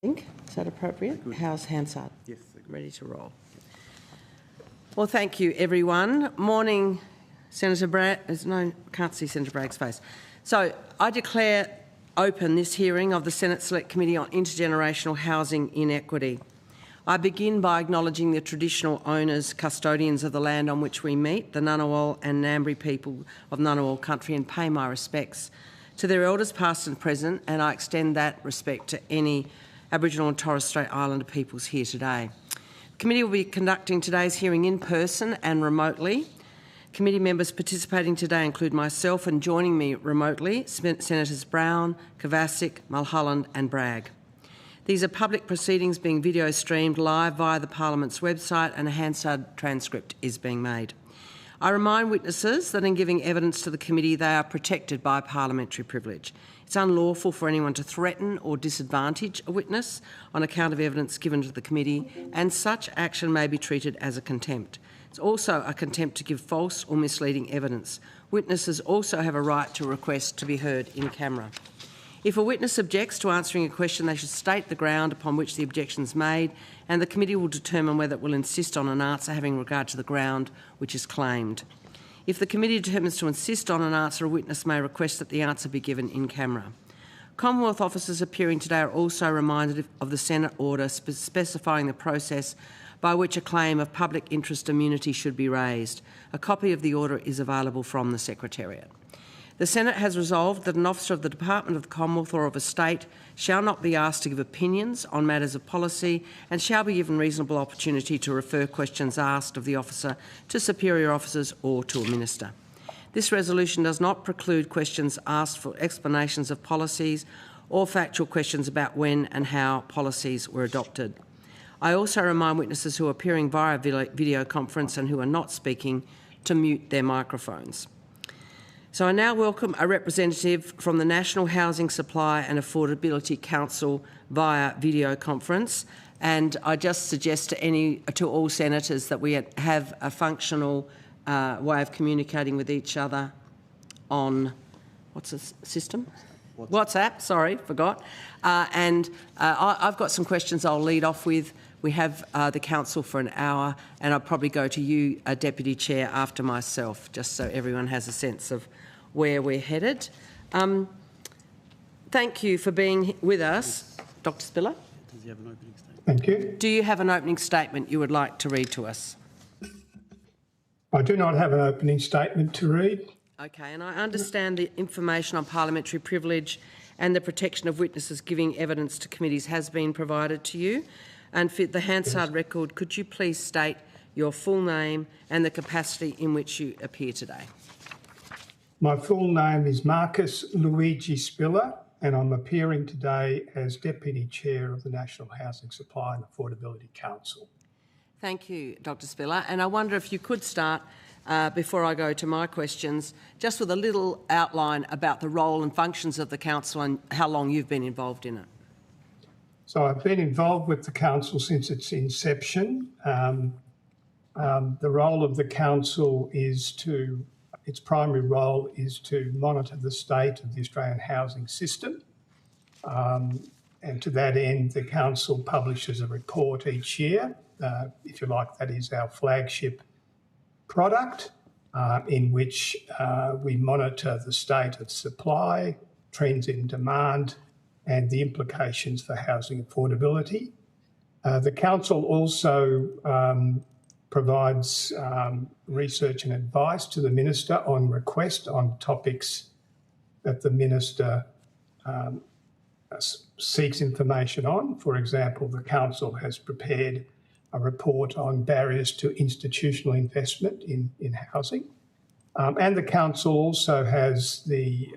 Is that appropriate? Good. How's Hansard? Yes. Ready to roll. Well, thank you, everyone. Morning, Senator Bragg. Can't see Senator Bragg's face. So I declare open this hearing of the Senate Select Committee on Intergenerational Housing Inequity. I begin by acknowledging the traditional owners, custodians of the land on which we meet, the Ngunnawal and Ngambri people of Ngunnawal country, and pay my respects to their elders past and present, and I extend that respect to any Aboriginal and Torres Strait Islander peoples here today. The committee will be conducting today's hearing in person and remotely. Committee members participating today include myself, and joining me remotely, Senators Brown, Kovacic, Mulholland and Bragg. These are public proceedings being video streamed live via the Parliament's website, and a Hansard transcript is being made. I remind witnesses that in giving evidence to the committee, they are protected by parliamentary privilege. It's unlawful for anyone to threaten or disadvantage a witness on account of evidence given to the committee, and such action may be treated as a contempt. It's also a contempt to give false or misleading evidence. Witnesses also have a right to request to be heard in camera. If a witness objects to answering a question, they should state the ground upon which the objection is made, and the committee will determine whether it will insist on an answer having regard to the ground which is claimed. If the committee determines to insist on an answer, a witness may request that the answer be given in camera. Commonwealth officers appearing today are also reminded of the Senate order specifying the process by which a claim of public interest immunity should be raised. A copy of the order is available from the Secretariat. The Senate has resolved that an officer of the Department of the Commonwealth or of a state shall not be asked to give opinions on matters of policy, and shall be given reasonable opportunity to refer questions asked of the officer to superior officers or to a minister. This resolution does not preclude questions asked for explanations of policies or factual questions about when and how policies were adopted. I also remind witnesses who are appearing via video conference and who are not speaking to mute their microphones. So I now welcome a representative from the National Housing Supply and Affordability Council via video conference, and I just suggest to all senators that we have a functional way of communicating with each other on what's the system? WhatsApp. Sorry, forgot. I've got some questions I'll lead off with. We have the council for an hour, and I'll probably go to you, Deputy Chair, after myself, just so everyone has a sense of where we're headed. Thank you for being with us. Dr Spiller? Does he have an opening statement? Thank you. Do you have an opening statement you would like to read to us? I do not have an opening statement to read. Okay, and I understand the information on parliamentary privilege and the protection of witnesses giving evidence to committees has been provided to you. And for the Hansard record, could you please state your full name and the capacity in which you appear today? My full name is Marcus Luigi Spiller, and I'm appearing today as Deputy Chair of the National Housing Supply and Affordability Council. Thank you, Dr Spiller. And I wonder if you could start, before I go to my questions, just with a little outline about the role and functions of the council and how long you've been involved in it. So I've been involved with the council since its inception. The role of the council is its primary role is to monitor the state of the Australian housing system. And to that end, the council publishes a report each year. If you like, that is our flagship product, in which we monitor the state of supply, trends in demand, and the implications for housing affordability. The council also provides research and advice to the minister on request on topics that the minister seeks information on. For example, the council has prepared a report on barriers to institutional investment in housing. And the council also has the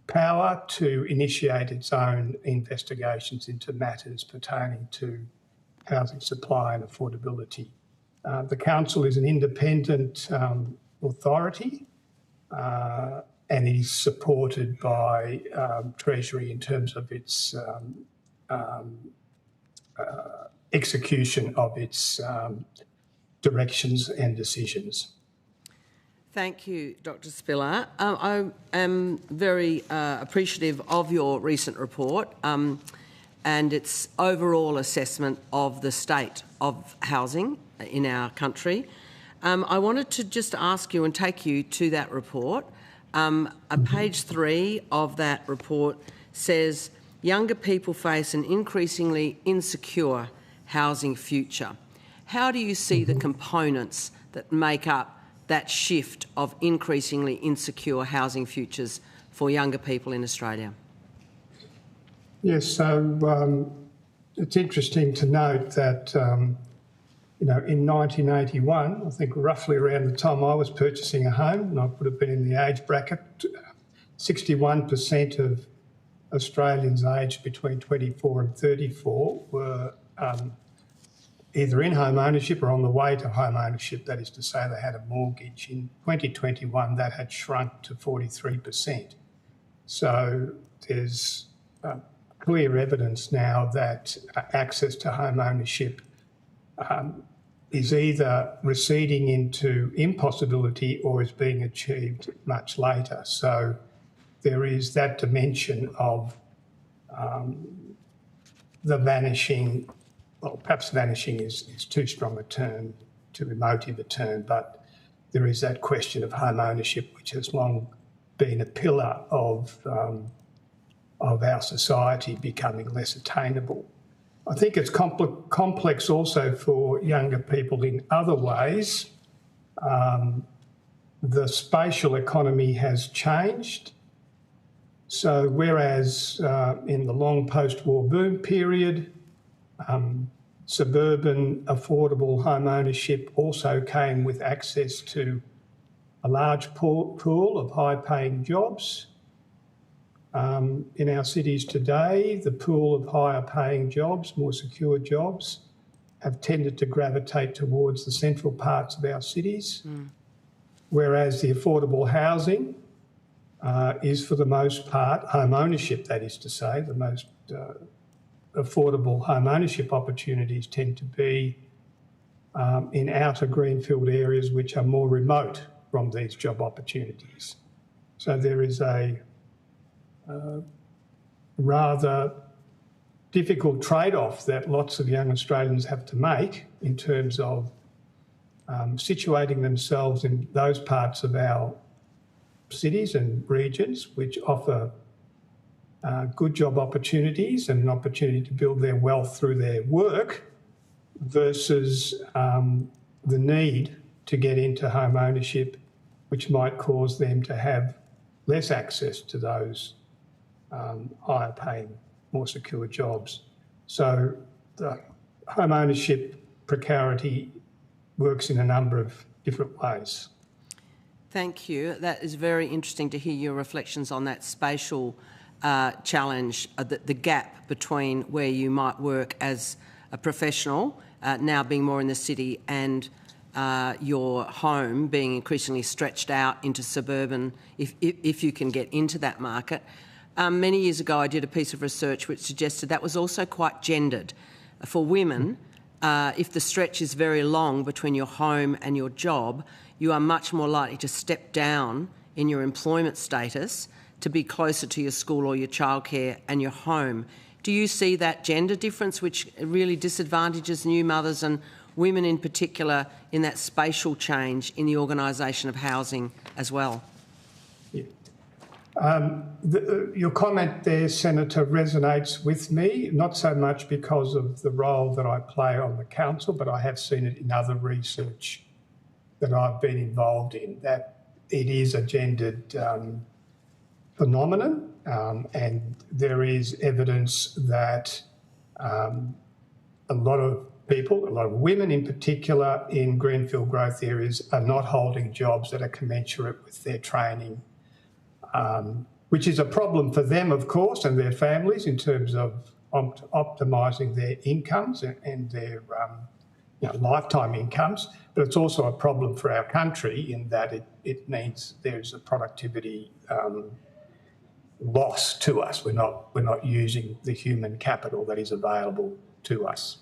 power to initiate its own investigations into matters pertaining to housing supply and affordability. The council is an independent authority, and it is supported by Treasury in terms of its execution of its directions and decisions. Thank you, Dr Spiller. I am very appreciative of your recent report. and its overall assessment of the state of housing in our country. I wanted to just ask you and take you to that report. Page 3 of that report says, younger people face an increasingly insecure housing future. How do you see the components that make up that shift of increasingly insecure housing futures for younger people in Australia? Yes, so it's interesting to note that, in 1981, I think roughly around the time I was purchasing a home, and I would have been in the age bracket, 61% of Australians aged between 24 and 34 were either in home ownership or on the way to home ownership, that is to say they had a mortgage. In 2021, that had shrunk to 43%. So there's clear evidence now that access to home ownership is either receding into impossibility or is being achieved much later. So there is that dimension of the vanishing, well, perhaps vanishing is too strong a term, too emotive a term, but there is that question of home ownership, which has long been a pillar of our society becoming less attainable. I think it's complex also for younger people in other ways. The spatial economy has changed. So whereas in the long post-war boom period, suburban affordable home ownership also came with access to a large pool of high-paying jobs. In our cities today, the pool of higher-paying jobs, more secure jobs, have tended to gravitate towards the central parts of our cities, whereas the affordable housing is for the most part home ownership, that is to say, the most affordable home ownership opportunities tend to be in outer greenfield areas which are more remote from these job opportunities. So there is a rather difficult trade-off that lots of young Australians have to make in terms of situating themselves in those parts of our cities and regions which offer good job opportunities and an opportunity to build their wealth through their work versus the need to get into home ownership, which might cause them to have less access to those higher paying, more secure jobs. So the home ownership precarity works in a number of different ways. Thank you. That is very interesting to hear your reflections on that spatial challenge, the gap between where you might work as a professional, now being more in the city, and your home being increasingly stretched out into suburban, if you can get into that market. Many years ago, I did a piece of research which suggested that was also quite gendered. For women, if the stretch is very long between your home and your job, you are much more likely to step down in your employment status to be closer to your school or your childcare and your home. Do you see that gender difference which really disadvantages new mothers and women in particular in that spatial change in the organisation of housing as well? Yeah. Your comment there, Senator, resonates with me, not so much because of the role that I play on the council, but I have seen it in other research that I've been involved in, that it is a gendered phenomenon, and there is evidence that a lot of people, a lot of women in particular in greenfield growth areas, are not holding jobs that are commensurate with their training, which is a problem for them, of course, and their families in terms of optimising their incomes and their lifetime incomes, but it's also a problem for our country in that it means there's a productivity loss to us. We're not using the human capital that is available to us.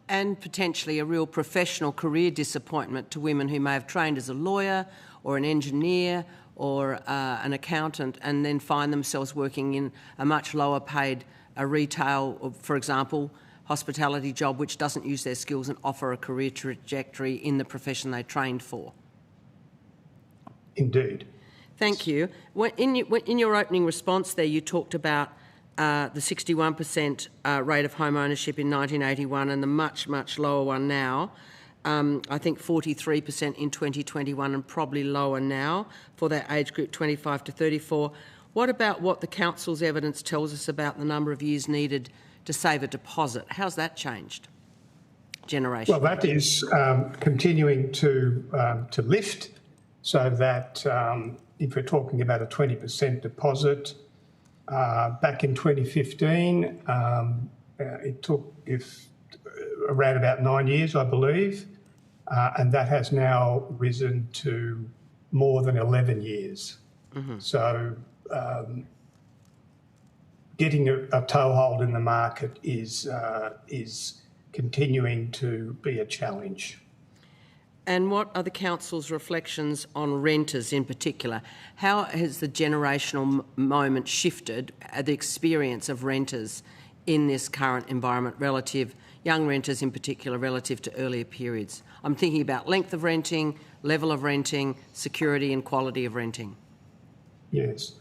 And potentially a real professional career disappointment to women who may have trained as a lawyer or an engineer or an accountant and then find themselves working in a much lower paid a retail, for example, hospitality job which doesn't use their skills and offer a career trajectory in the profession they trained for? Indeed. Thank you. In your opening response there, you talked about the 61% rate of home ownership in 1981 and the much, much lower one now. I think 43% in 2021 and probably lower now for that age group 25 to 34. What about what the council's evidence tells us about the number of years needed to save a deposit? How's that changed? Generation. Well, that is continuing to lift, so that if we're talking about a 20% deposit, back in 2015, it took around about 9 years, I believe, and that has now risen to more than 11 years. Mm-hmm. So getting a toehold in the market is continuing to be a challenge. And what are the council's reflections on renters in particular? How has the generational moment shifted the experience of renters in this current environment young renters in particular, relative to earlier periods? I'm thinking about length of renting, level of renting, security and quality of renting. Yes.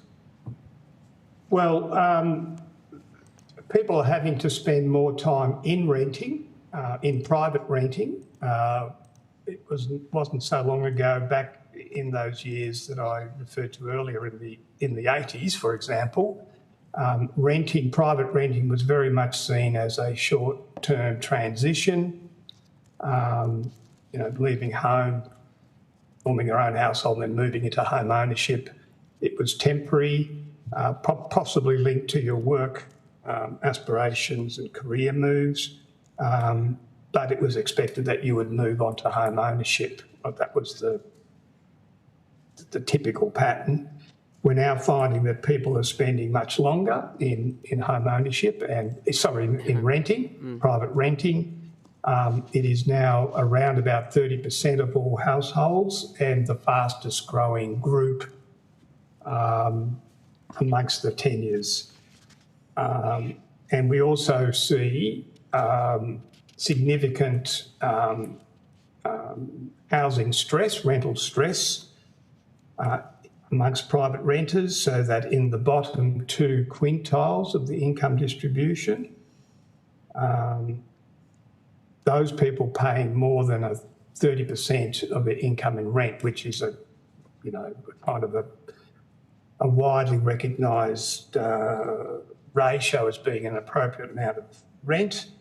Well, people are having to spend more time in renting, in private renting. It wasn't so long ago, back in those years that I referred to earlier, in the 80s, for example, private renting was very much seen as a short-term transition. Leaving home, forming your own household, and then moving into home ownership. It was temporary, possibly linked to your work aspirations and career moves. But it was expected that you would move on to home ownership. That was the typical pattern. We're now finding that people are spending much longer in home ownership in renting, private renting. It is now around about 30% of all households and the fastest growing group amongst the tenures. And we also see significant housing stress, rental stress amongst private renters, so that in the bottom 2 quintiles of the income distribution, those people paying more than 30% of their income in rent, which is a widely recognised ratio as being an appropriate amount of rent.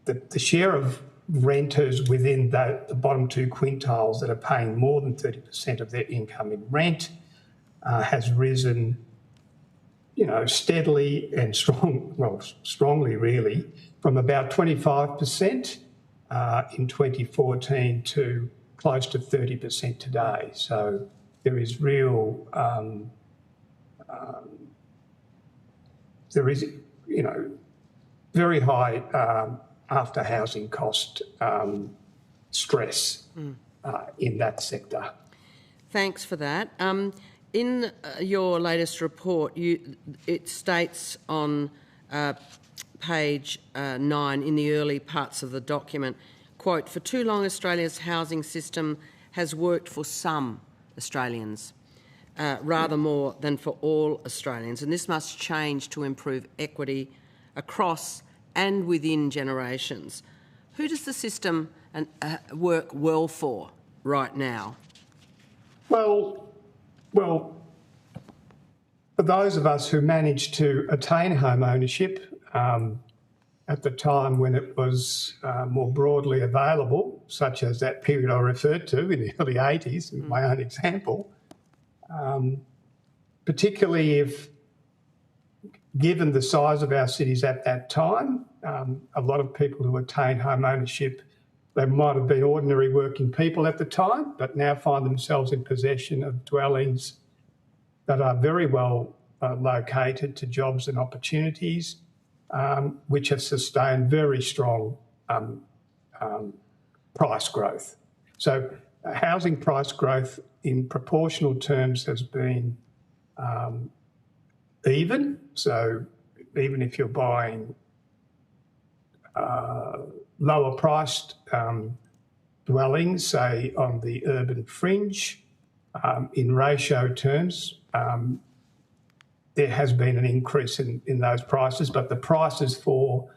The share of renters within the bottom 2 quintiles that are paying more than 30% of their income in rent has risen, steadily and strongly really, from about 25% in 2014 to close to 30% today. So there is very high after housing cost stress in that sector. Thanks for that. In your latest report, it states on page 9 in the early parts of the document, quote, "For too long Australia's housing system has worked for some Australians, rather more than for all Australians, and this must change to improve equity across and within generations." Who does the system work well for right now? Well, for those of us who managed to attain home ownership at the time when it was more broadly available, such as that period I referred to in the early 80s, in my own example, particularly if, given the size of our cities at that time, a lot of people who attained home ownership, they might have been ordinary working people at the time, but now find themselves in possession of dwellings that are very well located to jobs and opportunities, which have sustained very strong price growth. So housing price growth in proportional terms has been even, so even if you're buying lower priced dwellings, say on the urban fringe, in ratio terms, there has been an increase in those prices, but the prices for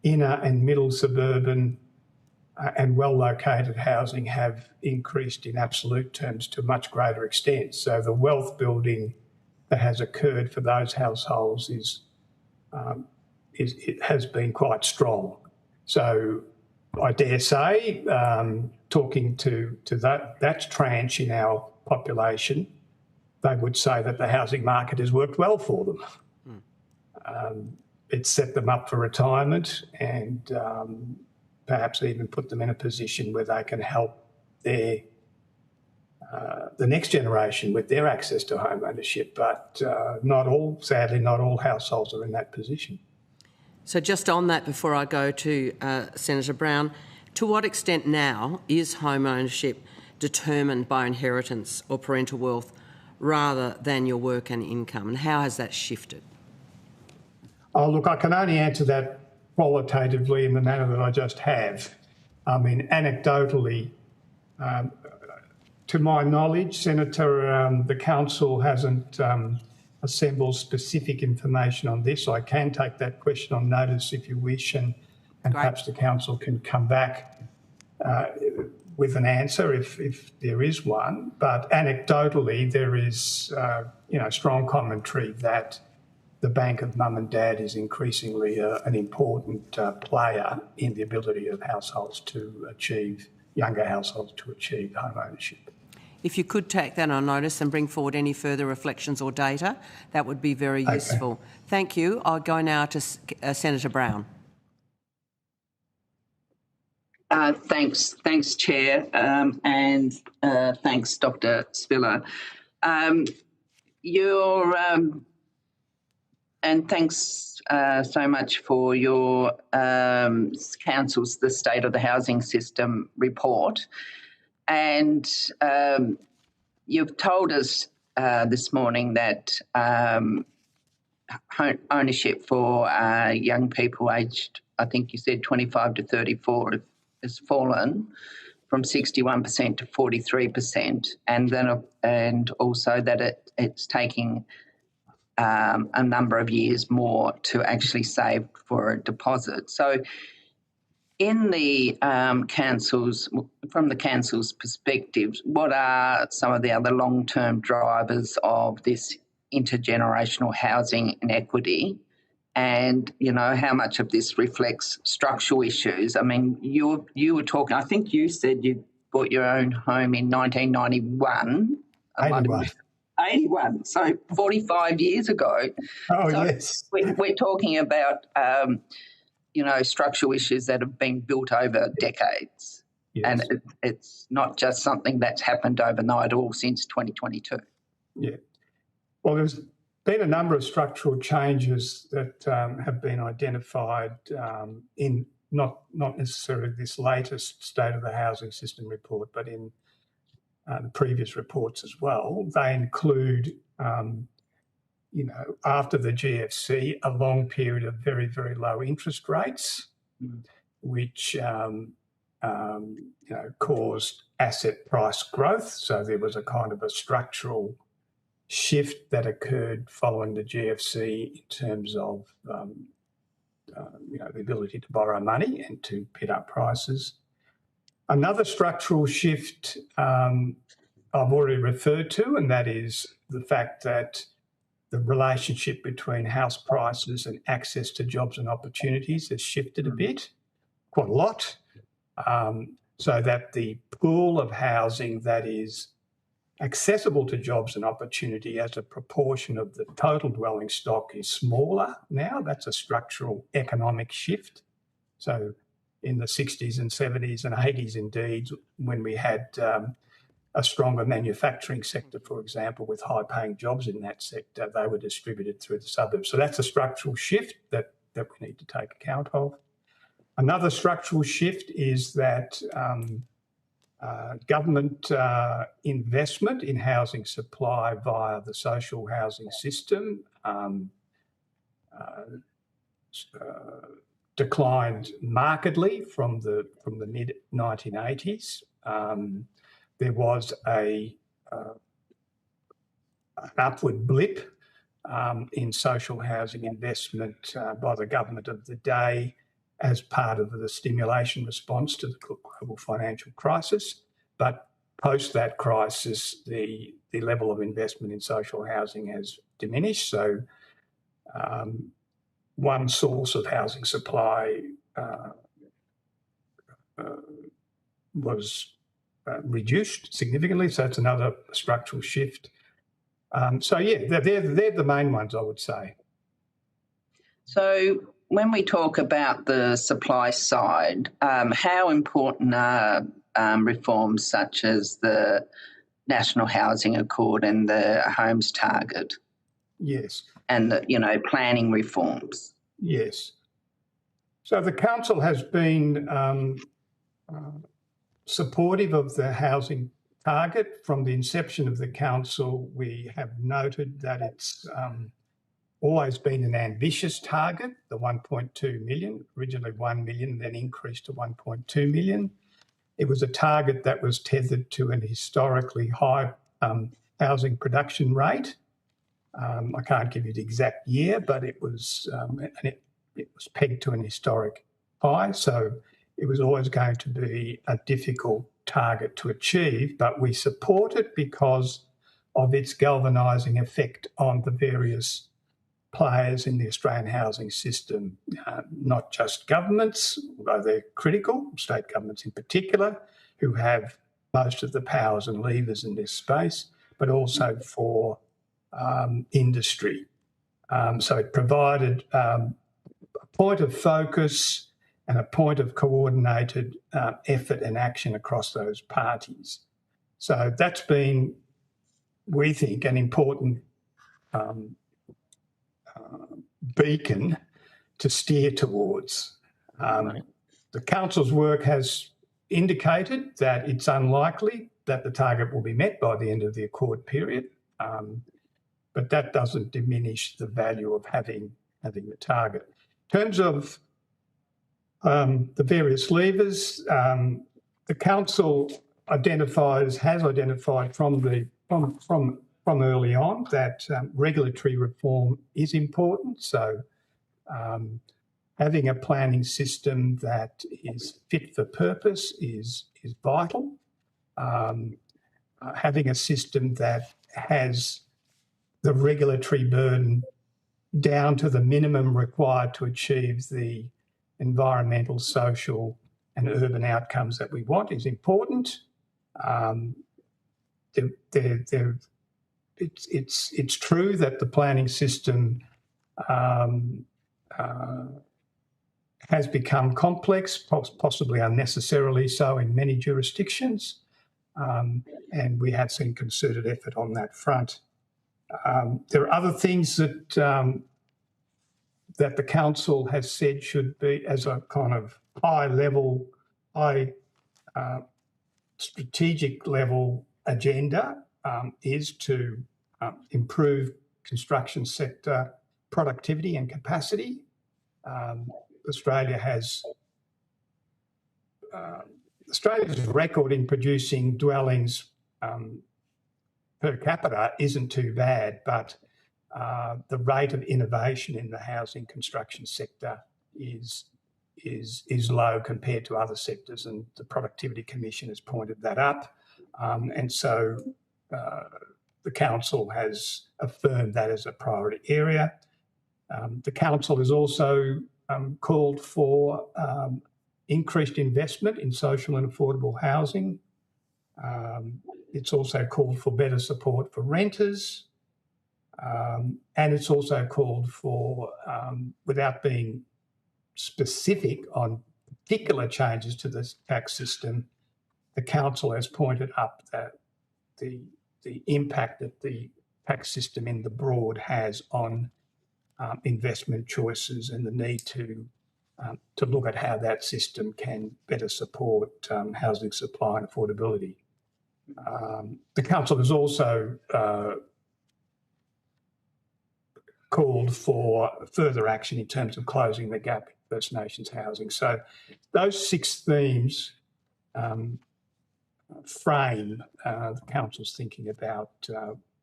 inner and middle suburban and well-located housing have increased in absolute terms to a much greater extent. So the wealth building that has occurred for those households it has been quite strong. So I dare say, talking to that tranche in our population, they would say that the housing market has worked well for them. It's set them up for retirement and perhaps even put them in a position where they can help the next generation with their access to home ownership. But sadly, not all households are in that position. So just on that, before I go to Senator Brown, to what extent now is home ownership determined by inheritance or parental wealth rather than your work and income, and how has that shifted? Oh, look, I can only answer that qualitatively in the manner that I just have. I mean, anecdotally, to my knowledge, Senator, the council hasn't assembled specific information on this. I can take that question on notice if you wish, and perhaps the council can come back with an answer if there is one. But anecdotally, there is strong commentary that the bank of mum and dad is increasingly an important player in the ability of younger households to achieve home ownership. If you could take that on notice and bring forward any further reflections or data, that would be very useful. Thank you. I'll go now to Senator Brown. Thanks, Chair, and thanks, Dr. Spiller. And thanks so much for your council's The State of the Housing System report. And you've told us this morning that ownership for young people aged, I think you said 25 to 34, has fallen from 61% to 43%, and also that it's taking a number of years more to actually save for a deposit. So in the from the council's perspective, what are some of the other long-term drivers of this intergenerational housing inequity? And, how much of this reflects structural issues? I mean, you were talking, I think you said you bought your own home in 1991. 81, so 45 years ago. Oh, so yes. We're talking about, structural issues that have been built over decades. Yes. And it's not just something that's happened overnight or since 2022. Yeah. Well, there's been a number of structural changes that have been identified in not necessarily this latest State of the Housing System report, but in the previous reports as well. They include, after the GFC, a long period of very, very low interest rates, which caused asset price growth. So there was a kind of a structural shift that occurred following the GFC in terms of the ability to borrow money and to bid up prices. Another structural shift I've already referred to, and that is the fact that the relationship between house prices and access to jobs and opportunities has shifted a bit, quite a lot, so that the pool of housing that is accessible to jobs and opportunity as a proportion of the total dwelling stock is smaller now. That's a structural economic shift. So in the 60s and 70s and 80s, indeed, when we had a stronger manufacturing sector, for example, with high-paying jobs in that sector, they were distributed through the suburbs. So that's a structural shift that we need to take account of. Another structural shift is that government investment in housing supply via the social housing system declined markedly from the mid 1980s. There was an upward blip in social housing investment by the government of the day as part of the stimulation response to the global financial crisis. But post that crisis, the level of investment in social housing has diminished. So one source of housing supply was reduced significantly. So it's another structural shift. So yeah, they're the main ones, I would say. So when we talk about the supply side, how important are reforms such as the National Housing Accord and the Homes Target? Yes. And the, planning reforms? Yes. So the council has been supportive of the housing target. From the inception of the council, we have noted that it's always been an ambitious target, the 1.2 million, originally 1 million, then increased to 1.2 million. It was a target that was tethered to an historically high housing production rate. I can't give you the exact year, but it was it was pegged to an historic high. So it was always going to be a difficult target to achieve, but we support it because of its galvanising effect on the various players in the Australian housing system, not just governments, although they're critical, state governments in particular, who have most of the powers and levers in this space, but also for industry. So it provided a point of focus and a point of coordinated effort and action across those parties. So that's been, we think, an important beacon to steer towards. The council's work has indicated that it's unlikely that the target will be met by the end of the accord period, but that doesn't diminish the value of having the target. In terms of the various levers, the council has identified from early on that regulatory reform is important. So having a planning system that is fit for purpose is vital. Having a system that has the regulatory burden down to the minimum required to achieve the environmental, social and urban outcomes that we want is important. It's true that the planning system has become complex, possibly unnecessarily so in many jurisdictions, and we have seen concerted effort on that front. There are other things that the council has said should be, as a kind of high strategic level agenda, is to improve construction sector productivity and capacity. Australia's record in producing dwellings per capita isn't too bad, but the rate of innovation in the housing construction sector is low compared to other sectors, and the Productivity Commission has pointed that up. And so the council has affirmed that as a priority area. The council has also called for increased investment in social and affordable housing. It's also called for better support for renters. And it's also called for, without being specific on particular changes to the tax system, the council has pointed up that the impact that the tax system in the broad has on investment choices and the need to look at how that system can better support housing supply and affordability. The council has also called for further action in terms of closing the gap in First Nations housing. So those 6 themes frame the council's thinking about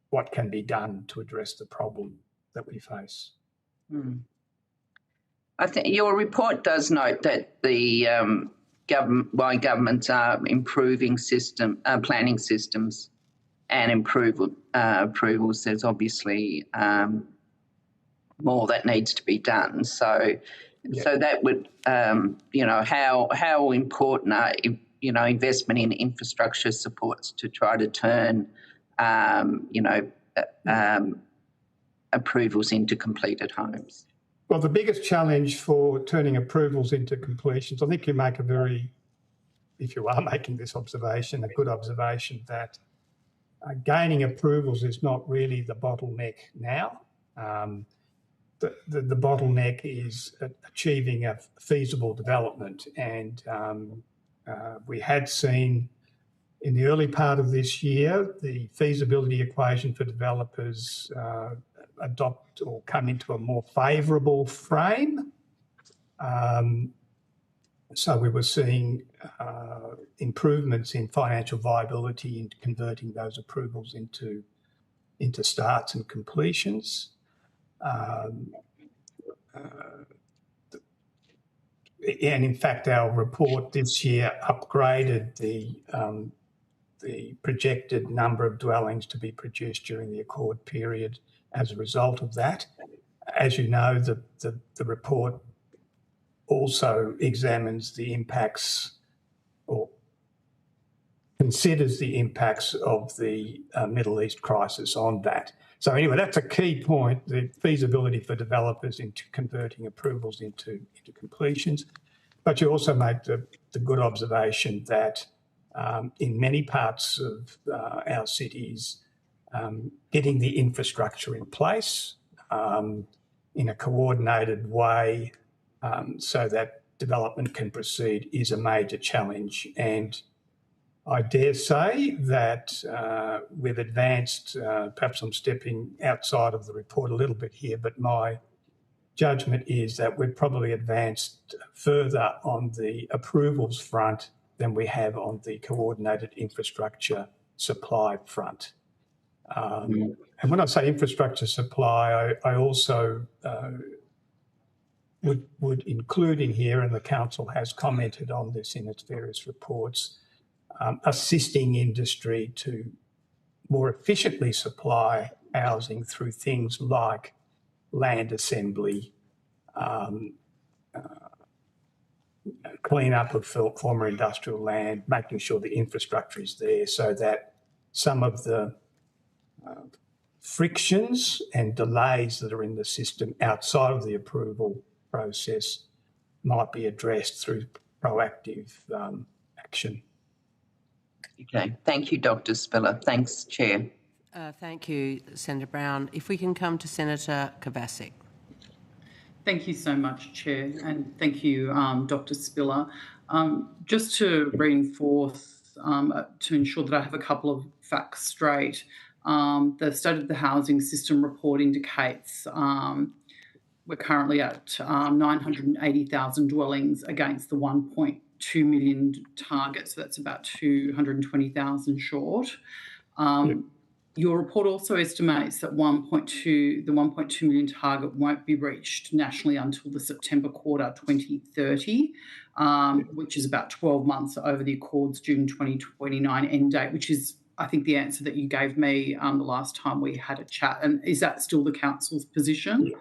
what can be done to address the problem that we face. I think your report does note that the governments are improving planning systems and approvals. There's obviously more that needs to be done. So that would, how important are investment in infrastructure supports to try to turn, approvals into completed homes? Well, the biggest challenge for turning approvals into completions, I think you make if you are making this observation, a good observation that gaining approvals is not really the bottleneck now. The bottleneck is achieving a feasible development, and we had seen in the early part of this year the feasibility equation for developers adopt or come into a more favourable frame. So we were seeing improvements in financial viability in converting those approvals into starts and completions. And in fact, our report this year upgraded the projected number of dwellings to be produced during the accord period as a result of that. As you know, the report also examines the impacts or considers the impacts of the Middle East crisis on that. So anyway, that's a key point, the feasibility for developers into converting approvals into completions. But you also make the good observation that in many parts of our cities, getting the infrastructure in place in a coordinated way so that development can proceed is a major challenge. And I dare say that we've advanced, perhaps I'm stepping outside of the report a little bit here, but my judgment is that we've probably advanced further on the approvals front than we have on the coordinated infrastructure supply front. And when I say infrastructure supply, I also would include in here, and the council has commented on this in its various reports, assisting industry to more efficiently supply housing through things like land assembly, clean up of former industrial land, making sure the infrastructure is there so that some of the frictions and delays that are in the system outside of the approval process might be addressed through proactive action. Okay, thank you, Dr. Spiller. Thanks, Chair. Thank you, Senator Brown. If we can come to Senator Kovacic. Thank you so much, Chair, and thank you, Dr. Spiller. Just to reinforce, to ensure that I have a couple of facts straight, the State of the Housing System report indicates we're currently at 980,000 dwellings against the 1.2 million target, so that's about 220,000 short. Your report also estimates that the 1.2 million target won't be reached nationally until the September quarter 2030, which is about 12 months over the Accord's June 2029 end date, which is, I think, the answer that you gave me the last time we had a chat. And is that still the council's position?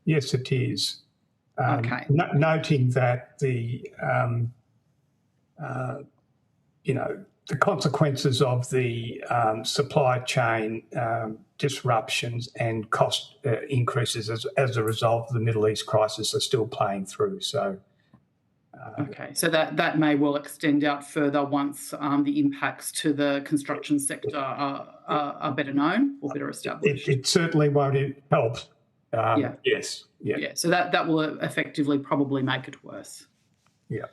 Yes, it is. Okay. Noting that the consequences of the supply chain disruptions and cost increases as a result of the Middle East crisis are still playing through. So, okay, so that may well extend out further once the impacts to the construction sector are better known or better established. It certainly won't help. Yeah. Yes. Yeah. Yeah. So that will effectively probably make it worse. Yeah.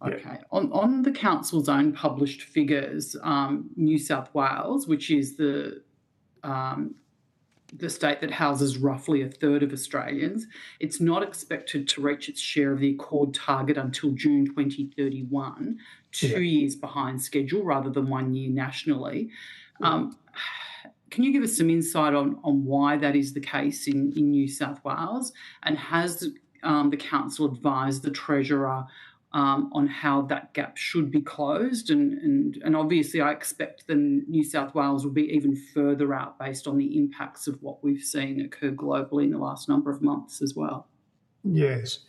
Okay. Yeah. On the council's own published figures, New South Wales, which is the the state that houses roughly a third of Australians, it's not expected to reach its share of the Accord target until June 2031, 2 years behind schedule rather than 1 year nationally. Can you give us some insight on why that is the case in New South Wales? And has the council advised the Treasurer on how that gap should be closed? And obviously I expect then New South Wales will be even further out based on the impacts of what we've seen occur globally in the last number of months as well. Yes.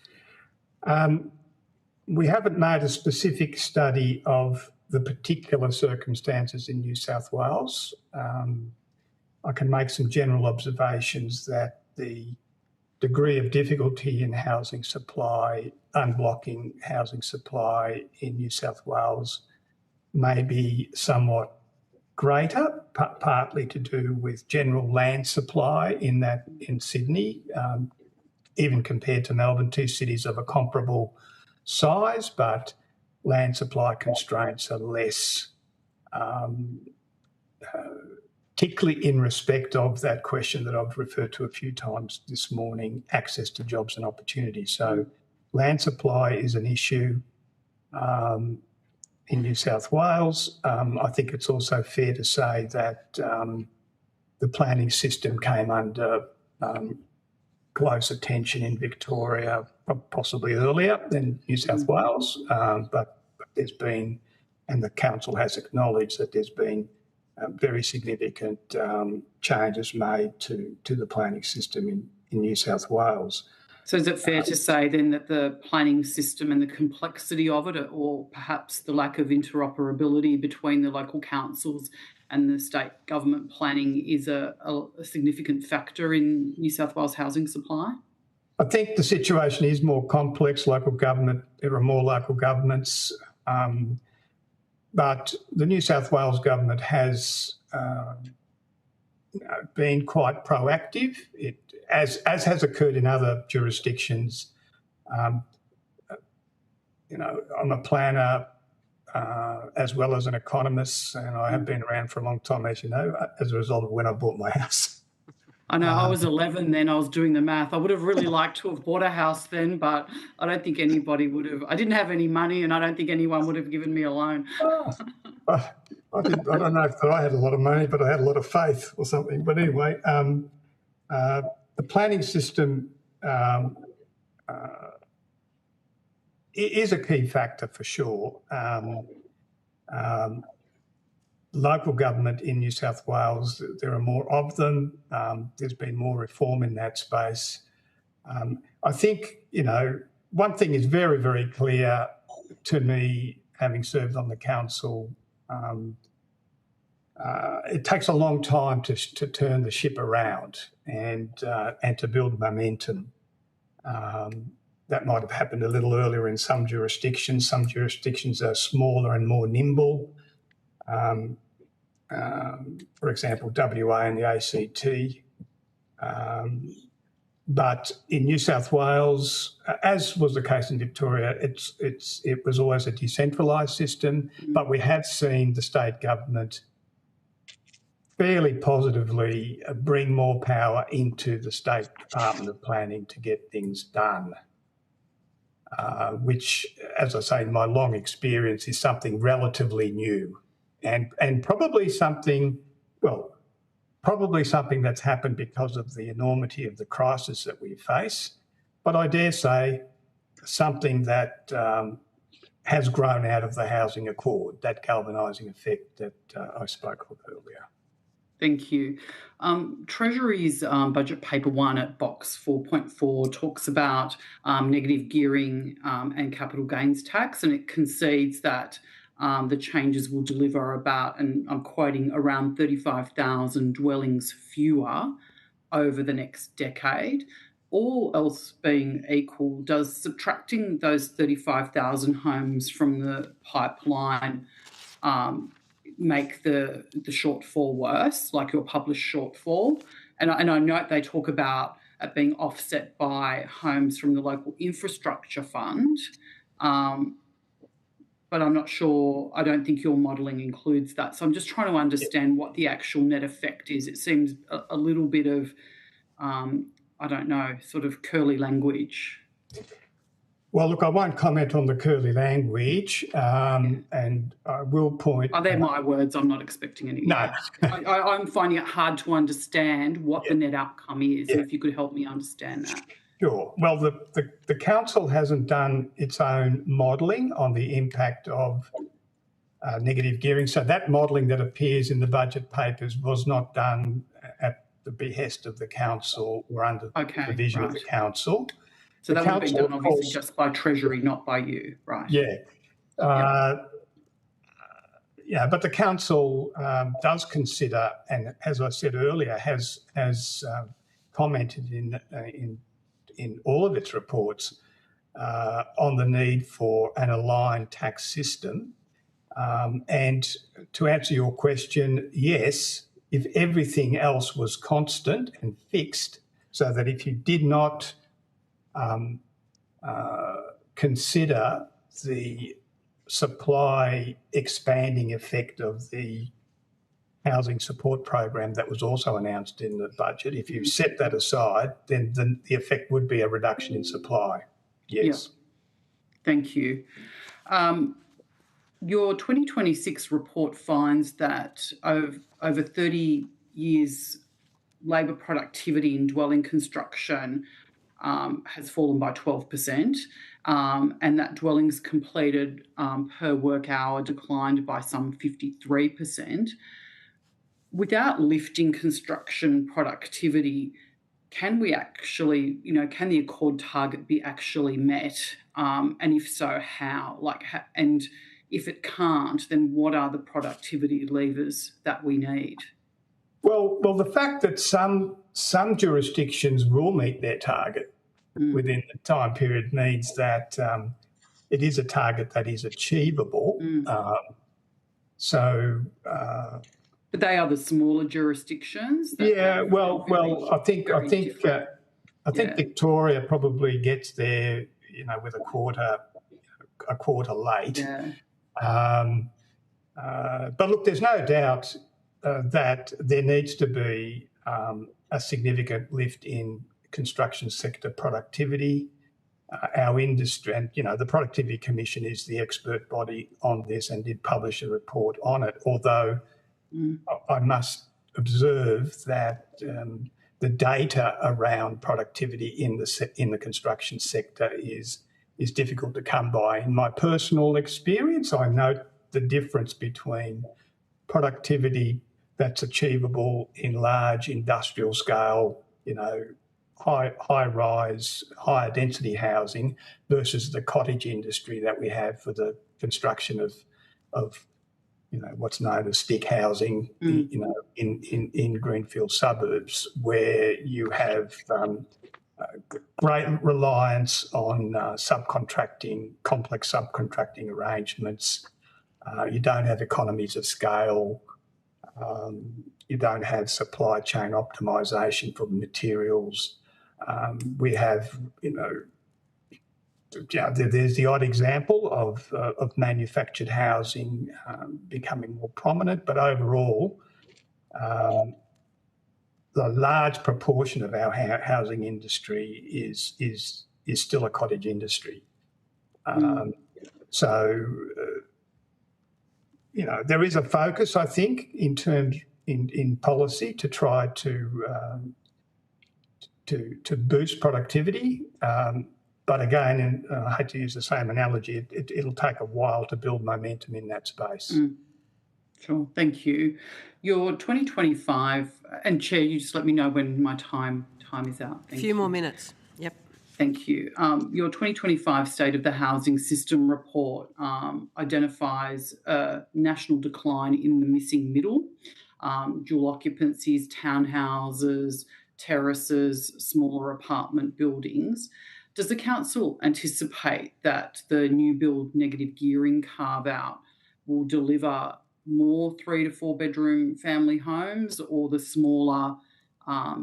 We haven't made a specific study of the particular circumstances in New South Wales. I can make some general observations that the degree of difficulty in housing supply, unblocking housing supply in New South Wales may be somewhat greater, partly to do with general land supply in Sydney, even compared to Melbourne, two cities of a comparable size, but land supply constraints are less, particularly in respect of that question that I've referred to a few times this morning, access to jobs and opportunities. So land supply is an issue in New South Wales. I think it's also fair to say that the planning system came under close attention in Victoria, possibly earlier than New South Wales, but there's been, and the council has acknowledged that there's been very significant changes made to the planning system in New South Wales. So is it fair to say then that the planning system and the complexity of it, or perhaps the lack of interoperability between the local councils and the state government planning is a significant factor in New South Wales housing supply? I think the situation is more complex. There are more local governments, but the New South Wales government has been quite proactive. As has occurred in other jurisdictions. I'm a planner as well as an economist, and I have been around for a long time, as you know, as a result of when I bought my house. I know, I was 11 then, I was doing the math. I would have really liked to have bought a house then, but I don't think anybody would have. I didn't have any money, and I don't think anyone would have given me a loan. I don't know if I had a lot of money, but I had a lot of faith or something. But anyway, the planning system is a key factor for sure. Local government in New South Wales, there are more of them. There's been more reform in that space. I think, one thing is very, very clear to me, having served on the council. It takes a long time to turn the ship around and to build momentum. That might have happened a little earlier in some jurisdictions. Some jurisdictions are smaller and more nimble. For example, WA and the ACT. But in New South Wales, as was the case in Victoria, it was always a decentralised system, but we have seen the state government fairly positively bring more power into the State Department of Planning to get things done, which, as I say, in my long experience, is something relatively new and probably something that's happened because of the enormity of the crisis that we face, but I dare say something that has grown out of the housing accord, that galvanising effect that I spoke of earlier. Thank you. Treasury's budget paper 1 at box 4.4 talks about negative gearing and capital gains tax, and it concedes that the changes will deliver about, and I'm quoting, around 35,000 dwellings fewer over the next decade. All else being equal, does subtracting those 35,000 homes from the pipeline make the shortfall worse, like your published shortfall? And I note they talk about it being offset by homes from the local infrastructure fund. I'm not sure. I don't think your modelling includes that. So I'm just trying to understand what the actual net effect is. It seems a little bit of, I don't know, sort of curly language. Well, look, I won't comment on the curly language, and I will point. Oh, they're my words. I'm not expecting any. No. I'm finding it hard to understand what the net outcome is, and if you could help me understand that. Sure. Well, the council hasn't done its own modelling on the impact of negative gearing. So that modelling that appears in the budget papers was not done at the behest of the council or under the supervision of the council. So that would have been done obviously just by Treasury, not by you, right? Yeah. Yeah, but the council does consider, and as I said earlier, has commented in all of its reports on the need for an aligned tax system. And to answer your question, yes, if everything else was constant and fixed, so that if you did not consider the supply expanding effect of the housing support program that was also announced in the budget, if you set that aside, then the effect would be a reduction in supply. Yes. Yeah. Thank you. Your 2026 report finds that over 30 years, labour productivity in dwelling construction has fallen by 12%, and that dwellings completed per work hour declined by some 53%. Without lifting construction productivity, can we actually, can the Accord target be actually met? And if so, how? And if it can't, then what are the productivity levers that we need? Well, the fact that some jurisdictions will meet their target within the time period means that it is a target that is achievable. But they are the smaller jurisdictions. I think Victoria probably gets there, with a quarter late. Yeah. But look, there's no doubt that there needs to be a significant lift in construction sector productivity. Our industry, and the Productivity Commission is the expert body on this and did publish a report on it, although I must observe that the data around productivity in the construction sector is difficult to come by. In my personal experience, I note the difference between productivity that's achievable in large industrial scale, high rise, higher density housing versus the cottage industry that we have for the construction of what's known as stick housing, in greenfield suburbs, where you have great reliance on complex subcontracting arrangements. You don't have economies of scale. You don't have supply chain optimisation for materials. We have, there's the odd example of manufactured housing becoming more prominent, but overall, the large proportion of our housing industry is still a cottage industry. So, there is a focus, I think, in policy to try to boost productivity. But again, and I hate to use the same analogy, it'll take a while to build momentum in that space. Sure, thank you. Your 2025, and Chair, you just let me know when my time is out. A few more minutes. Yep. Thank you. Your 2025 State of the Housing System report identifies a national decline in the missing middle, dual occupancies, townhouses, terraces, smaller apartment buildings. Does the Council anticipate that the new build negative gearing carve-out will deliver more 3 to 4 bedroom family homes, or the smaller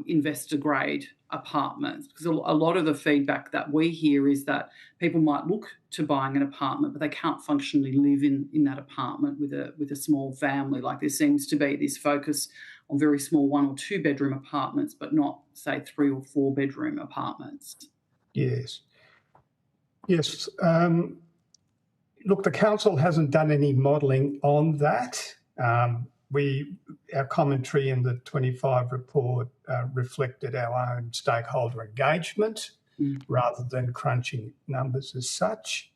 investor grade apartments? Because a lot of the feedback that we hear is that people might look to buying an apartment, but they can't functionally live in that apartment with a small family. Like, there seems to be this focus on very small 1 or 2 bedroom apartments, but not, say, 3 or 4 bedroom apartments. Yes. Yes. Look, the council hasn't done any modelling on that. Our commentary in the 25 report reflected our own stakeholder engagement rather than crunching numbers as such.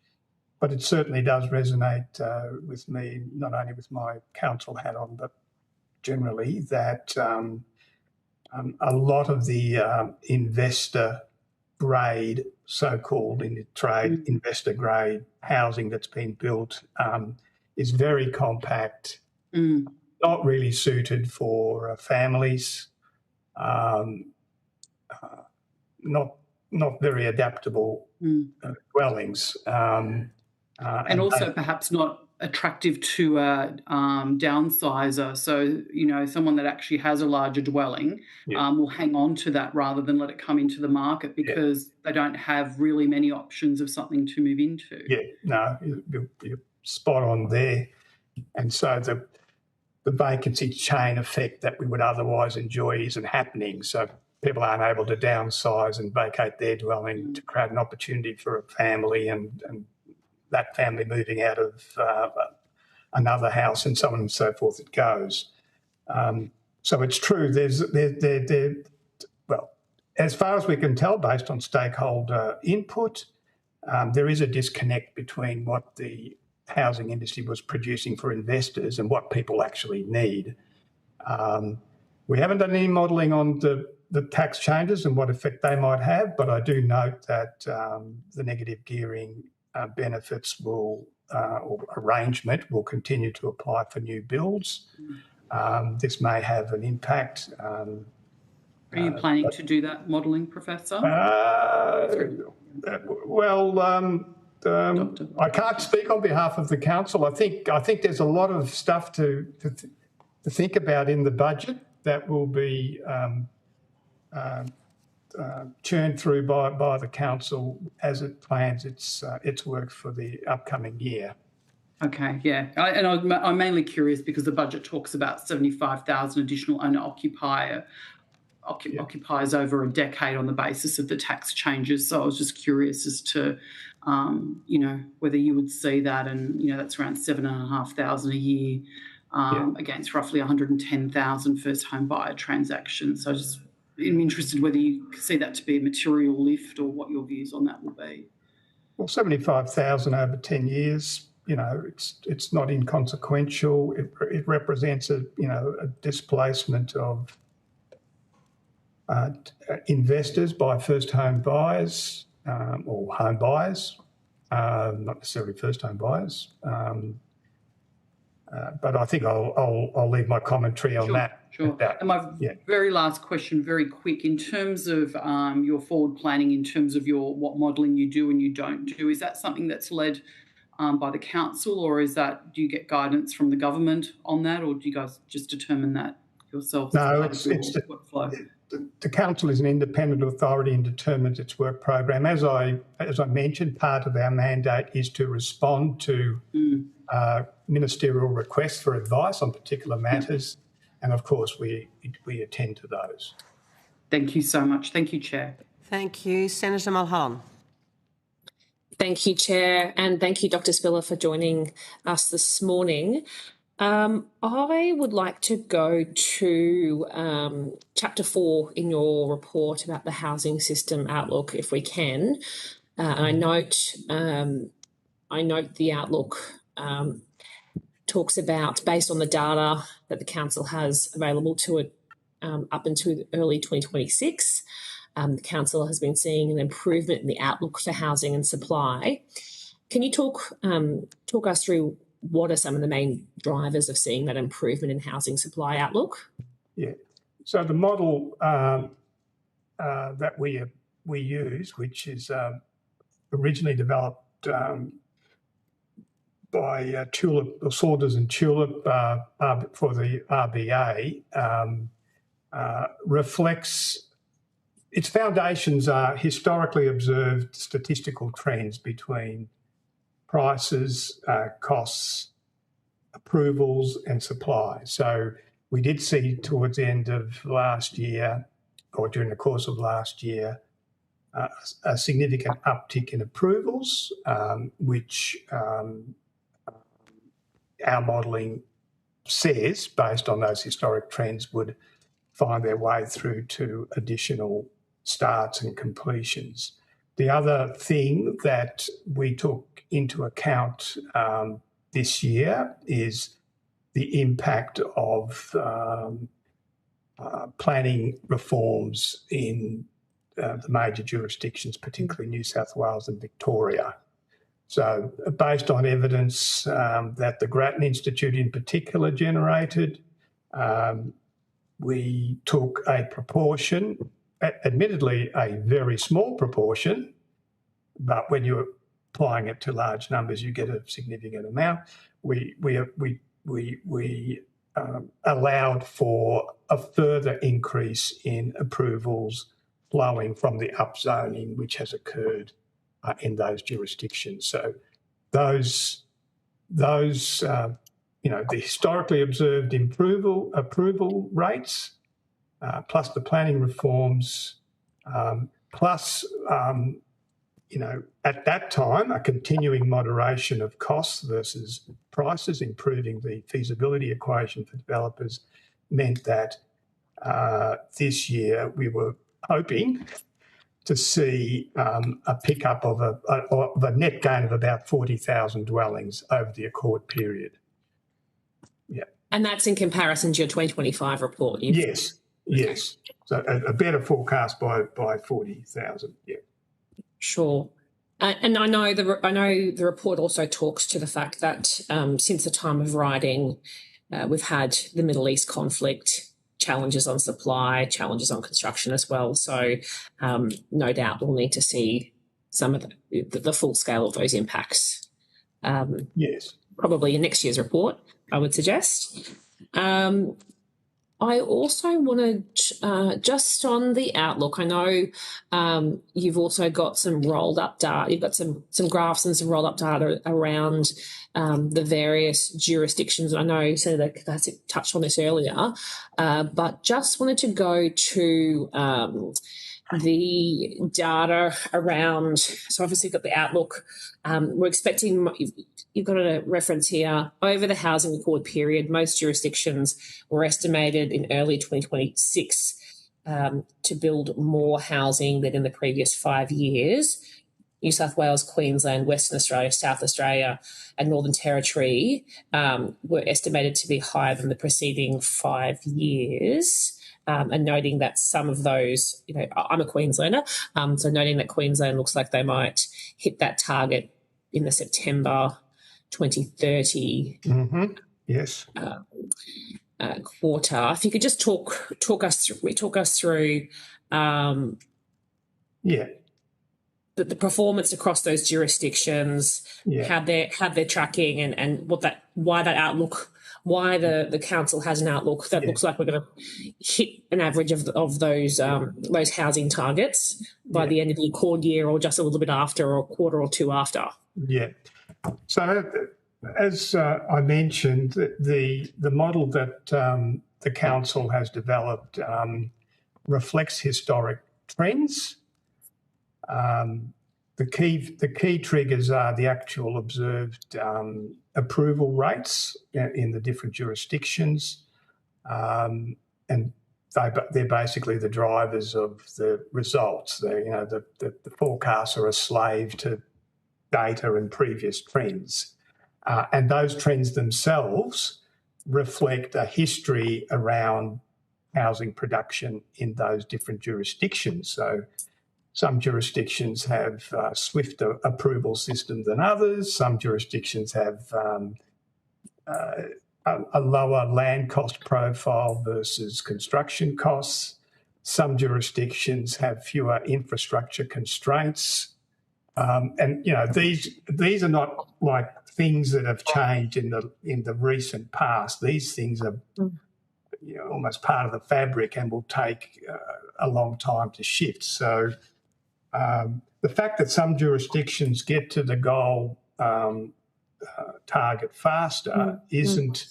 But it certainly does resonate with me, not only with my council hat on, but generally, that a lot of the investor grade, so-called in the trade, investor grade housing that's been built is very compact, not really suited for families, not very adaptable dwellings. And also perhaps not attractive to a downsizer. So, someone that actually has a larger dwelling will hang on to that rather than let it come into the market because they don't have really many options of something to move into. Yeah, no, you're spot on there. And so the vacancy chain effect that we would otherwise enjoy isn't happening. So people aren't able to downsize and vacate their dwelling to create an opportunity for a family and that family moving out of another house and so on and so forth it goes. So it's true, well, as far as we can tell, based on stakeholder input, there is a disconnect between what the housing industry was producing for investors and what people actually need. We haven't done any modelling on the tax changes and what effect they might have, but I do note that the negative gearing benefits or arrangement will continue to apply for new builds. This may have an impact. Are you planning to do that modelling, Professor? I can't speak on behalf of the council. I think there's a lot of stuff to think about in the budget that will be churned through by the council as it plans its work for the upcoming year. Okay, yeah. I'm mainly curious because the budget talks about 75,000 additional owner-occupiers over a decade on the basis of the tax changes. So I was just curious as to, whether you would see that, and, that's around 7,500 a year against roughly 110,000 first home buyer transactions. So I'm interested whether you see that to be a material lift or what your views on that will be. Well, 75,000 over 10 years, it's not inconsequential. It represents a displacement of investors by first home buyers or home buyers, not necessarily first home buyers. But I think I'll leave my commentary on that. Sure. And my very last question, very quick, in terms of your forward planning, in terms of what modelling you do and you don't do, is that something that's led by the council, or do you get guidance from the government on that, or do you guys just determine that yourselves? No, it's the council is an independent authority and determines its work program. As I mentioned, part of our mandate is to respond to ministerial requests for advice on particular matters, and of course we attend to those. Thank you so much. Thank you, Chair. Thank you. Senator Mulholland. Thank you, Chair, and thank you, Dr. Spiller, for joining us this morning. I would like to go to Chapter 4 in your report about the housing system outlook, if we can. I note the outlook talks about, based on the data that the council has available to it up until early 2026, the council has been seeing an improvement in the outlook for housing and supply. Can you talk us through what are some of the main drivers of seeing that improvement in housing supply outlook? Yeah. So the model that we use, which is originally developed by Saunders and Tulip for the RBA, reflects its foundations are historically observed statistical trends between prices, costs, approvals and supply. So we did see towards the end of last year, or during the course of last year, a significant uptick in approvals, which our modelling says, based on those historic trends, would find their way through to additional starts and completions. The other thing that we took into account this year is the impact of planning reforms in the major jurisdictions, particularly New South Wales and Victoria. So based on evidence that the Grattan Institute in particular generated, we took a proportion, admittedly a very small proportion, but when you're applying it to large numbers, you get a significant amount. We allowed for a further increase in approvals flowing from the upzoning which has occurred in those jurisdictions. So those the historically observed approval rates, plus the planning reforms, plus at that time a continuing moderation of costs versus prices, improving the feasibility equation for developers, meant that this year we were hoping to see a pickup of a net gain of about 40,000 dwellings over the accord period. Yeah. And that's in comparison to your 2025 report? Yes. So a better forecast by 40,000. Yeah. Sure. And I know the report also talks to the fact that since the time of writing, we've had the Middle East conflict, challenges on supply, challenges on construction as well. So no doubt we'll need to see some of the full scale of those impacts. Yes. Probably in next year's report, I would suggest. I also wanted, just on the outlook, I know you've also got some rolled up data, you've got some graphs and some rolled up data around the various jurisdictions. I know Senator Kovacic touched on this earlier, but just wanted to go to the data around, so obviously you've got the outlook. We're expecting, you've got a reference here, over the housing accord period, most jurisdictions were estimated in early 2026 to build more housing than in the previous 5 years. New South Wales, Queensland, Western Australia, South Australia and Northern Territory were estimated to be higher than the preceding 5 years. And noting that some of those, I'm a Queenslander, so noting that Queensland looks like they might hit that target in the September 2030 Yes. Quarter. If you could just talk us through the performance across those jurisdictions, how they're tracking, and why that outlook. Why the council has an outlook that looks like we're going to hit an average of those housing targets by the end of the accord year, or just a little bit after, or a quarter or two after. Yeah. So as I mentioned, the model that the council has developed reflects historic trends. The key triggers are the actual observed approval rates in the different jurisdictions, and they're basically the drivers of the results. The forecasts are a slave to data and previous trends, and those trends themselves reflect a history around housing production in those different jurisdictions. So some jurisdictions have a swifter approval system than others. Some jurisdictions have a lower land cost profile versus construction costs. Some jurisdictions have fewer infrastructure constraints. And these are not like things that have changed in the recent past. These things are almost part of the fabric and will take a long time to shift. So the fact that some jurisdictions get to the goal target faster isn't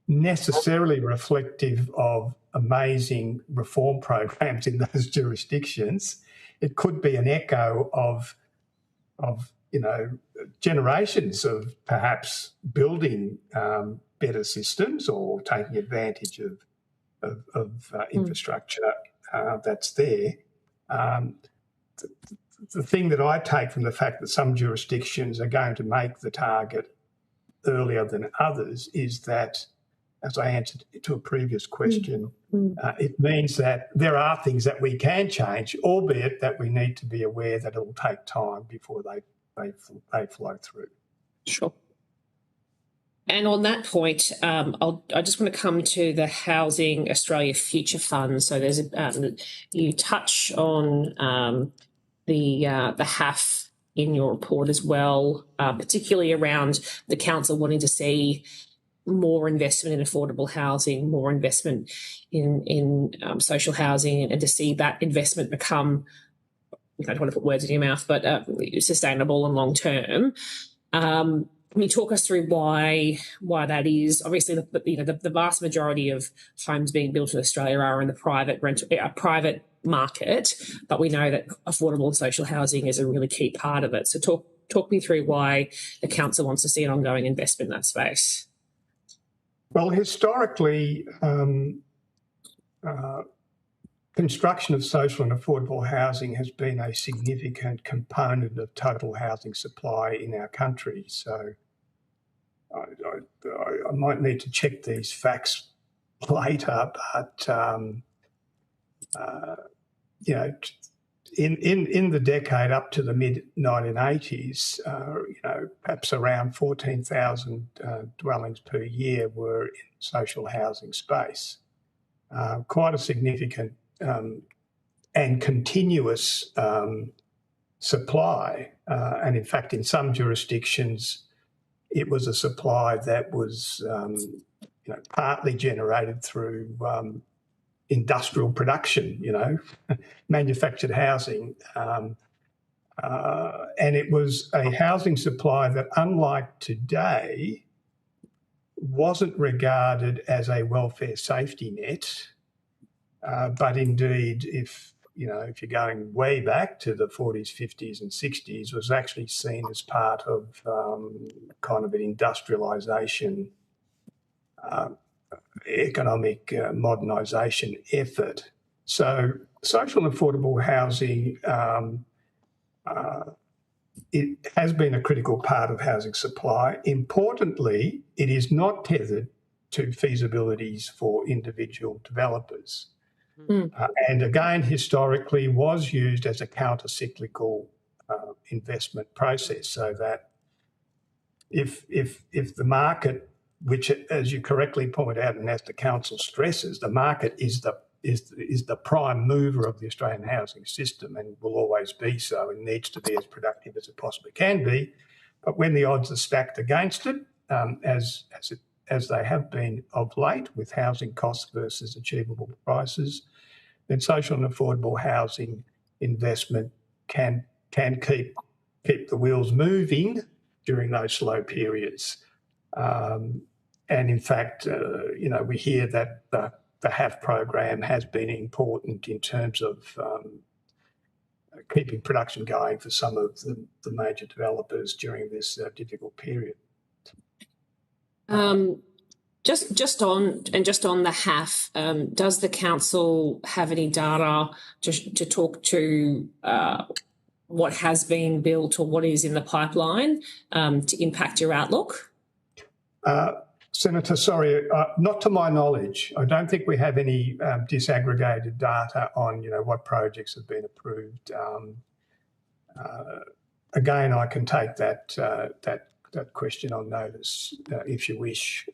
necessarily reflective of amazing reform programs in those jurisdictions. It could be an echo of generations of perhaps building better systems or taking advantage of infrastructure that's there. The thing that I take from the fact that some jurisdictions are going to make the target earlier than others is that, as I answered to a previous question, it means that there are things that we can change, albeit that we need to be aware that it will take time before they flow through. Sure. And on that point, I just want to come to the Housing Australia Future Fund. So there's you touch on the HAF in your report as well, particularly around the council wanting to see more investment in affordable housing, more investment in social housing, and to see that investment become, I don't want to put words in your mouth, but sustainable and long term. Can you talk us through why that is? Obviously, the vast majority of homes being built in Australia are in the private market, but we know that affordable and social housing is a really key part of it. So talk me through why the council wants to see an ongoing investment in that space. Well, historically, construction of social and affordable housing has been a significant component of total housing supply in our country. So I might need to check these facts later, but in the decade up to the mid-1980s, perhaps around 14,000 dwellings per year were in social housing space. Quite a significant and continuous supply. And in fact, in some jurisdictions, it was a supply that was partly generated through industrial production, manufactured housing. And it was a housing supply that, unlike today, wasn't regarded as a welfare safety net. But indeed, if you're going way back to the 40s, 50s and 60s, was actually seen as part of kind of an industrialisation economic modernisation effort. So social and affordable housing, it has been a critical part of housing supply. Importantly, it is not tethered to feasibilities for individual developers. And again, historically was used as a counter-cyclical investment process, so that if the market, which, as you correctly point out, and as the council stresses, the market is the prime mover of the Australian housing system and will always be so, and needs to be as productive as it possibly can be. But when the odds are stacked against it, as they have been of late, with housing costs versus achievable prices, then social and affordable housing investment can keep the wheels moving during those slow periods. And in fact, we hear that the HAF program has been important in terms of keeping production going for some of the major developers during this difficult period. Just on the HAF, does the council have any data to talk to what has been built or what is in the pipeline to impact your outlook? Senator, sorry, not to my knowledge. I don't think we have any disaggregated data on, what projects have been approved. Again, I can take that question on notice if you wish.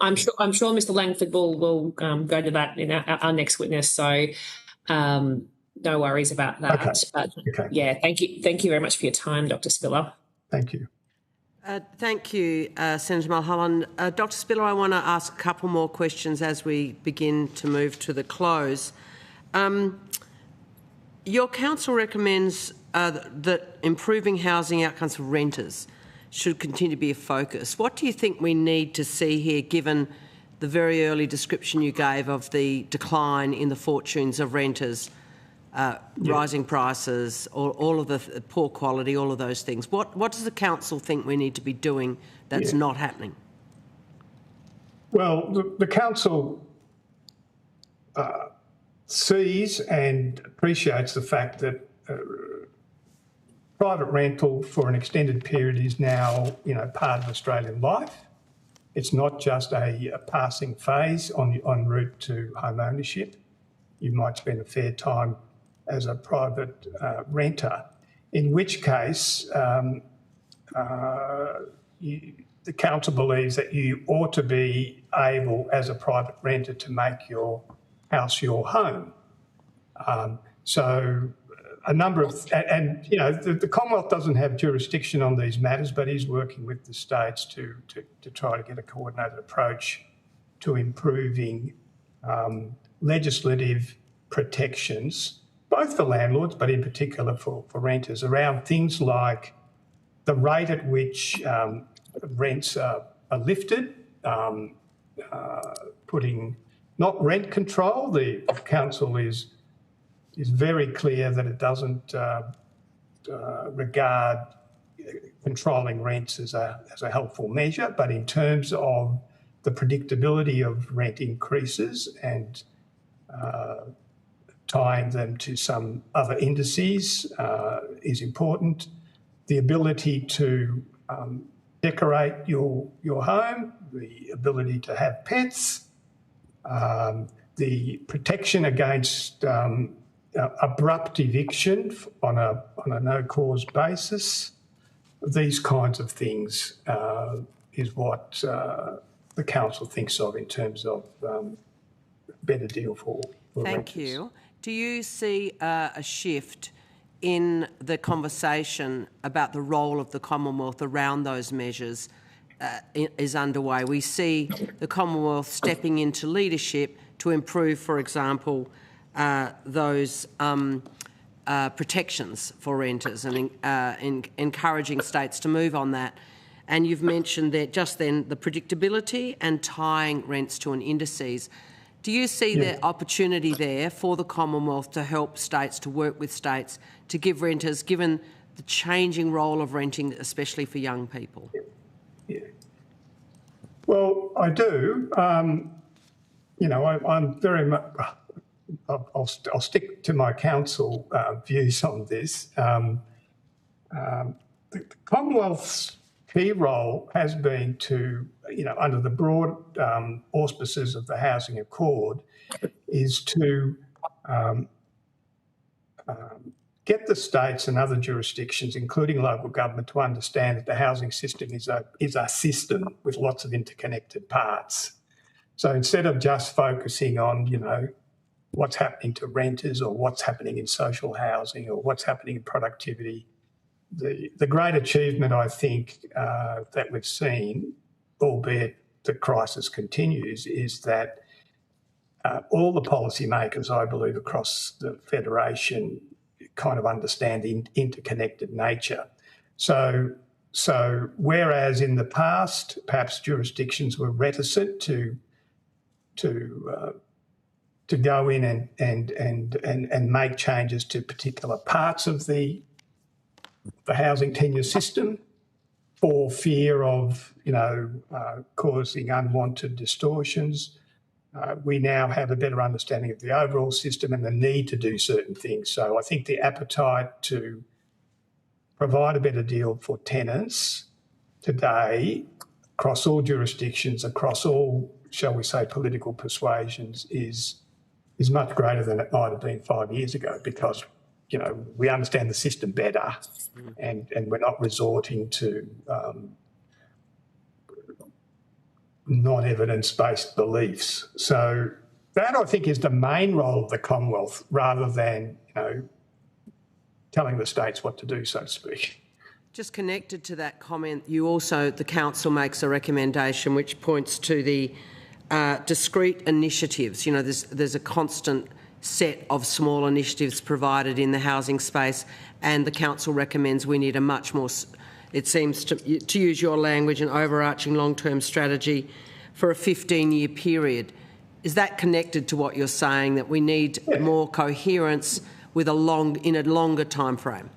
I'm sure Mr. Langford will go to that in our next witness. So no worries about that. Okay. But yeah, thank you very much for your time, Dr. Spiller. Thank you. Thank you, Senator Mulholland. Dr Spiller, I want to ask a couple more questions as we begin to move to the close. Your council recommends that improving housing outcomes for renters should continue to be a focus. What do you think we need to see here, given the very early description you gave of the decline in the fortunes of renters, rising prices, all of the poor quality, all of those things? What does the council think we need to be doing that's not happening? Well, the council sees and appreciates the fact that private rental for an extended period is now, part of Australian life. It's not just a passing phase en route to home ownership. You might spend a fair time as a private renter, in which case the council believes that you ought to be able, as a private renter, to make your house your home. So a number of, the Commonwealth doesn't have jurisdiction on these matters, but is working with the states to try to get a coordinated approach to improving legislative protections, both for landlords, but in particular for renters, around things like the rate at which rents are lifted, putting not rent control. The council is very clear that it doesn't regard controlling rents as a helpful measure, but in terms of the predictability of rent increases and tying them to some other indices is important. The ability to decorate your home, the ability to have pets, the protection against abrupt eviction on a no-cause basis. These kinds of things is what the council thinks of in terms of better deal for Thank renters. you. Do you see a shift in the conversation about the role of the Commonwealth around those measures is underway? We see the Commonwealth stepping into leadership to improve, for example, those protections for renters and encouraging states to move on that. And you've mentioned that just then the predictability and tying rents to an indices. Do you see the opportunity there for the Commonwealth to help states, to work with states, to give renters, given the changing role of renting, especially for young people? Yeah. Well, I do. I'm very much. I'll stick to my council views on this. The Commonwealth's key role has been to, under the broad auspices of the Housing Accord, is to get the states and other jurisdictions, including local government, to understand that the housing system is a system with lots of interconnected parts. So instead of just focusing on, what's happening to renters or what's happening in social housing or what's happening in productivity, the great achievement, I think, that we've seen, albeit the crisis continues, is that all the policymakers, I believe, across the Federation kind of understand the interconnected nature. So whereas in the past, perhaps jurisdictions were reticent to go in and make changes to particular parts of the housing tenure system for fear of, causing unwanted distortions. We now have a better understanding of the overall system and the need to do certain things. So I think the appetite to provide a better deal for tenants today across all jurisdictions, across all, shall we say, political persuasions is much greater than it might have been 5 years ago because, we understand the system better and we're not resorting to non-evidence-based beliefs. So that, I think, is the main role of the Commonwealth rather than, telling the states what to do, so to speak. Just connected to that comment, the council makes a recommendation which points to the discrete initiatives. You know, there's a constant set of small initiatives provided in the housing space, and the council recommends we need a much more, it seems to use your language, an overarching long-term strategy for a 15-year period. Is that connected to what you're saying, that we need more coherence with in a longer time frame?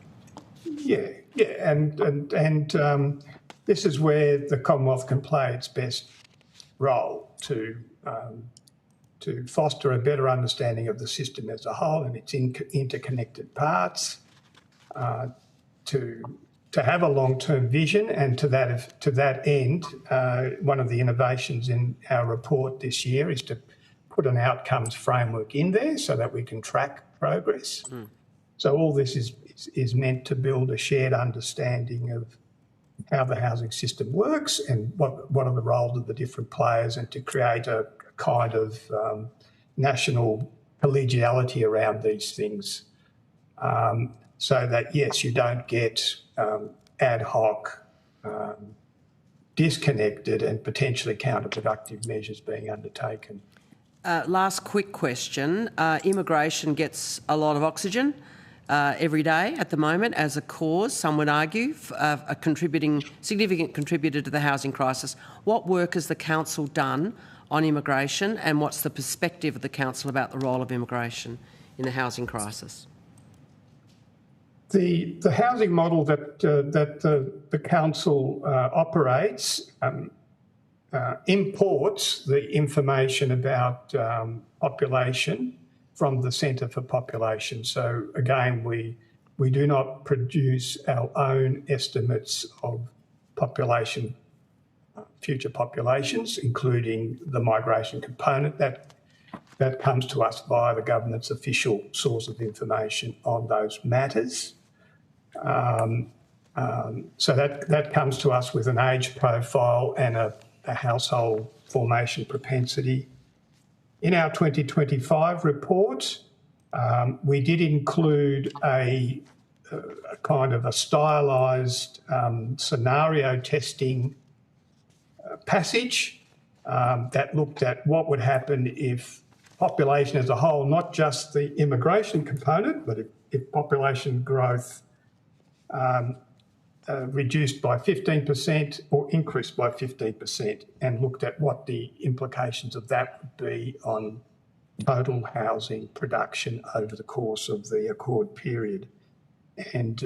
Yeah, and this is where the Commonwealth can play its best role to foster a better understanding of the system as a whole and its interconnected parts, to have a long-term vision, and to that end, one of the innovations in our report this year is to put an outcomes framework in there so that we can track progress. So all this is meant to build a shared understanding of how the housing system works and what are the roles of the different players, and to create a kind of national collegiality around these things, so that, yes, you don't get ad hoc, disconnected and potentially counterproductive measures being undertaken. Last quick question. Immigration gets a lot of oxygen every day at the moment as a cause, some would argue, a significant contributor to the housing crisis. What work has the council done on immigration, and what's the perspective of the council about the role of immigration in the housing crisis? The housing model that the council operates imports the information about population from the Centre for Population. So again, we do not produce our own estimates of population, future populations, including the migration component that comes to us via the government's official source of information on those matters. So that comes to us with an age profile and a household formation propensity. In our 2025 report, we did include a kind of a stylised scenario testing passage that looked at what would happen if population as a whole, not just the immigration component, but if population growth reduced by 15% or increased by 15%, and looked at what the implications of that would be on total housing production over the course of the accord period. And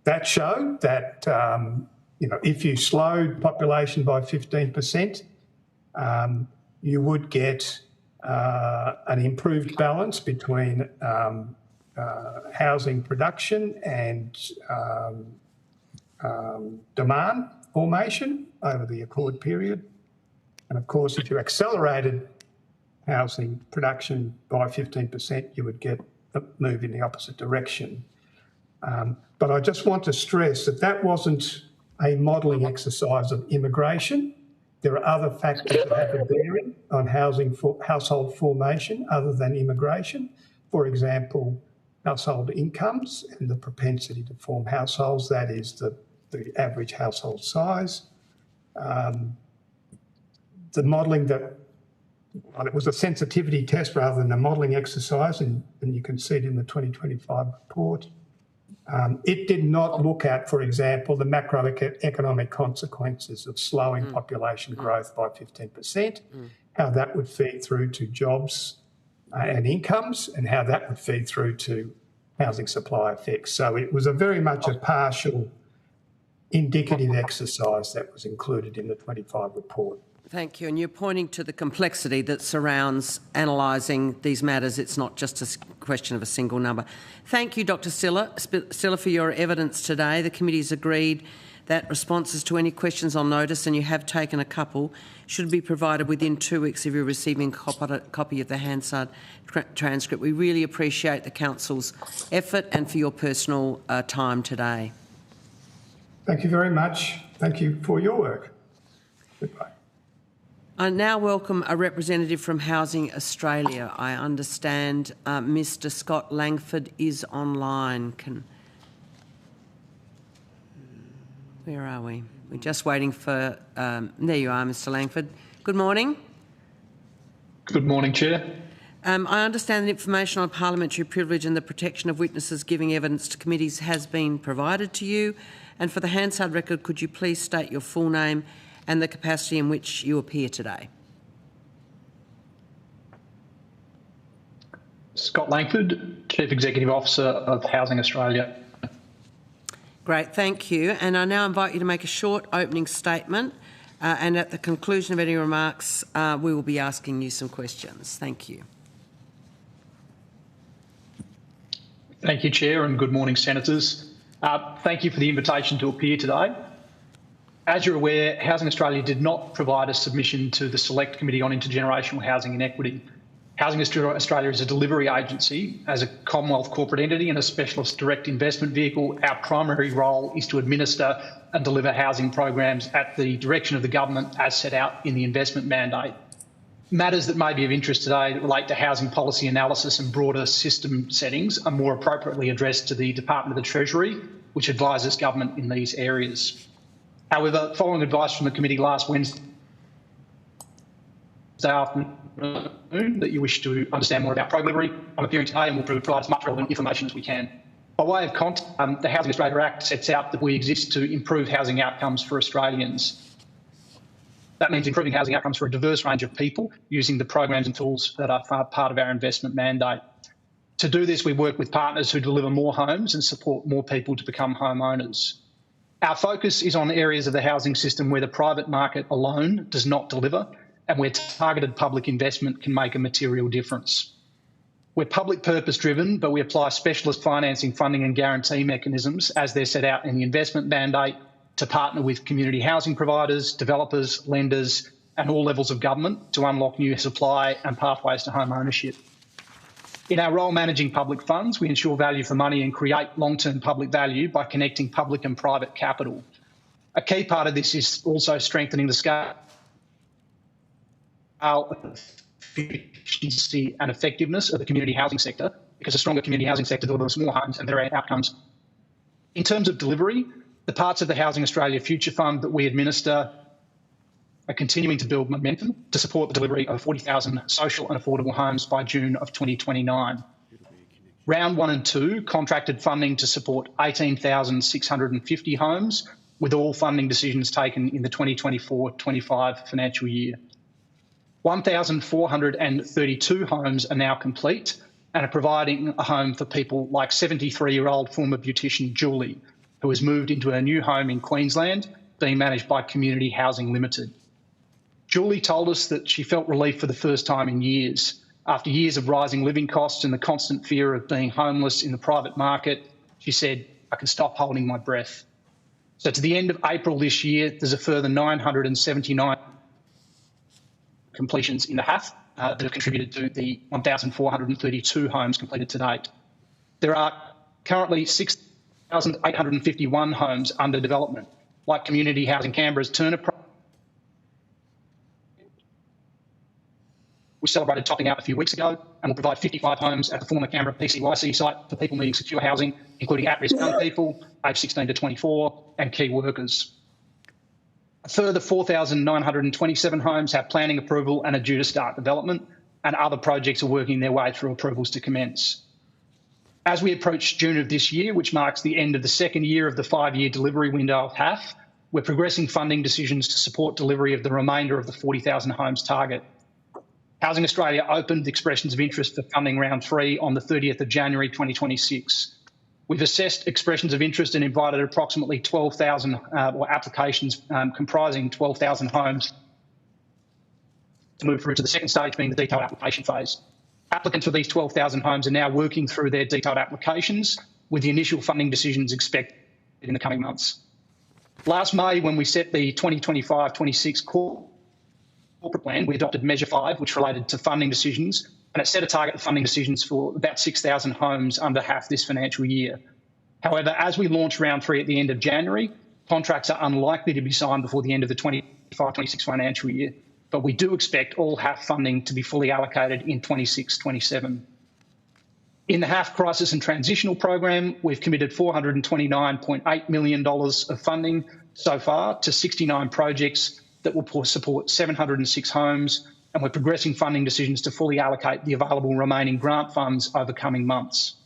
that showed that if you slowed population by 15%, you would get an improved balance between housing production and demand formation over the accord period. And of course, if you accelerated housing production by 15%, you would get a move in the opposite direction. But I just want to stress that wasn't a modelling exercise of immigration. There are other factors that have a bearing on household formation other than immigration. For example, household incomes and the propensity to form households, that is the average household size. The modelling it was a sensitivity test rather than a modelling exercise, and you can see it in the 2025 report. It did not look at, for example, the macroeconomic consequences of slowing population growth by 15%, how that would feed through to jobs and incomes, and how that would feed through to housing supply effects. So it was very much a partial indicative exercise that was included in the 25 report. Thank you. And you're pointing to the complexity that surrounds analysing these matters. It's not just a question of a single number. Thank you, Dr. Stiller, for your evidence today. The committee has agreed that responses to any questions on notice, and you have taken a couple, should be provided within 2 weeks of you receiving a copy of the Hansard transcript. We really appreciate the Council's effort and for your personal time today. Thank you very much. Thank you for your work. Goodbye. I now welcome a representative from Housing Australia. I understand Mr. Scott Langford is online. Where are we? We're just waiting for... there you are, Mr Langford. Good morning. Good morning, Chair. I understand that information on parliamentary privilege and the protection of witnesses giving evidence to committees has been provided to you. And for the Hansard record, could you please state your full name and the capacity in which you appear today? Scott Langford, Chief Executive Officer of Housing Australia. Great, thank you. And I now invite you to make a short opening statement and at the conclusion of any remarks, we will be asking you some questions. Thank you. Thank you, Chair, and good morning, Senators. Thank you for the invitation to appear today. As you're aware, Housing Australia did not provide a submission to the Select Committee on Intergenerational Housing Inequity. Housing Australia is a delivery agency. As a Commonwealth corporate entity and a specialist direct investment vehicle, our primary role is to administer and deliver housing programs at the direction of the government as set out in the investment mandate. Matters that may be of interest today that relate to housing policy analysis and broader system settings are more appropriately addressed to the Department of the Treasury, which advises government in these areas. However, following advice from the committee last Wednesday afternoon that you wish to understand more about pro-delivery, I'm appearing today and will provide as much relevant information as we can. By way of context, the Housing Australia Act sets out that we exist to improve housing outcomes for Australians. That means improving housing outcomes for a diverse range of people using the programs and tools that are part of our investment mandate. To do this, we work with partners who deliver more homes and support more people to become homeowners. Our focus is on areas of the housing system where the private market alone does not deliver and where targeted public investment can make a material difference. We're public purpose driven, but we apply specialist financing, funding and guarantee mechanisms as they're set out in the investment mandate to partner with community housing providers, developers, lenders and all levels of government to unlock new supply and pathways to home ownership. In our role managing public funds, we ensure value for money and create long-term public value by connecting public and private capital. A key part of this is also strengthening the scale, efficiency and effectiveness of the community housing sector, because a stronger community housing sector delivers more homes and better outcomes. In terms of delivery, the parts of the Housing Australia Future Fund that we administer are continuing to build momentum to support the delivery of 40,000 social and affordable homes by June of 2029. Round 1 and 2 contracted funding to support 18,650 homes, with all funding decisions taken in the 2024-25 financial year. 1,432 homes are now complete and are providing a home for people like 73-year-old former beautician Julie, who has moved into a new home in Queensland, being managed by Community Housing Limited. Julie told us that she felt relief for the first time in years. After years of rising living costs and the constant fear of being homeless in the private market, she said, "I can stop holding my breath." So to the end of April this year, there's a further 979 completions in the HAF that have contributed to the 1,432 homes completed to date. There are currently 6,851 homes under development, like Community Housing Canberra's Turner project. We celebrated topping out a few weeks ago and will provide 55 homes at the former Canberra PCYC site for people needing secure housing, including at-risk young people, aged 16 to 24, and key workers. A further 4,927 homes have planning approval and are due to start development, and other projects are working their way through approvals to commence. As we approach June of this year, which marks the end of the second year of the 5-year delivery window of HAF, we're progressing funding decisions to support delivery of the remainder of the 40,000 homes target. Housing Australia opened expressions of interest for funding round 3 on the 30th of January 2026. We've assessed expressions of interest and invited approximately 12,000 applications comprising 12,000 homes to move through to the second stage, being the detailed application phase. Applicants for these 12,000 homes are now working through their detailed applications, with the initial funding decisions expected in the coming months. Last May, when we set the 2025-26 corporate plan, we adopted Measure 5, which related to funding decisions, and it set a target of funding decisions for about 6,000 homes under HAF this financial year. However, as we launch round 3 at the end of January, contracts are unlikely to be signed before the end of the 25-26 financial year, but we do expect all HAF funding to be fully allocated in 26-27. In the HAF Crisis and Transitional Program, we've committed $429.8 million of funding so far to 69 projects that will support 706 homes, and we're progressing funding decisions to fully allocate the available remaining grant funds over coming months.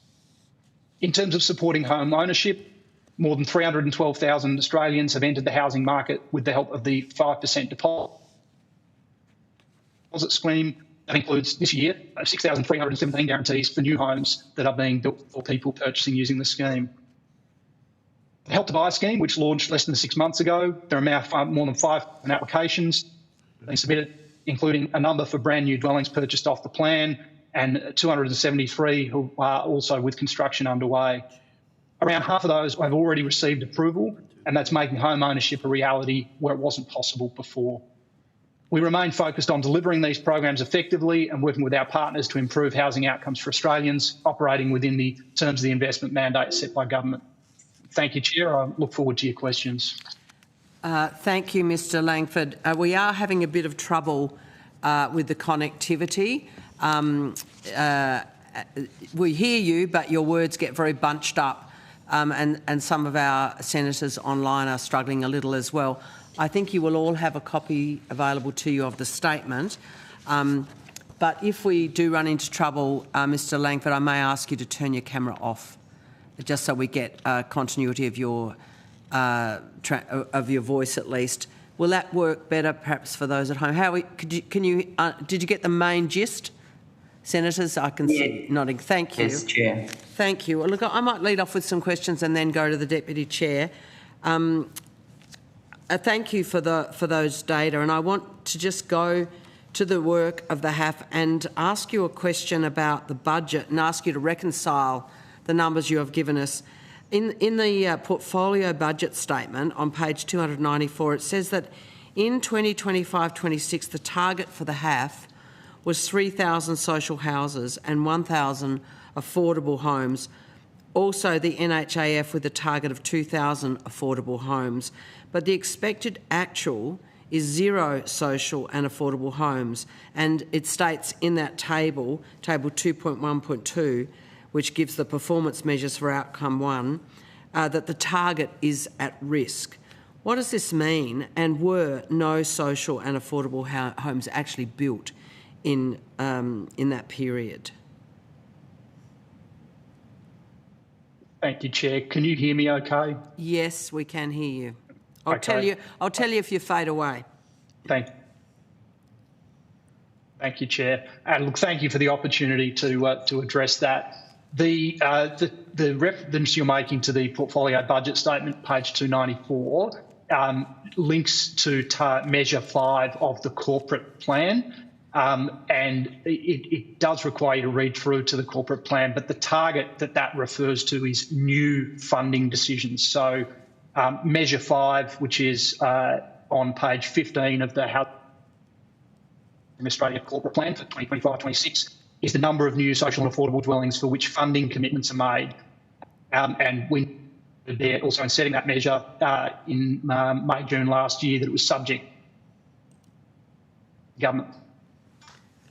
In terms of supporting home ownership, more than 312,000 Australians have entered the housing market with the help of the 5% deposit scheme. That includes this year 6,317 guarantees for new homes that are being built for people purchasing using the scheme. The Help to Buy scheme, which launched less than 6 months ago, there are now more than 5,000 applications being submitted, including a number for brand new dwellings purchased off the plan and 273 who are also with construction underway. Around half of those have already received approval, and that's making home ownership a reality where it wasn't possible before. We remain focused on delivering these programs effectively and working with our partners to improve housing outcomes for Australians, operating within the terms of the investment mandate set by government. Thank you, Chair. I look forward to your questions. Thank you, Mr Langford. We are having a bit of trouble with the connectivity. We hear you, but your words get very bunched up, and some of our senators online are struggling a little as well. I think you will all have a copy available to you of the statement. But if we do run into trouble, Mr Langford, I may ask you to turn your camera off, just so we get continuity of your voice at least. Will that work better, perhaps, for those at home? Howie, did you get the main gist? Senators, I can see nodding. Thank you. Yes, Chair. Thank you. Well, look, I might lead off with some questions and then go to the Deputy Chair. Thank you for those data, and I want to just go to the work of the HAF and ask you a question about the budget and ask you to reconcile the numbers you have given us. In the portfolio budget statement on page 294, it says that in 2025-26, the target for the HAF was 3,000 social houses and 1,000 affordable homes. Also, the NHAF with a target of 2,000 affordable homes. But the expected actual is 0 social and affordable homes. And it states in that table, table 2.1.2, which gives the performance measures for outcome 1, that the target is at risk. What does this mean? And were no social and affordable homes actually built in that period? Thank you, Chair. Can you hear me okay? Yes, we can hear you. I'll tell you if you fade away. Thank you, Chair. And look, thank you for the opportunity to address that. The reference you're making to the portfolio budget statement, page 294, links to measure 5 of the corporate plan. And it does require you to read through to the corporate plan, but the target that refers to is new funding decisions. So measure 5, which is on page 15 of the Housing Australia corporate plan for 2025-26, is the number of new social and affordable dwellings for which funding commitments are made. And they're also in setting that measure in May, June last year, that it was subject to government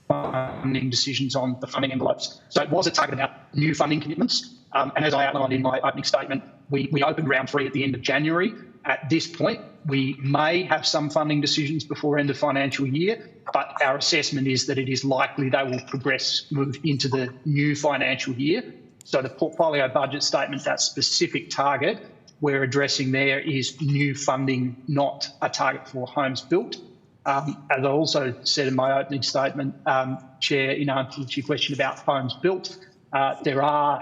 funding decisions on the funding envelopes. So it was a target about new funding commitments. And as I outlined in my opening statement, we opened round 3 at the end of January. At this point, we may have some funding decisions before end of financial year, but our assessment is that it is likely they will move into the new financial year. So the portfolio budget statement, that specific target we're addressing there is new funding, not a target for homes built. As I also said in my opening statement, Chair, in answer to your question about homes built, there are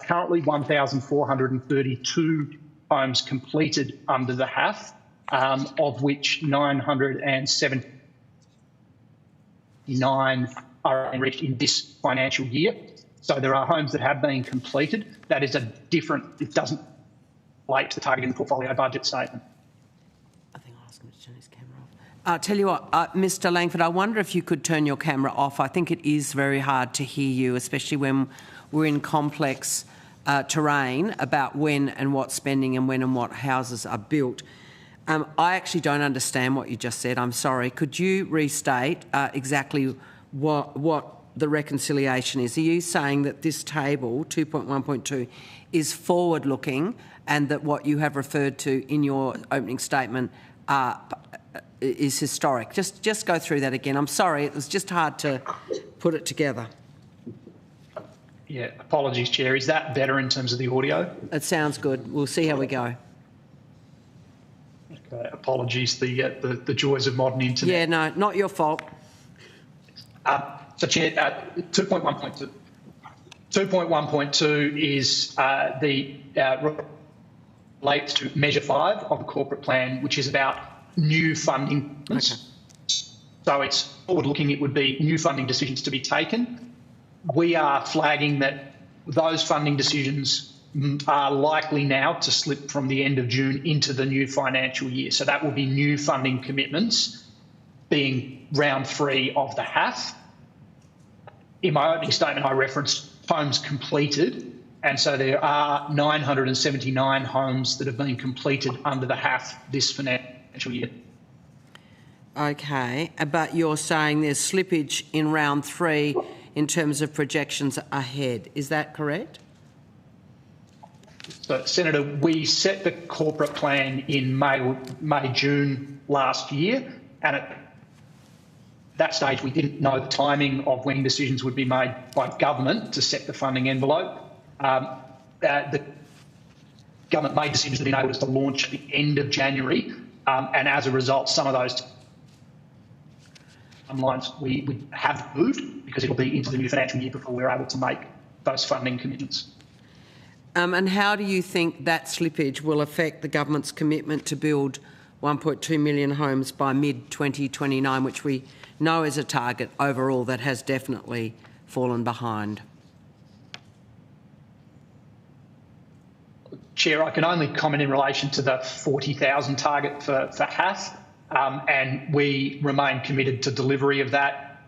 currently 1,432 homes completed under the HAF, of which 979 are reached in this financial year. So there are homes that have been completed. That is it doesn't relate to the target in the portfolio budget statement. I think I'll ask him to turn his camera off. I'll tell you what, Mr Langford, I wonder if you could turn your camera off. I think it is very hard to hear you, especially when we're in complex terrain about when and what spending and when and what houses are built. I actually don't understand what you just said. I'm sorry. Could you restate exactly what the reconciliation is. Are you saying that this table, 2.1.2, is forward-looking and that what you have referred to in your opening statement is historic? Just go through that again. I'm sorry, it was just hard to put it together. Yeah, apologies, Chair. Is that better in terms of the audio? It sounds good. We'll see how we go. Okay, apologies, the joys of modern internet. Yeah, no, not your fault. So, Chair, 2.1.2. 2.1.2 is relates to Measure 5 of the corporate plan, which is about new funding. Okay. So it's forward-looking. It would be new funding decisions to be taken. We are flagging that those funding decisions are likely now to slip from the end of June into the new financial year. So that will be new funding commitments being round 3 of the HAF. In my opening statement, I referenced homes completed, and so there are 979 homes that have been completed under the HAF this financial year. Okay, but you're saying there's slippage in round 3 in terms of projections ahead. Is that correct? So, Senator, we set the corporate plan in May, June last year, and at that stage we didn't know the timing of when decisions would be made by government to set the funding envelope. The government made decisions that enabled us to launch at the end of January, and as a result, some of those timelines we have moved because it'll be into the new financial year before we're able to make those funding commitments. And how do you think that slippage will affect the government's commitment to build 1.2 million homes by mid-2029, which we know is a target overall that has definitely fallen behind? Chair, I can only comment in relation to the 40,000 target for HAF, and we remain committed to delivery of that.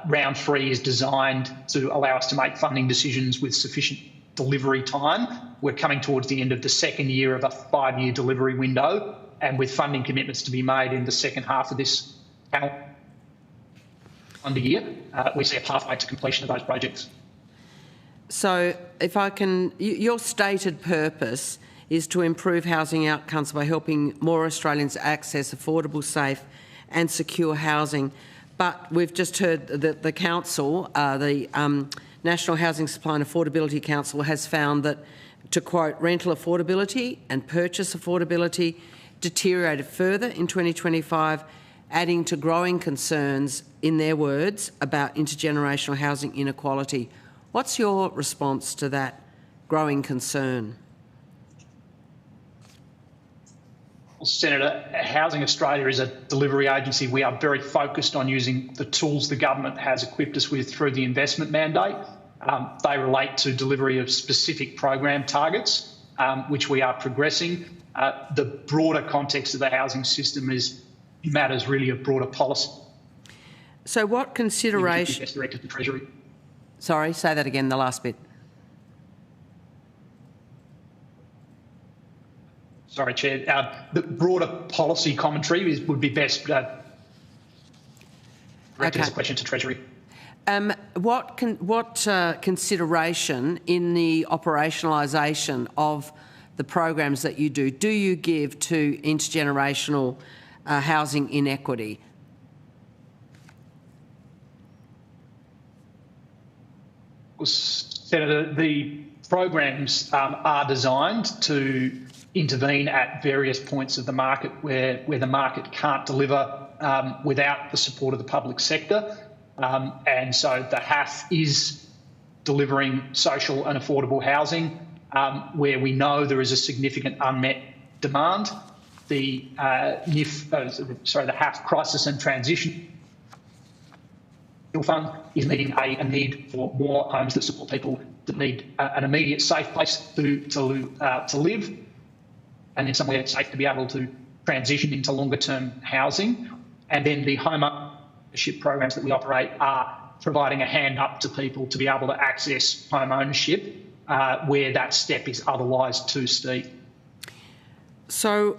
Round 3 is designed to allow us to make funding decisions with sufficient delivery time. We're coming towards the end of the second year of a 5-year delivery window, and with funding commitments to be made in the second half of this calendar year, we see a pathway to completion of those projects. So if I can, your stated purpose is to improve housing outcomes by helping more Australians access affordable, safe and secure housing. But we've just heard that the council, the National Housing Supply and Affordability Council, has found that, to quote, rental affordability and purchase affordability deteriorated further in 2025, adding to growing concerns, in their words, about intergenerational housing inequality. What's your response to that growing concern? Well, Senator, Housing Australia is a delivery agency. We are very focused on using the tools the government has equipped us with through the investment mandate. They relate to delivery of specific program targets, which we are progressing. The broader context of the housing system is matters really of broader policy. So what consideration... Directed to Treasury. Sorry, say that again, the last bit. Sorry, Chair. The broader policy commentary would be best directed as a question to Treasury. What consideration in the operationalisation of the programs that you do you give to intergenerational housing inequity? Well, Senator, the programs are designed to intervene at various points of the market where the market can't deliver without the support of the public sector. And so the HAF is delivering social and affordable housing where we know there is a significant unmet demand. The the HAF Crisis and Transition Fund is meeting a need for more homes that support people that need an immediate safe place to live, and then somewhere safe to be able to transition into longer-term housing. And then the home ownership programs that we operate are providing a hand up to people to be able to access home ownership where that step is otherwise too steep. So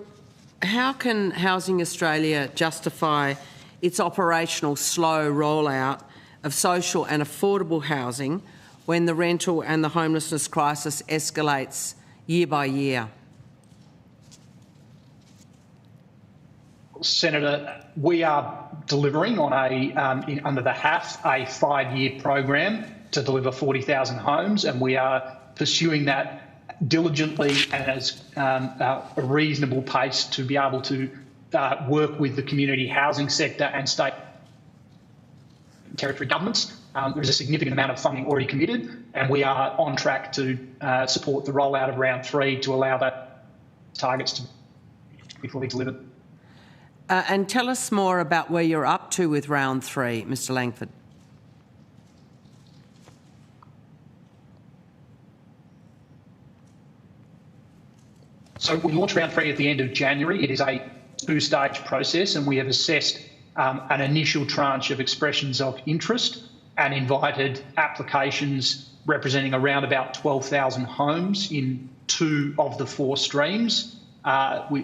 how can Housing Australia justify its operational slow rollout of social and affordable housing when the rental and the homelessness crisis escalates year by year? Senator, we are delivering on under the HAF, a 5-year program to deliver 40,000 homes, and we are pursuing that diligently and as a reasonable pace to be able to work with the community housing sector and state and territory governments. There is a significant amount of funding already committed, and we are on track to support the rollout of round 3 to allow that targets to be fully delivered. And tell us more about where you're up to with round 3, Mr Langford. So we launched round 3 at the end of January. It is a 2-stage process, and we have assessed an initial tranche of expressions of interest and invited applications representing around about 12,000 homes in 2 of the 4 streams,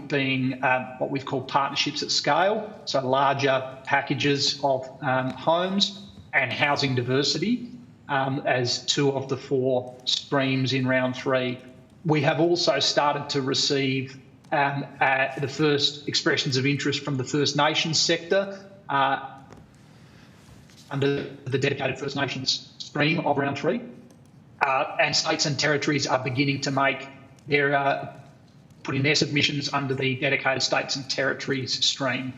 being what we've called partnerships at scale, so larger packages of homes, and housing diversity as 2 of the 4 streams in round 3. We have also started to receive the first expressions of interest from the First Nations sector under the dedicated First Nations stream of round 3. And states and territories are beginning to make their put in their submissions under the dedicated states and territories stream.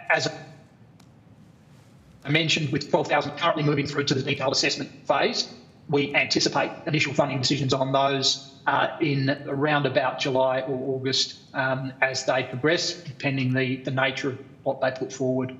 As I mentioned, with 12,000 currently moving through to the detailed assessment phase, we anticipate initial funding decisions on those in around about July or August as they progress, depending the nature of what they put forward.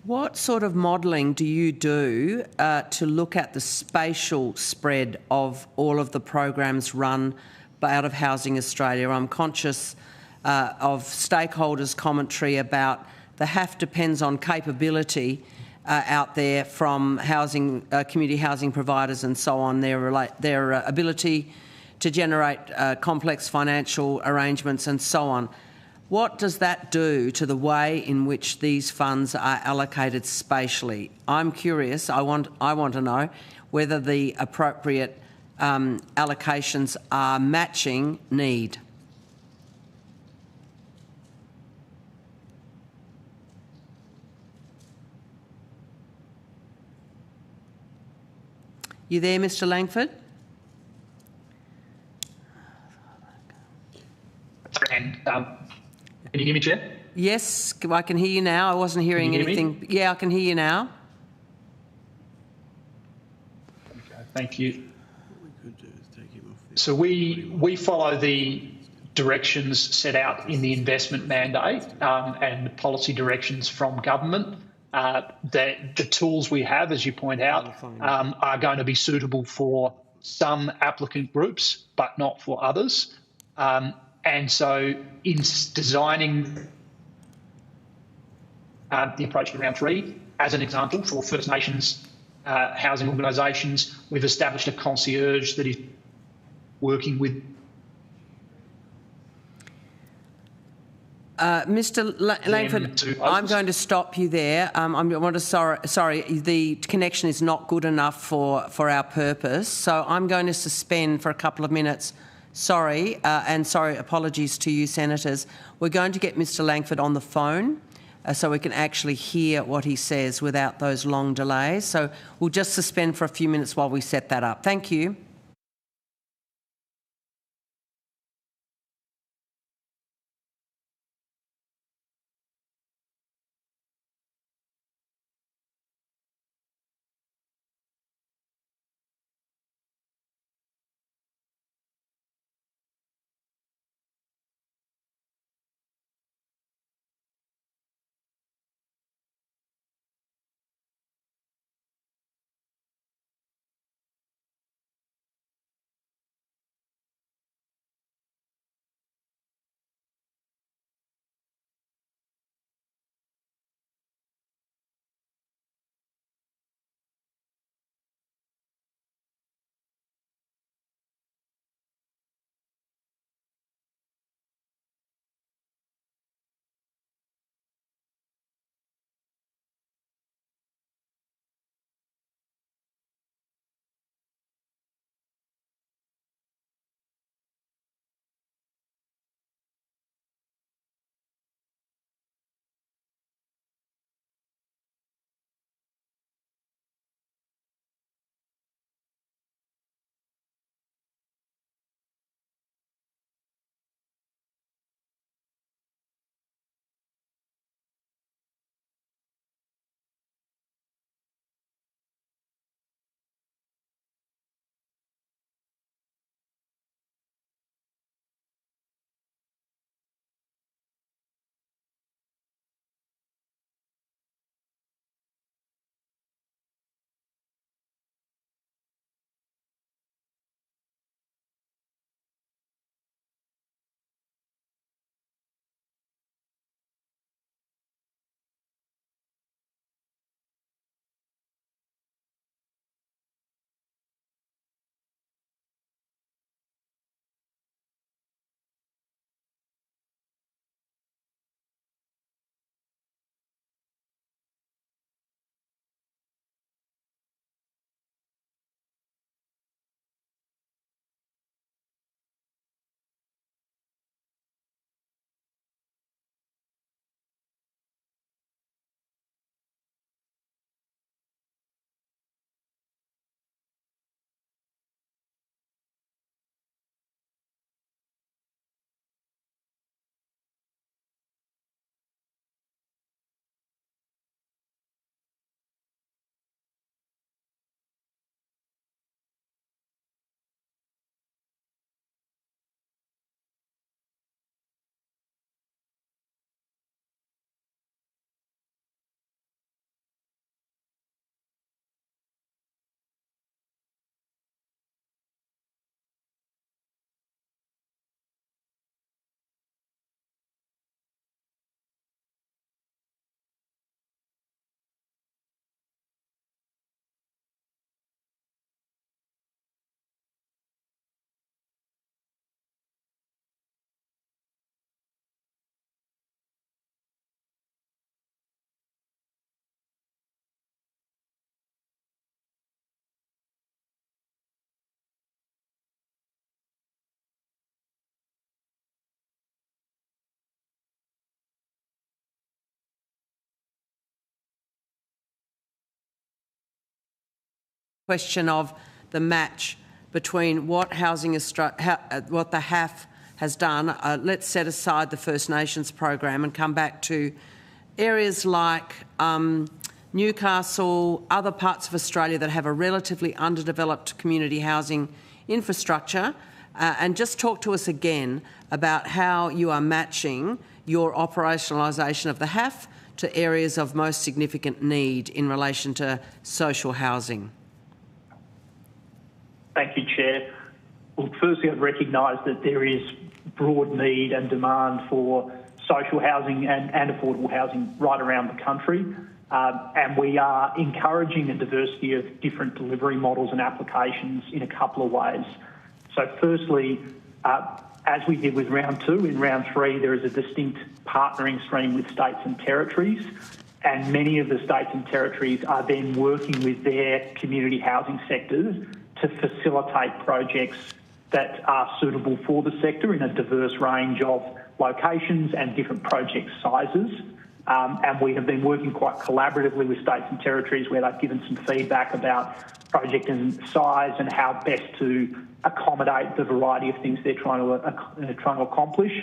What sort of modelling do you do to look at the spatial spread of all of the programs run out of Housing Australia? I'm conscious of stakeholders' commentary about the HAF depends on capability out there from housing, community housing providers and so on, their ability to generate complex financial arrangements and so on. What does that do to the way in which these funds are allocated spatially? I'm curious. I want to know whether the appropriate allocations are matching need. You there, Mr Langford? Can you hear me, Chair? Yes, I can hear you now. I wasn't hearing anything. Yeah, I can hear you now. Okay, thank you. So we follow the directions set out in the investment mandate and the policy directions from government. The tools we have, as you point out, are going to be suitable for some applicant groups, but not for others. And so in designing the approach to round 3, as an example, for First Nations housing organisations, we've established a concierge that is working with Mr Langford, I'm going to stop you there. Sorry, the connection is not good enough for our purpose, so I'm going to suspend for a couple of minutes. Sorry, apologies to you, senators. We're going to get Mr Langford on the phone so we can actually hear what he says without those long delays. So we'll just suspend for a few minutes while we set that up. Thank you. question of the match between what what the HAF has done. Let's set aside the First Nations program and come back to areas like Newcastle, other parts of Australia that have a relatively underdeveloped community housing infrastructure, and just talk to us again about how you are matching your operationalisation of the HAF to areas of most significant need in relation to social housing. Thank you, Chair. Well, firstly, I'd recognise that there is broad need and demand for social housing and affordable housing right around the country. And we are encouraging a diversity of different delivery models and applications in a couple of ways. So firstly, as we did with round 2, in round 3 there is a distinct partnering stream with states and territories, and many of the states and territories are then working with their community housing sectors to facilitate projects that are suitable for the sector in a diverse range of locations and different project sizes. And we have been working quite collaboratively with states and territories where they've given some feedback about project and size and how best to accommodate the variety of things they're trying to accomplish.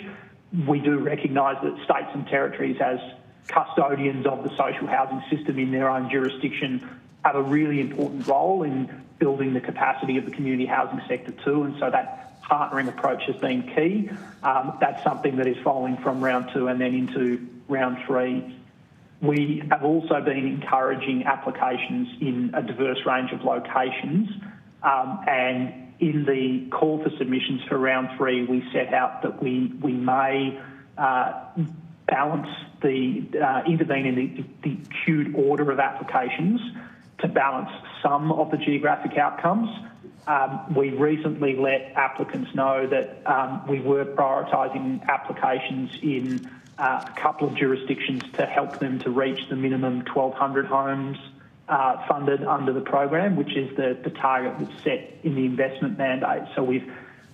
We do recognise that states and territories, as custodians of the social housing system in their own jurisdiction, have a really important role in building the capacity of the community housing sector too, and so that partnering approach has been key. That's something that is following from round 2 and then into round 3. We have also been encouraging applications in a diverse range of locations, and in the call for submissions for round 3, we set out that we may balance intervene in the queued order of applications to balance some of the geographic outcomes. We recently let applicants know that we were prioritising applications in a couple of jurisdictions to help them to reach the minimum 1,200 homes funded under the program, which is the target that's set in the investment mandate. So we've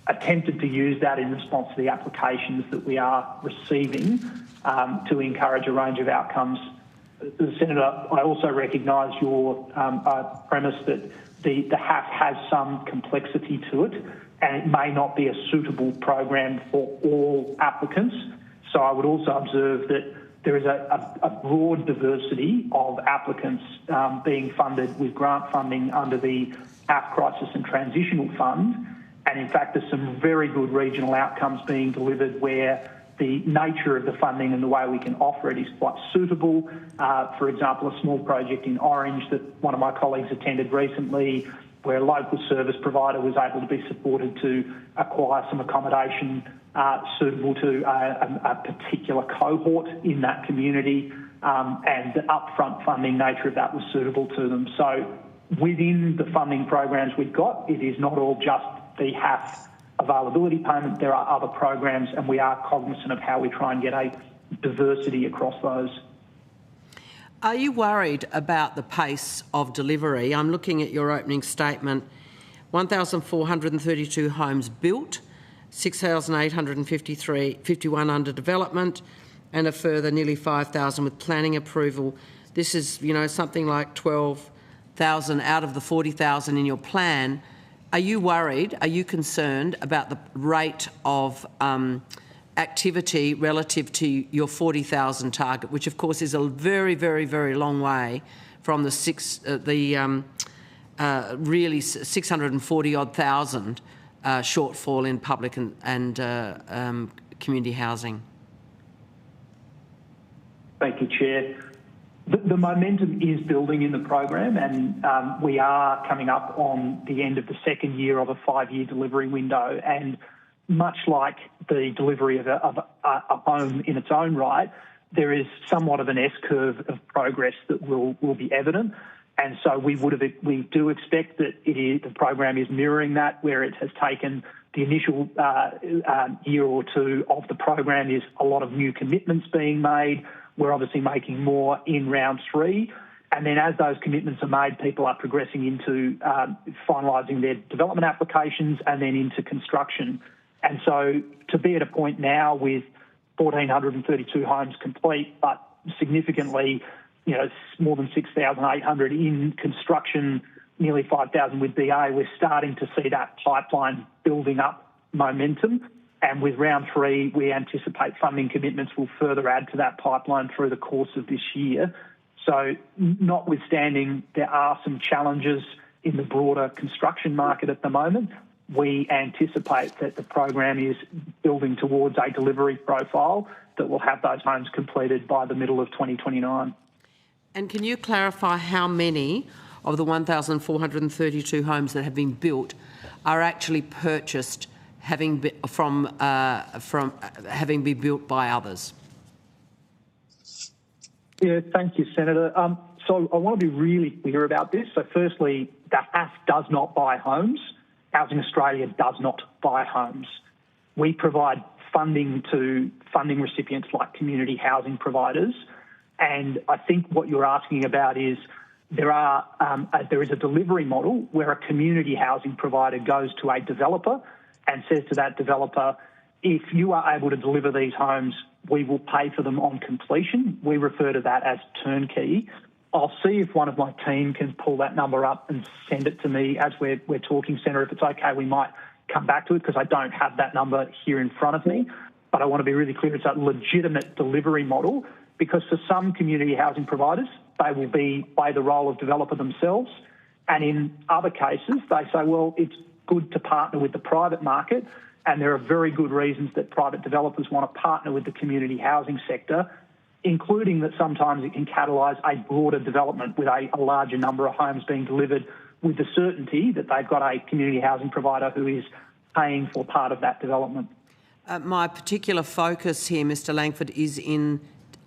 attempted to use that in response to the applications that we are receiving to encourage a range of outcomes. Senator, I also recognise your premise that the HAF has some complexity to it and it may not be a suitable program for all applicants. So I would also observe that there is a broad diversity of applicants being funded with grant funding under the HAF Crisis and Transitional Fund. And in fact, there's some very good regional outcomes being delivered where the nature of the funding and the way we can offer it is quite suitable. For example, a small project in Orange that one of my colleagues attended recently, where a local service provider was able to be supported to acquire some accommodation suitable to a particular cohort in that community, and the upfront funding nature of that was suitable to them. So within the funding programs we've got, it is not all just the HAF availability payment. There are other programs, and we are cognizant of how we try and get a diversity across those. Are you worried about the pace of delivery? I'm looking at your opening statement. 1,432 homes built, 6,851 under development, and a further nearly 5,000 with planning approval. This is, something like 12,000 out of the 40,000 in your plan. Are you worried, are you concerned about the rate of activity relative to your 40,000 target, which of course is a very, very, very long way from the really 640-odd thousand shortfall in public and community housing? Thank you, Chair. The momentum is building in the program, and we are coming up on the end of the second year of a 5-year delivery window. And much like the delivery of a home in its own right, there is somewhat of an S-curve of progress that will be evident. And so we do expect that the program is mirroring that, where it has taken the initial year or two of the program is a lot of new commitments being made. We're obviously making more in round 3. And then as those commitments are made, people are progressing into finalising their development applications and then into construction. And so to be at a point now with 1,432 homes complete, but significantly, more than 6,800 in construction nearly 5,000 with BA, we're starting to see that pipeline building up momentum. And with round 3, we anticipate funding commitments will further add to that pipeline through the course of this year. So notwithstanding there are some challenges in the broader construction market at the moment, we anticipate that the program is building towards a delivery profile that will have those homes completed by the middle of 2029. And can you clarify how many of the 1,432 homes that have been built are actually purchased having been built by others? Yeah, thank you, Senator. So I want to be really clear about this. So firstly, the HAF does not buy homes. Housing Australia does not buy homes. We provide funding to funding recipients like community housing providers. And I think what you're asking about is there is a delivery model where a community housing provider goes to a developer and says to that developer, if you are able to deliver these homes, we will pay for them on completion. We refer to that as turnkey. I'll see if one of my team can pull that number up and send it to me as we're talking, Senator. If it's okay, we might come back to it because I don't have that number here in front of me. But I want to be really clear, it's a legitimate delivery model because for some community housing providers, they will play the role of developer themselves. And in other cases, they say, well, it's good to partner with the private market. And there are very good reasons that private developers want to partner with the community housing sector, including that sometimes it can catalyse a broader development with a larger number of homes being delivered with the certainty that they've got a community housing provider who is paying for part of that development. My particular focus here, Mr Langford, is in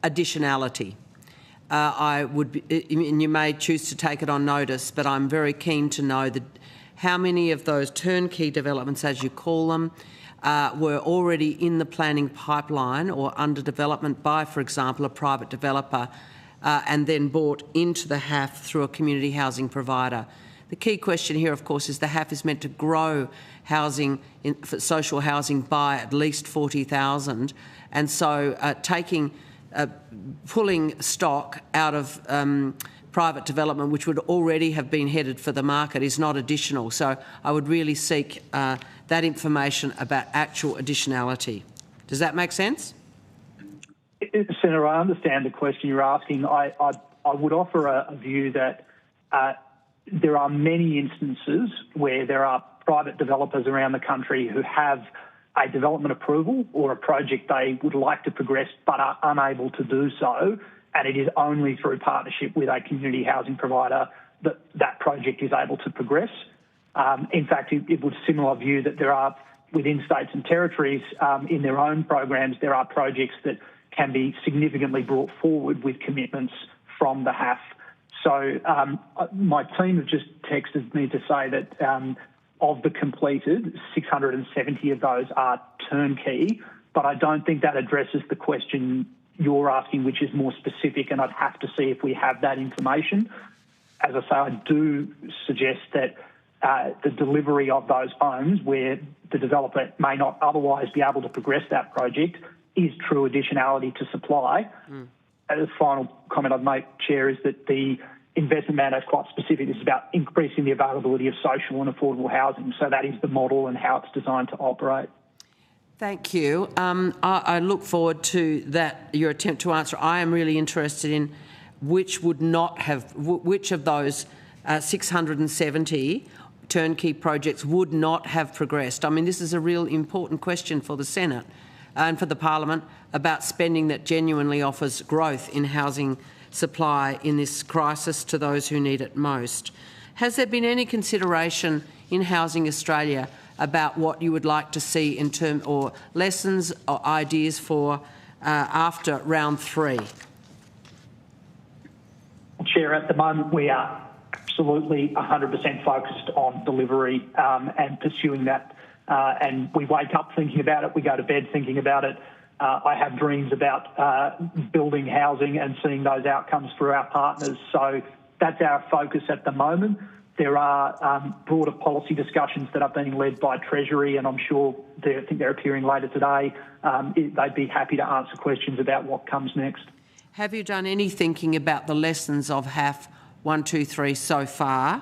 additionality. And you may choose to take it on notice, but I'm very keen to know how many of those turnkey developments, as you call them, were already in the planning pipeline or under development by, for example, a private developer and then bought into the HAF through a community housing provider. The key question here, of course, is the HAF is meant to grow housing, for social housing, by at least 40,000. And so pulling stock out of private development, which would already have been headed for the market, is not additional. So I would really seek that information about actual additionality. Does that make sense? Senator, I understand the question you're asking. I would offer a view that there are many instances where there are private developers around the country who have a development approval or a project they would like to progress but are unable to do so, and it is only through partnership with a community housing provider that that project is able to progress. In fact, it would similar view that there are, within states and territories, in their own programs, there are projects that can be significantly brought forward with commitments from the HAF. So my team have just texted me to say that of the completed, 670 of those are turnkey, but I don't think that addresses the question you're asking, which is more specific, and I'd have to see if we have that information. As I say, I do suggest that the delivery of those homes where the developer may not otherwise be able to progress that project is true additionality to supply. And the final comment I'd make, Chair, is that the investment mandate is quite specific. It's about increasing the availability of social and affordable housing. So that is the model and how it's designed to operate. Thank you. I look forward to that, your attempt to answer. I am really interested in which of those 670 turnkey projects would not have progressed. I mean, this is a real important question for the Senate and for the Parliament about spending that genuinely offers growth in housing supply in this crisis to those who need it most. Has there been any consideration in Housing Australia about what you would like to see in terms or lessons or ideas for after round 3? Chair, at the moment we are absolutely 100% focused on delivery and pursuing that. And we wake up thinking about it, we go to bed thinking about it. I have dreams about building housing and seeing those outcomes for our partners. So that's our focus at the moment. There are broader policy discussions that are being led by Treasury, and I'm sure I think they're appearing later today. They'd be happy to answer questions about what comes next. Have you done any thinking about the lessons of HAF 1, 2, 3 so far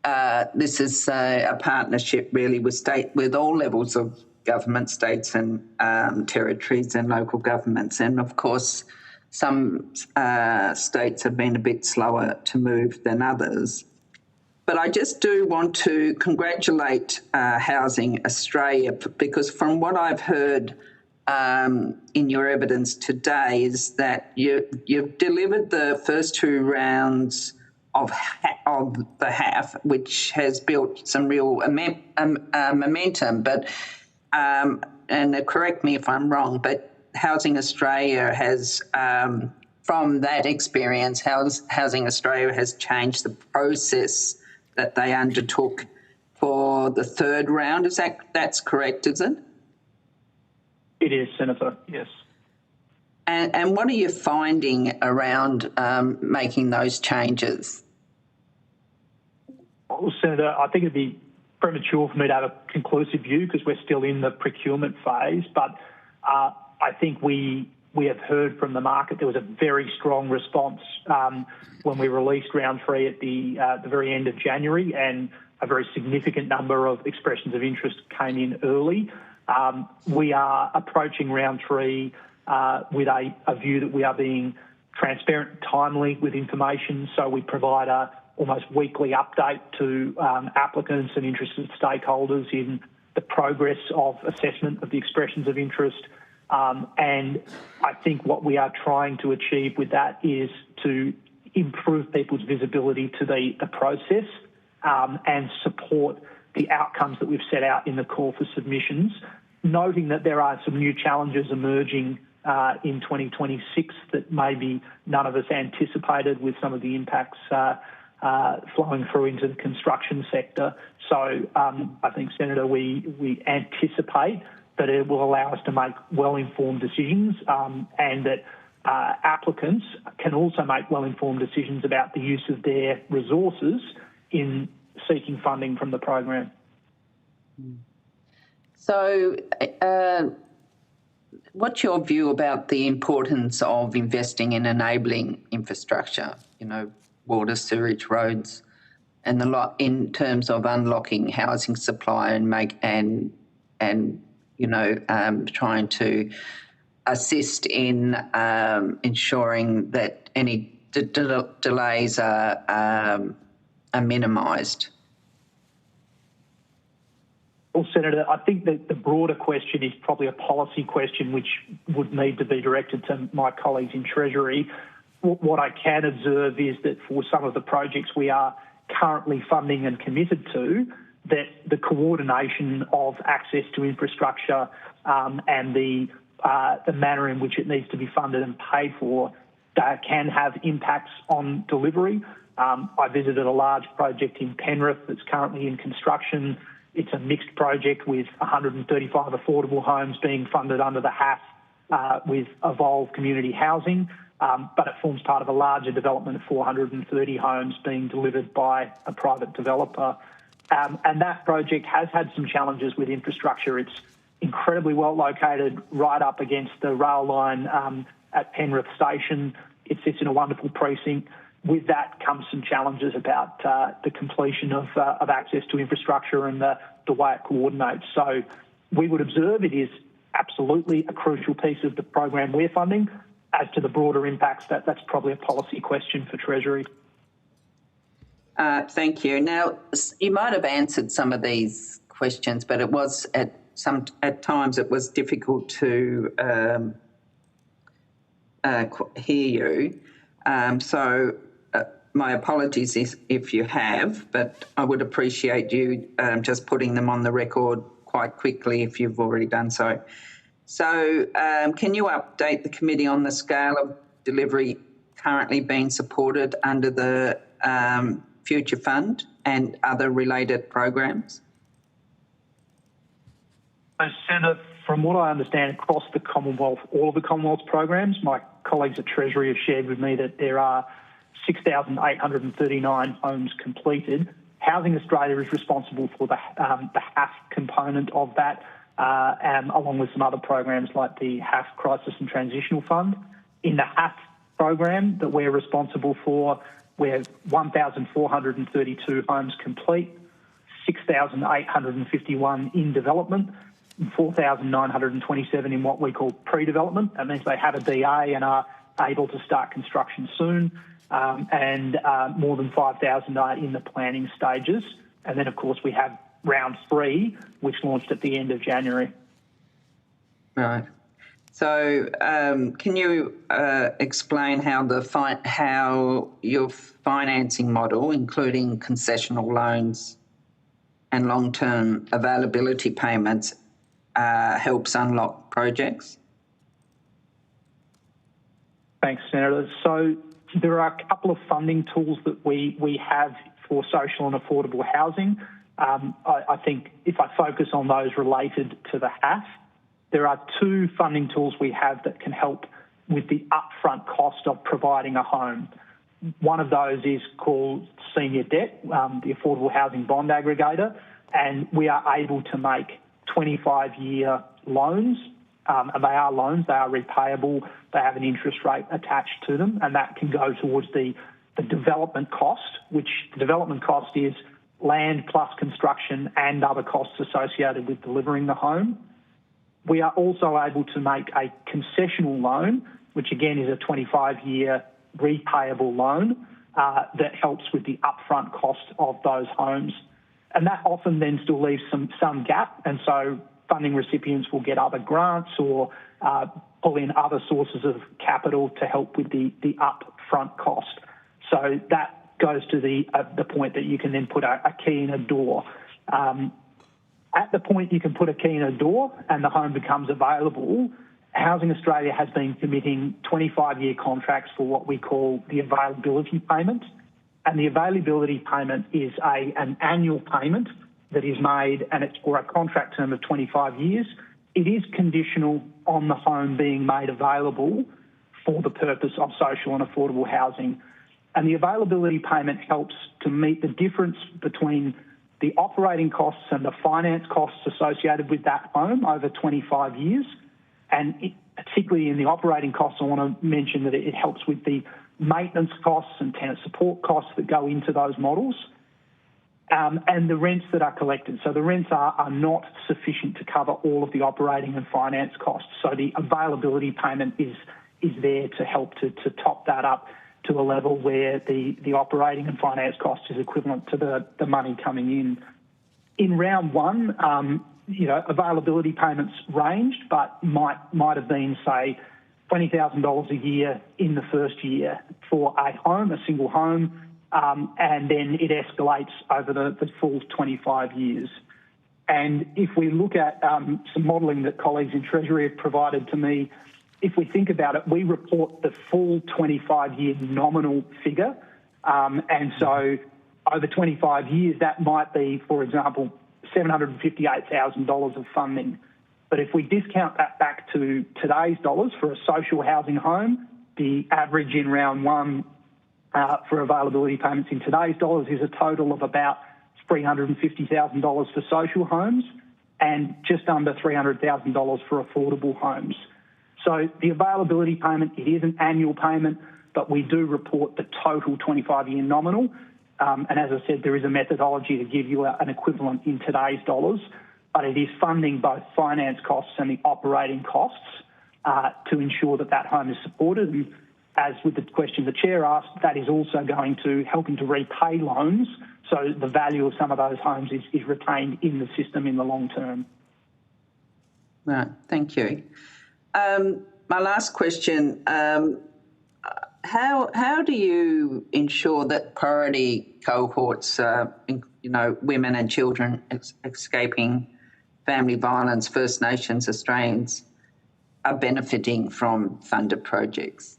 this is a partnership really with all levels of government, states and territories and local governments. And of course, some states have been a bit slower to move than others. But I just do want to congratulate Housing Australia, because from what I've heard in your evidence today is that you've delivered the first two rounds of the HAF, which has built some real momentum. But and correct me if I'm wrong, but Housing Australia has, from that experience, Housing Australia has changed the process that they undertook for the third round. That's correct, is it? It is, Senator, yes. And what are you finding around making those changes? Well, Senator, I think it'd be premature for me to have a conclusive view because we're still in the procurement phase, but I think we have heard from the market there was a very strong response when we released round 3 at the very end of January, and a very significant number of expressions of interest came in early. We are approaching round 3 with a view that we are being transparent and timely with information, so we provide a almost weekly update to applicants and interested stakeholders in the progress of assessment of the expressions of interest. And I think what we are trying to achieve with that is to improve people's visibility to the process and support the outcomes that we've set out in the call for submissions, noting that there are some new challenges emerging in 2026 that maybe none of us anticipated, with some of the impacts flowing through into the construction sector. So I think, Senator, we anticipate that it will allow us to make well-informed decisions and that applicants can also make well-informed decisions about the use of their resources in seeking funding from the program. So what's your view about the importance of investing in enabling infrastructure, water, sewage, roads, and the lot in terms of unlocking housing supply and trying to assist in ensuring that any delays are minimised? Well, Senator, I think that the broader question is probably a policy question which would need to be directed to my colleagues in Treasury. What I can observe is that for some of the projects we are currently funding and committed to, that the coordination of access to infrastructure and the manner in which it needs to be funded and paid for can have impacts on delivery. I visited a large project in Penrith that's currently in construction. It's a mixed project with 135 affordable homes being funded under the HAF with Evolve Community Housing, but it forms part of a larger development of 430 homes being delivered by a private developer. And that project has had some challenges with infrastructure. It's incredibly well located right up against the rail line at Penrith Station. It sits in a wonderful precinct. With that comes some challenges about the completion of access to infrastructure and the way it coordinates. So we would observe it is absolutely a crucial piece of the program we're funding. As to the broader impacts, that's probably a policy question for Treasury. Thank you. Now, you might have answered some of these questions, but it was at times it was difficult to hear you. So my apologies if you have, but I would appreciate you just putting them on the record quite quickly if you've already done so. So can you update the committee on the scale of delivery currently being supported under the Future Fund and other related programs? Senator, from what I understand across the Commonwealth, all of the Commonwealth's programs, my colleagues at Treasury have shared with me that there are 6,839 homes completed. Housing Australia is responsible for the HAF component of that, along with some other programs like the HAF Crisis and Transitional Fund. In the HAF program that we're responsible for, we're 1,432 homes complete, 6,851 in development, 4,927 in what we call pre-development. That means they have a DA and are able to start construction soon, and more than 5,000 are in the planning stages. And then, of course, we have round 3, which launched at the end of January. Right. So can you explain how your financing model, including concessional loans and long-term availability payments, helps unlock projects? Thanks, Senator. So there are a couple of funding tools that we have for social and affordable housing. I think if I focus on those related to the HAF, there are 2 funding tools we have that can help with the upfront cost of providing a home. One of those is called senior debt, the Affordable Housing Bond Aggregator, and we are able to make 25-year loans. And they are loans, they are repayable, they have an interest rate attached to them, and that can go towards the development cost, which the development cost is land plus construction and other costs associated with delivering the home. We are also able to make a concessional loan, which again is a 25-year repayable loan that helps with the upfront cost of those homes. And that often then still leaves some gap, and so funding recipients will get other grants or pull in other sources of capital to help with the upfront cost. So that goes to the point that you can then put a key in a door. At the point you can put a key in a door and the home becomes available, Housing Australia has been committing 25-year contracts for what we call the availability payment. And the availability payment is an annual payment that is made, and it's for a contract term of 25 years. It is conditional on the home being made available for the purpose of social and affordable housing. And the availability payment helps to meet the difference between the operating costs and the finance costs associated with that home over 25 years. And particularly in the operating costs, I want to mention that it helps with the maintenance costs and tenant support costs that go into those models, and the rents that are collected. So the rents are not sufficient to cover all of the operating and finance costs. So the availability payment is there to help to top that up to a level where the operating and finance cost is equivalent to the money coming in. In round 1, availability payments ranged, but might have been, say, $20,000 a year in the first year for a home, a single home, and then it escalates over the full 25 years. And if we look at some modelling that colleagues in Treasury have provided to me, if we think about it, we report the full 25-year nominal figure. And so over 25 years, that might be, for example, $758,000 of funding. But if we discount that back to today's dollars for a social housing home, the average in round 1 for availability payments in today's dollars is a total of about $350,000 for social homes and just under $300,000 for affordable homes. So the availability payment, it is an annual payment, but we do report the total 25-year nominal. And as I said, there is a methodology to give you an equivalent in today's dollars, but it is funding both finance costs and the operating costs to ensure that home is supported. And as with the question the Chair asked, that is also going to helping to repay loans, so the value of some of those homes is retained in the system in the long term. Right, thank you. My last question, how do you ensure that priority cohorts, women and children escaping family violence, First Nations Australians, are benefiting from funded projects?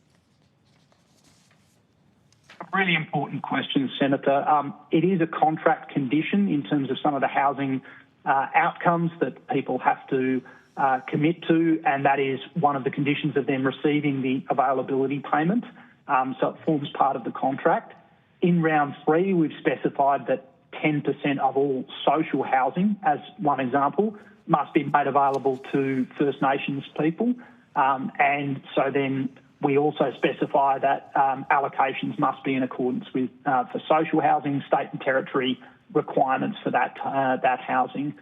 A really important question, Senator. It is a contract condition in terms of some of the housing outcomes that people have to commit to, and that is one of the conditions of them receiving the availability payment. So it forms part of the contract. In round 3, we've specified that 10% of all social housing, as one example, must be made available to First Nations people. And so then We also specify that allocations must be in accordance with, for social housing, state and territory requirements for that housing.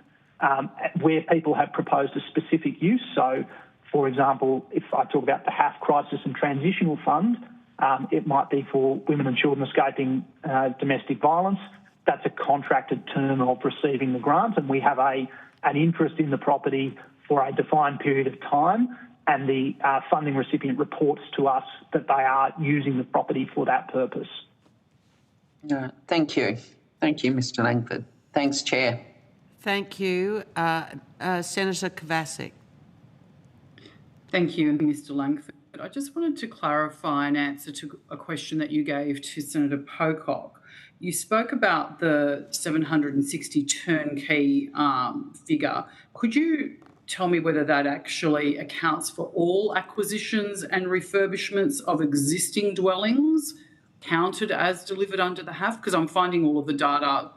Where people have proposed a specific use, so for example, if I talk about the HAF Crisis and Transitional Fund, it might be for women and children escaping domestic violence. That's a contracted term of receiving the grant, and we have an interest in the property for a defined period of time, and the funding recipient reports to us that they are using the property for that purpose. Thank you. Thank you, Mr Langford. Thanks, Chair. Thank you. Senator Kovacic. Thank you, Mr Langford. I just wanted to clarify an answer to a question that you gave to Senator Pocock. You spoke about the 760 turnkey figure. Could you tell me whether that actually accounts for all acquisitions and refurbishments of existing dwellings counted as delivered under the HAF? Because I'm finding all of the data,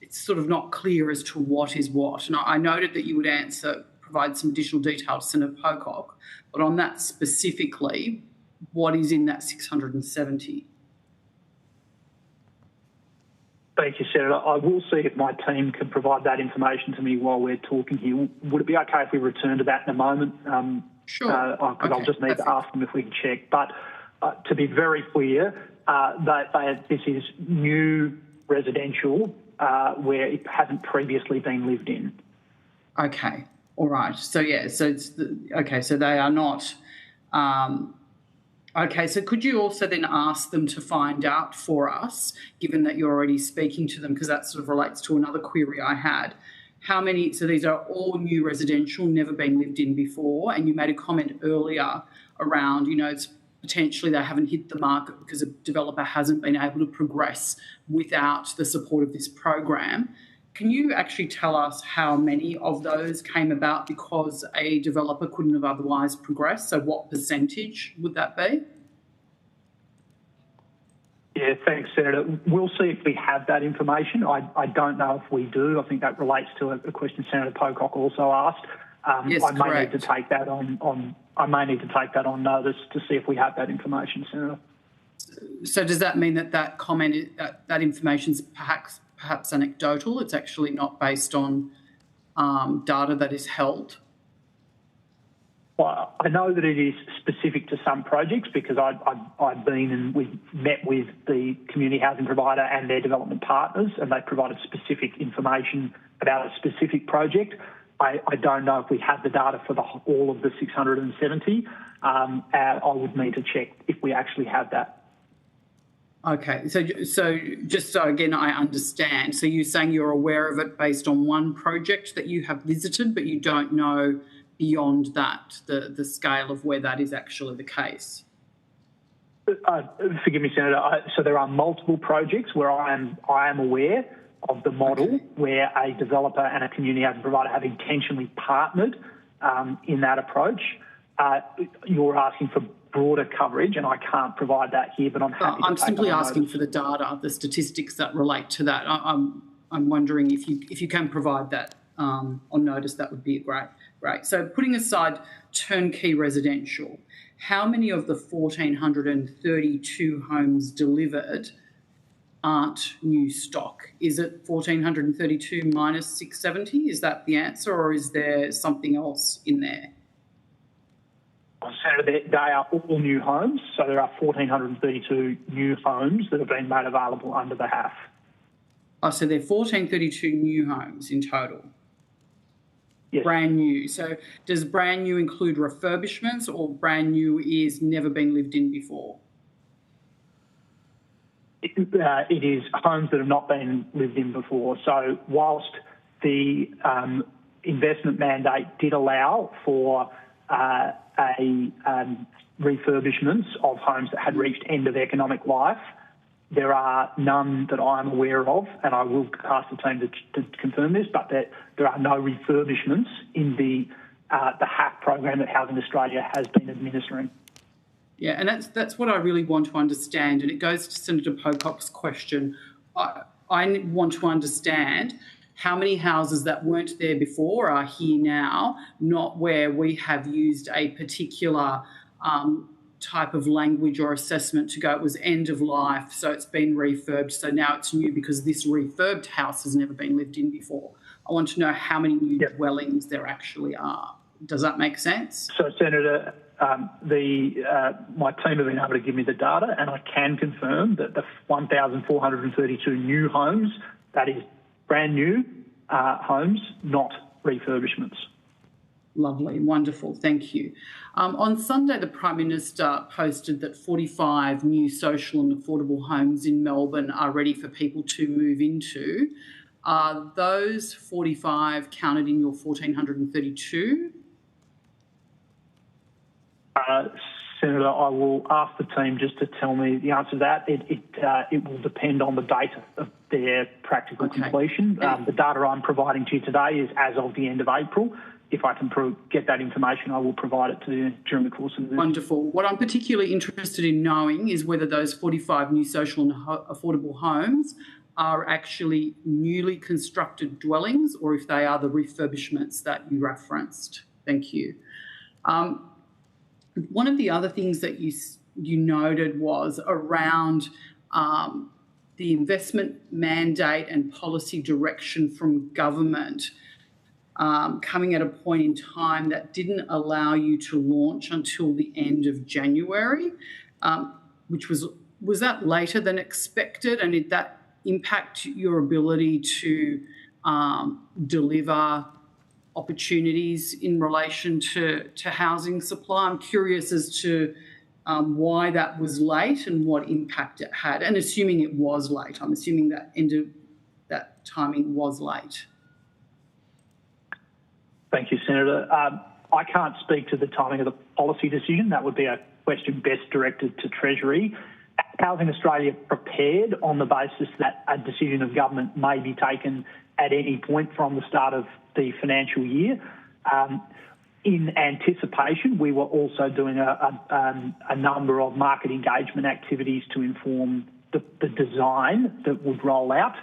it's sort of not clear as to what is what. And I noted that you would provide some additional detail to Senator Pocock, but on that specifically, what is in that 670? Thank you, Senator. I will see if my team can provide that information to me while we're talking here. Would it be okay if we return to that in a moment? Sure. Because I'll just need to ask them if we can check. But to be very clear, this is new residential where it hasn't previously been lived in. Okay. All right. So, yeah, so it's so they are not. Okay, so could you also then ask them to find out for us, given that you're already speaking to them, because that sort of relates to another query I had, how many, so these are all new residential, never been lived in before, and you made a comment earlier around, it's potentially they haven't hit the market because a developer hasn't been able to progress without the support of this program. Can you actually tell us how many of those came about because a developer couldn't have otherwise progressed? So what percentage would that be? Yeah, thanks, Senator. We'll see if we have that information. I don't know if we do. I think that relates to a question Senator Pocock also asked. Yes, I may correct. need to take that on notice to see if we have that information, Senator. So does that mean that comment, that information is perhaps anecdotal? It's actually not based on data that is held? Well, I know that it is specific to some projects because I've been and we've met with the community housing provider and their development partners, and they provided specific information about a specific project. I don't know if we have the data for all of the 670. I would need to check if we actually have that. Okay, so just so again I understand, so you're saying you're aware of it based on one project that you have visited, but you don't know beyond that the scale of where that is actually the case? Forgive me, Senator. So there are multiple projects where I am aware of the model where a developer and a community housing provider have intentionally partnered in that approach. You're asking for broader coverage, and I can't provide that here, but I'm happy to I'm simply asking notice. for the data, the statistics that relate to that. I'm wondering if you can provide that on notice, that would be great. So putting aside turnkey residential, how many of the 1,432 homes delivered aren't new stock? Is it 1,432 minus 670? Is that the answer, or is there something else in there? Senator, they are all new homes, so there are 1,432 new homes that have been made available under the HAF. Oh, so there are 1,432 new homes in total? Yes. Brand new. So does brand new include refurbishments, or brand new is never been lived in before? It is homes that have not been lived in before. So whilst the investment mandate did allow for refurbishments of homes that had reached end of economic life, there are none that I'm aware of, and I will ask the team to confirm this, but there are no refurbishments in the HAF program that Housing Australia has been administering. Yeah, and that's what I really want to understand, and it goes to Senator Pocock's question. I want to understand how many houses that weren't there before are here now, not where we have used a particular type of language or assessment to go, it was end of life, so it's been refurbed, so now it's new because this refurbed house has never been lived in before. I want to know how many new dwellings there actually are. Does that make sense? So, Senator, my team have been able to give me the data, and I can confirm that the 1,432 new homes, that is brand new homes, not refurbishments. Lovely, wonderful, thank you. On Sunday, the Prime Minister posted that 45 new social and affordable homes in Melbourne are ready for people to move into. Are those 45 counted in your 1,432? Senator, I will ask the team just to tell me the answer to that. It will depend on the date of their practical completion. The data I'm providing to you today is as of the end of April. If I can get that information, I will provide it to you during the course of the... Wonderful. What I'm particularly interested in knowing is whether those 45 new social and affordable homes are actually newly constructed dwellings or if they are the refurbishments that you referenced. Thank you. One of the other things that you noted was around the investment mandate and policy direction from government coming at a point in time that didn't allow you to launch until the end of January, which was that later than expected, and did that impact your ability to deliver opportunities in relation to housing supply? I'm curious as to why that was late and what impact it had, and assuming it was late. I'm assuming that that timing was late. Thank you, Senator. I can't speak to the timing of the policy decision. That would be a question best directed to Treasury. Housing Australia prepared on the basis that a decision of government may be taken at any point from the start of the financial year. In anticipation, we were also doing a number of market engagement activities to inform the design that would roll out.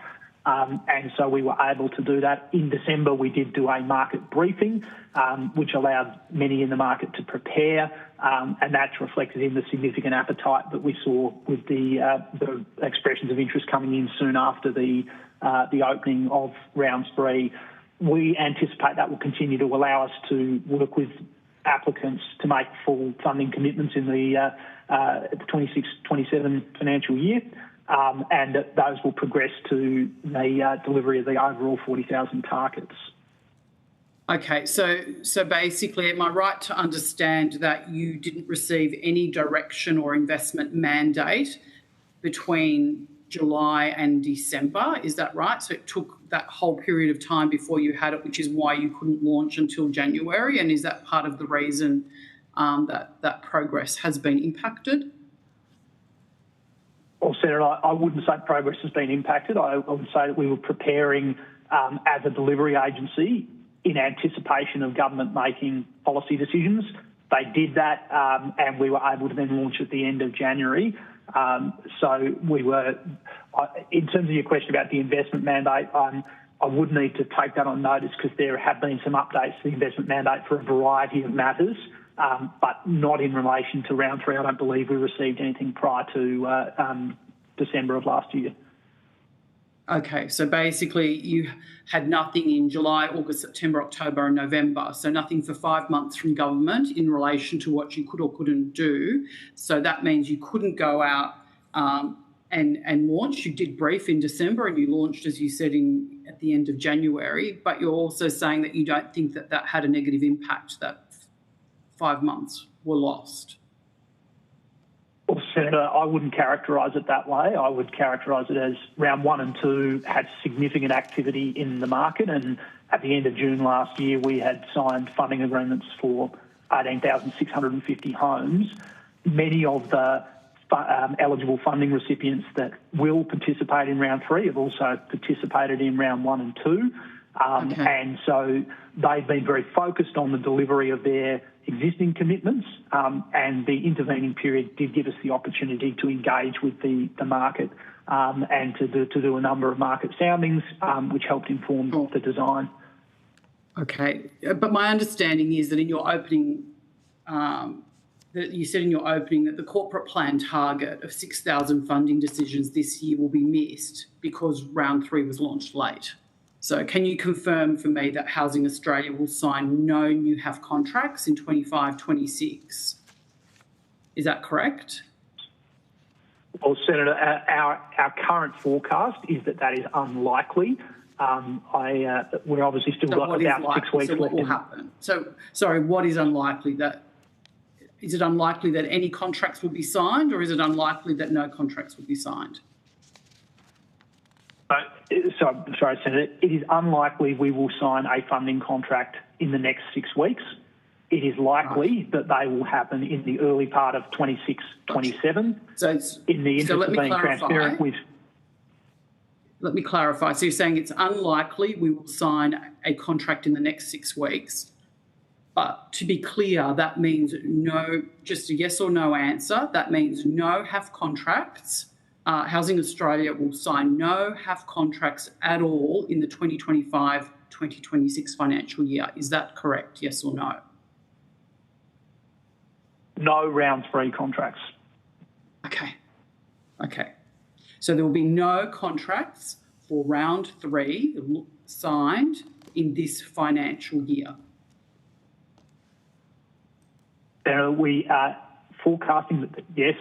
And so we were able to do that. In December, we did do a market briefing, which allowed many in the market to prepare, and that's reflected in the significant appetite that we saw with the expressions of interest coming in soon after the opening of round 3. We anticipate that will continue to allow us to work with applicants to make full funding commitments in the 26-27 financial year. And that those will progress to the delivery of the overall 40,000 targets. Okay, so basically, am I right to understand that you didn't receive any direction or investment mandate between July and December? Is that right? So it took that whole period of time before you had it, which is why you couldn't launch until January. And is that part of the reason that progress has been impacted? Well, Senator, I wouldn't say progress has been impacted. I would say that we were preparing as a delivery agency in anticipation of government making policy decisions. They did that and we were able to then launch at the end of January. So we were, in terms of your question about the investment mandate, I would need to take that on notice because there have been some updates to the investment mandate for a variety of matters. But not in relation to round 3. I don't believe we received anything prior to December of last year. Okay, so basically you had nothing in July, August, September, October and November, so nothing for 5 months from government in relation to what you could or couldn't do. So that means you couldn't go out and launch. You did brief in December and you launched, as you said, at the end of January, but you're also saying that you don't think that had a negative impact, that 5 months were lost. Well, Senator, I wouldn't characterise it that way. I would characterise it as round 1 and 2 had significant activity in the market, and at the end of June last year we had signed funding agreements for 18,650 homes. Many of the eligible funding recipients that will participate in round 3 have also participated in round 1 and 2. Okay. And so they've been very focused on the delivery of their existing commitments, and the intervening period did give us the opportunity to engage with the market and to do a number of market soundings, which helped inform the design. Okay, but my understanding is that in your opening that you said in your opening that the corporate plan target of 6,000 funding decisions this year will be missed because round 3 was launched late. So can you confirm for me that Housing Australia will sign no new HAF contracts in 25-26? Is that correct? Well, Senator, our current forecast is that is unlikely. We're obviously still got about 6 weeks left. What will happen? So, sorry, what is unlikely? Is it unlikely that any contracts will be signed, or is it unlikely that no contracts will be signed? Sorry, Senator. It is unlikely we will sign a funding contract in the next 6 weeks. It is likely that they will happen in the early part of 26-27. So in the interest of being transparent with... Let me clarify. So you're saying it's unlikely we will sign a contract in the next 6 weeks. But to be clear, that means no, just a yes or no answer. That means no HAF contracts. Housing Australia will sign no HAF contracts at all in the 2025-2026 financial year. Is that correct, yes or no? No round 3 contracts. Okay. So there will be no contracts for round 3 signed in this financial year. We are forecasting that, yes,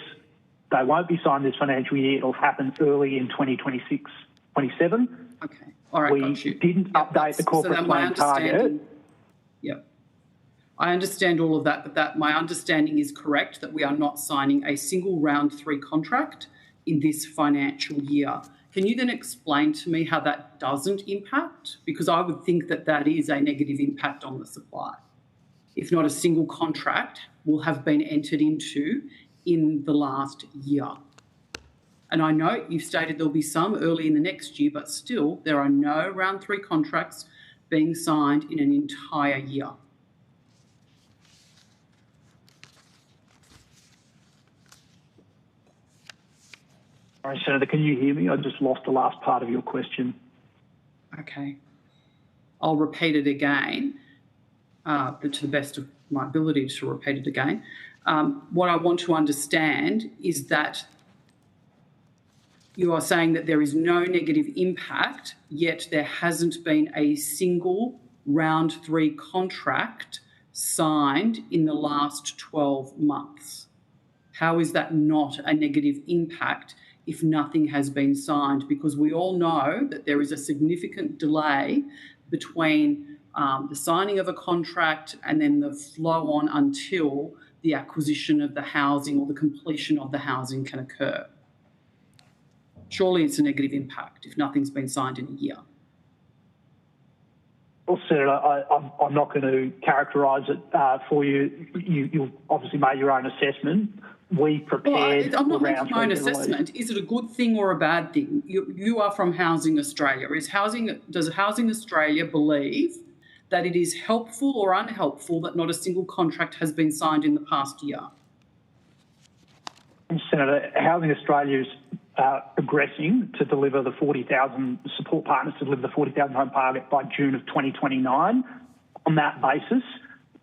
they won't be signed this financial year. It'll happen early in 2026-27. Okay. All right, we got you. Didn't update the corporate plan target. Yep. I understand all of that, but my understanding is correct that we are not signing a single round 3 contract in this financial year. Can you then explain to me how that doesn't impact? Because I would think that is a negative impact on the supply. If not a single contract will have been entered into in the last year. And I know you've stated there'll be some early in the next year, but still there are no round 3 contracts being signed in an entire year. Sorry, Senator, can you hear me? I just lost the last part of your question. Okay. I'll repeat it again, to the best of my ability to repeat it again. What I want to understand is that you are saying that there is no negative impact, yet there hasn't been a single round 3 contract signed in the last 12 months. How is that not a negative impact if nothing has been signed? Because we all know that there is a significant delay between the signing of a contract and then the flow on until the acquisition of the housing or the completion of the housing can occur. Surely it's a negative impact if nothing's been signed in a year. Well, Senator, I'm not going to characterise it for you. You've obviously made your own assessment. We prepared. Well, I'm not making my own assessment. Is it a good thing or a bad thing? You are from Housing Australia. Does Housing Australia believe that it is helpful or unhelpful that not a single contract has been signed in the past year? Senator, Housing Australia is progressing to deliver the 40,000 support partners to deliver the 40,000 home target by June of 2029. On that basis,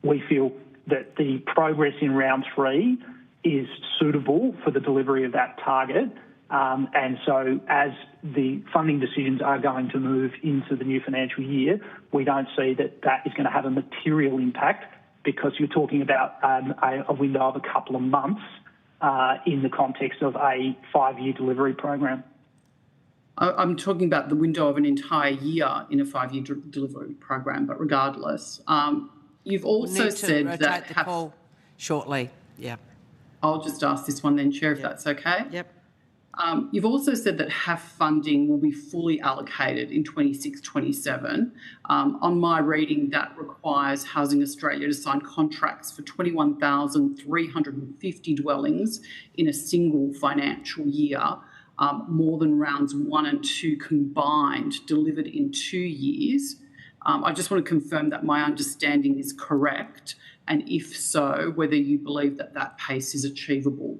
we feel that the progress in round 3 is suitable for the delivery of that target. And so as the funding decisions are going to move into the new financial year, we don't see that is going to have a material impact, because you're talking about a window of a couple of months in the context of a 5-year delivery program. I'm talking about the window of an entire year in a 5-year delivery program, but regardless, you've also said that... the call shortly, yeah. I'll just ask this one then, Chair, if that's okay. Yep. You've also said that HAF funding will be fully allocated in 26-27. On my reading, that requires Housing Australia to sign contracts for 21,350 dwellings in a single financial year, more than rounds 1 and 2 combined, delivered in 2 years. I just want to confirm that my understanding is correct, and if so, whether you believe that pace is achievable.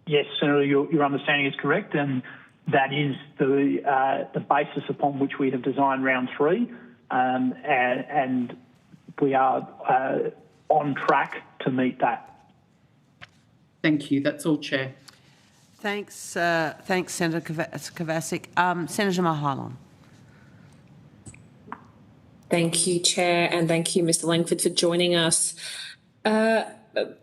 Yes, Senator, your understanding is correct, and that is the basis upon which we have designed round 3, and we are on track to meet that. Thank you. That's all, Chair. Thanks, Senator Kovacic. Senator Mahalan. Thank you, Chair, and thank you, Mr. Langford, for joining us. A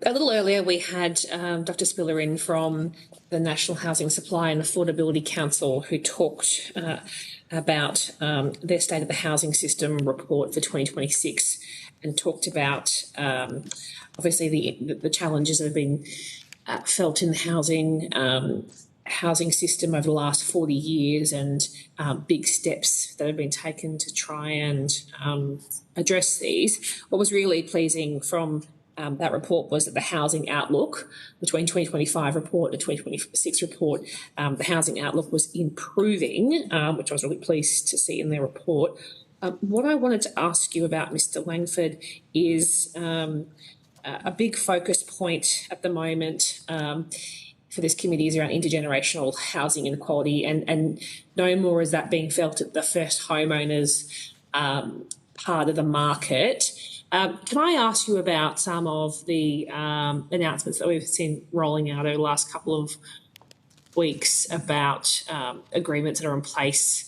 little earlier, we had Dr. Spiller in from the National Housing Supply and Affordability Council, who talked about their State of the Housing System report for 2026 and talked about, obviously, the challenges that have been felt in the housing system over the last 40 years and big steps that have been taken to try and address these. What was really pleasing from that report was that the housing outlook between 2025 report and 2026 report, the housing outlook was improving, which I was really pleased to see in their report. What I wanted to ask you about, Mr. Langford, is a big focus point at the moment for this committee is around intergenerational housing inequality, and no more is that being felt at the first homeowners part of the market. Can I ask you about some of the announcements that we've seen rolling out over the last couple of weeks about agreements that are in place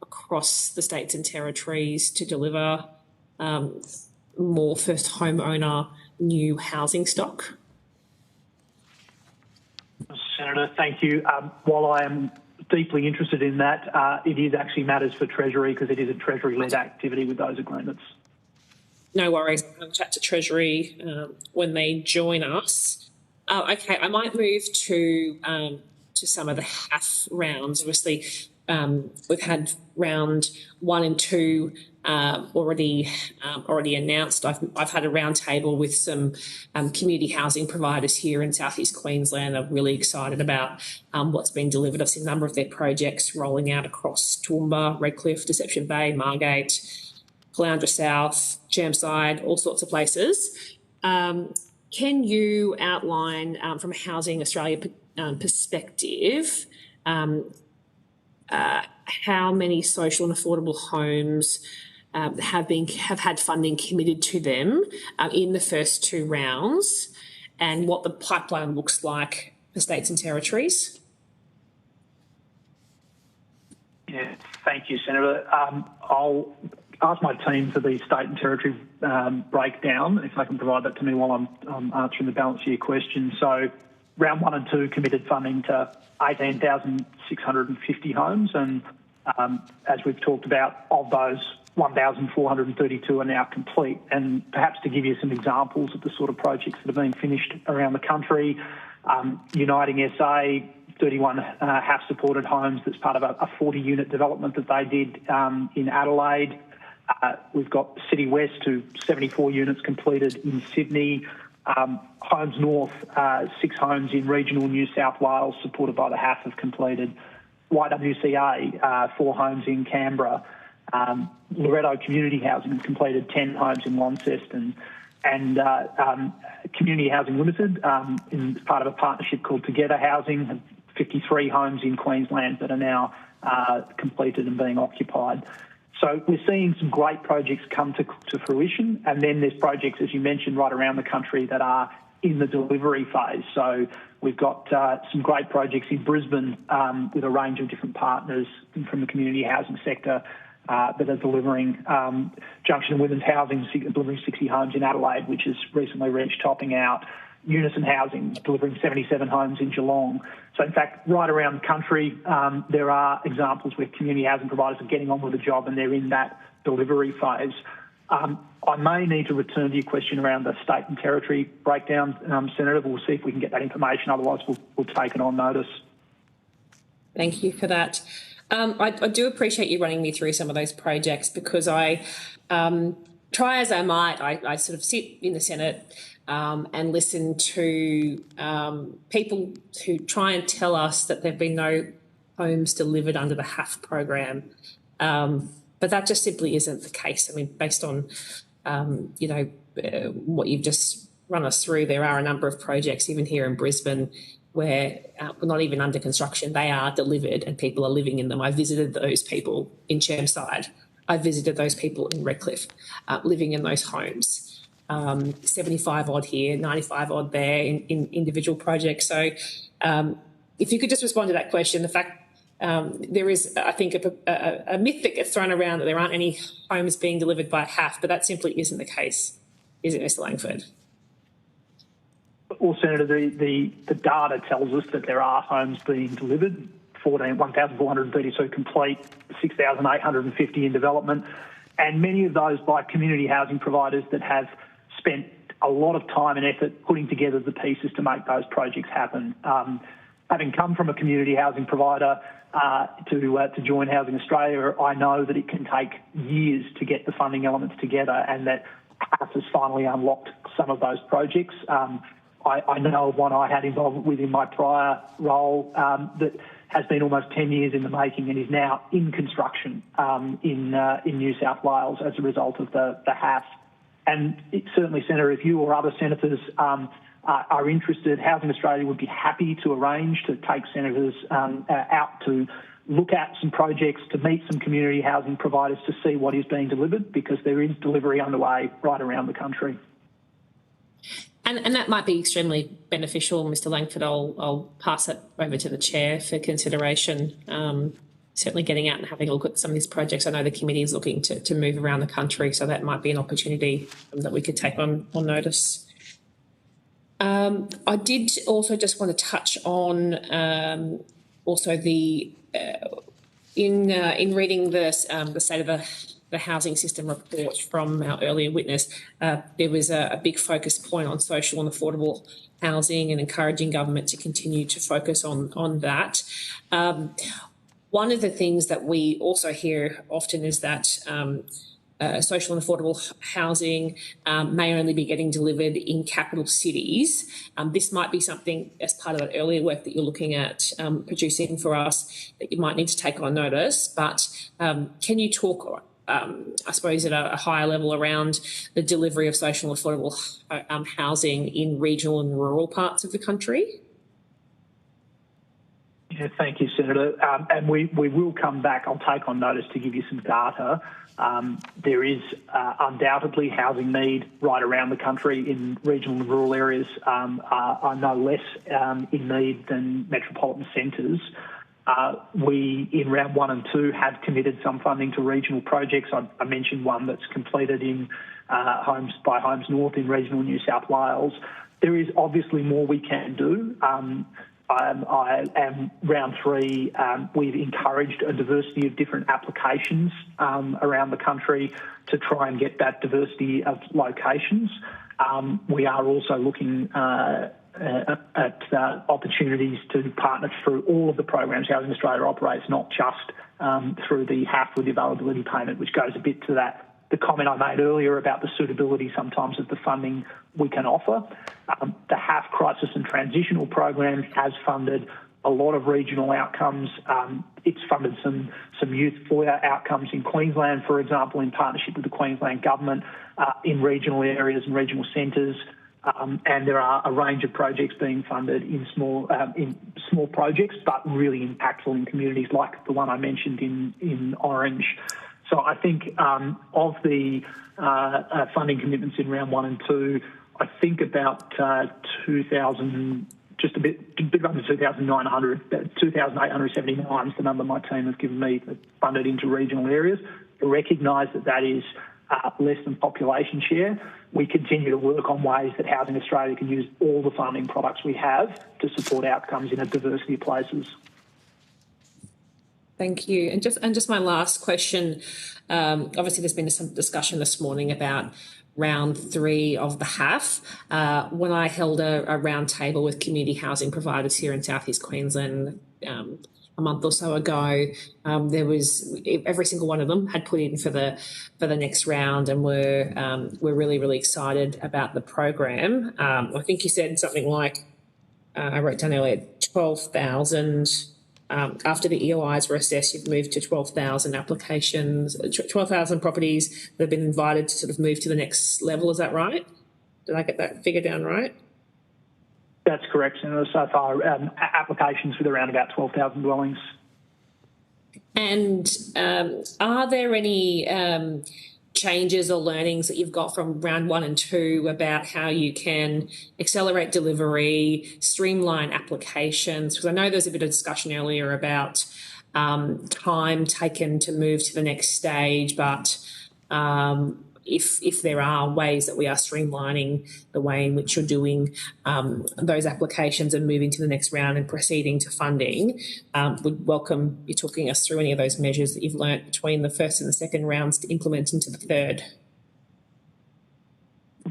across the states and territories to deliver more first homeowner new housing stock? Senator, thank you. While I am deeply interested in that, it is actually matters for Treasury because it is a Treasury-led activity with those agreements. No worries. I'll chat to Treasury when they join us. Okay, I might move to some of the HAF rounds. Obviously, we've had round 1 and 2 already announced. I've had a round table with some community housing providers here in Southeast Queensland. I'm really excited about what's been delivered. I've seen a number of their projects rolling out across Toowoomba, Redcliffe, Deception Bay, Margate, Caloundra South, Chermside, all sorts of places. Can you outline, from a Housing Australia perspective, how many social and affordable homes have had funding committed to them in the first 2 rounds, and what the pipeline looks like for states and territories? Yeah, thank you, Senator. I'll ask my team for the state and territory breakdown, if they can provide that to me while I'm answering the balance of your question. So round 1 and 2 committed funding to 18,650 homes, and as we've talked about, of those, 1,432 are now complete. And perhaps to give you some examples of the sort of projects that are being finished around the country, Uniting SA, 31 HAF-supported homes that's part of a 40-unit development that they did in Adelaide. We've got City West, 74 units completed in Sydney. Homes North, 6 homes in regional New South Wales supported by the HAF have completed. YWCA, 4 homes in Canberra. Loretto Community Housing has completed 10 homes in Launceston. And Community Housing Limited, in part of a partnership called Together Housing, have 53 homes in Queensland that are now completed and being occupied. So we're seeing some great projects come to fruition, and then there's projects, as you mentioned, right around the country that are in the delivery phase. So we've got some great projects in Brisbane with a range of different partners from the community housing sector that are delivering. Junction and Women's Housing delivering 60 homes in Adelaide, which has recently reached topping out. Unison Housing delivering 77 homes in Geelong. So in fact, right around the country, there are examples where community housing providers are getting on with the job and they're in that delivery phase. I may need to return to your question around the state and territory breakdown, Senator. We'll see if we can get that information. Otherwise, we'll take it on notice. Thank you for that. I do appreciate you running me through some of those projects, because I, try as I might, I sort of sit in the Senate and listen to people who try and tell us that there have been no homes delivered under the HAF program. But that just simply isn't the case. I mean, based on, what you've just run us through, there are a number of projects, even here in Brisbane, where we're not even under construction. They are delivered and people are living in them. I visited those people in Chermside. I visited those people in Redcliffe, living in those homes. 75 odd here, 95 odd there in individual projects. So if you could just respond to that question, the fact there is, I think, a myth that gets thrown around that there aren't any homes being delivered by half, but that simply isn't the case, is it, Mr. Langford? Well, Senator, the data tells us that there are homes being delivered, 1,432 complete, 6,850 in development, and many of those by community housing providers that have spent a lot of time and effort putting together the pieces to make those projects happen. Having come from a community housing provider to join Housing Australia, I know that it can take years to get the funding elements together, and that HAF has finally unlocked some of those projects. I know of one I had involvement with in my prior role that has been almost 10 years in the making and is now in construction in New South Wales as a result of the HAF. And certainly, Senator, if you or other senators are interested, Housing Australia would be happy to arrange to take senators out to look at some projects, to meet some community housing providers to see what is being delivered, because there is delivery underway right around the country. And that might be extremely beneficial, Mr. Langford. I'll pass it over to the chair for consideration. Certainly getting out and having a look at some of these projects. I know the committee is looking to move around the country, so that might be an opportunity that we could take on notice. I did also just want to touch on also the in reading the state of the housing system report from our earlier witness, there was a big focus point on social and affordable housing and encouraging government to continue to focus on that. One of the things that we also hear often is that social and affordable housing may only be getting delivered in capital cities. This might be something as part of that earlier work that you're looking at producing for us that you might need to take on notice. But can you talk, I suppose, at a higher level around the delivery of social and affordable housing in regional and rural parts of the country? Yeah, thank you, Senator. And we will come back. I'll take on notice to give you some data. There is undoubtedly housing need right around the country in regional and rural areas are no less in need than metropolitan centres. We, in round 1 and 2, have committed some funding to regional projects. I mentioned one that's completed in Homes by Homes North in regional New South Wales. There is obviously more we can do. Round 3, we've encouraged a diversity of different applications around the country to try and get that diversity of locations. We are also looking at opportunities to partner through all of the programs Housing Australia operates, not just through the HAF with the availability payment, which goes a bit to the comment I made earlier about the suitability sometimes of the funding we can offer. The HAF Crisis and Transitional Program has funded a lot of regional outcomes. It's funded some youth foyer outcomes in Queensland, for example, in partnership with the Queensland Government in regional areas and regional centres. And there are a range of projects being funded in small projects, but really impactful in communities like the one I mentioned in Orange. So I think of the funding commitments in round 1 and 2, I think about 2,000, just a bit under 2,900, 2,879 is the number my team has given me funded into regional areas. To recognise that is less than population share. We continue to work on ways that Housing Australia can use all the funding products we have to support outcomes in a diversity of places. Thank you. And just my last question. Obviously, there's been some discussion this morning about round 3 of the HAF. When I held a round table with community housing providers here in South East Queensland a month or so ago, there was every single one of them had put in for the next round, and we're really, really excited about the program. I think you said something like, I wrote down earlier, 12,000. After the EOIs were assessed, you've moved to 12,000 applications, 12,000 properties that have been invited to sort of move to the next level. Is that right? Did I get that figure down right? That's correct, Senator. So far, applications with around about 12,000 dwellings. And are there any changes or learnings that you've got from round 1 and 2 about how you can accelerate delivery, streamline applications? Because I know there's a bit of discussion earlier about time taken to move to the next stage, but if there are ways that we are streamlining the way in which you're doing those applications and moving to the next round and proceeding to funding, would welcome you talking us through any of those measures that you've learnt between the first and the second rounds to implement into the third.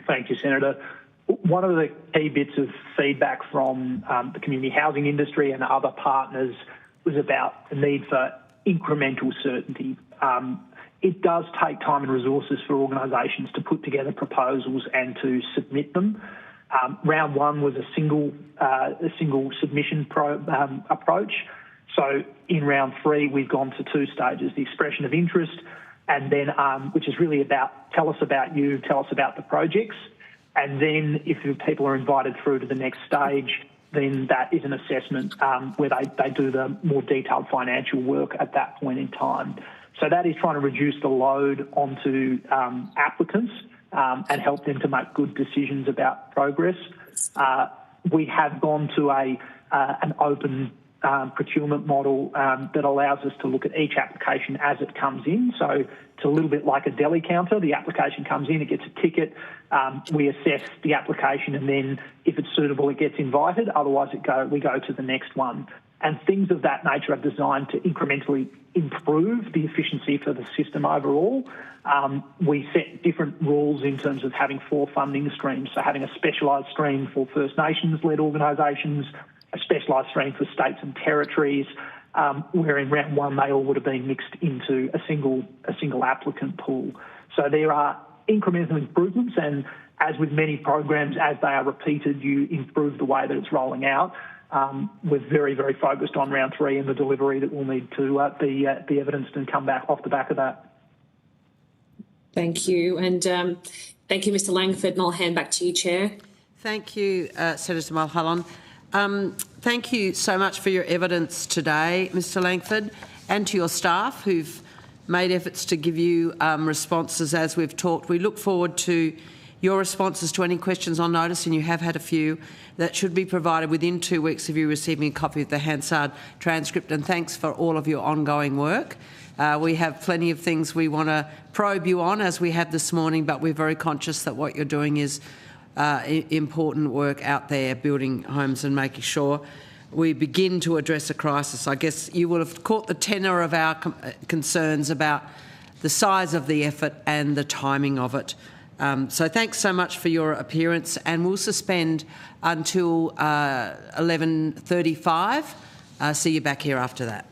Thank you, Senator. One of the key bits of feedback from the community housing industry and other partners was about the need for incremental certainty. It does take time and resources for organisations to put together proposals and to submit them. Round 1 was a single submission approach. So in round 3, we've gone to 2 stages: the expression of interest, and then which is really about tell us about you, tell us about the projects, and then if people are invited through to the next stage, then that is an assessment where they do the more detailed financial work at that point in time. So that is trying to reduce the load onto applicants and help them to make good decisions about progress. We have gone to an open procurement model that allows us to look at each application as it comes in. So it's a little bit like a deli counter. The application comes in, it gets a ticket, we assess the application, and then if it's suitable, it gets invited. Otherwise, we go to the next one. And things of that nature are designed to incrementally improve the efficiency for the system overall. We set different rules in terms of having 4 funding streams, so having a specialised stream for First Nations-led organisations, a specialised stream for states and territories, where in round 1 they all would have been mixed into a single applicant pool. So there are incremental improvements, and as with many programs, as they are repeated, you improve the way that it's rolling out. We're very, very focused on round 3 and the delivery that will need to be evidenced and come back off the back of that. Thank you. And thank you, Mr Langford, and I'll hand back to you, Chair. Thank you, Senator Mulholland. Thank you so much for your evidence today, Mr Langford, and to your staff who've made efforts to give you responses as we've talked. We look forward to your responses to any questions on notice, and you have had a few, that should be provided within 2 weeks of you receiving a copy of the Hansard transcript. And thanks for all of your ongoing work. We have plenty of things we want to probe you on, as we have this morning, but we're very conscious that what you're doing is important work out there, building homes and making sure we begin to address a crisis. I guess you will have caught the tenor of our concerns about the size of the effort and the timing of it. So thanks so much for your appearance, and we'll suspend until 11:35. See you back here after that.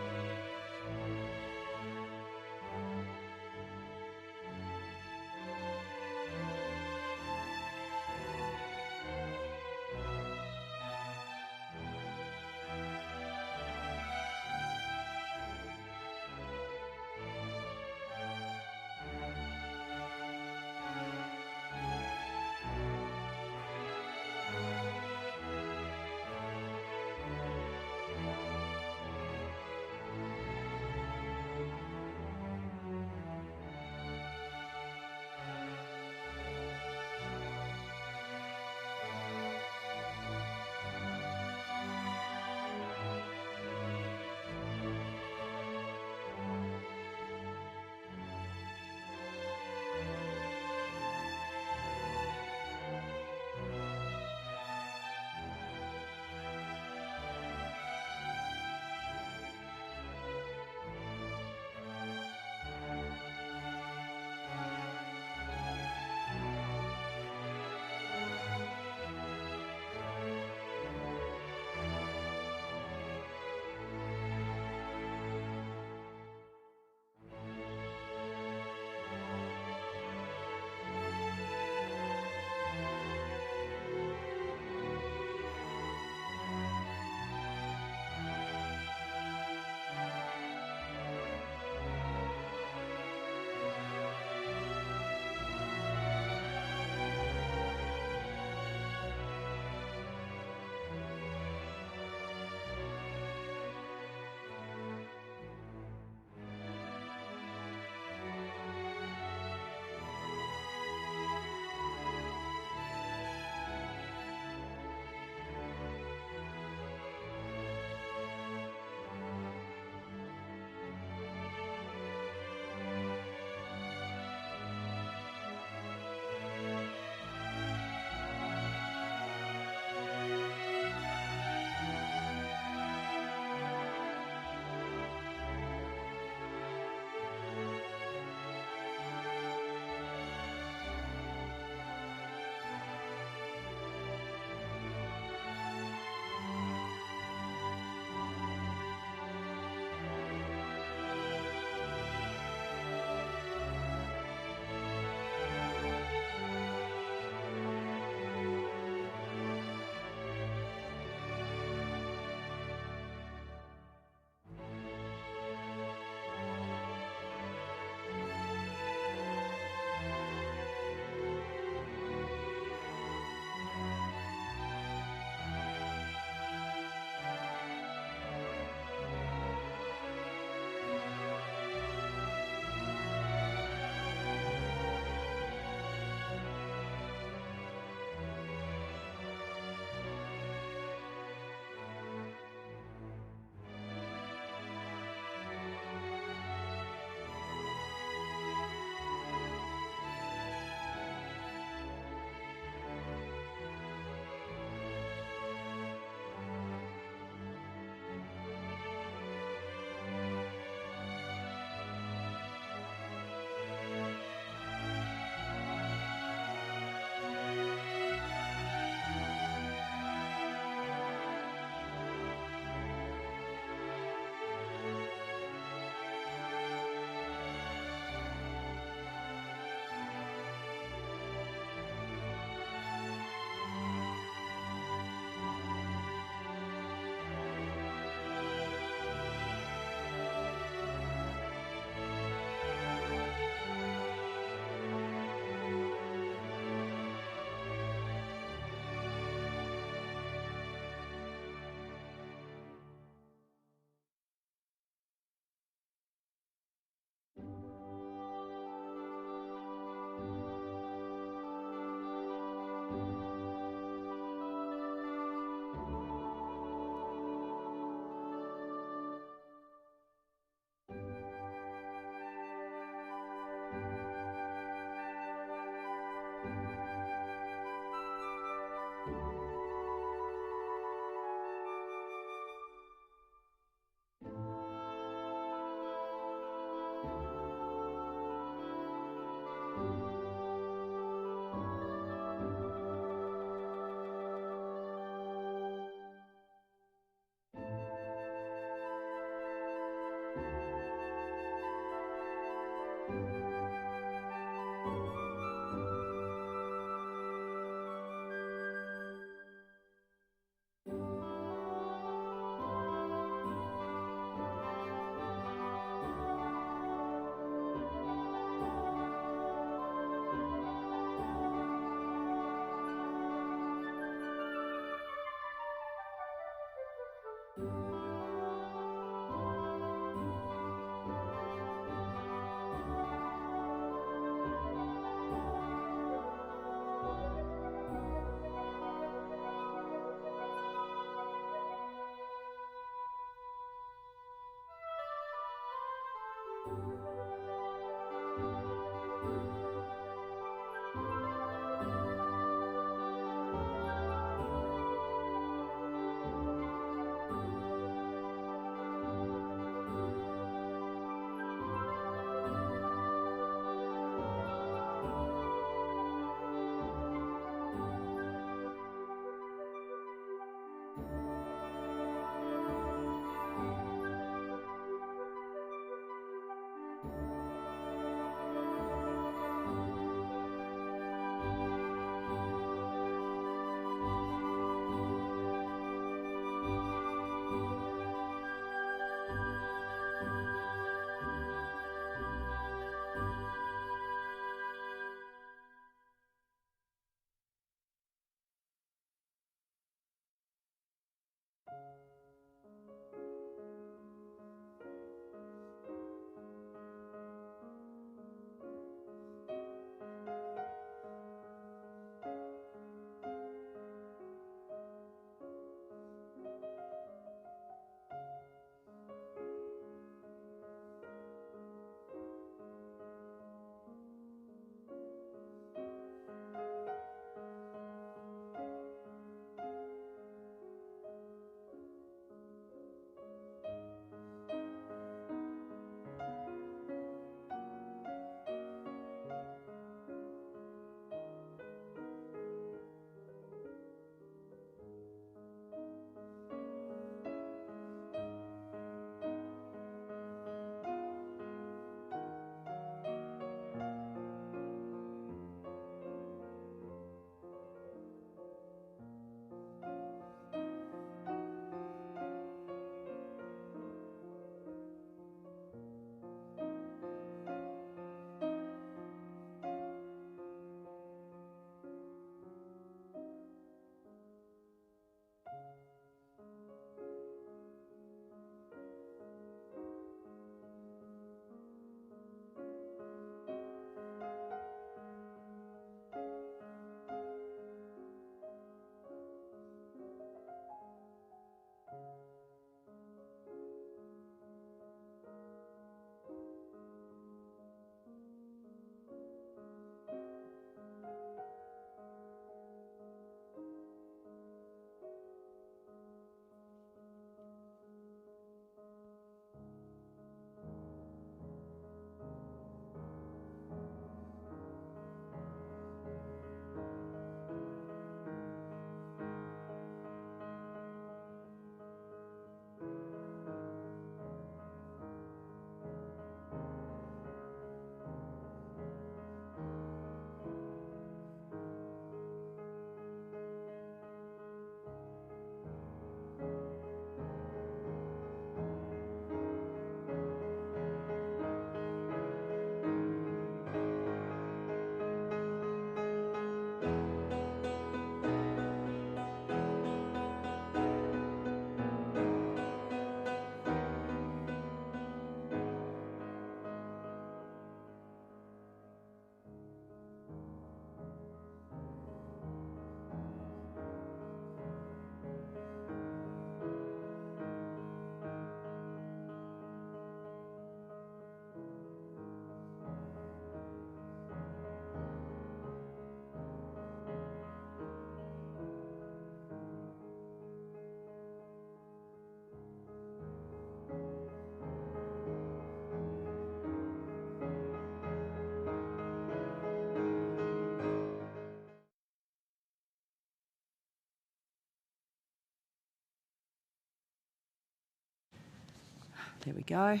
There we go.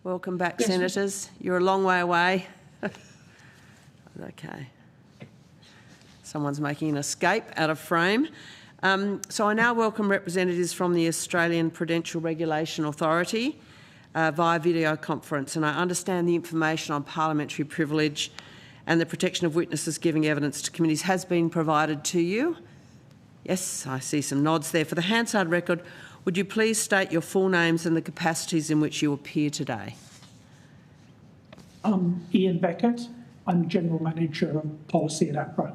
Welcome back, Senators. You're a long way away. Okay. Someone's making an escape out of frame. So I now welcome representatives from the Australian Prudential Regulation Authority via video conference, and I understand the information on parliamentary privilege and the protection of witnesses giving evidence to committees has been provided to you. Yes, I see some nods there. For the Hansard record, would you please state your full names and the capacities in which you appear today? Ian Beckett. I'm General Manager of Policy at APRA.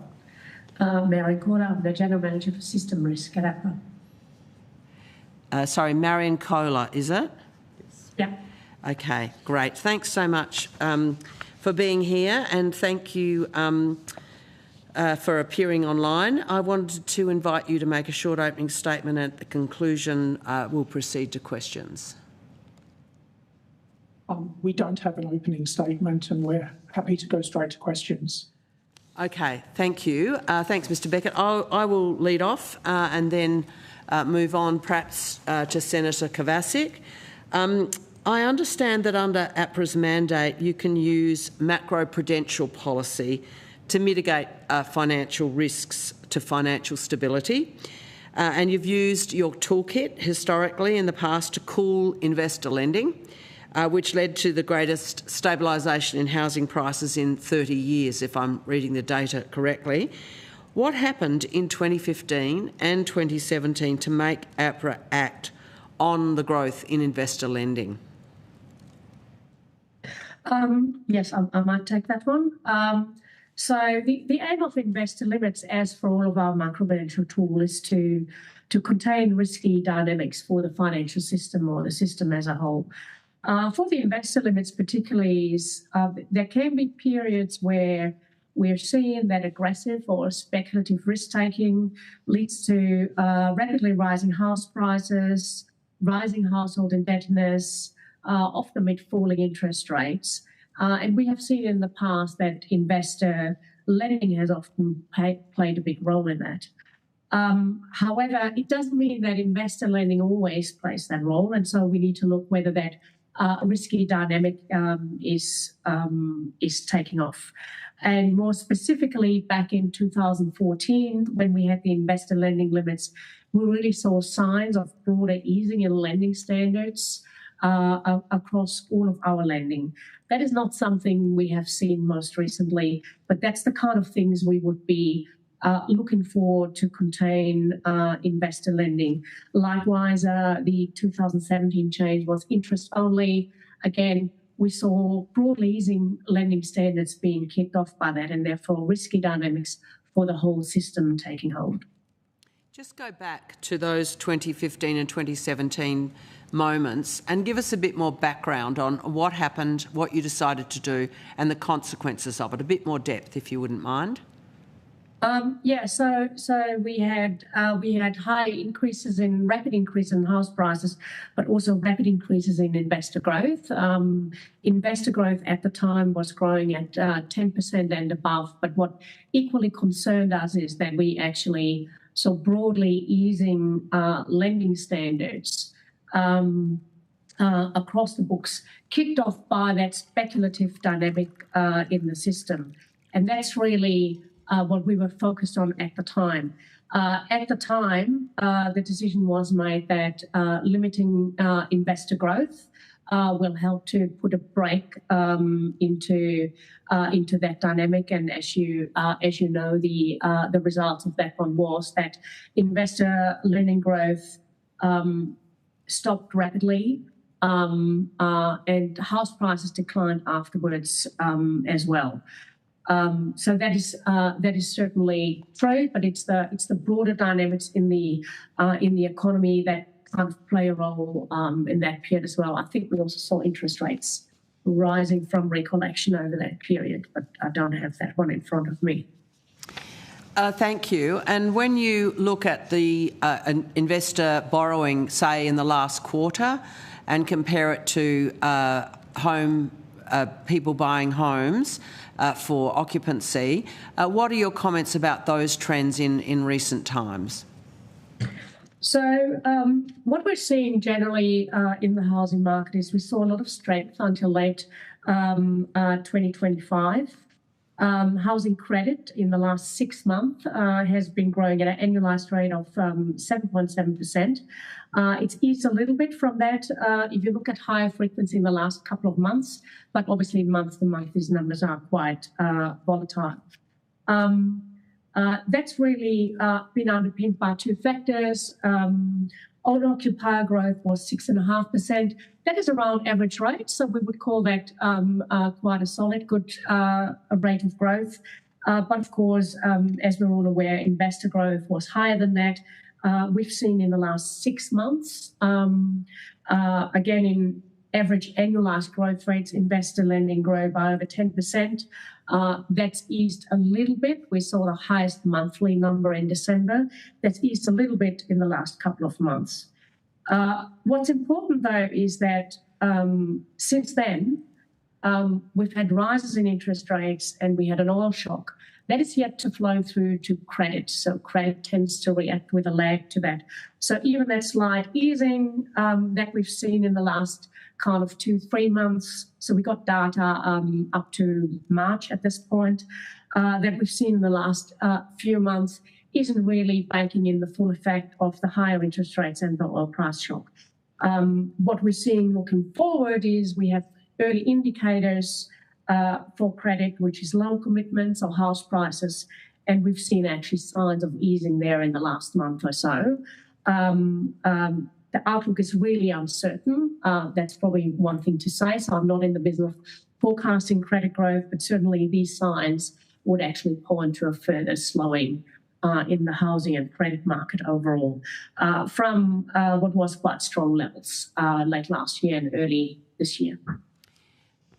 Marion Kohler, I'm the General Manager for System Risk at APRA. Sorry, Marion Kohler, is it? Yeah. Okay, great. Thanks so much for being here, and thank you for appearing online. I wanted to invite you to make a short opening statement. At the conclusion, we'll proceed to questions. We don't have an opening statement, and we're happy to go straight to questions. Okay, thank you. Thanks, Mr Beckett. I will lead off and then move on perhaps to Senator Kovacic. I understand that under APRA's mandate you can use macro-prudential policy to mitigate financial risks to financial stability, and you've used your toolkit historically in the past to cool investor lending, which led to the greatest stabilisation in housing prices in 30 years, if I'm reading the data correctly. What happened in 2015 and 2017 to make APRA act on the growth in investor lending? Yes, I might take that one. So the aim of investor limits, as for all of our macro-prudential tools, is to contain risky dynamics for the financial system or the system as a whole. For the investor limits particularly, there can be periods where we're seeing that aggressive or speculative risk-taking leads to rapidly rising house prices, rising household indebtedness, often amid falling interest rates. And we have seen in the past that investor lending has often played a big role in that. However, it doesn't mean that investor lending always plays that role, and so we need to look whether that risky dynamic is taking off. And more specifically, back in 2014, when we had the investor lending limits, we really saw signs of broader easing in lending standards across all of our lending. That is not something we have seen most recently, but that's the kind of things we would be looking for to contain investor lending. Likewise, the 2017 change was interest only. Again, we saw broadly easing lending standards being kicked off by that, and therefore risky dynamics for the whole system taking hold. Just go back to those 2015 and 2017 moments and give us a bit more background on what happened, what you decided to do, and the consequences of it. A bit more depth, if you wouldn't mind. So we had rapid increase in house prices, but also rapid increases in investor growth. Investor growth at the time was growing at 10% and above, but what equally concerned us is that we actually saw broadly easing lending standards across the books, kicked off by that speculative dynamic in the system. And that's really what we were focused on at the time. At the time, the decision was made that limiting investor growth will help to put a brake into that dynamic. And as you know, the result of that one was that investor lending growth stopped rapidly, and house prices declined afterwards as well. So that is certainly true, but it's the broader dynamics in the economy that kind of play a role in that period as well. I think we also saw interest rates rising from recollection over that period, but I don't have that one in front of me. Thank you. And when you look at the investor borrowing, say, in the last quarter and compare it to people buying homes for occupancy, what are your comments about those trends in recent times? So what we're seeing generally in the housing market is we saw a lot of strength until late 2025. Housing credit in the last 6 months has been growing at an annualised rate of 7.7%. It's eased a little bit from that if you look at higher frequency in the last couple of months, but obviously month to month these numbers are quite volatile. That's really been underpinned by 2 factors. Owner-occupier growth was 6.5%. That is around average rate, so we would call that quite a solid, good rate of growth. But of course, as we're all aware, investor growth was higher than that. We've seen in the last 6 months, again in average annualised growth rates, investor lending grow by over 10%. That's eased a little bit. We saw the highest monthly number in December. That's eased a little bit in the last couple of months. What's important, though, is that since then, we've had rises in interest rates and we had an oil shock. That is yet to flow through to credit. So credit tends to react with a lag to that. So even that slight easing that we've seen in the last kind of 2-3 months, so we got data up to March at this point, that we've seen in the last few months isn't really baking in the full effect of the higher interest rates and the oil price shock. What we're seeing looking forward is we have early indicators for credit, which is loan commitments or house prices, and we've seen actually signs of easing there in the last month or so. The outlook is really uncertain. That's probably one thing to say. So I'm not in the business of forecasting credit growth, but certainly these signs would actually point to a further slowing in the housing and credit market overall from what was quite strong levels late last year and early this year.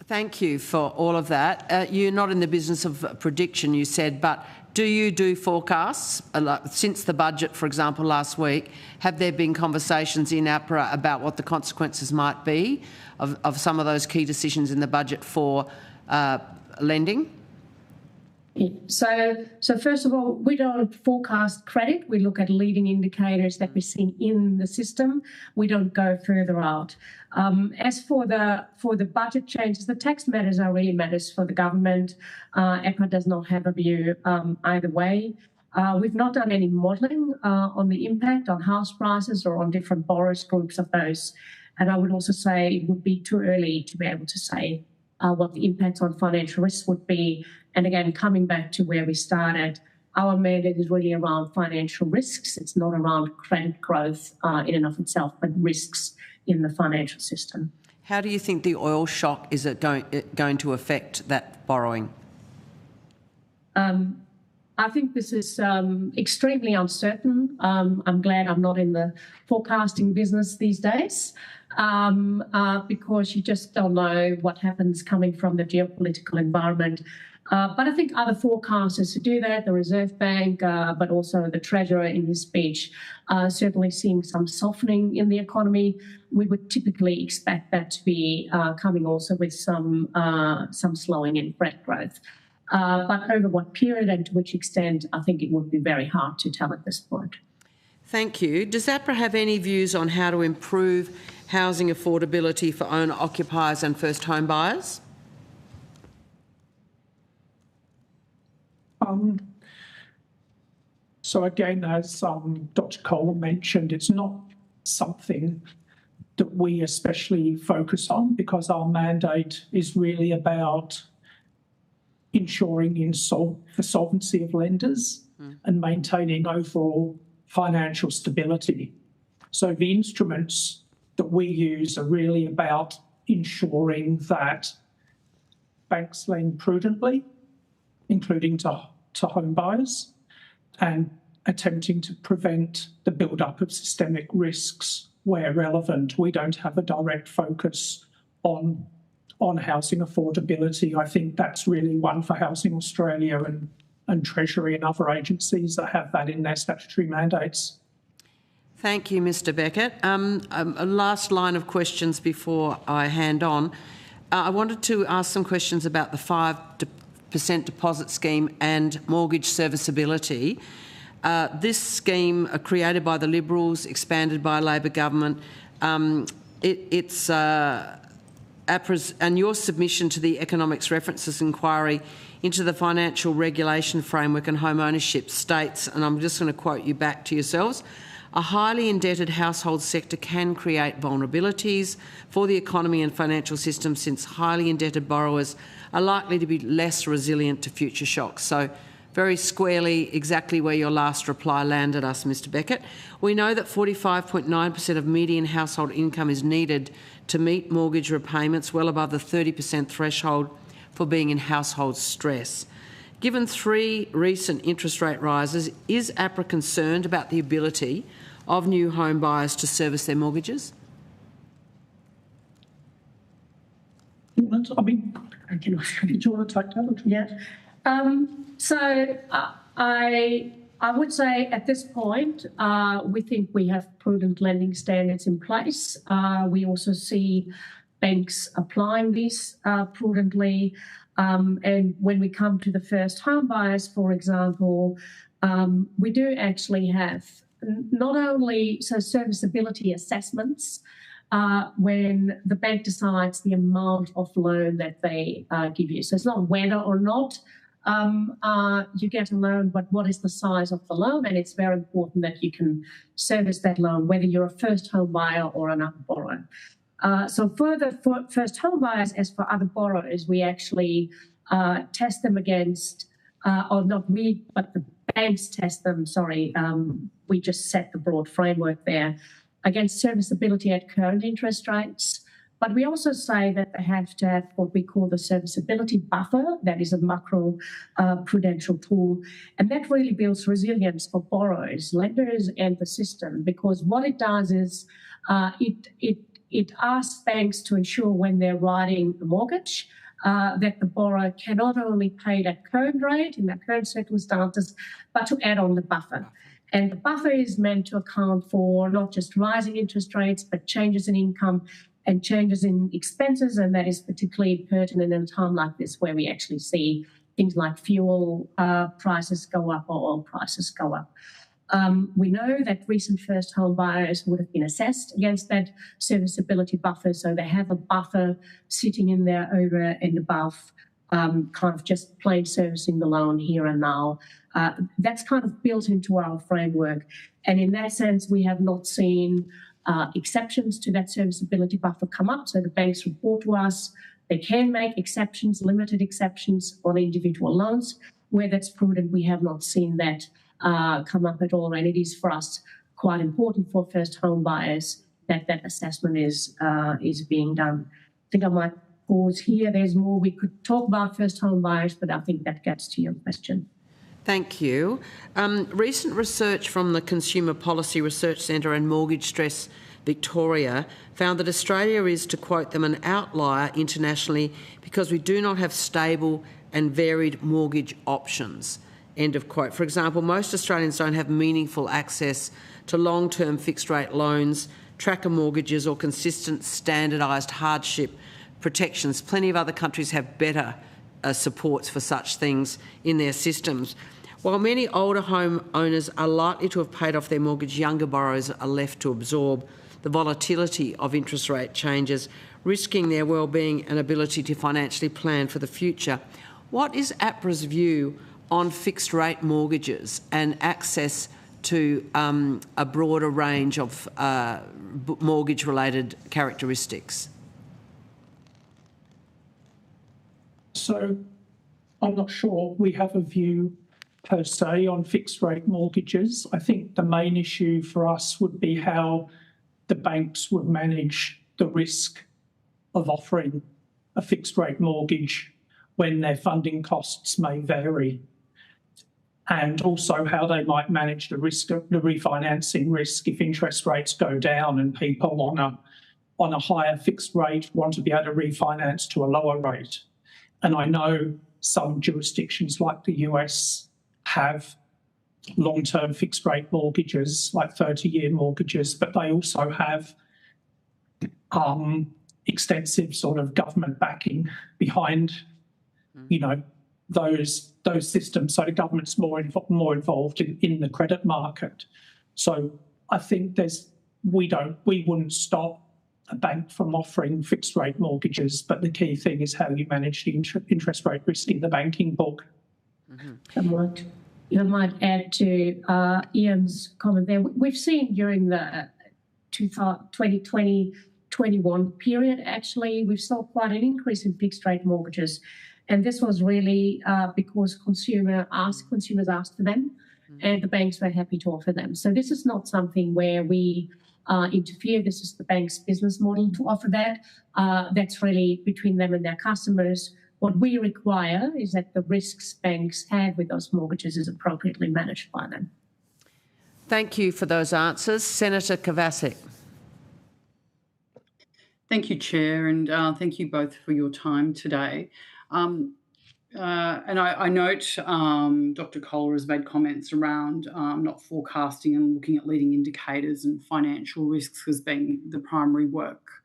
Thank you for all of that. You're not in the business of prediction, you said, but do you do forecasts? Since the budget, for example, last week, have there been conversations in APRA about what the consequences might be of some of those key decisions in the budget for lending? So first of all, we don't forecast credit. We look at leading indicators that we're seeing in the system. We don't go further out. As for the budget changes, the tax matters are really matters for the government. APRA does not have a view either way. We've not done any modelling on the impact on house prices or on different borrowers groups of those. And I would also say it would be too early to be able to say what the impacts on financial risks would be. And again, coming back to where we started, our mandate is really around financial risks. It's not around credit growth in and of itself, but risks in the financial system. How do you think the oil shock is going to affect that borrowing? I think this is extremely uncertain. I'm glad I'm not in the forecasting business these days because you just don't know what happens coming from the geopolitical environment. But I think other forecasters who do that, the Reserve Bank, but also the Treasurer in his speech, certainly seeing some softening in the economy. We would typically expect that to be coming also with some slowing in credit growth. But over what period and to which extent, I think it would be very hard to tell at this point. Thank you. Does APRA have any views on how to improve housing affordability for owner-occupiers and first home buyers? So again, as Dr. Cole mentioned, it's not something that we especially focus on because our mandate is really about ensuring the solvency of lenders and maintaining overall financial stability. So the instruments that we use are really about ensuring that banks lend prudently, including to home buyers, and attempting to prevent the build-up of systemic risks where relevant. We don't have a direct focus on housing affordability. I think that's really one for Housing Australia and Treasury and other agencies that have that in their statutory mandates. Thank you, Mr Beckett. A last line of questions before I hand on. I wanted to ask some questions about the 5% deposit scheme and mortgage serviceability. This scheme, created by the Liberals, expanded by a Labor government, it's APRA's, and your submission to the Economics References Inquiry into the Financial Regulation Framework and Home Ownership states, and I'm just going to quote you back to yourselves, a highly indebted household sector can create vulnerabilities for the economy and financial system, since highly indebted borrowers are likely to be less resilient to future shocks. So very squarely exactly where your last reply landed us, Mr Beckett. We know that 45.9% of median household income is needed to meet mortgage repayments, well above the 30% threshold for being in household stress. Given 3 recent interest rate rises, is APRA concerned about the ability of new home buyers to service their mortgages? I mean, do you want to take that? Yeah. I would say at this point, we think we have prudent lending standards in place. We also see banks applying these prudently. And when we come to the first home buyers, for example, we do actually have not only serviceability assessments when the bank decides the amount of loan that they give you. So it's not whether or not you get a loan, but what is the size of the loan? And it's very important that you can service that loan, whether you're a first home buyer or another borrower. So for first home buyers, as for other borrowers, we actually test them against, or not we, but the banks test them, we just set the broad framework there, against serviceability at current interest rates. But we also say that they have to have what we call the serviceability buffer. That is a macro-prudential tool. And that really builds resilience for borrowers, lenders, and the system, because what it does is it asks banks to ensure when they're writing the mortgage that the borrower can not only pay that current rate in their current circumstances, but to add on the buffer. And the buffer is meant to account for not just rising interest rates, but changes in income and changes in expenses. And that is particularly pertinent in a time like this, where we actually see things like fuel prices go up or oil prices go up. We know that recent first home buyers would have been assessed against that serviceability buffer. So they have a buffer sitting in there over and above, kind of just plain servicing the loan here and now. That's kind of built into our framework. And in that sense, we have not seen exceptions to that serviceability buffer come up. So the banks report to us, they can make exceptions, limited exceptions on individual loans. Where that's prudent, we have not seen that come up at all. And it is for us quite important for first home buyers that that assessment is being done. I think I might pause here. There's more we could talk about first home buyers, but I think that gets to your question. Thank you. Recent research from the Consumer Policy Research Centre and Mortgage Stress Victoria found that Australia is, to quote them, an outlier internationally because we do not have stable and varied mortgage options. End of quote. For example, most Australians don't have meaningful access to long-term fixed-rate loans, tracker mortgages or consistent standardised hardship protections. Plenty of other countries have better supports for such things in their systems. While many older home owners are likely to have paid off their mortgage, younger borrowers are left to absorb the volatility of interest rate changes, risking their well-being and ability to financially plan for the future. What is APRA's view on fixed-rate mortgages and access to a broader range of mortgage-related characteristics? So I'm not sure we have a view per se on fixed rate mortgages. I think the main issue for us would be how the banks would manage the risk of offering a fixed rate mortgage when their funding costs may vary, and also how they might manage the risk of the refinancing risk if interest rates go down and people on a higher fixed rate want to be able to refinance to a lower rate. And I know some jurisdictions like the US have long-term fixed-rate mortgages, like 30-year mortgages, but they also have extensive sort of government backing behind, those systems. So the government's more involved in the credit market. So I think we wouldn't stop a bank from offering fixed rate mortgages, but the key thing is how you manage the interest rate risk in the banking book. I might add to Ian's comment there. We've seen during the 2020-21 period, actually, we saw quite an increase in fixed rate mortgages. And this was really because consumers asked for them, and the banks were happy to offer them. So this is not something where we interfere. This is the bank's business model to offer that. That's really between them and their customers. What we require is that the risks banks have with those mortgages is appropriately managed by them. Thank you for those answers. Senator Kovacic. Thank you, Chair, and thank you both for your time today. And I note Dr. Kohler has made comments around not forecasting and looking at leading indicators and financial risks as being the primary work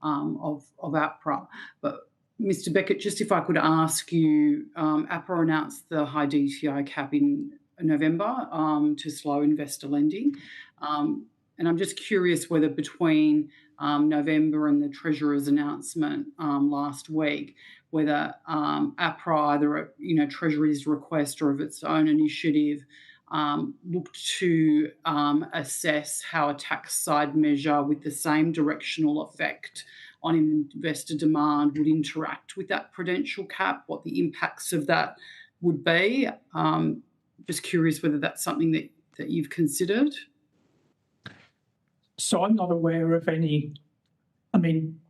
of APRA. But Mr. Beckett, just if I could ask you, APRA announced the high DTI cap in November to slow investor lending. And I'm just curious whether between November and the Treasurer's announcement last week, whether APRA, either at Treasury's request or of its own initiative, looked to assess how a tax side measure with the same directional effect on investor demand would interact with that prudential cap, what the impacts of that would be. Just curious whether that's something that you've considered. So I'm not aware of any. I mean,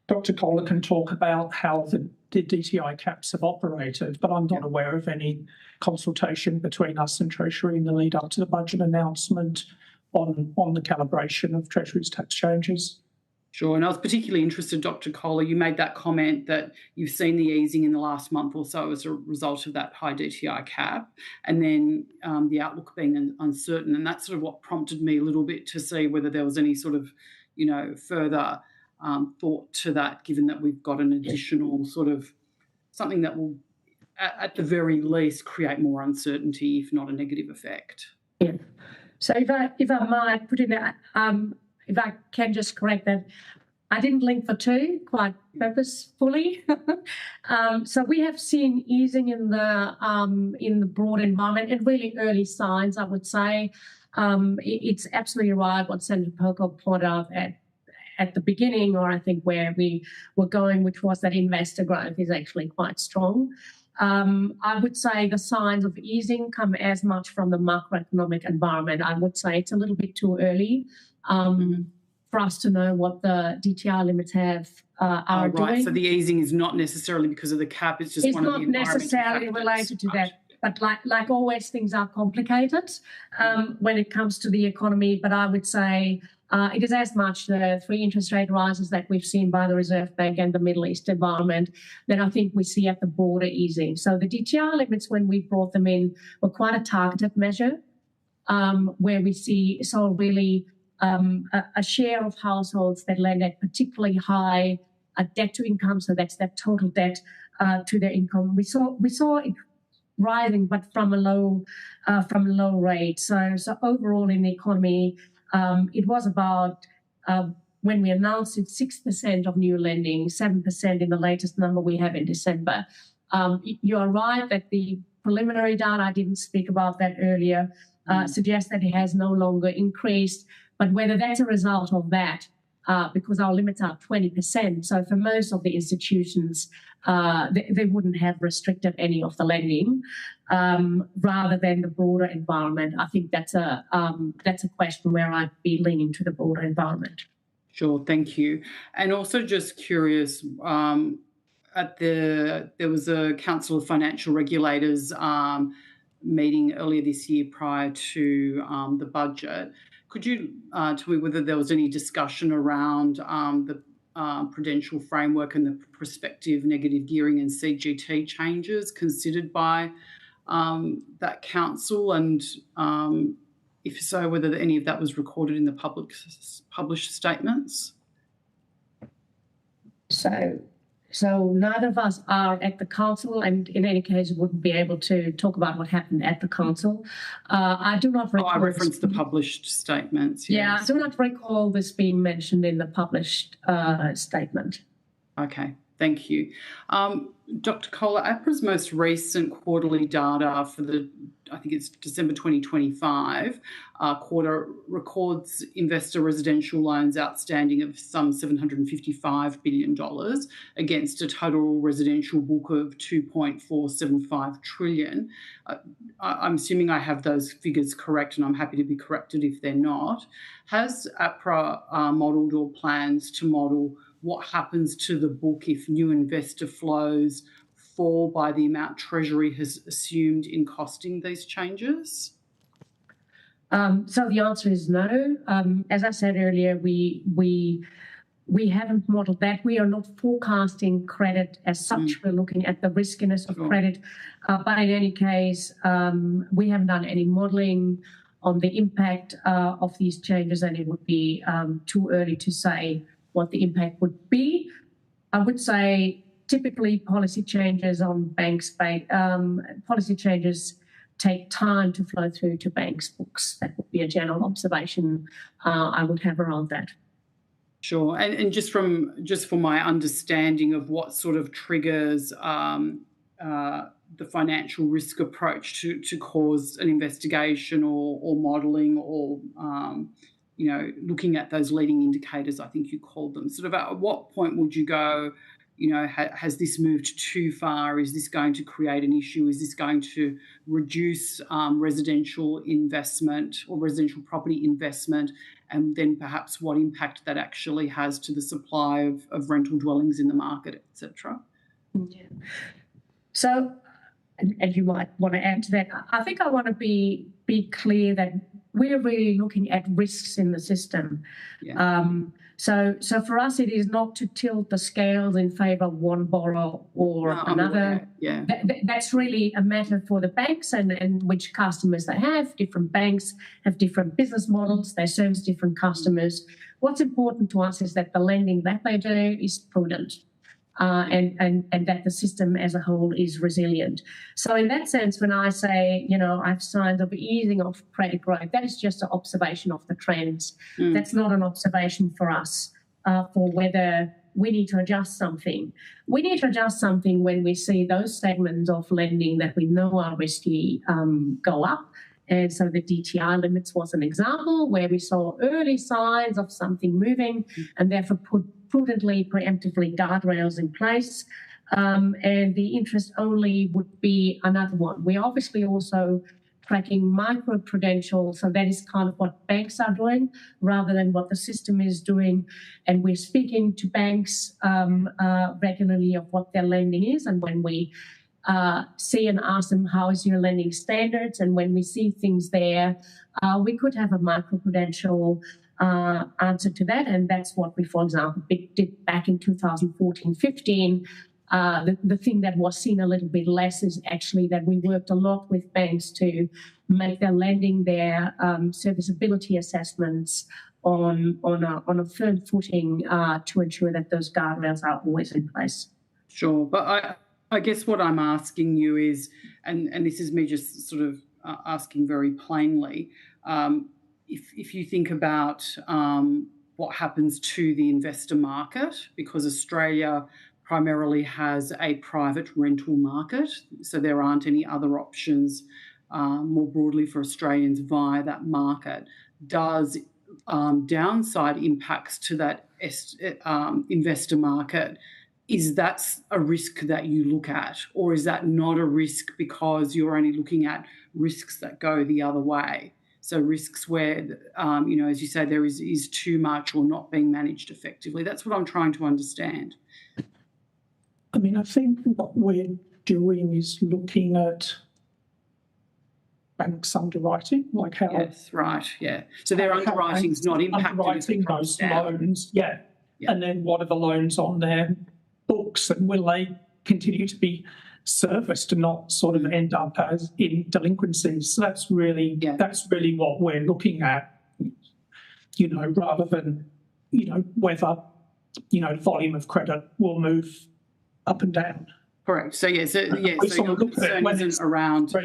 Dr. Kohler can talk about how the DTI caps have operated, but I'm not aware of any consultation between us and Treasury in the lead up to the budget announcement on the calibration of Treasury's tax changes. Sure, and I was particularly interested, Dr. Kohler, you made that comment that you've seen the easing in the last month or so as a result of that high DTI cap, and then the outlook being uncertain. And that's sort of what prompted me a little bit to see whether there was any sort of, further thought to that, given that we've got an additional sort of something that will, at the very least, create more uncertainty, if not a negative effect. Yeah. So if I might put in that, if I can just correct that, I didn't link the two quite purposefully. So we have seen easing in the broad environment and really early signs, I would say. It's absolutely right what Senator Pocock pointed out at the beginning, or I think where we were going, which was that investor growth is actually quite strong. I would say the signs of easing come as much from the macroeconomic environment. I would say it's a little bit too early for us to know what the DTI limits are doing. So the easing is not necessarily because of the cap, it's just one of the environmental factors. It's not necessarily related to that. But like always, things are complicated when it comes to the economy. But I would say it is as much the 3 interest rate rises that we've seen by the Reserve Bank and the Middle East environment that I think we see at the border easing. So the DTI limits, when we brought them in, were quite a targeted measure where we saw really a share of households that lend at particularly high debt to income. So that's that total debt to their income. We saw it rising, but from a low rate. So overall in the economy, it was about when we announced it, 6% of new lending, 7% in the latest number we have in December. You are right that the preliminary data, I didn't speak about that earlier, suggests that it has no longer increased. But whether that's a result of that, because our limits are 20%, so for most of the institutions, they wouldn't have restricted any of the lending, rather than the broader environment. I think that's a question where I'd be leaning to the broader environment. Sure, thank you. And also just curious, there was a Council of Financial Regulators meeting earlier this year prior to the budget. Could you tell me whether there was any discussion around the prudential framework and the prospective negative gearing and CGT changes considered by that council, and if so, whether any of that was recorded in the published statements? So So neither of us are at the council, and in any case, wouldn't be able to talk about what happened at the council. I do not recall. I referenced the published statements. Yes. Yeah, I do not recall this being mentioned in the published statement. Okay, thank you. Dr. Kohler, APRA's most recent quarterly data for I think it's December 2025 quarter records investor residential loans outstanding of some $755 billion against a total residential book of $2.475 trillion. I'm assuming I have those figures correct, and I'm happy to be corrected if they're not. Has APRA modelled or plans to model what happens to the book if new investor flows fall by the amount Treasury has assumed in costing these changes? So the answer is no. As I said earlier, we haven't modelled that. We are not forecasting credit as such. We're looking at the riskiness of credit. But in any case, we haven't done any modelling on the impact of these changes, and it would be too early to say what the impact would be. I would say typically policy changes on banks, policy changes take time to flow through to banks' books. That would be a general observation I would have around that. Sure, and just for my understanding of what sort of triggers the financial risk approach to cause an investigation or modelling or looking at those leading indicators, I think you called them. Sort of at what point would you go, has this moved too far? Is this going to create an issue? Is this going to reduce residential investment or residential property investment? And then perhaps what impact that actually has to the supply of rental dwellings in the market, etc. Yeah. So, and you might want to add to that, I think I want to be clear that we're really looking at risks in the system. Yeah. So for us, it is not to tilt the scales in favour of one borrower or another. Yeah. That's really a matter for the banks and which customers they have. Different banks have different business models. They service different customers. What's important to us is that the lending that they do is prudent. And that the system as a whole is resilient. So in that sense, when I say, I have signs of easing of credit growth, that is just an observation of the trends. That's not an observation for us for whether we need to adjust something. We need to adjust something when we see those segments of lending that we know are risky go up. And so the DTI limits was an example where we saw early signs of something moving and therefore put prudently, preemptively guardrails in place. And the interest only would be another one. We're obviously also tracking Macro-prudential, so that is kind of what banks are doing rather than what the system is doing. And we're speaking to banks regularly of what their lending is, and when we see and ask them, how is your lending standards? And when we see things there, we could have a Macro-prudential answer to that. And that's what we, for example, did back in 2014-15. The thing that was seen a little bit less is actually that we worked a lot with banks to make their lending, their serviceability assessments on a firm footing to ensure that those guardrails are always in place. Sure, but I guess what I'm asking you is, and this is me just sort of asking very plainly, if you think about what happens to the investor market, because Australia primarily has a private rental market, so there aren't any other options more broadly for Australians via that market. Does downside impacts to that investor market, is that a risk that you look at, or is that not a risk because you're only looking at risks that go the other way? So risks where, as you say, there is too much or not being managed effectively. That's what I'm trying to understand. I mean, I think what we're doing is looking at banks underwriting, like how... Yes, right, yeah. So their underwriting's not impacted. Underwriting those loans, yeah. And then what are the loans on their books, and will they continue to be serviced and not sort of end up as in delinquencies? So that's really what we're looking at, rather than, whether, the volume of credit will move up and down. Correct. So, so your concern isn't around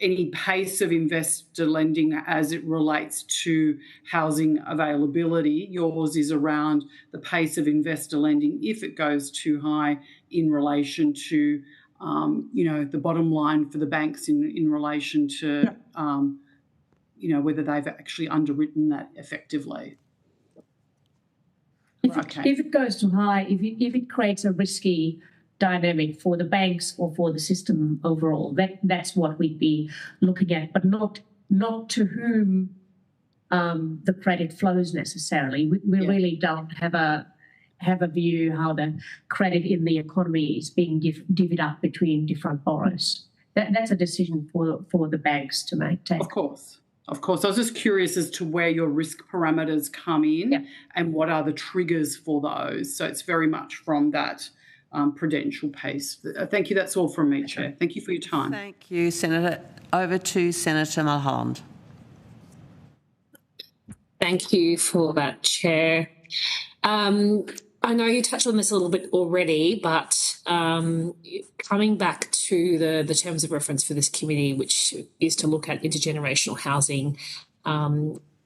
any pace of investor lending as it relates to housing availability. Yours is around the pace of investor lending if it goes too high in relation to, the bottom line for the banks in relation to, whether they've actually underwritten that effectively. If it goes too high, if it creates a risky dynamic for the banks or for the system overall, that's what we'd be looking at, but not to whom the credit flows necessarily. We really don't have a view how the credit in the economy is being divvied up between different borrowers. That's a decision for the banks to make. Of course. I was just curious as to where your risk parameters come in and what are the triggers for those. So it's very much from that prudential piece. Thank you. That's all from me, Chair. Thank you for your time. Thank you, Senator. Over to Senator Mulholland. Thank you for that, Chair. I know you touched on this a little bit already, but coming back to the terms of reference for this committee, which is to look at intergenerational housing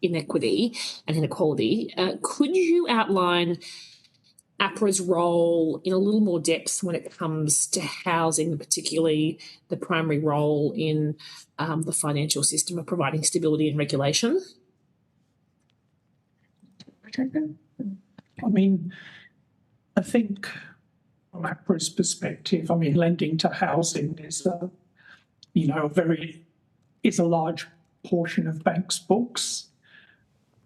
inequity and inequality, could you outline APRA's role in a little more depth when it comes to housing, particularly the primary role in the financial system of providing stability and regulation? I mean, I think from APRA's perspective, lending to housing is a large portion of banks' books.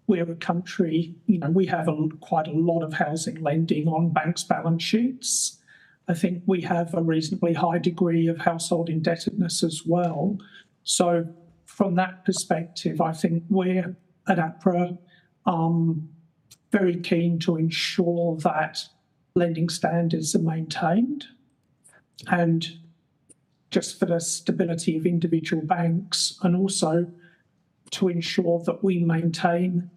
We're a country, we have quite a lot of housing lending on banks' balance sheets. I think we have a reasonably high degree of household indebtedness as well. So from that perspective, I think we're at APRA very keen to ensure that lending standards are maintained, and just for the stability of individual banks, and also to ensure that we maintain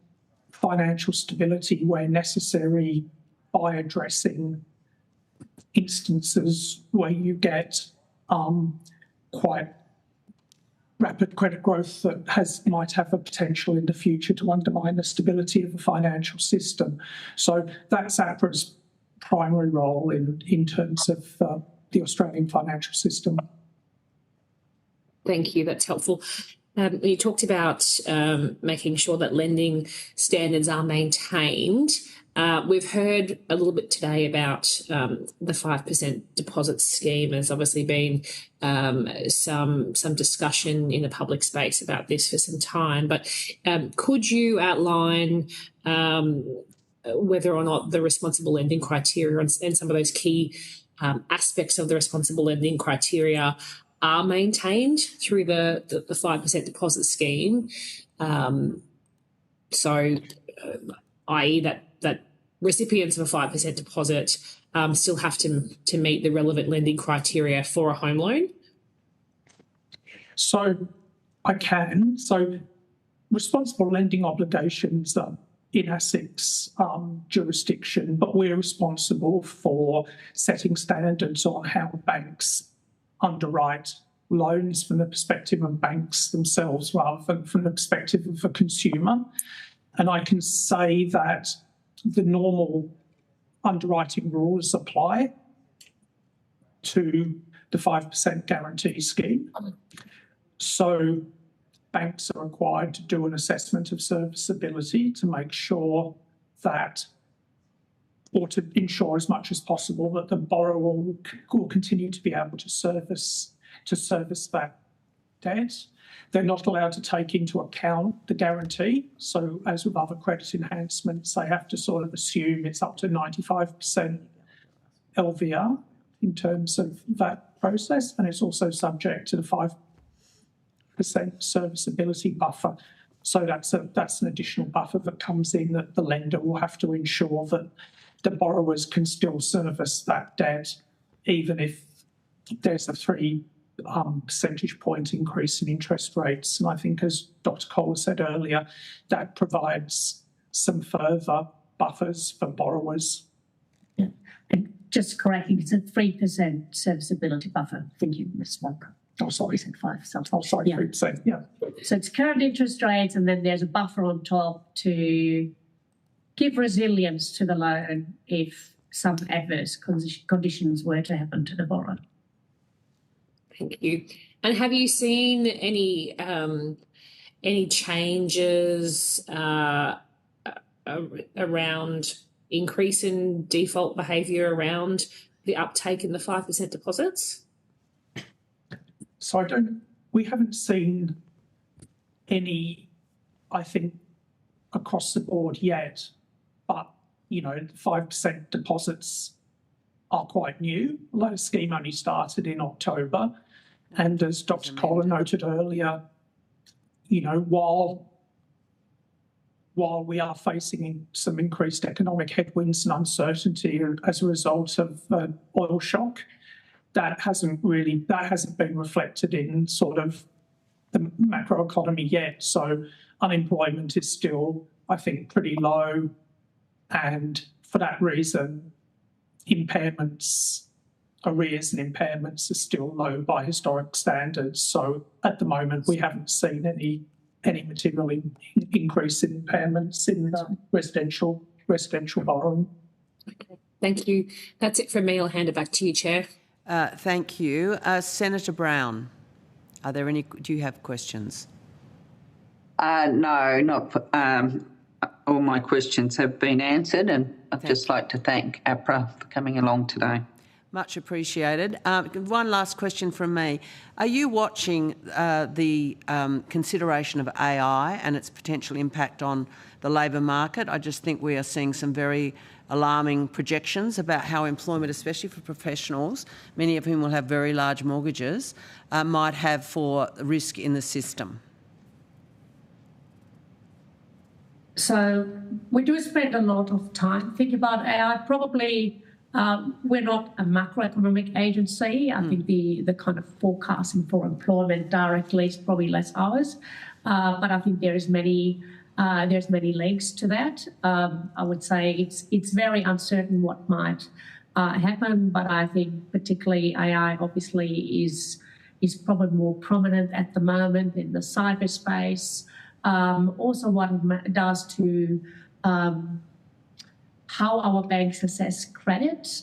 financial stability where necessary by addressing instances where you get quite rapid credit growth that might have a potential in the future to undermine the stability of the financial system. So that's APRA's primary role in terms of the Australian financial system. Thank you. That's helpful. You talked about making sure that lending standards are maintained. We've heard a little bit today about the 5% deposit scheme. There's obviously been some discussion in the public space about this for some time. But could you outline whether or not the responsible lending criteria and some of those key aspects of the responsible lending criteria are maintained through the 5% deposit scheme? I.e. that recipients of a 5% deposit still have to meet the relevant lending criteria for a home loan? So I can. So responsible lending obligations are in ASIC's jurisdiction, but we're responsible for setting standards on how banks underwrite loans from the perspective of banks themselves rather than from the perspective of a consumer. And I can say that the normal underwriting rules apply to the 5% guarantee scheme. So banks are required to do an assessment of serviceability to make sure that, or to ensure as much as possible that the borrower will continue to be able to service that debt. They're not allowed to take into account the guarantee. So as with other credit enhancements, they have to sort of assume it's up to 95% LVR in terms of that process. And it's also subject to the 5% serviceability buffer. So that's an additional buffer that comes in, that the lender will have to ensure that the borrowers can still service that debt, even if there's a 3 percentage point increase in interest rates. And I think, as Dr. Kohler said earlier, that provides some further buffers for borrowers. Yeah. And just correcting, it's a 3% serviceability buffer. I think you misspoke. Oh, sorry, said 5. Oh, sorry, 3%, yeah. So it's current interest rates, and then there's a buffer on top to give resilience to the loan if some adverse conditions were to happen to the borrower. Thank you. And have you seen any changes around increase in default behaviour around the uptake in the 5% deposits? So we haven't seen any, I think, across the board yet, but, 5% deposits are quite new. The scheme only started in October. And as Dr. Kohler noted earlier, while we are facing some increased economic headwinds and uncertainty as a result of oil shock, that hasn't been reflected in sort of the macroeconomy yet. So unemployment is still, I think, pretty low. And for that reason, arrears and impairments are still low by historic standards. So at the moment, we haven't seen any material increase in impairments in residential borrowing. Okay, thank you. That's it from me. I'll hand it back to you, Chair. Thank you. Senator Brown, do you have questions? No, not for, all my questions have been answered, and I'd just like to thank APRA for coming along today. Much appreciated. One last question from me. Are you watching the consideration of AI and its potential impact on the labour market? I just think we are seeing some very alarming projections about how employment, especially for professionals, many of whom will have very large mortgages, might have for risk in the system. So we do spend a lot of time thinking about AI. Probably we're not a macroeconomic agency. I think the kind of forecasting for employment directly is probably less ours. But I think there's many legs to that. I would say it's very uncertain what might happen, but I think particularly AI obviously is probably more prominent at the moment in the cyberspace. Also what it does to how our banks assess credit,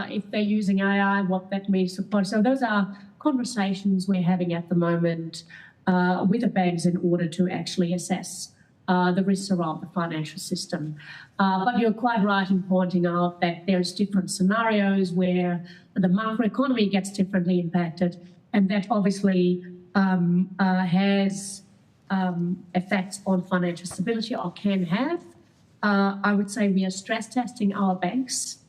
if they're using AI, what that means. So those are conversations we're having at the moment with the banks in order to actually assess the risks around the financial system. But you're quite right in pointing out that there's different scenarios where the macroeconomy gets differently impacted, and that obviously has effects on financial stability, or can have. I would say we are stress testing our banks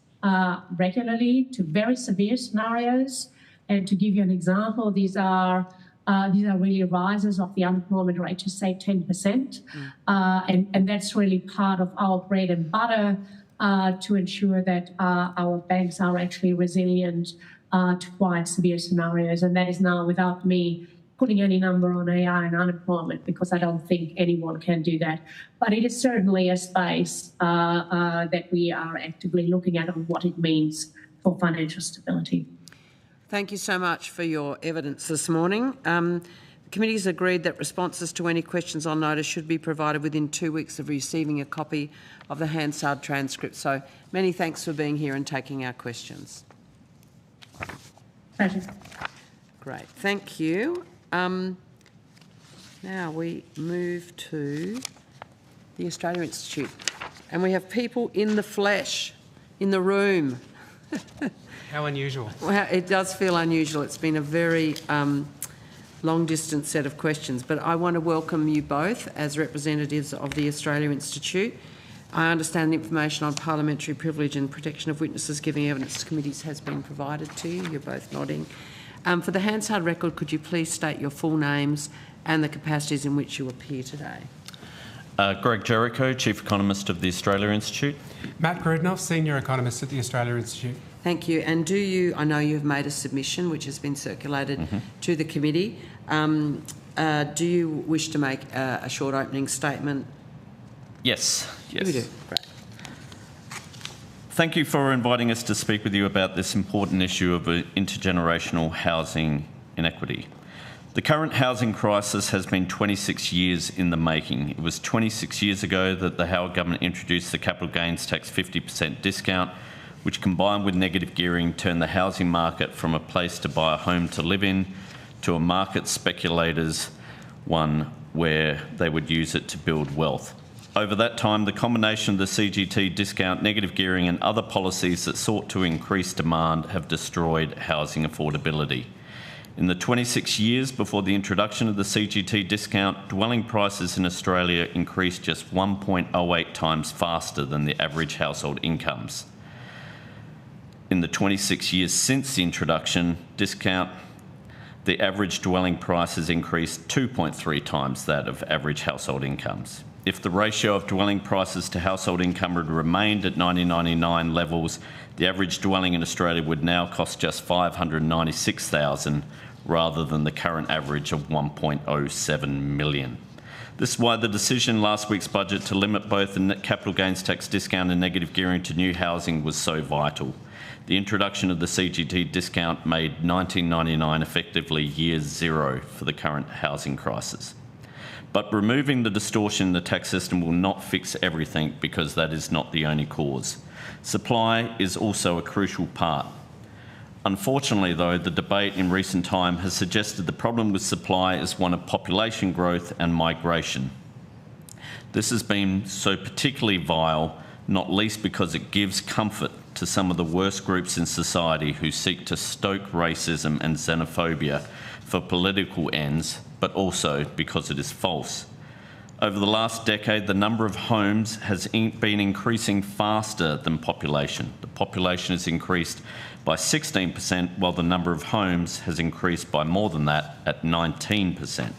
regularly to very severe scenarios. And to give you an example, these are really rises of the unemployment rate to say 10%. And that's really part of our bread and butter to ensure that our banks are actually resilient to quite severe scenarios. And that is now without me putting any number on AI and unemployment, because I don't think anyone can do that. But it is certainly a space that we are actively looking at on what it means for financial stability. Thank you so much for your evidence this morning. The committee has agreed that responses to any questions on notice should be provided within 2 weeks of receiving a copy of the Hansard transcript. So many thanks for being here and taking our questions. Pleasure. Great, thank you. Now we move to the Australia Institute, and we have people in the flesh, in the room. How unusual. Well, it does feel unusual. It's been a very long-distance set of questions, but I want to welcome you both as representatives of the Australia Institute. I understand the information on parliamentary privilege and protection of witnesses giving evidence to committees has been provided to you. You're both nodding. For the Hansard record, could you please state your full names and the capacities in which you appear today? Greg Jericho, Chief Economist of the Australia Institute. Matt Grudnoff, Senior Economist at the Australia Institute. Thank you. And I know you have made a submission which has been circulated to the committee. Do you wish to make a short opening statement? Yes. We do. Great. Thank you for inviting us to speak with you about this important issue of intergenerational housing inequity. The current housing crisis has been 26 years in the making. It was 26 years ago that the Howard government introduced the capital gains tax 50% discount, which combined with negative gearing turned the housing market from a place to buy a home to live in to a market speculators one where they would use it to build wealth. Over that time, the combination of the CGT discount, negative gearing and other policies that sought to increase demand have destroyed housing affordability. In the 26 years before the introduction of the CGT discount, dwelling prices in Australia increased just 1.08 times faster than the average household incomes. In the 26 years since the introduction discount, the average dwelling price has increased 2.3 times that of average household incomes. If the ratio of dwelling prices to household income had remained at 1999 levels, the average dwelling in Australia would now cost just $596,000 rather than the current average of $1.07 million. This is why the decision in last week's budget to limit both the capital gains tax discount and negative gearing to new housing was so vital. The introduction of the CGT discount made 1999 effectively year zero for the current housing crisis. But removing the distortion in the tax system will not fix everything because that is not the only cause. Supply is also a crucial part. Unfortunately, though, the debate in recent time has suggested the problem with supply is one of population growth and migration. This has been so particularly vile, not least because it gives comfort to some of the worst groups in society who seek to stoke racism and xenophobia for political ends, but also because it is false. Over the last decade, the number of homes has been increasing faster than population. The population has increased by 16%, while the number of homes has increased by more than that at 19%.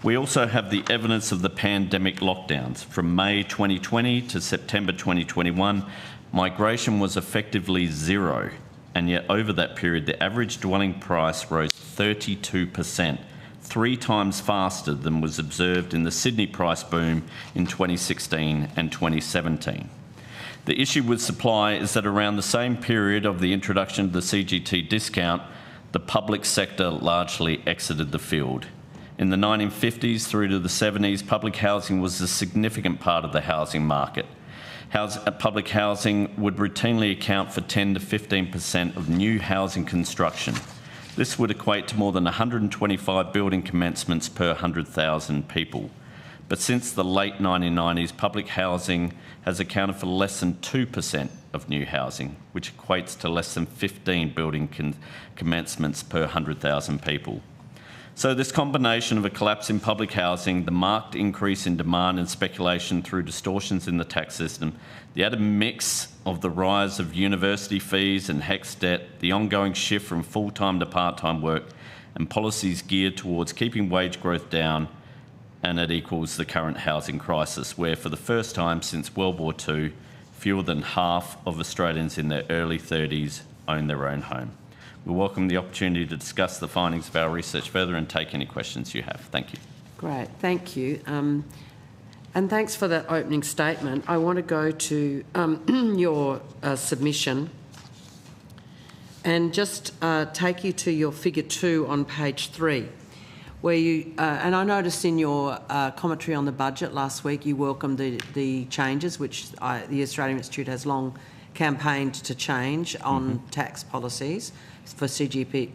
We also have the evidence of the pandemic lockdowns. From May 2020 to September 2021, migration was effectively zero, and yet over that period, the average dwelling price rose 32%, 3 times faster than was observed in the Sydney price boom in 2016 and 2017. The issue with supply is that around the same period of the introduction of the CGT discount, the public sector largely exited the field. In the 1950s through to the 70s, public housing was a significant part of the housing market. Public housing would routinely account for 10 to 15% of new housing construction. This would equate to more than 125 building commencements per 100,000 people. But since the late 1990s, public housing has accounted for less than 2% of new housing, which equates to less than 15 building commencements per 100,000 people. So this combination of a collapse in public housing, the marked increase in demand and speculation through distortions in the tax system, the added mix of the rise of university fees and HECS debt, the ongoing shift from full-time to part-time work, and policies geared towards keeping wage growth down, and it equals the current housing crisis, where for the first time since World War II, fewer than half of Australians in their early 30s own their own home. We welcome the opportunity to discuss the findings of our research further and take any questions you have. Thank you. Great, thank you. And thanks for that opening statement. I want to go to your submission and just take you to your figure 2 on page 3, where you, and I noticed in your commentary on the budget last week, you welcomed the changes, which the Australian Institute has long campaigned to change on tax policies for CGP,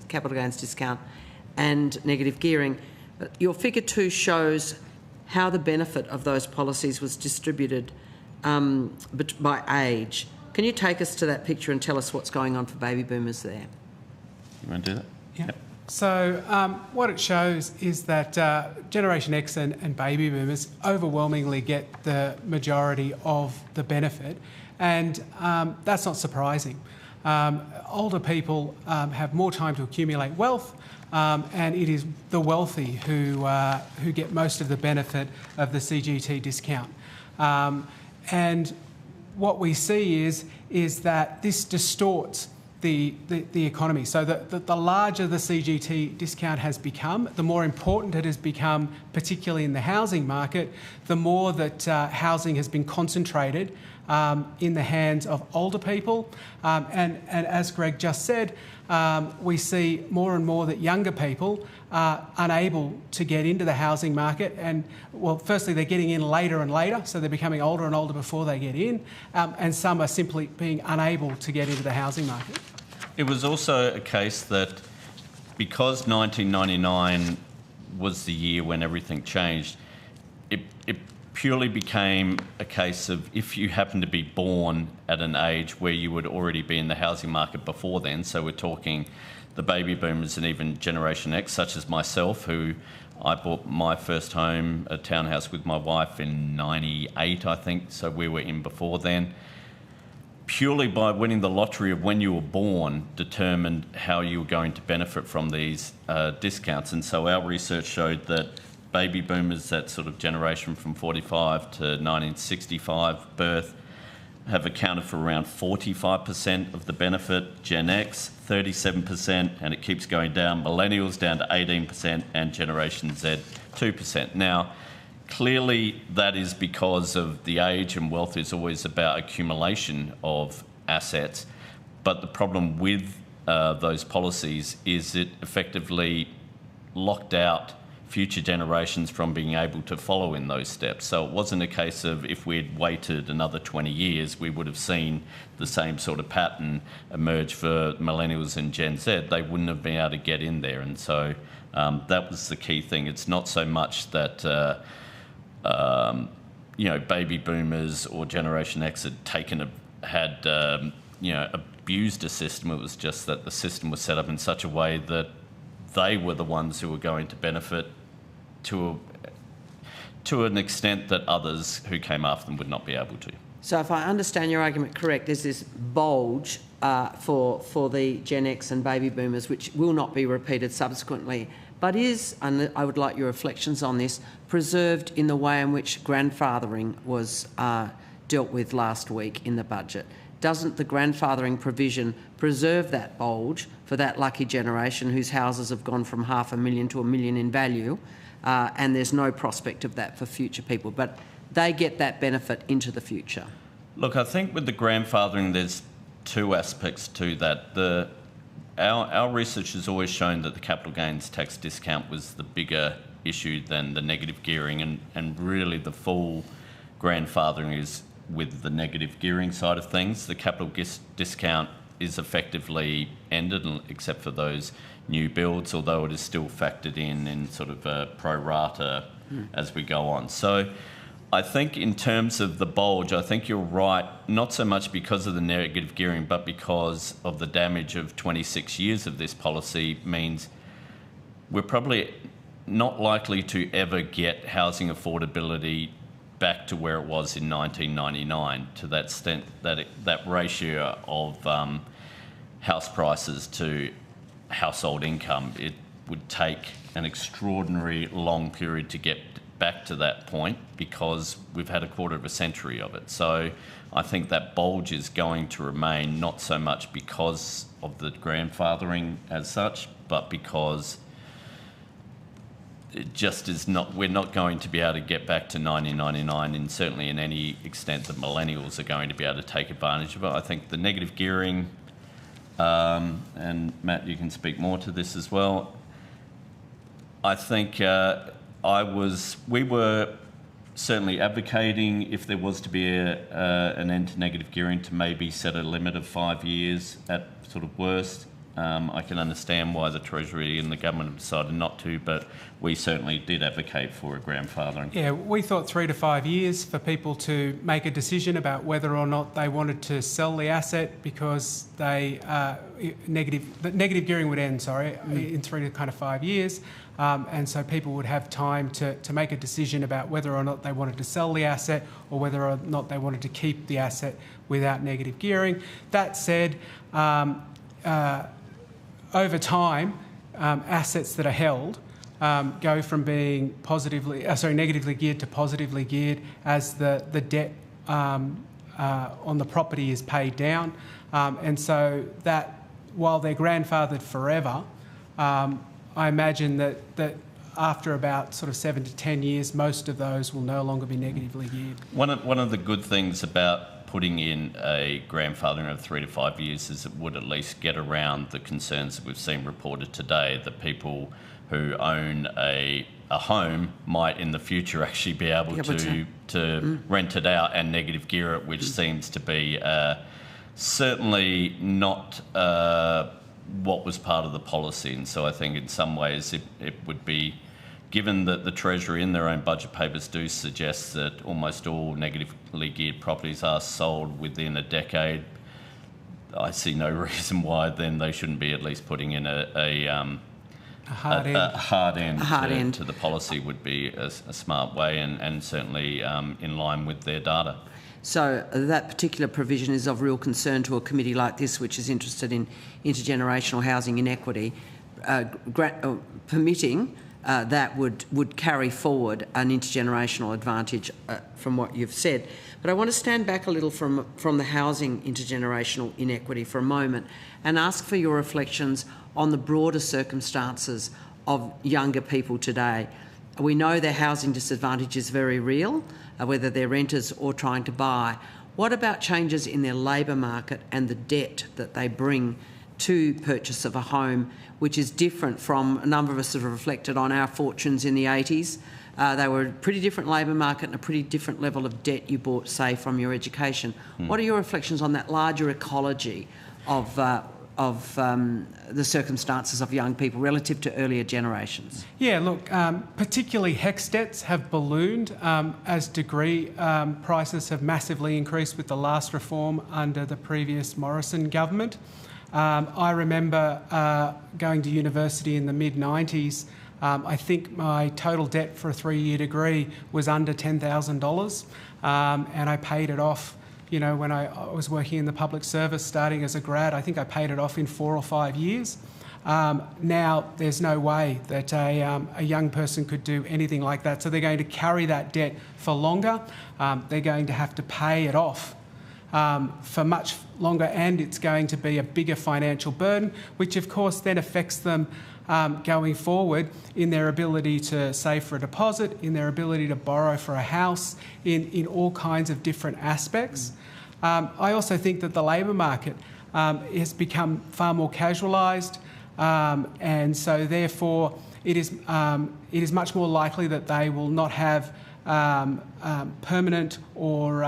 capital gains discount, and negative gearing. Your figure 2 shows how the benefit of those policies was distributed by age. Can you take us to that picture and tell us what's going on for baby boomers there? You want to do that? Yeah. Yep. So what it shows is that Generation X and baby boomers overwhelmingly get the majority of the benefit, and that's not surprising. Older people have more time to accumulate wealth, and it is the wealthy who get most of the benefit of the CGT discount. And what we see is that this distorts the economy. So the larger the CGT discount has become, the more important it has become, particularly in the housing market, the more that housing has been concentrated in the hands of older people. And as Greg just said, we see more and more that younger people are unable to get into the housing market. And, well, firstly, they're getting in later and later, so they're becoming older and older before they get in. And some are simply being unable to get into the housing market. It was also a case that because 1999 was the year when everything changed, it purely became a case of if you happen to be born at an age where you would already be in the housing market before then, so we're talking the baby boomers and even Generation X, such as myself, who I bought my first home, a townhouse with my wife in 98, I think, so we were in before then. Purely by winning the lottery of when you were born determined how you were going to benefit from these discounts. And so our research showed that baby boomers, that sort of generation from 45 to 1965 birth, have accounted for around 45% of the benefit. Gen X, 37%, and it keeps going down. Millennials down to 18%, and Generation Z, 2%. Now, clearly that is because of the age, and wealth is always about accumulation of assets. But the problem with those policies is it effectively locked out future generations from being able to follow in those steps. So it wasn't a case of if we'd waited another 20 years, we would have seen the same sort of pattern emerge for millennials and Gen Z. They wouldn't have been able to get in there. And so that was the key thing. It's not so much that baby boomers or Generation X had abused a system. It was just that the system was set up in such a way that they were the ones who were going to benefit to an extent that others who came after them would not be able to. So if I understand your argument correct, there's this bulge for the Gen X and baby boomers, which will not be repeated subsequently, but is, and I would like your reflections on this, preserved in the way in which grandfathering was dealt with last week in the budget. Doesn't the grandfathering provision preserve that bulge for that lucky generation whose houses have gone from $500,000 to $1 million in value, and there's no prospect of that for future people, but they get that benefit into the future? Look, I think with the grandfathering, there's two aspects to that. Our research has always shown that the capital gains tax discount was the bigger issue than the negative gearing, and really the full grandfathering is with the negative gearing side of things. The capital discount is effectively ended, except for those new builds, although it is still factored in sort of a pro rata as we go on. So I think in terms of the bulge, I think you're right, not so much because of the negative gearing, but because of the damage of 26 years of this policy means we're probably not likely to ever get housing affordability back to where it was in 1999, to that extent that ratio of house prices to household income. It would take an extraordinary long period to get back to that point because we've had a quarter of a century of it. So I think that bulge is going to remain, not so much because of the grandfathering as such, but because it just is not, we're not going to be able to get back to 1999, and certainly in any extent that millennials are going to be able to take advantage of it. I think the negative gearing, and Matt, you can speak more to this as well. I think we were certainly advocating, if there was to be an end to negative gearing, to maybe set a limit of 5 years at sort of worst. I can understand why the Treasury and the government have decided not to, but we certainly did advocate for a grandfathering. Yeah, we thought 3 to 5 years for people to make a decision about whether or not they wanted to sell the asset because the negative gearing would end, in 3 to kind of 5 years. And so people would have time to make a decision about whether or not they wanted to sell the asset or whether or not they wanted to keep the asset without negative gearing. That said, over time, assets that are held go from being negatively geared to positively geared as the debt on the property is paid down. And so that while they're grandfathered forever, I imagine that after about sort of 7 to 10 years, most of those will no longer be negatively geared. One of the good things about putting in a grandfathering of 3 to 5 years is it would at least get around the concerns that we've seen reported today, that people who own a home might in the future actually be able to rent it out and negative gear it, which seems to be certainly not what was part of the policy. And so I think in some ways it would be, given that the Treasury in their own budget papers do suggest that almost all negatively geared properties are sold within a decade, I see no reason why then they shouldn't be at least putting in a hard end to the policy would be a smart way and certainly in line with their data. So that particular provision is of real concern to a committee like this, which is interested in intergenerational housing inequity. Permitting that would carry forward an intergenerational advantage from what you've said. But I want to stand back a little from the housing intergenerational inequity for a moment and ask for your reflections on the broader circumstances of younger people today. We know their housing disadvantage is very real, whether they're renters or trying to buy. What about changes in their labour market and the debt that they bring to purchase of a home, which is different from a number of us that have reflected on our fortunes in the 80s? They were a pretty different labour market and a pretty different level of debt you bought, say, from your education. What are your reflections on that larger ecology of the circumstances of young people relative to earlier generations? Yeah, look, particularly HECS debts have ballooned as degree prices have massively increased with the last reform under the previous Morrison government. I remember going to university in the mid-90s. I think my total debt for a 3-year degree was under $10,000, and I paid it off. You know, when I was working in the public service starting as a grad, I think I paid it off in 4 or 5 years. Now there's no way that a young person could do anything like that. So they're going to carry that debt for longer. They're going to have to pay it off for much longer, and it's going to be a bigger financial burden, which of course then affects them going forward in their ability to save for a deposit, in their ability to borrow for a house, in all kinds of different aspects. I also think that the labour market has become far more casualised, and so therefore it is much more likely that they will not have permanent or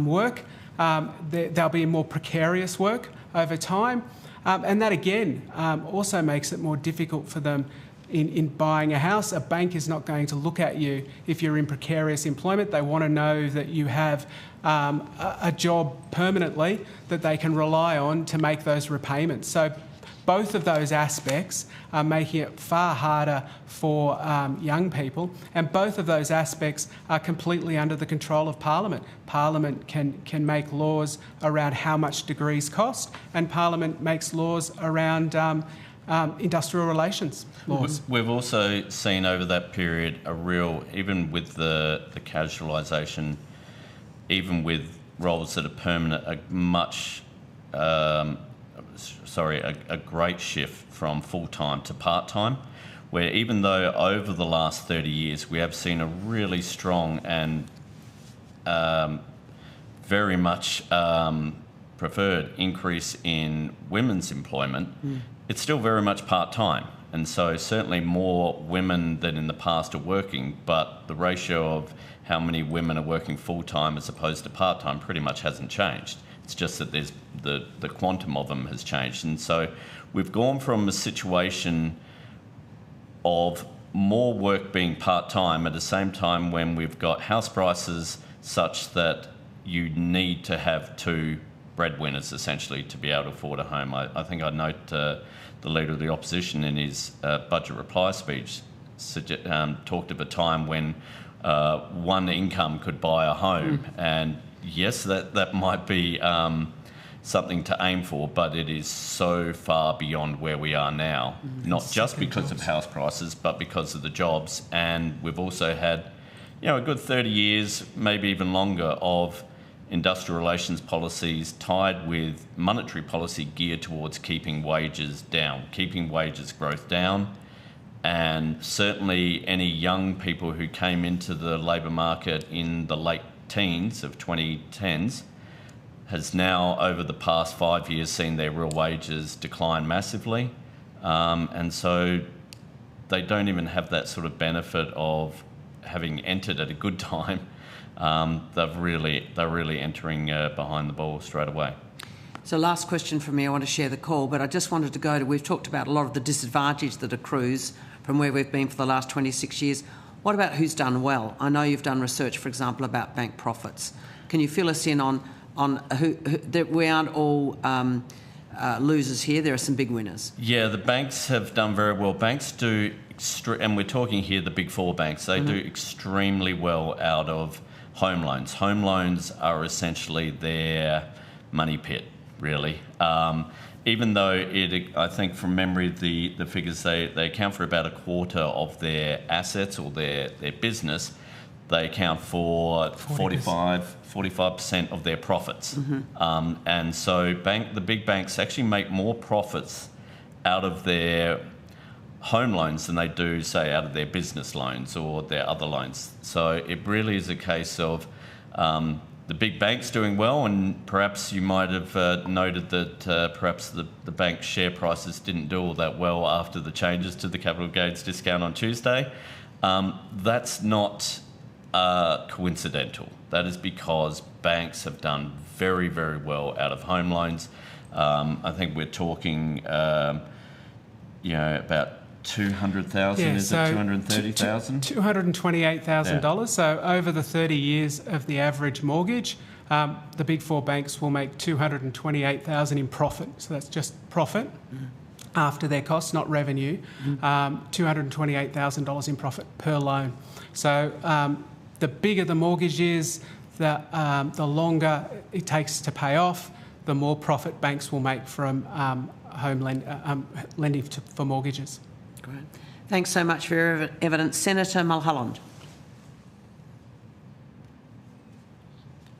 work. There'll be more precarious work over time. And that, again, also makes it more difficult for them in buying a house. A bank is not going to look at you if you're in precarious employment. They want to know that you have a job permanently that they can rely on to make those repayments. So both of those aspects are making it far harder for young people, and both of those aspects are completely under the control of Parliament. Parliament can make laws around how much degrees cost, and Parliament makes laws around industrial relations laws. We've also seen over that period a real, even with the casualisation, even with roles that are permanent, a great shift from full-time to part-time, where even though over the last 30 years we have seen a really strong and very much preferred increase in women's employment, it's still very much part-time. And so certainly more women than in the past are working, but the ratio of how many women are working full-time as opposed to part-time pretty much hasn't changed. It's just that there's the quantum of them has changed. And so we've gone from a situation of more work being part-time at the same time when we've got house prices such that you need to have 2 breadwinners essentially to be able to afford a home. I think I note the Leader of the Opposition in his budget reply speech talked of a time when one income could buy a home. And yes, that might be something to aim for, but it is so far beyond where we are now, not just because of house prices, but because of the jobs. And we've also had, a good 30 years, maybe even longer, of industrial relations policies tied with monetary policy geared towards keeping wages down, keeping wages growth down. And certainly any young people who came into the labour market in the late teens of 2010s has now, over the past 5 years, seen their real wages decline massively. And so they don't even have that sort of benefit of having entered at a good time. They're really entering behind the ball straight away. So last question from me, I want to share the call, but I just wanted to go to, we've talked about a lot of the disadvantage that accrues from where we've been for the last 26 years. What about who's done well? I know you've done research, for example, about bank profits. Can you fill us in on who that we aren't all losers here? There are some big winners. Yeah, the banks have done very well. Banks do, and we're talking here the big four banks, they do extremely well out of home loans. Home loans are essentially their money pit, really. Even though I think from memory, the figures, they account for about a quarter of their assets or their business. They account for 45% of their profits. And so the big banks actually make more profits out of their home loans than they do, say, out of their business loans or their other loans. So it really is a case of the big banks doing well, and perhaps you might have noted that perhaps the bank share prices didn't do all that well after the changes to the capital gains discount on Tuesday. That's not coincidental. That is because banks have done very, very well out of home loans. I think we're talking, about 200,000, is it 230,000? $228,000. So over the 30 years of the average mortgage, the big four banks will make $228,000 in profit. So that's just profit after their costs, not revenue. $228,000 in profit per loan. So the bigger the mortgage is, the longer it takes to pay off, the more profit banks will make from lending for mortgages. Great. Thanks so much for your evidence. Senator Mulholland.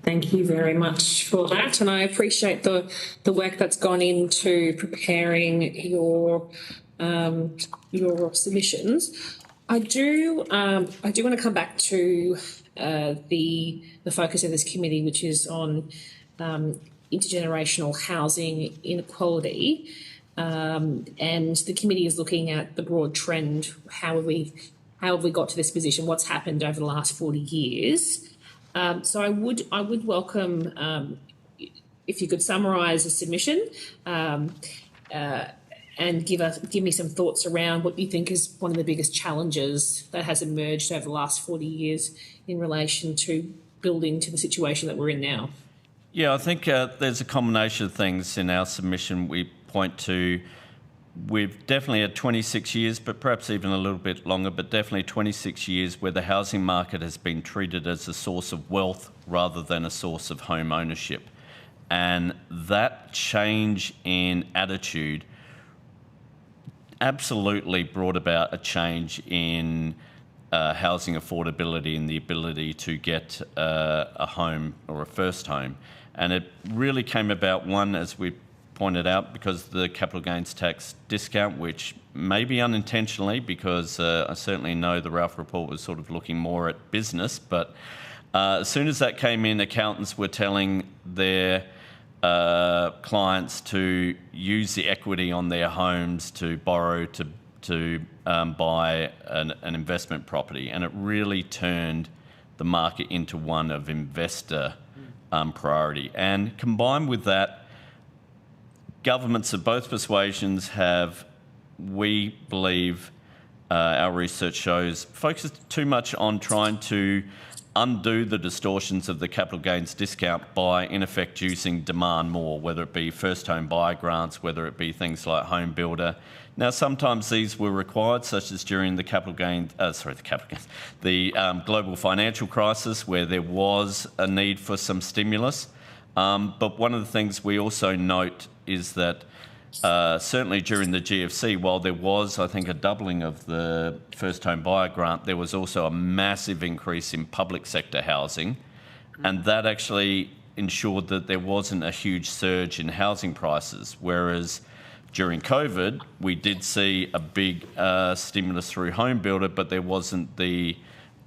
Thank you very much for that, and I appreciate the work that's gone into preparing your submissions. I do want to come back to the focus of this committee, which is on intergenerational housing inequality. And the committee is looking at the broad trend. How have we got to this position? What's happened over the last 40 years? So I would welcome if you could summarise the submission and give me some thoughts around what you think is one of the biggest challenges that has emerged over the last 40 years in relation to building to the situation that we're in now. Yeah, I think there's a combination of things in our submission. We point to, we've definitely had 26 years, but perhaps even a little bit longer, but definitely 26 years where the housing market has been treated as a source of wealth rather than a source of home ownership. And that change in attitude absolutely brought about a change in housing affordability and the ability to get a home or a first home. And it really came about, one, as we pointed out, because the capital gains tax discount, which maybe unintentionally, because I certainly know the Ralph report was sort of looking more at business, but as soon as that came in, accountants were telling their clients to use the equity on their homes to borrow to buy an investment property, and it really turned the market into one of investor priority. And combined with that, governments of both persuasions have, we believe, our research shows, focused too much on trying to undo the distortions of the capital gains discount by, in effect, using demand more, whether it be first home buyer grants, whether it be things like home builder. Now, sometimes these were required, such as during the the global financial crisis, where there was a need for some stimulus. But one of the things we also note is that certainly during the GFC, while there was, I think, a doubling of the first home buyer grant, there was also a massive increase in public sector housing. And that actually ensured that there wasn't a huge surge in housing prices. Whereas during COVID, we did see a big stimulus through home builder, but there wasn't the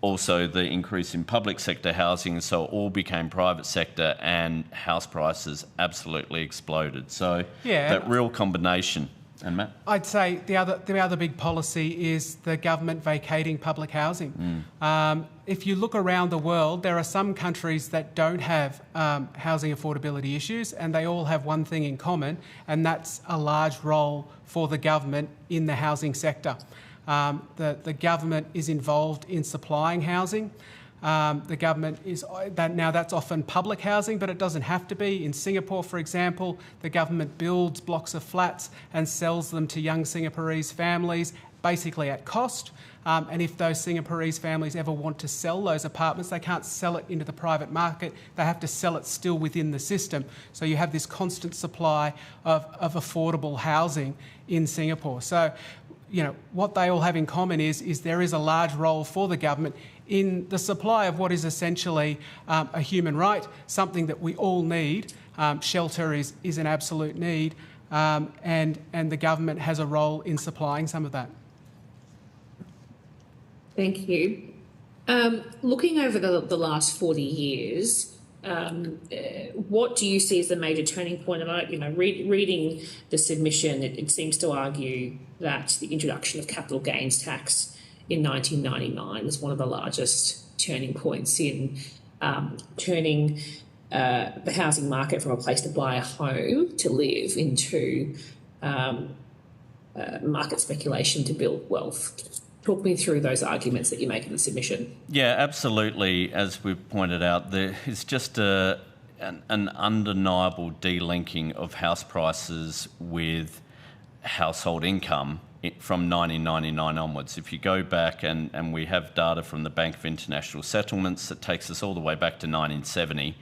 also the increase in public sector housing, so it all became private sector and house prices absolutely exploded. So that real combination. And Matt? I'd say the other big policy is the government vacating public housing. If you look around the world, there are some countries that don't have housing affordability issues, and they all have one thing in common, and that's a large role for the government in the housing sector. The government is involved in supplying housing. The government is now that's often public housing, but it doesn't have to be. In Singapore, for example, the government builds blocks of flats and sells them to young Singaporeese families, basically at cost. And if those Singaporeese families ever want to sell those apartments, they can't sell it into the private market. They have to sell it still within the system. So you have this constant supply of affordable housing in Singapore. So, you know, what they all have in common is there is a large role for the government in the supply of what is essentially a human right, something that we all need. Shelter is an absolute need, and the government has a role in supplying some of that. Thank you. Looking over the last 40 years, what do you see as the major turning point? And reading the submission, it seems to argue that the introduction of capital gains tax in 1999 was one of the largest turning points in turning the housing market from a place to buy a home to live into market speculation to build wealth. Talk me through those arguments that you make in the submission. Yeah, absolutely. As we've pointed out, there is just an undeniable delinking of house prices with household income from 1999 onwards. If you go back, and we have data from the Bank of International Settlements that takes us all the way back to 1970,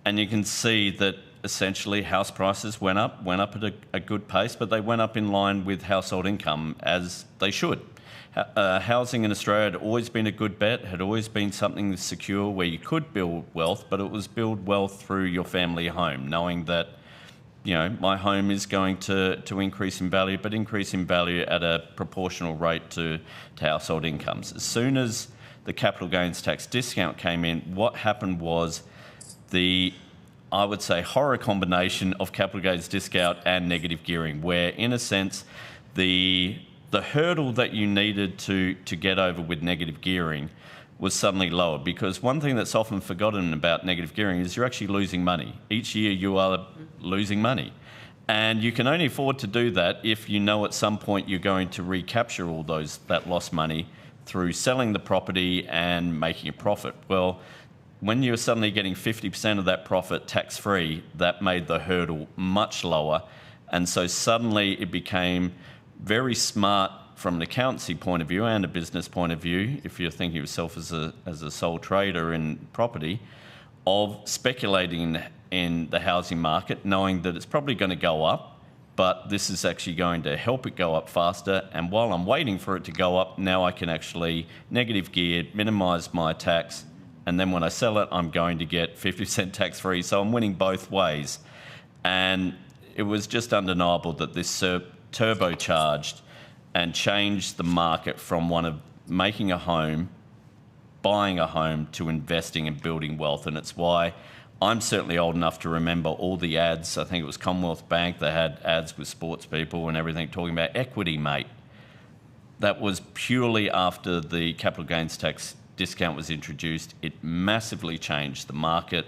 and you can see that essentially house prices went up at a good pace, but they went up in line with household income, as they should. Housing in Australia had always been a good bet, had always been something secure where you could build wealth, but it was build wealth through your family home, knowing that, you know, my home is going to increase in value, but increase in value at a proportional rate to household incomes. As soon as the capital gains tax discount came in, what happened was I would say, horror combination of capital gains discount and negative gearing, where, in a sense, the hurdle that you needed to get over with negative gearing was suddenly lower, because one thing that's often forgotten about negative gearing is you're actually losing money. Each year you are losing money. And you can only afford to do that if you know at some point you're going to recapture all that lost money through selling the property and making a profit. Well, when you're suddenly getting 50% of that profit tax-free, that made the hurdle much lower. And so suddenly it became very smart from an accountancy point of view and a business point of view, if you're thinking of yourself as a sole trader in property, of speculating in the housing market, knowing that it's probably going to go up, but this is actually going to help it go up faster. And while I'm waiting for it to go up, now I can actually negative gear, minimise my tax, and then when I sell it, I'm going to get 50% tax-free. So I'm winning both ways. And it was just undeniable that this turbocharged and changed the market from one of making a home, buying a home, to investing and building wealth. And it's why I'm certainly old enough to remember all the ads. I think it was Commonwealth Bank. They had ads with sports people and everything talking about equity, mate. That was purely after the capital gains tax discount was introduced. It massively changed the market,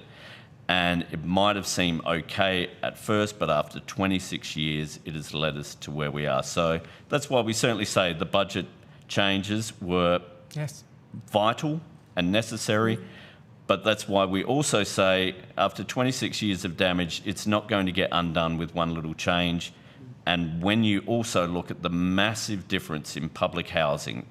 and it might have seemed okay at first, but after 26 years, it has led us to where we are. So that's why we certainly say the budget changes were vital and necessary, but that's why we also say after 26 years of damage, it's not going to get undone with one little change. And when you also look at the massive difference in public housing,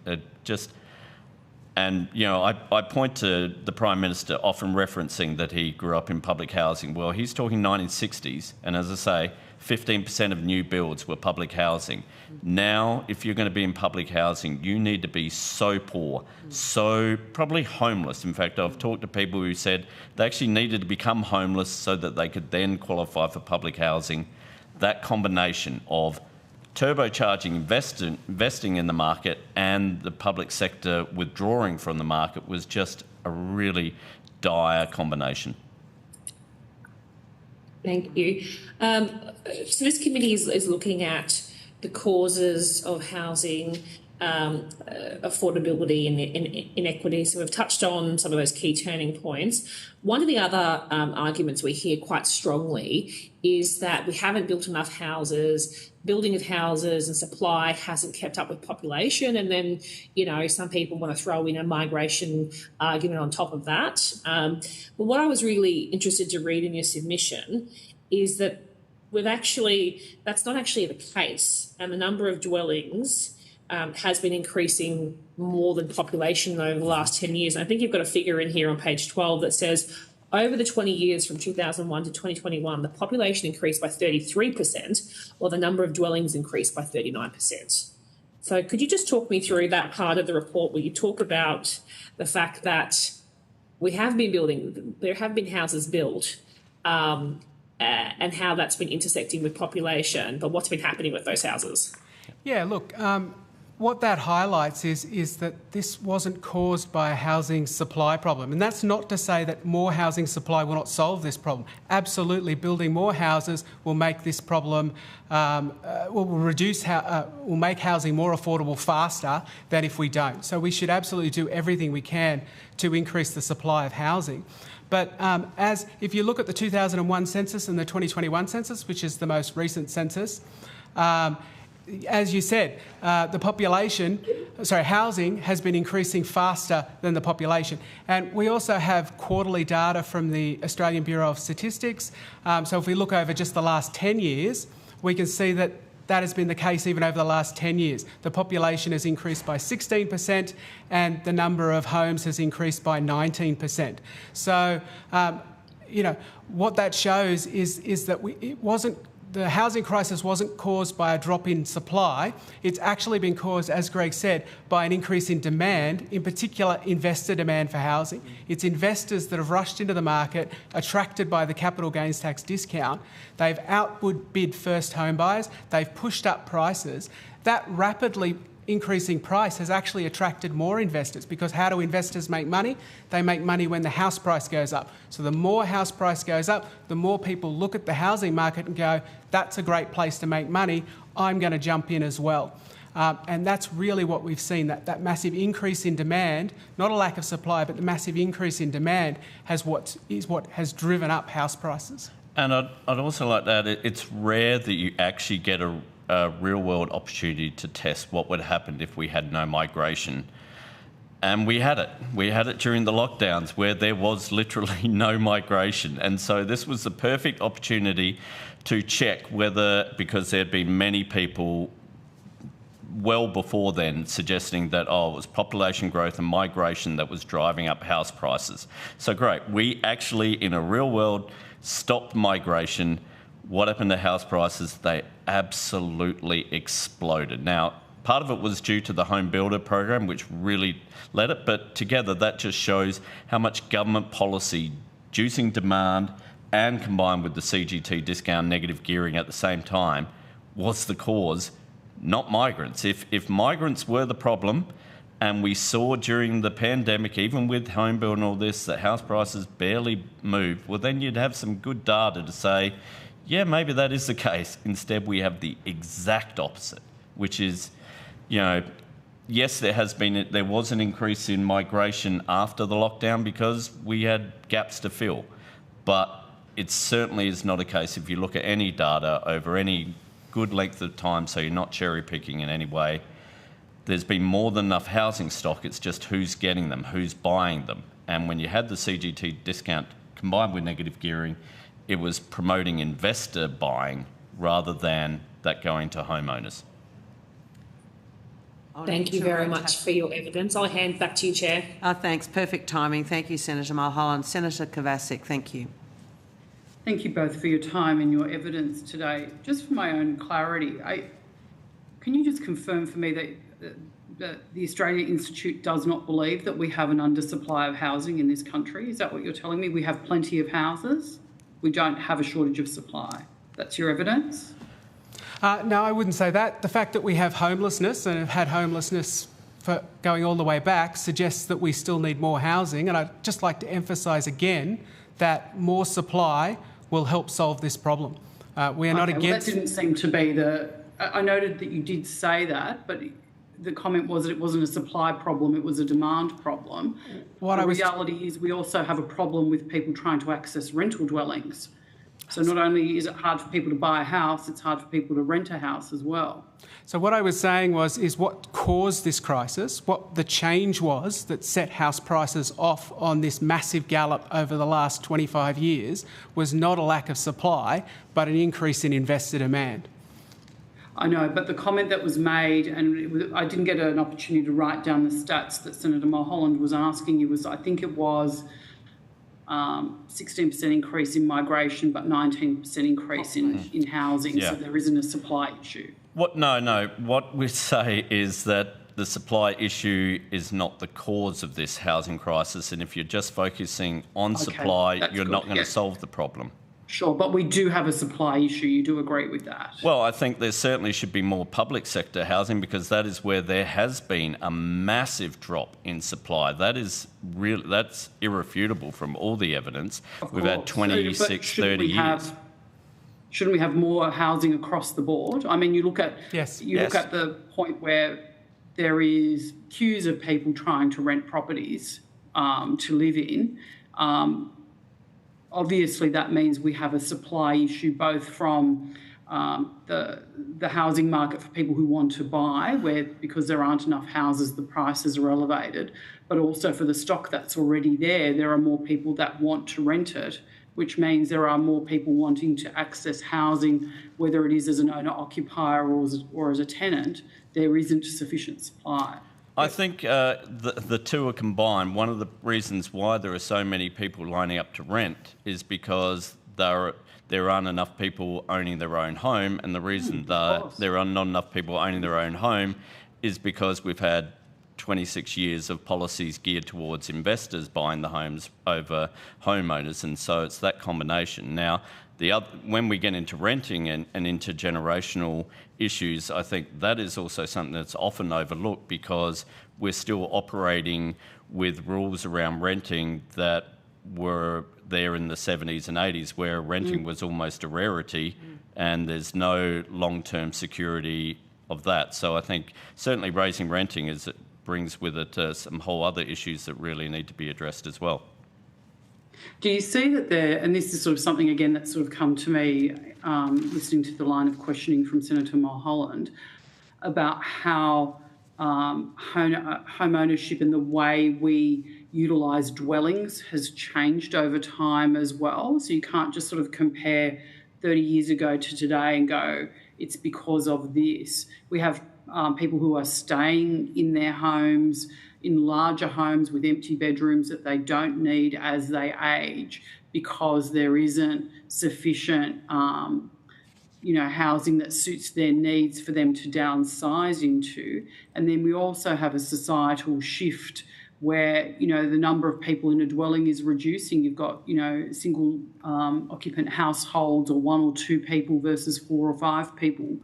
and, you know, I point to the Prime Minister often referencing that he grew up in public housing. Well, he's talking 1960s, and as I say, 15% of new builds were public housing. Now, if you're going to be in public housing, you need to be so poor, so probably homeless. In fact, I've talked to people who said they actually needed to become homeless so that they could then qualify for public housing. That combination of turbocharging investing in the market and the public sector withdrawing from the market was just a really dire combination. Thank you. So this committee is looking at the causes of housing affordability and inequity. So we've touched on some of those key turning points. One of the other arguments we hear quite strongly is that we haven't built enough houses, building of houses and supply hasn't kept up with population. And then, you know, some people want to throw in a migration argument on top of that. But what I was really interested to read in your submission is that that's not actually the case. And the number of dwellings has been increasing more than population over the last 10 years. And I think you've got a figure in here on page 12 that says over the 20 years from 2001 to 2021, the population increased by 33%, while the number of dwellings increased by 39%. So could you just talk me through that part of the report where you talk about the fact that there have been houses built, and how that's been intersecting with population, but what's been happening with those houses? Yeah, look, what that highlights is that this wasn't caused by a housing supply problem. And that's not to say that more housing supply will not solve this problem. Absolutely, building more houses will make this problem, will make housing more affordable faster than if we don't. So we should absolutely do everything we can to increase the supply of housing. But if you look at the 2001 census and the 2021 census, which is the most recent census, as you said, housing has been increasing faster than the population. And we also have quarterly data from the Australian Bureau of Statistics. So if we look over just the last 10 years, we can see that has been the case even over the last 10 years. The population has increased by 16% and the number of homes has increased by 19%. So, what that shows is that the housing crisis wasn't caused by a drop in supply. It's actually been caused, as Greg said, by an increase in demand, in particular investor demand for housing. It's investors that have rushed into the market, attracted by the capital gains tax discount. They've outbid first home buyers. They've pushed up prices. That rapidly increasing price has actually attracted more investors, because how do investors make money? They make money when the house price goes up. So the more house price goes up, the more people look at the housing market and go, that's a great place to make money, I'm going to jump in as well. And that's really what we've seen, that massive increase in demand, not a lack of supply, but the massive increase in demand is what has driven up house prices. And I'd also like to add, it's rare that you actually get a real-world opportunity to test what would happen if we had no migration. And we had it. We had it during the lockdowns where there was literally no migration. And so this was the perfect opportunity to check whether, because there had been many people well before then suggesting that, it was population growth and migration that was driving up house prices. So great, we actually, in a real world, stopped migration. What happened to house prices? They absolutely exploded. Now, part of it was due to the home builder program, which really led it, but together that just shows how much government policy, juicing demand and combined with the CGT discount negative gearing at the same time, was the cause, not migrants. If migrants were the problem, and we saw during the pandemic, even with home building and all this, that house prices barely moved, well, then you'd have some good data to say, yeah, maybe that is the case. Instead, we have the exact opposite, which is, yes, there was an increase in migration after the lockdown because we had gaps to fill. But it certainly is not a case, if you look at any data over any good length of time, so you're not cherry picking in any way, there's been more than enough housing stock. It's just who's getting them, who's buying them. And when you had the CGT discount combined with negative gearing, it was promoting investor buying rather than that going to homeowners. Thank you very much for your evidence. I'll hand back to you, Chair. Thanks. Perfect timing. Thank you, Senator Mulholland. Senator Kovacic, thank you. Thank you both for your time and your evidence today. Just for my own clarity, can you just confirm for me that the Australia Institute does not believe that we have an undersupply of housing in this country? Is that what you're telling me? We have plenty of houses? We don't have a shortage of supply. That's your evidence? No, I wouldn't say that. The fact that we have homelessness and have had homelessness for going all the way back suggests that we still need more housing. And I'd just like to emphasise again that more supply will help solve this problem. We are not against... Well, that didn't seem to be I noted that you did say that, but the comment was that it wasn't a supply problem, it was a demand problem. The reality is we also have a problem with people trying to access rental dwellings. So not only is it hard for people to buy a house, it's hard for people to rent a house as well. So what I was saying is what caused this crisis, what the change was that set house prices off on this massive gallop over the last 25 years was not a lack of supply, but an increase in investor demand. I know, but the comment that was made, and I didn't get an opportunity to write down the stats that Senator Mulholland was asking you, I think it was 16% increase in migration, but 19% increase in housing. Yeah. So there isn't a supply issue. No. What we say is that the supply issue is not the cause of this housing crisis, and if you're just focusing on supply, you're not going to solve the problem. Sure, but we do have a supply issue. You do agree with that? Well, I think there certainly should be more public sector housing because that is where there has been a massive drop in supply. that's irrefutable from all the evidence. We've had 26, 30 years. Shouldn't we have more housing across the board? I mean, you look at look at the point where there is queues of people trying to rent properties to live in. Obviously, that means we have a supply issue both from the housing market for people who want to buy, where because there aren't enough houses, the prices are elevated, but also for the stock that's already there are more people that want to rent it, which means there are more people wanting to access housing, whether it is as an owner-occupier or as a tenant. There isn't sufficient supply. I think the two are combined. One of the reasons why there are so many people lining up to rent is because there aren't enough people owning their own home, and the reason there are not enough people owning their own home is because we've had 26 years of policies geared towards investors buying the homes over homeowners, and so it's that combination. Now, when we get into renting and intergenerational issues, I think that is also something that's often overlooked because we're still operating with rules around renting that were there in the 70s and 80s where renting was almost a rarity and there's no long-term security of that. So I think certainly raising renting brings with it some whole other issues that really need to be addressed as well. Do you see that and this is sort of something, again, that's sort of come to me listening to the line of questioning from Senator Mulholland about how home ownership and the way we utilise dwellings has changed over time as well. So you can't just sort of compare 30 years ago to today and go, it's because of this. We have people who are staying in their homes, in larger homes with empty bedrooms that they don't need as they age because there isn't sufficient housing that suits their needs for them to downsize into. And then we also have a societal shift where, the number of people in a dwelling is reducing. You've got, single occupant households or one or two people versus 4 or 5 people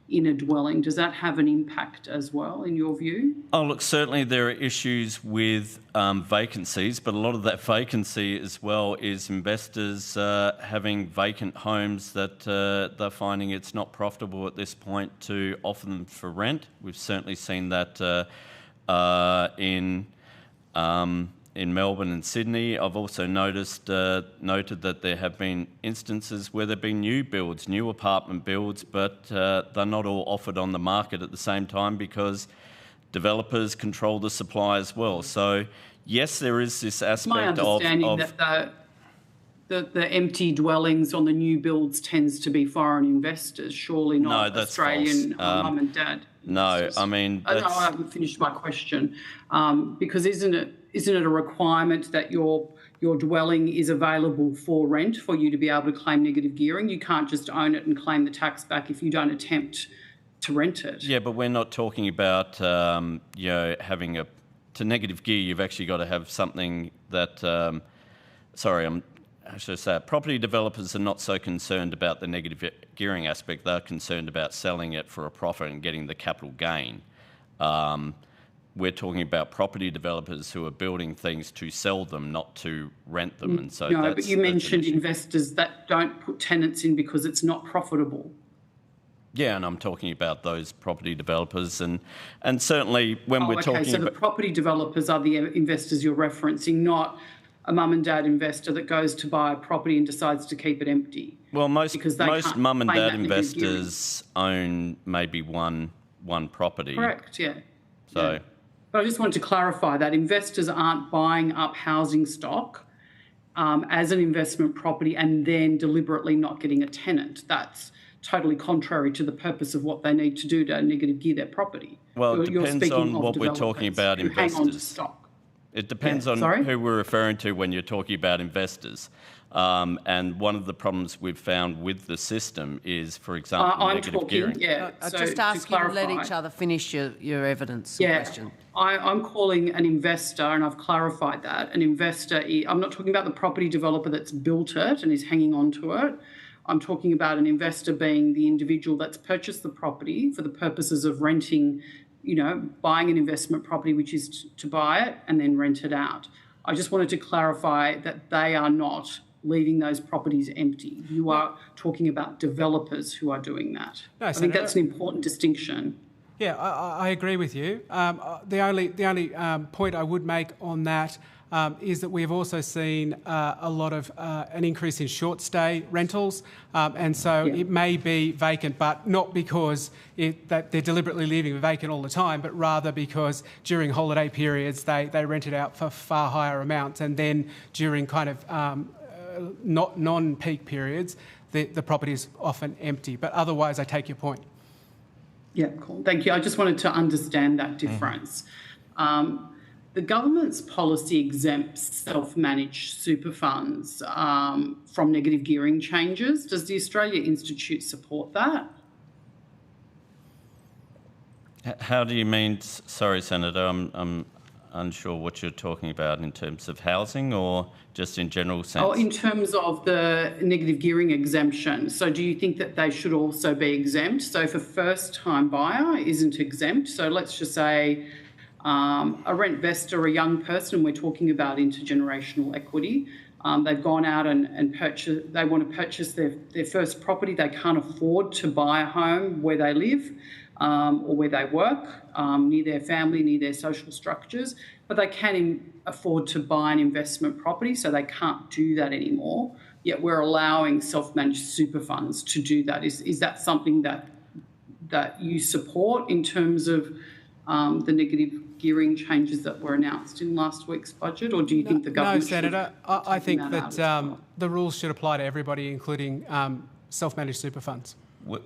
in a dwelling. Does that have an impact as well, in your view? Oh, look, certainly there are issues with vacancies, but a lot of that vacancy as well is investors having vacant homes that they're finding it's not profitable at this point to offer them for rent. We've certainly seen that in Melbourne and Sydney. I've also noted that there have been instances where there have been new apartment builds, but they're not all offered on the market at the same time because developers control the supply as well. So, yes, there is this aspect of... My understanding that the empty dwellings on the new builds tends to be foreign investors, surely not Australian mum and dad. No, I mean... I haven't finished my question. Because isn't it a requirement that your dwelling is available for rent for you to be able to claim negative gearing? You can't just own it and claim the tax back if you don't attempt to rent it. Yeah, but we're not talking about having to negative gear. You've actually got to have something that how should I say it? Property developers are not so concerned about the negative gearing aspect. They're concerned about selling it for a profit and getting the capital gain. We're talking about property developers who are building things to sell them, not to rent them. And so no, but you mentioned investors that don't put tenants in because it's not profitable. Yeah, and I'm talking about those property developers, and certainly when we're talking. So the property developers are the investors you're referencing, not a mum and dad investor that goes to buy a property and decides to keep it empty. Well, most mum and dad investors own maybe one property. Correct. Yeah. So. Yeah. But I just wanted to clarify that investors aren't buying up housing stock as an investment property and then deliberately not getting a tenant. That's totally contrary to the purpose of what they need to do to negative gear their property. Well, it depends on what we're talking about investors. Hang on to stock. It depends on who we're referring to when you're talking about investors. And one of the problems we've found with the system is, for example, negative gearing. Yeah, I just ask you to let each other finish your evidence question. I'm calling an investor, and I've clarified that. An investor, I'm not talking about the property developer that's built it and is hanging on to it. I'm talking about an investor being the individual that's purchased the property for the purposes of renting, buying an investment property, which is to buy it and then rent it out. I just wanted to clarify that they are not leaving those properties empty. You are talking about developers who are doing that. No, I think that's an important distinction. Yeah, I agree with you. The only point I would make on that is that we've also seen a lot of an increase in short stay rentals, and so it may be vacant, but not because that they're deliberately leaving it vacant all the time, but rather because during holiday periods they rent it out for far higher amounts, and then during kind of non-peak periods the property is often empty. But otherwise, I take your point. Yeah, cool. Thank you. I just wanted to understand that difference. The government's policy exempts self-managed super funds from negative gearing changes. Does the Australia Institute support that? How do you mean? Sorry, Senator, I'm unsure what you're talking about in terms of housing or just in general sense? Oh, in terms of the negative gearing exemption. So do you think that they should also be exempt? So if a first-time buyer isn't exempt, so let's just say a rent investor, a young person, we're talking about intergenerational equity, they've gone out and they want to purchase their first property. They can't afford to buy a home where they live or where they work, near their family, near their social structures, but they can afford to buy an investment property, so they can't do that anymore. Yet we're allowing self-managed super funds to do that. Is that something that you support in terms of the negative gearing changes that were announced in last week's budget, or do you think the government? No, Senator. I think that the rules should apply to everybody, including self-managed super funds.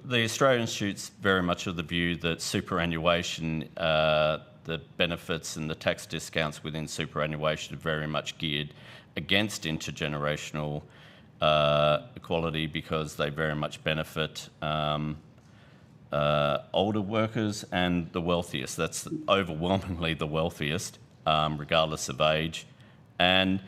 The Australian Institute's very much of the view that superannuation, the benefits and the tax discounts within superannuation are very much geared against intergenerational equality because they very much benefit older workers and the wealthiest. That's overwhelmingly the wealthiest, regardless of age. And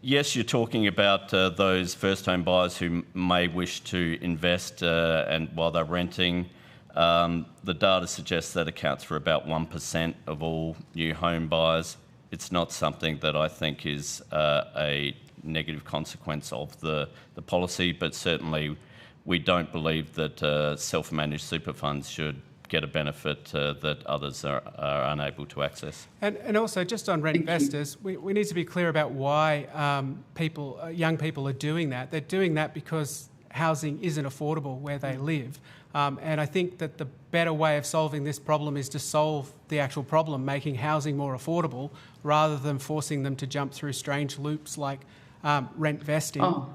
yes, you're talking about those first-home buyers who may wish to invest and while they're renting. The data suggests that accounts for about 1% of all new home buyers. It's not something that I think is a negative consequence of the policy, but certainly we don't believe that self-managed super funds should get a benefit that others are unable to access. And also, just on rent investors, we need to be clear about why young people are doing that. They're doing that because housing isn't affordable where they live. And I think that the better way of solving this problem is to solve the actual problem, making housing more affordable, rather than forcing them to jump through strange loops like rent vesting. Oh.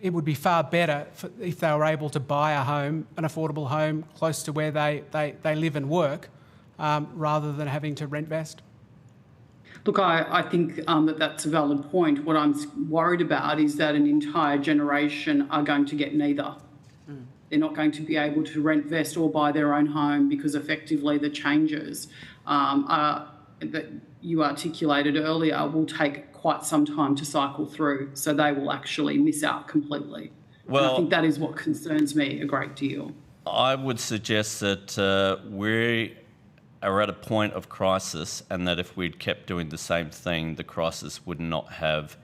It would be far better if they were able to buy a home, an affordable home, close to where they live and work, rather than having to rent vest. Look, I think that's a valid point. What I'm worried about is that an entire generation are going to get neither. They're not going to be able to rent vest or buy their own home because effectively the changes that you articulated earlier, will take quite some time to cycle through, so they will actually miss out completely. Well, and I think that is what concerns me a great deal. I would suggest that we are at a point of crisis, and that if we'd kept doing the same thing, the crisis would not have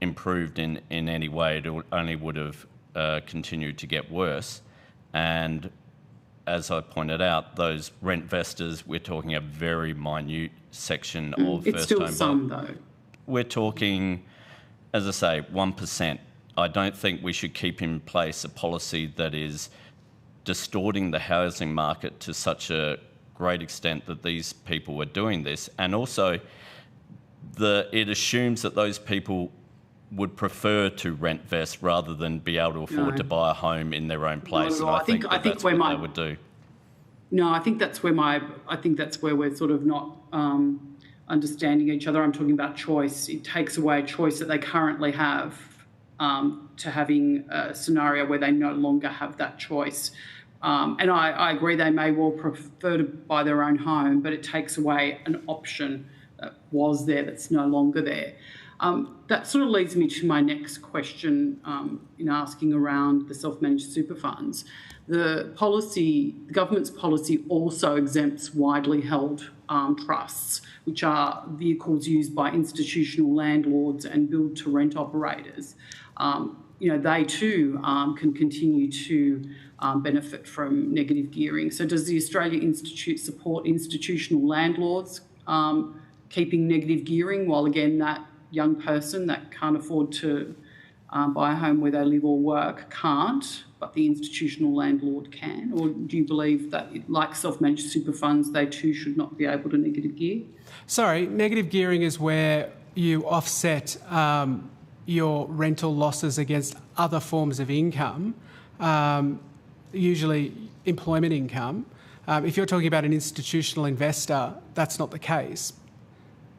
improved in any way. It only would have continued to get worse. And as I pointed out, those rent vestors, we're talking a very minute section of it's first-time still some, though. We're talking, as I say, 1%. I don't think we should keep in place a policy that is distorting the housing market to such a great extent that these people are doing this. And also, it assumes that those people would prefer to rent vest rather than be able to afford to buy a home in their own place. And I think that's what they would do. No, I think that's where we're sort of not understanding each other. I'm talking about choice. It takes away a choice that they currently have to having a scenario where they no longer have that choice. And I agree they may well prefer to buy their own home, but it takes away an option that was there that's no longer there. That sort of leads me to my next question in asking around the self-managed super funds. The government's policy also exempts widely held trusts, which are vehicles used by institutional landlords and build-to-rent operators. They too can continue to benefit from negative gearing. So does the Australia Institute support institutional landlords keeping negative gearing, while again that young person that can't afford to buy a home where they live or work can't, but the institutional landlord can? Or do you believe that, like self-managed super funds, they too should not be able to negative gear? Sorry, negative gearing is where you offset your rental losses against other forms of income, usually employment income. If you're talking about an institutional investor, that's not the case.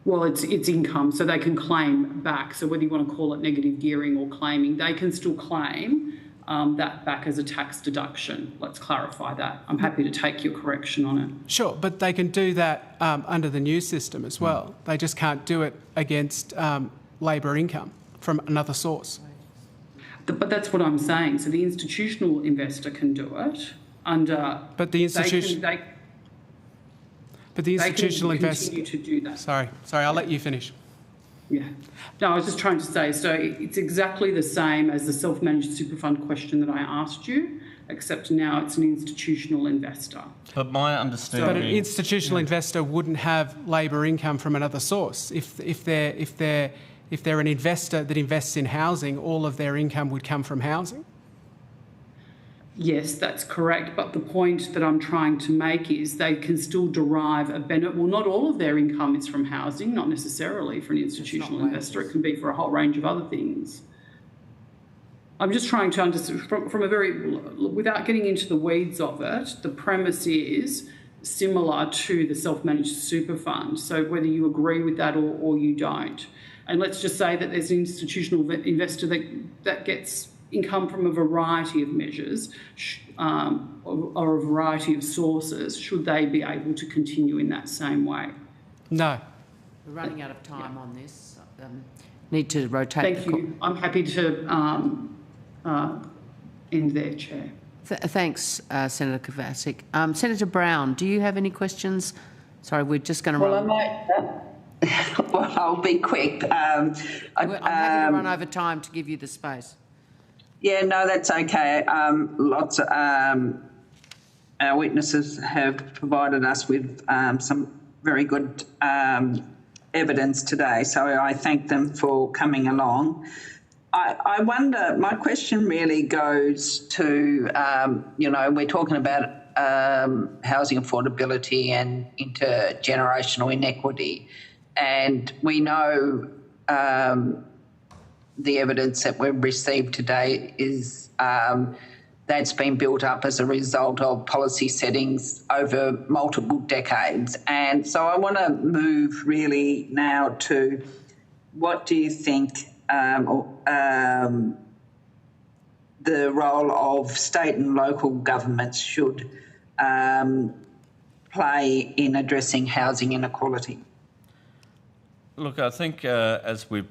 Well, it's income, so they can claim back. So whether you want to call it negative gearing or claiming, they can still claim that back as a tax deduction. Let's clarify that. I'm happy to take your correction on it. Sure, but they can do that under the new system as well. They just can't do it against labour income from another source. But that's what I'm saying. So the institutional investor can do it under... But the institution... But the institutional investor... continue to do that. Sorry, I'll let you finish. Yeah. No, I was just trying to say, so it's exactly the same as the self-managed super fund question that I asked you, except now it's an institutional investor. But my understanding... But an institutional investor wouldn't have labour income from another source. If they're an investor that invests in housing, all of their income would come from housing. Yes, that's correct. But the point that I'm trying to make is they can still derive a benefit. Well, not all of their income is from housing, not necessarily for an institutional investor. It can be for a whole range of other things. I'm just trying to understand from a very, without getting into the weeds of it, the premise is similar to the self-managed super fund. So whether you agree with that or you don't. And let's just say that there's an institutional investor that gets income from a variety of measures or a variety of sources. Should they be able to continue in that same way? No. We're running out of time on this. Need to rotate. Thank you. I'm happy to end there, Chair. Thanks, Senator Kovacic. Senator Brown, do you have any questions? Sorry, we're just going to run... Well, I might... well, I'll be quick. I'm happy to run over time to give you the space. Yeah, no, that's okay. Lots of our witnesses have provided us with some very good evidence today, so I thank them for coming along. I wonder, my question really goes to, we're talking about housing affordability and intergenerational inequity, and we know the evidence that we've received today is that's been built up as a result of policy settings over multiple decades. And so I want to move really now to what do you think the role of state and local governments should play in addressing housing inequality? Look, I think as we've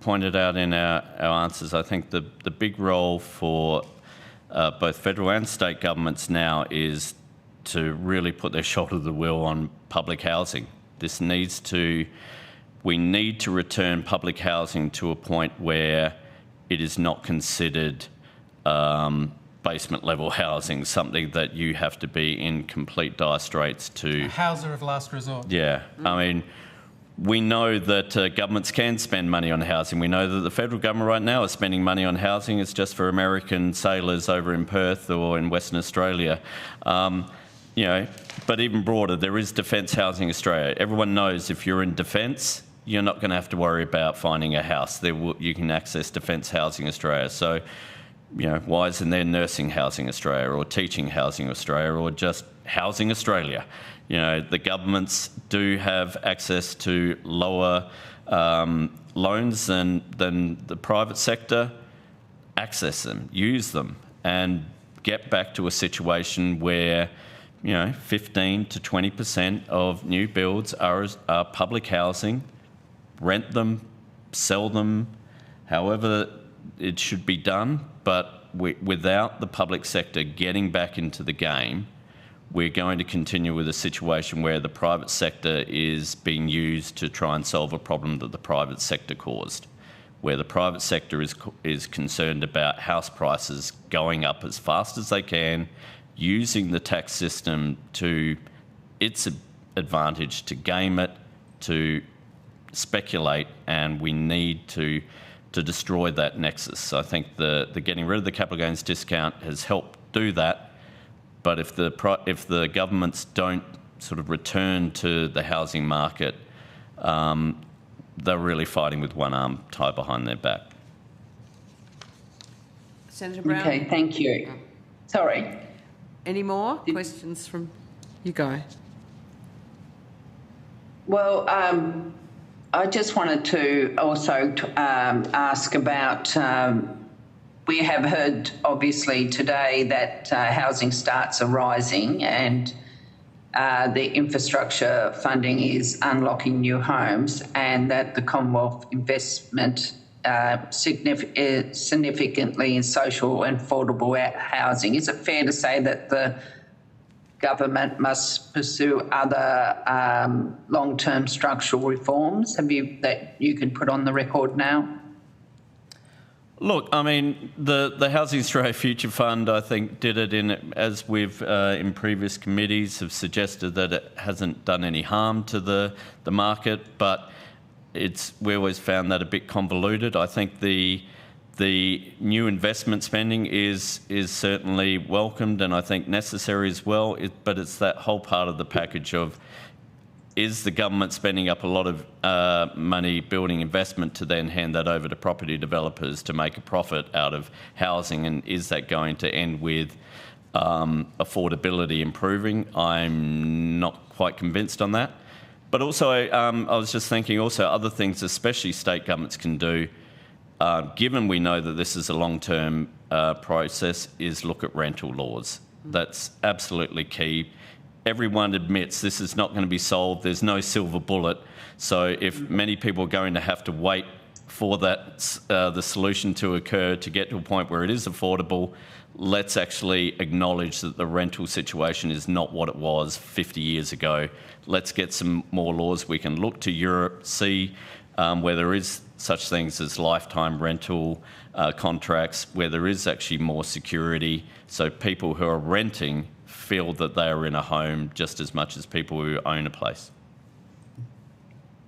pointed out in our answers, I think the big role for both federal and state governments now is to really put their shoulder to the wheel on public housing. We need to return public housing to a point where it is not considered basement level housing, something that you have to be in complete dire straits to... A houser of last resort. Yeah. I mean, we know that governments can spend money on housing. We know that the federal government right now is spending money on housing. It's just for American sailors over in Perth or in Western Australia. You know, but even broader, there is Defence Housing Australia. Everyone knows if you're in defence, you're not going to have to worry about finding a house. You can access Defence Housing Australia. So, you know, why isn't there Nursing Housing Australia or Teaching Housing Australia or just Housing Australia? You know, the governments do have access to lower loans than the private sector. Access them, use them, and get back to a situation where, you know, 15 to 20% of new builds are public housing. Rent them, sell them, however it should be done. But without the public sector getting back into the game, we're going to continue with a situation where the private sector is being used to try and solve a problem that the private sector caused, where the private sector is concerned about house prices going up as fast as they can, using the tax system to its advantage, to game it, to speculate, and we need to destroy that nexus. So I think the getting rid of the capital gains discount has helped do that. But if the governments don't sort of return to the housing market, they're really fighting with one arm tied behind their back. Senator Brown. Okay, thank you. Sorry. Any more questions from you? Go. Well, I just wanted to also ask about, we have heard obviously today that housing starts are rising and the infrastructure funding is unlocking new homes, and that the Commonwealth investment significantly in social and affordable housing. Is it fair to say that the government must pursue other long-term structural reforms that you can put on the record now? Look, I mean, the Housing Australia Future Fund, I think, did it as we've in previous committees have suggested that it hasn't done any harm to the market, but we always found that a bit convoluted. I think the new investment spending is certainly welcomed and I think necessary as well, but it's that whole part of the package of, is the government spending up a lot of money building investment to then hand that over to property developers to make a profit out of housing, and is that going to end with affordability improving? I'm not quite convinced on that. But also, I was just thinking also other things, especially state governments can do, given we know that this is a long-term process, is look at rental laws. That's absolutely key. Everyone admits this is not going to be solved. There's no silver bullet. So if many people are going to have to wait for that, the solution to occur to get to a point where it is affordable, let's actually acknowledge that the rental situation is not what it was 50 years ago. Let's get some more laws. We can look to Europe, see where there is such things as lifetime rental contracts, where there is actually more security, so people who are renting feel that they are in a home just as much as people who own a place.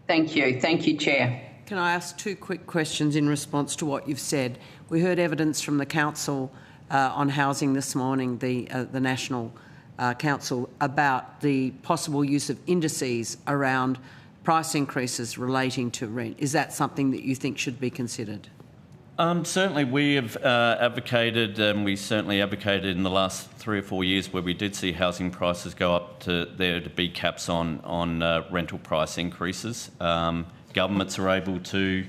Thank you. Thank you, Chair. Can I ask two quick questions in response to what you've said? We heard evidence from the Council on Housing this morning, the National Council, about the possible use of indices around price increases relating to rent. Is that something that you think should be considered? Certainly we have advocated, and we certainly advocated in the last 3 or 4 years where we did see housing prices go up to there to be caps on rental price increases. Governments are able to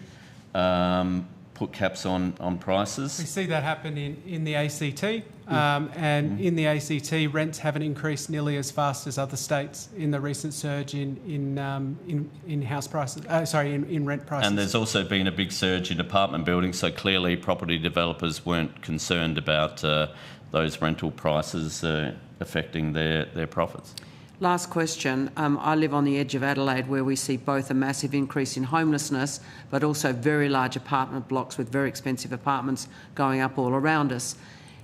put caps on prices. We see that happen in the ACT, and in the ACT, rents haven't increased nearly as fast as other states in the recent surge in house prices. In rent prices. And there's also been a big surge in apartment buildings, so clearly property developers weren't concerned about those rental prices affecting their profits. Last question. I live on the edge of Adelaide, where we see both a massive increase in homelessness, but also very large apartment blocks with very expensive apartments going up all around us.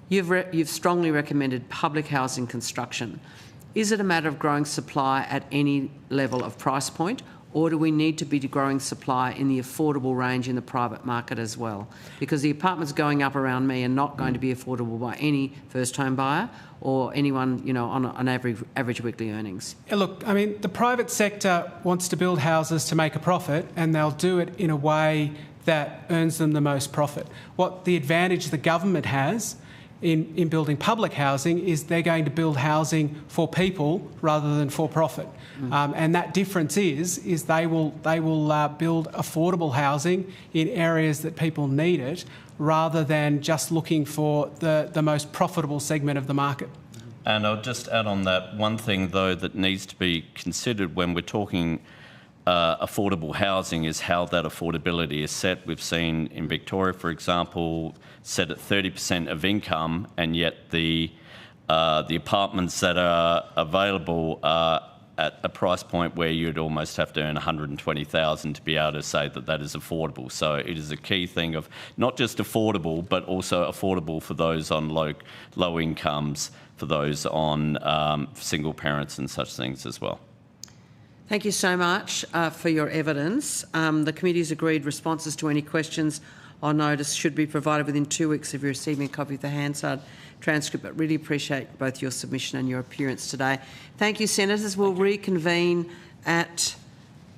You've strongly recommended public housing construction. Is it a matter of growing supply at any level of price point, or do we need to be growing supply in the affordable range in the private market as well? Because the apartments going up around me are not going to be affordable by any first home buyer or anyone, on average weekly earnings. Look, I mean, the private sector wants to build houses to make a profit, and they'll do it in a way that earns them the most profit. What the advantage the government has in building public housing is they're going to build housing for people rather than for profit. And that difference is they will build affordable housing in areas that people need it, rather than just looking for the most profitable segment of the market. And I'll just add on that one thing, though, that needs to be considered when we're talking affordable housing is how that affordability is set. We've seen in Victoria, for example, set at 30% of income, and yet the apartments that are available are at a price point where you'd almost have to earn $120,000 to be able to say that that is affordable. So it is a key thing of not just affordable, but also affordable for those on low incomes, for those on single parents and such things as well. Thank you so much for your evidence. The committee's agreed responses to any questions on notice should be provided within 2 weeks of receiving a copy of the Hansard transcript, but really appreciate both your submission and your appearance today. Thank you, Senators. We'll reconvene at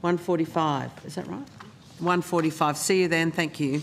1:45. Is that right? 1:45. See you then. Thank you.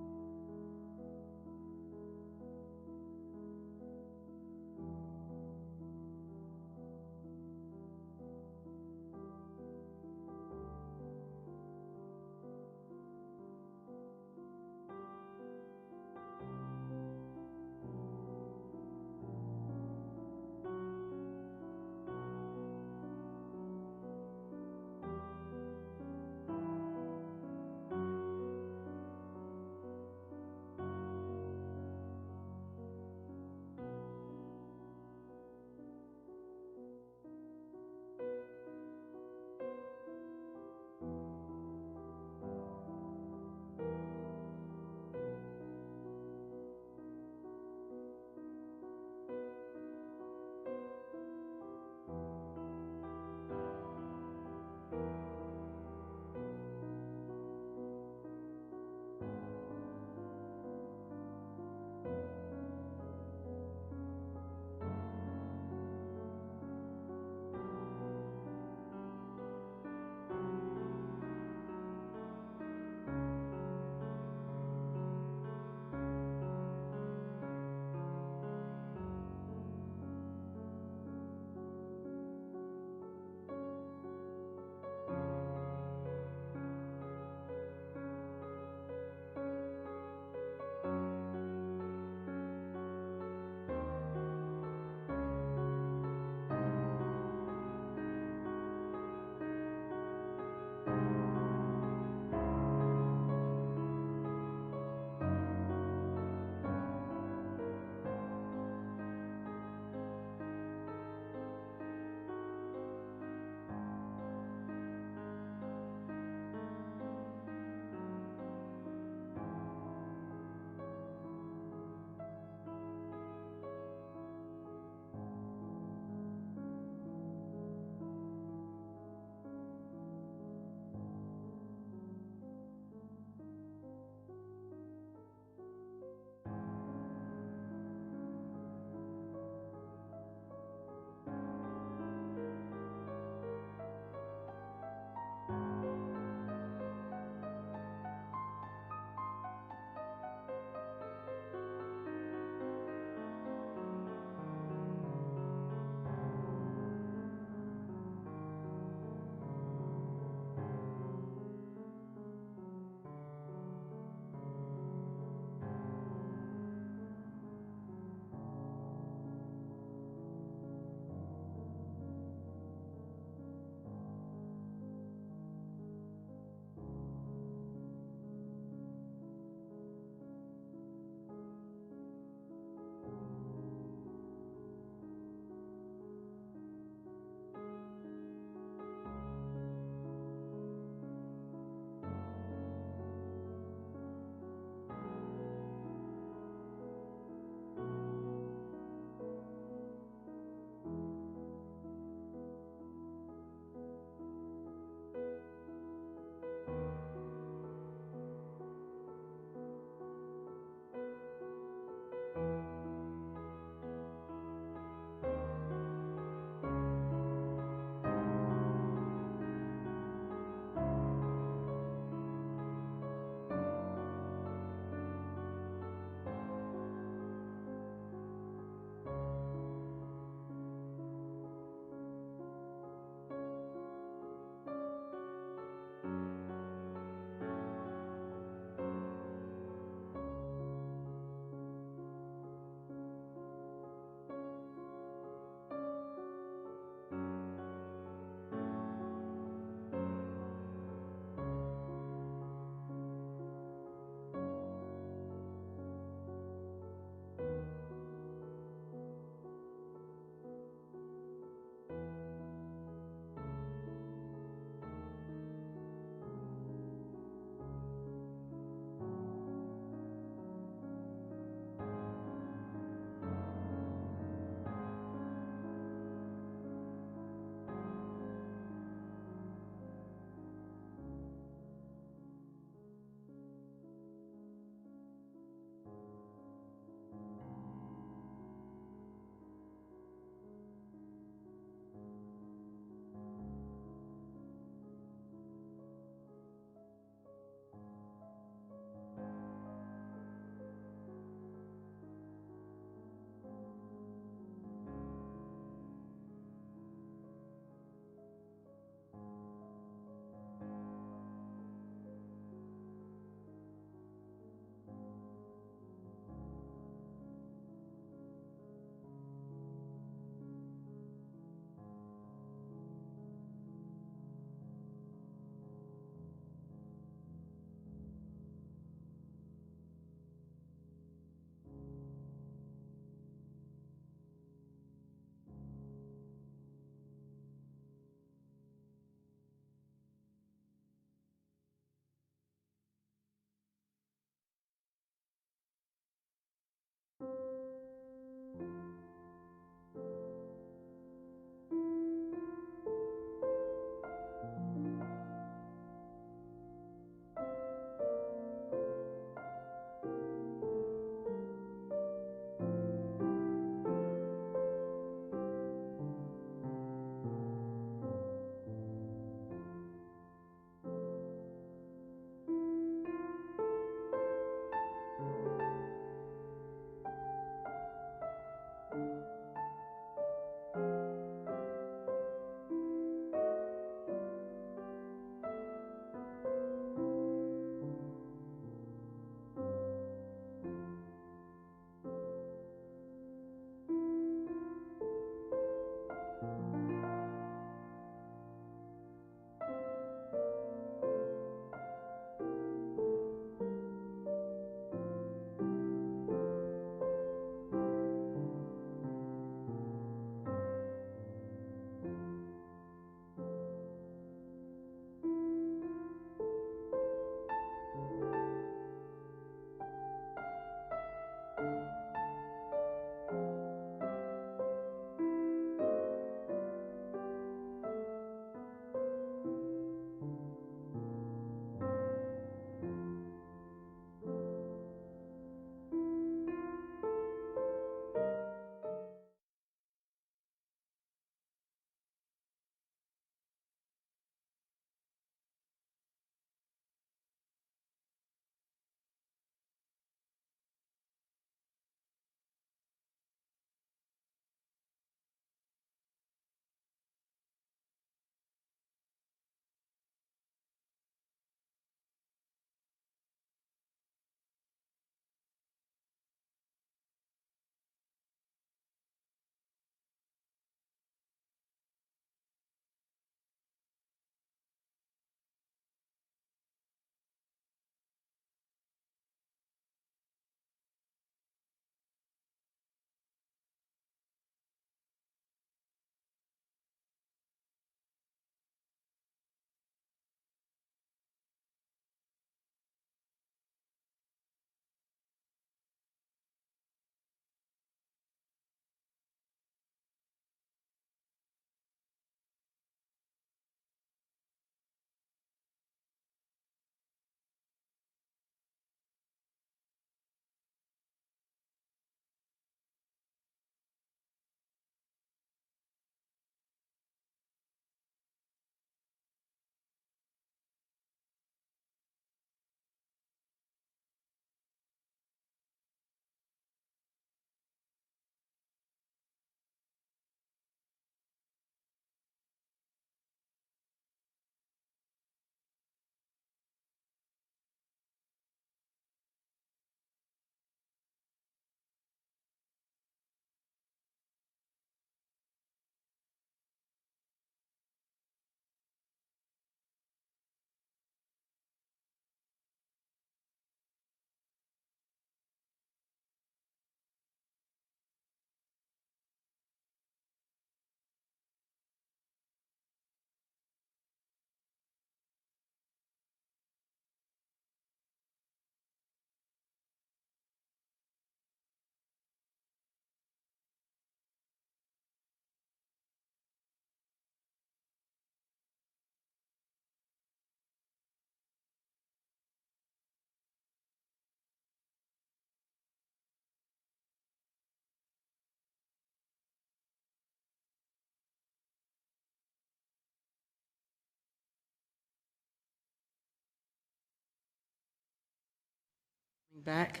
Back,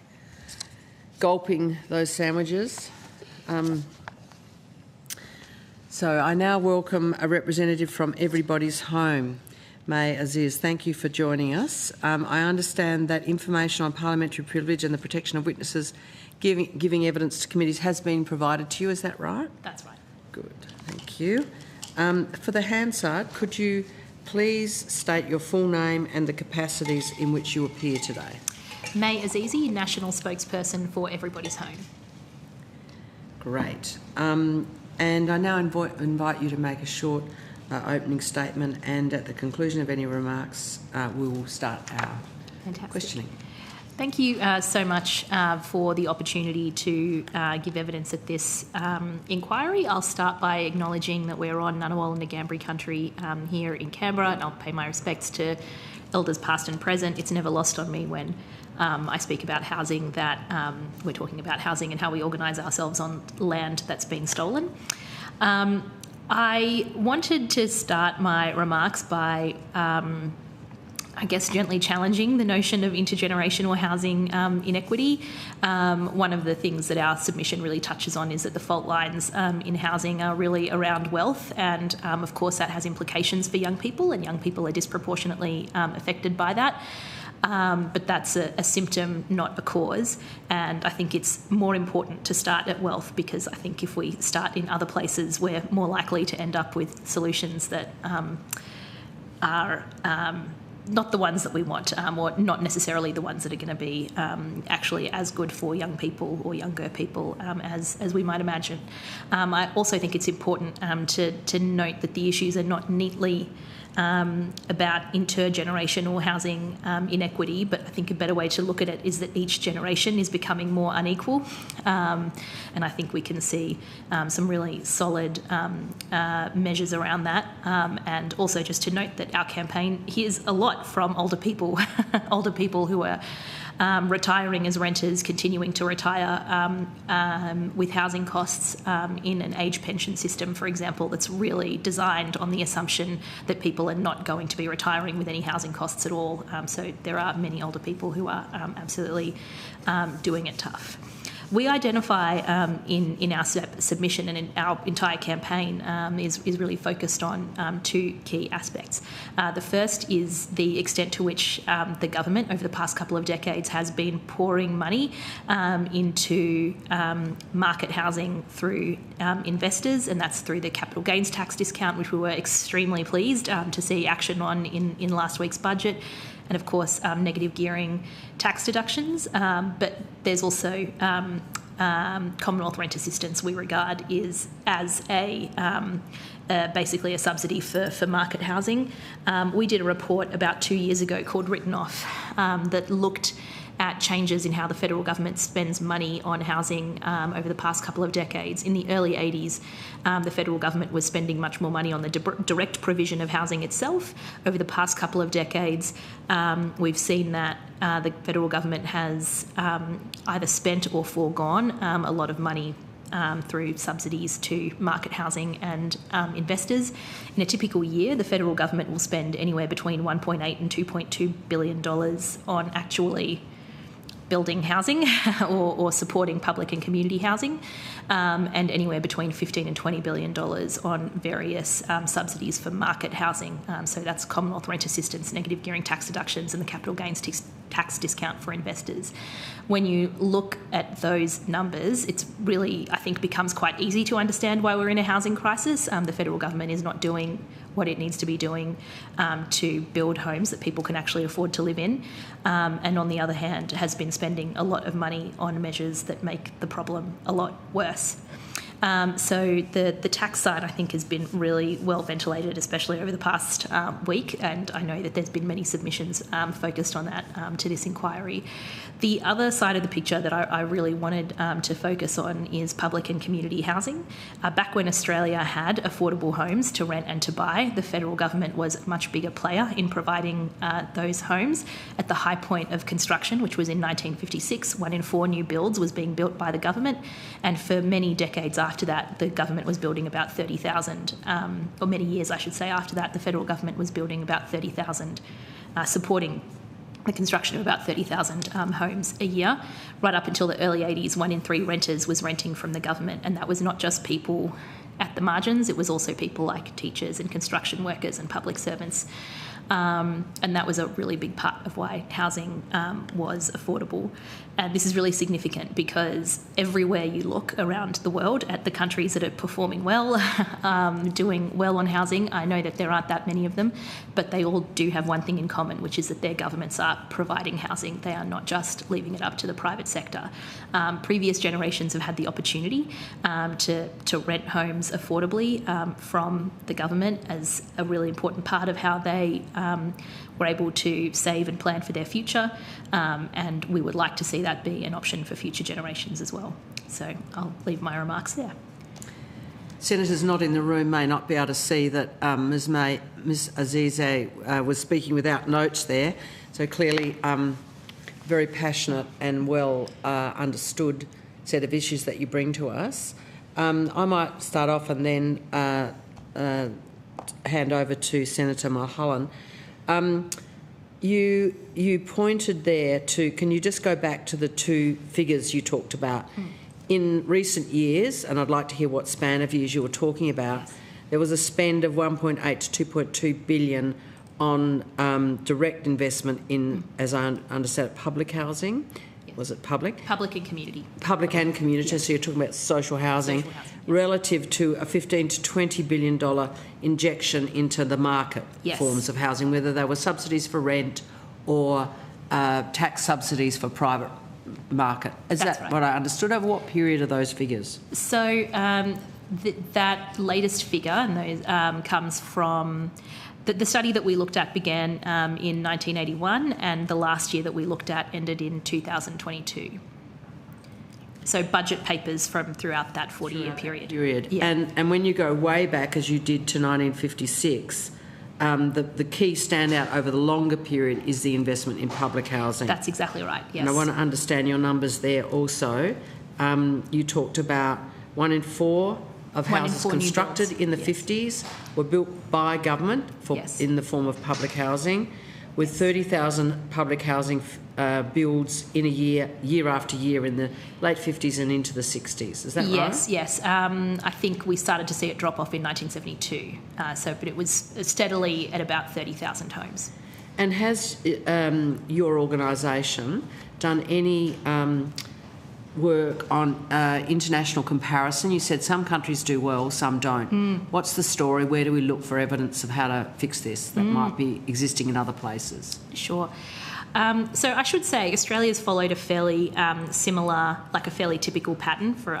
gulping those sandwiches. So I now welcome a representative from Everybody's Home. May Aziz, thank you for joining us. I understand that information on parliamentary privilege and the protection of witnesses giving evidence to committees has been provided to you, is that right? That's right. Good, thank you. For the Hansard, could you please state your full name and the capacities in which you appear today? May Azizi, National Spokesperson for Everybody's Home. Great. And I now invite you to make a short opening statement, and at the conclusion of any remarks, we will start our questioning. Thank you so much for the opportunity to give evidence at this inquiry. I'll start by acknowledging that we're on Ngunnawal and Ngambri country here in Canberra, and I'll pay my respects to elders past and present. It's never lost on me when I speak about housing that we're talking about housing and how we organise ourselves on land that's been stolen. I wanted to start my remarks by I guess gently challenging the notion of intergenerational housing inequity. One of the things that our submission really touches on is that the fault lines in housing are really around wealth, and of course that has implications for young people, and young people are disproportionately affected by that. But that's a symptom, not a cause. And I think it's more important to start at wealth, because I think if we start in other places, we're more likely to end up with solutions that are not the ones that we want, or not necessarily the ones that are going to be actually as good for young people or younger people as we might imagine. I also think it's important to note that the issues are not neatly about intergenerational housing inequity, but I think a better way to look at it is that each generation is becoming more unequal, and I think we can see some really solid measures around that, and also just to note that our campaign hears a lot from older people, older people who are retiring as renters, continuing to retire with housing costs in an age pension system, for example, that's really designed on the assumption that people are not going to be retiring with any housing costs at all. So there are many older people who are absolutely doing it tough. We identify in our submission and in our entire campaign is really focused on two key aspects. The first is the extent to which the government over the past couple of decades has been pouring money into market housing through investors, and that's through the capital gains tax discount, which we were extremely pleased to see action on in last week's budget. And of course, negative gearing tax deductions, but there's also Commonwealth rent assistance we regard is as basically a subsidy for market housing. We did a report about 2 years ago called Written Off that looked at changes in how the federal government spends money on housing over the past couple of decades. In the early 80s, the federal government was spending much more money on the direct provision of housing itself. Over the past couple of decades, we've seen that the federal government has either spent or foregone a lot of money through subsidies to market housing and investors. In a typical year, the federal government will spend anywhere between $1.8 and $2.2 billion on actually building housing or supporting public and community housing, and anywhere between $15 and $20 billion on various subsidies for market housing. So that's Commonwealth rent assistance, negative gearing tax deductions, and the capital gains tax discount for investors. When you look at those numbers, it's really, I think, becomes quite easy to understand why we're in a housing crisis. The federal government is not doing what it needs to be doing to build homes that people can actually afford to live in, and on the other hand has been spending a lot of money on measures that make the problem a lot worse. So the tax side, I think, has been really well ventilated, especially over the past week, and I know that there's been many submissions focused on that to this inquiry. The other side of the picture that I really wanted to focus on is public and community housing. Back when Australia had affordable homes to rent and to buy, the federal government was a much bigger player in providing those homes. At the high point of construction, which was in 1956, 1 in 4 new builds was being built by the government, and for many decades after that, the government was building about 30,000, or many years, I should say, after that, the federal government was building about 30,000 supporting the construction of about 30,000 homes a year. Right up until the early 80s, 1 in 3 renters was renting from the government, and that was not just people at the margins, it was also people like teachers and construction workers and public servants. And that was a really big part of why housing was affordable. And this is really significant because everywhere you look around the world at the countries that are performing well, doing well on housing, I know that there aren't that many of them, but they all do have one thing in common, which is that their governments are providing housing. They are not just leaving it up to the private sector. Previous generations have had the opportunity to rent homes affordably from the government as a really important part of how they were able to save and plan for their future, and we would like to see that be an option for future generations as well. So I'll leave my remarks there. Senators not in the room may not be able to see that Ms Azize was speaking without notes there, so clearly very passionate and well understood set of issues that you bring to us. I might start off and then hand over to Senator Mulholland. You pointed there to, can you just go back to the 2 figures you talked about? In recent years, and I'd like to hear what span of years you were talking about, there was a spend of 1.8 to 2.2 billion on direct investment in, as I understand it, public housing. Was it public? Public and community. Public and community, yes. So you're talking about social housing, relative to a $15 to $20 billion injection into the market forms of housing, whether they were subsidies for rent or tax subsidies for private market. Is that right? What I understood? Over what period are those figures? So that latest figure and those, comes from... The study that we looked at began in 1981, and the last year that we looked at ended in 2022. So budget papers from throughout that 40-year period. Yeah. And when you go way back, as you did to 1956, the key standout over the longer period is the investment in public housing. That's exactly right, yes. And I want to understand your numbers there also. You talked about 1 in 4 of houses constructed in the 50s were built by government in the form of public housing, with 30,000 public housing builds in a year after year in the late 50s and into the 60s. Is that right? Yes. I think we started to see it drop off in 1972. But it was steadily at about 30,000 homes. And has your organisation done any work on international comparison? You said some countries do well, some don't. What's the story? Where do we look for evidence of how to fix this that might be existing in other places? Sure. So I should say Australia's followed a fairly similar, like a fairly typical pattern for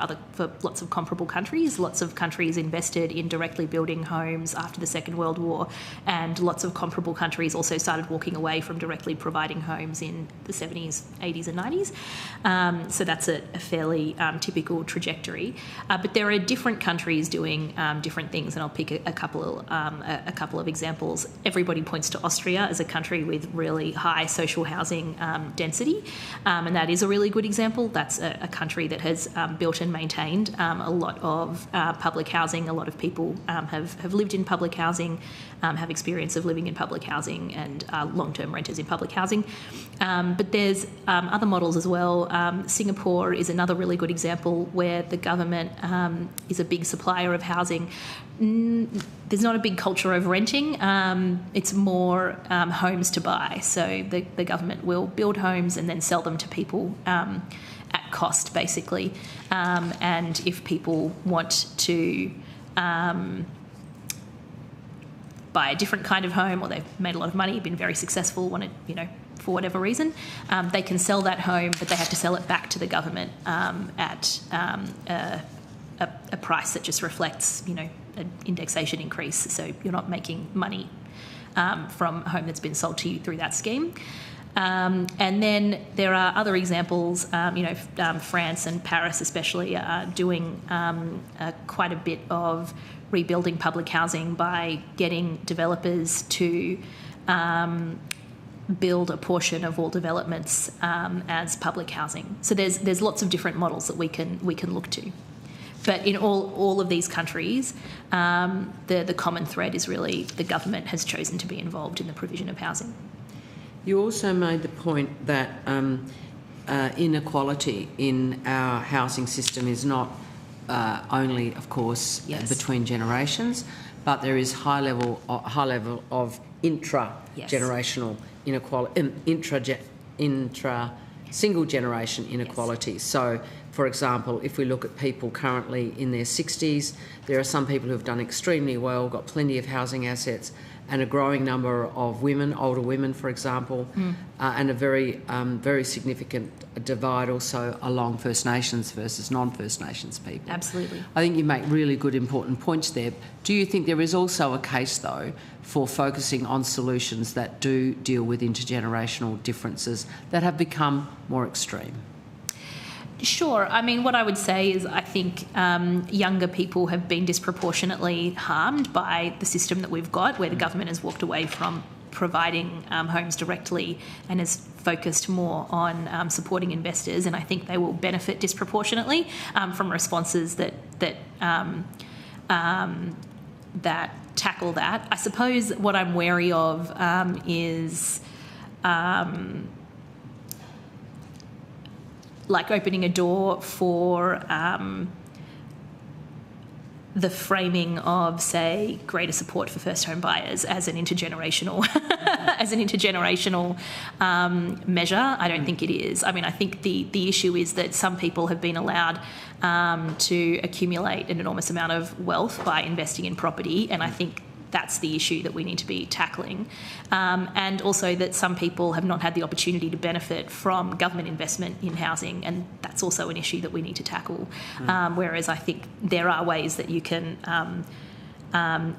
lots of comparable countries. Lots of countries invested in directly building homes after the Second World War, and lots of comparable countries also started walking away from directly providing homes in the 70s, 80s and 90s. So that's a fairly typical trajectory. But there are different countries doing different things, and I'll pick a couple of examples. Everybody points to Austria as a country with really high social housing density, and that is a really good example. That's a country that has built and maintained a lot of public housing. A lot of people have lived in public housing, have experience of living in public housing, and long-term renters in public housing. But there's other models as well. Singapore is another really good example where the government is a big supplier of housing. There's not a big culture of renting. It's more homes to buy. So the government will build homes and then sell them to people at cost, basically. And if people want to buy a different kind of home, or they've made a lot of money, been very successful, want to, for whatever reason, they can sell that home, but they have to sell it back to the government at a price that just reflects, an indexation increase. So you're not making money from a home that's been sold to you through that scheme. And then there are other examples, France and Paris especially are doing quite a bit of rebuilding public housing by getting developers to build a portion of all developments as public housing. So there's lots of different models that we can look to. But in all of these countries, the common thread is really the government has chosen to be involved in the provision of housing. You also made the point that inequality in our housing system is not only, of course, between generations, but there is high level of intra-generational inequality, single generation inequality. So, for example, if we look at people currently in their 60s, there are some people who have done extremely well, got plenty of housing assets, and a growing number of women, older women, for example, and a very significant divide also along First Nations versus non-First Nations people. Absolutely. I think you make really good, important points there. Do you think there is also a case, though, for focusing on solutions that do deal with intergenerational differences that have become more extreme? Sure. I mean, what I would say is I think younger people have been disproportionately harmed by the system that we've got, where the government has walked away from providing homes directly and has focused more on supporting investors, and I think they will benefit disproportionately from responses that tackle that. I suppose what I'm wary of is like opening a door for the framing of, say, greater support for first home buyers as an intergenerational measure. I don't think it is. I mean, I think the issue is that some people have been allowed to accumulate an enormous amount of wealth by investing in property, and I think that's the issue that we need to be tackling. And also that some people have not had the opportunity to benefit from government investment in housing, and that's also an issue that we need to tackle. Whereas I think there are ways that you can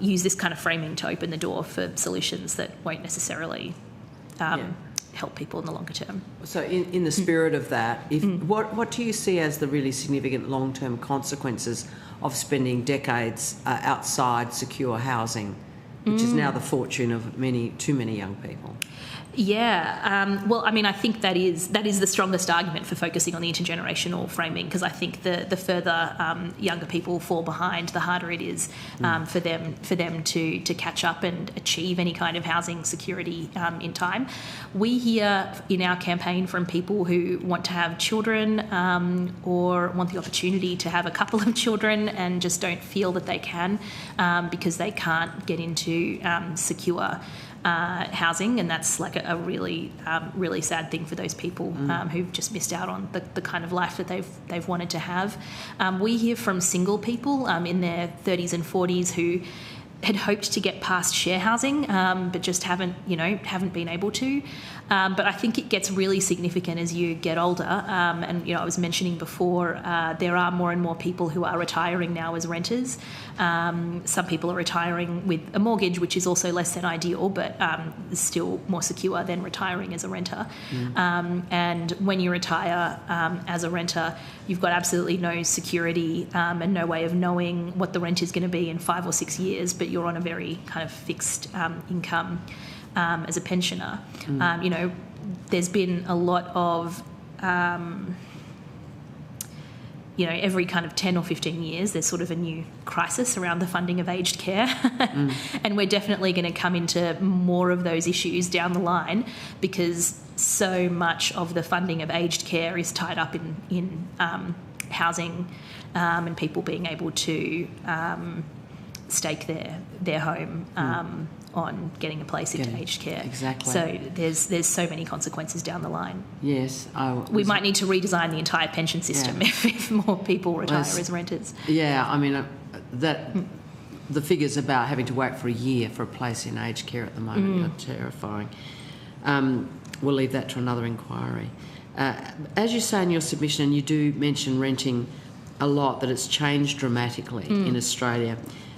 use this kind of framing to open the door for solutions that won't necessarily help people in the longer term. So in the spirit of that, what do you see as the really significant long-term consequences of spending decades outside secure housing, which is now the fortune of too many young people? Yeah, well, I mean, I think that is the strongest argument for focusing on the intergenerational framing, because I think the further younger people fall behind, the harder it is for them to catch up and achieve any kind of housing security in time. We hear in our campaign from people who want to have children or want the opportunity to have a couple of children and just don't feel that they can because they can't get into secure housing, and that's like a really really sad thing for those people who've just missed out on the kind of life that they've wanted to have. We hear from single people in their 30s and 40s who had hoped to get past share housing, but just haven't been able to. But I think it gets really significant as you get older. And I was mentioning before, there are more and more people who are retiring now as renters. Some people are retiring with a mortgage, which is also less than ideal, but is still more secure than retiring as a renter. And when you retire as a renter, you've got absolutely no security and no way of knowing what the rent is going to be in 5 or 6 years, but you're on a very kind of fixed income as a pensioner. There's been a lot of every kind of 10 or 15 years, there's sort of a new crisis around the funding of aged care. And we're definitely going to come into more of those issues down the line, because so much of the funding of aged care is tied up in housing and people being able to stake their home on getting a place into aged care. Exactly. So there's so many consequences down the line. Yes. We might need to redesign the entire pension system if more people retire as renters. Yeah, I mean, the figures about having to wait for a year for a place in aged care at the moment are terrifying. We'll leave that to another inquiry. As you say in your submission, and you do mention renting a lot, that it's changed dramatically in Australia.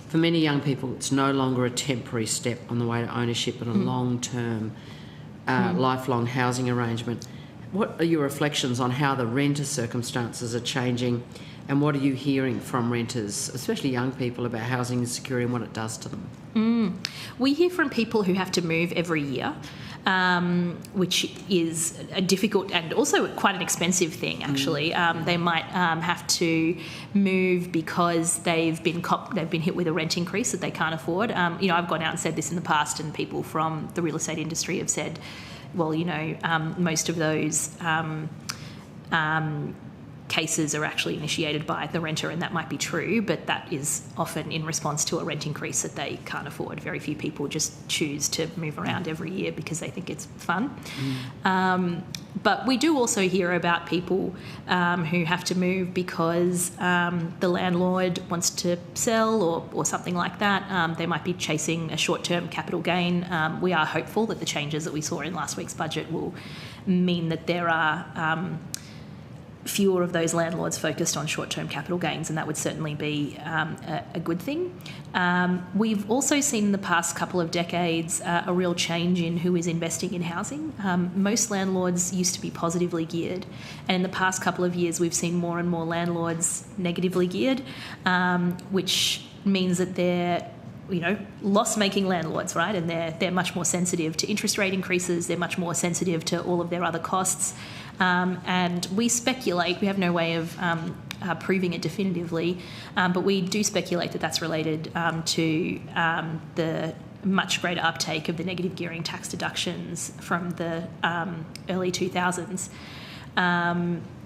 For many young people, it's no longer a temporary step on the way to ownership, but a long-term, lifelong housing arrangement. What are your reflections on how the renter circumstances are changing, and what are you hearing from renters, especially young people, about housing insecurity and what it does to them? We hear from people who have to move every year, which is a difficult and also quite an expensive thing, actually. They might have to move because they've been hit with a rent increase that they can't afford. I've gone out and said this in the past, and people from the real estate industry have said, most of those cases are actually initiated by the renter, and that might be true, but that is often in response to a rent increase that they can't afford. Very few people just choose to move around every year because they think it's fun. But we do also hear about people who have to move because the landlord wants to sell or something like that. They might be chasing a short-term capital gain. We are hopeful that the changes that we saw in last week's budget will mean that there are fewer of those landlords focused on short-term capital gains, and that would certainly be a good thing. We've also seen in the past couple of decades a real change in who is investing in housing. Most landlords used to be positively geared, and in the past couple of years we've seen more and more landlords negatively geared, which means that they're loss-making landlords, right? And they're much more sensitive to interest rate increases. They're much more sensitive to all of their other costs. And we speculate, we have no way of proving it definitively, but we do speculate that that's related to the much greater uptake of the negative gearing tax deductions from the early 2000s,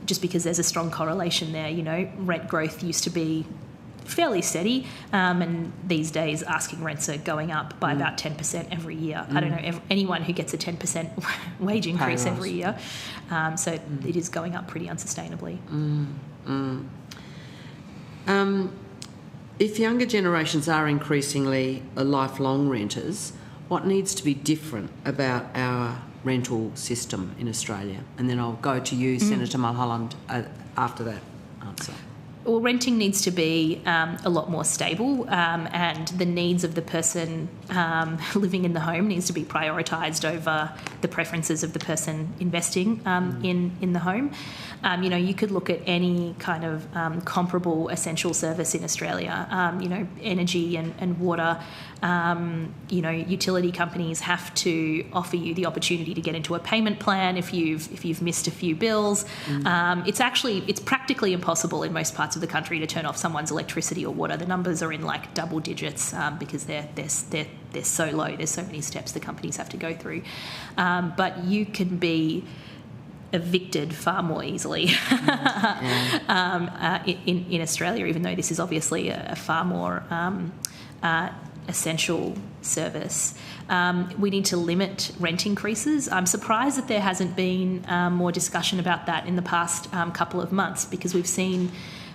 just because there's a strong correlation there. Rent growth used to be fairly steady, and these days asking rents are going up by about 10% every year. I don't know anyone who gets a 10% wage increase every year, so it is going up pretty unsustainably. If younger generations are increasingly lifelong renters, what needs to be different about our rental system in Australia? And then I'll go to you, Senator Mulholland, after that answer. Well, renting needs to be a lot more stable, and the needs of the person living in the home needs to be prioritised over the preferences of the person investing in the home. You could look at any kind of comparable essential service in Australia. Energy and water. Utility companies have to offer you the opportunity to get into a payment plan if you've missed a few bills. It's practically impossible in most parts of the country to turn off someone's electricity or water. The numbers are in like double digits because they're so low. There's so many steps the companies have to go through. But you can be evicted far more easily in Australia, even though this is obviously a far more essential service. We need to limit rent increases. I'm surprised that there hasn't been more discussion about that in the past couple of months, because we've seen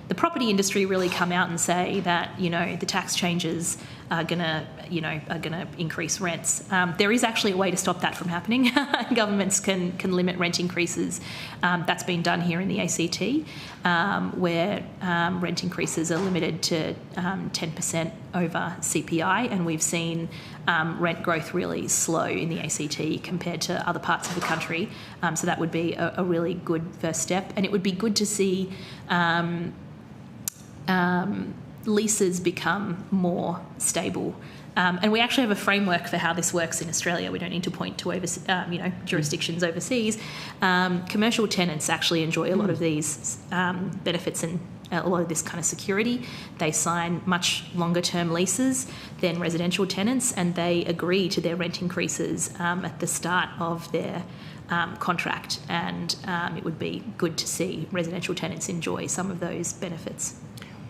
the property industry really come out and say that the tax changes are gonna increase rents. There is actually a way to stop that from happening. Governments can limit rent increases. That's been done here in the ACT, where rent increases are limited to 10% over CPI, and we've seen rent growth really slow in the ACT compared to other parts of the country. So that would be a really good first step, and it would be good to see leases become more stable. And we actually have a framework for how this works in Australia. We don't need to point to jurisdictions overseas. Commercial tenants actually enjoy a lot of these benefits and a lot of this kind of security. They sign much longer term leases than residential tenants, and they agree to their rent increases at the start of their contract. And it would be good to see residential tenants enjoy some of those benefits.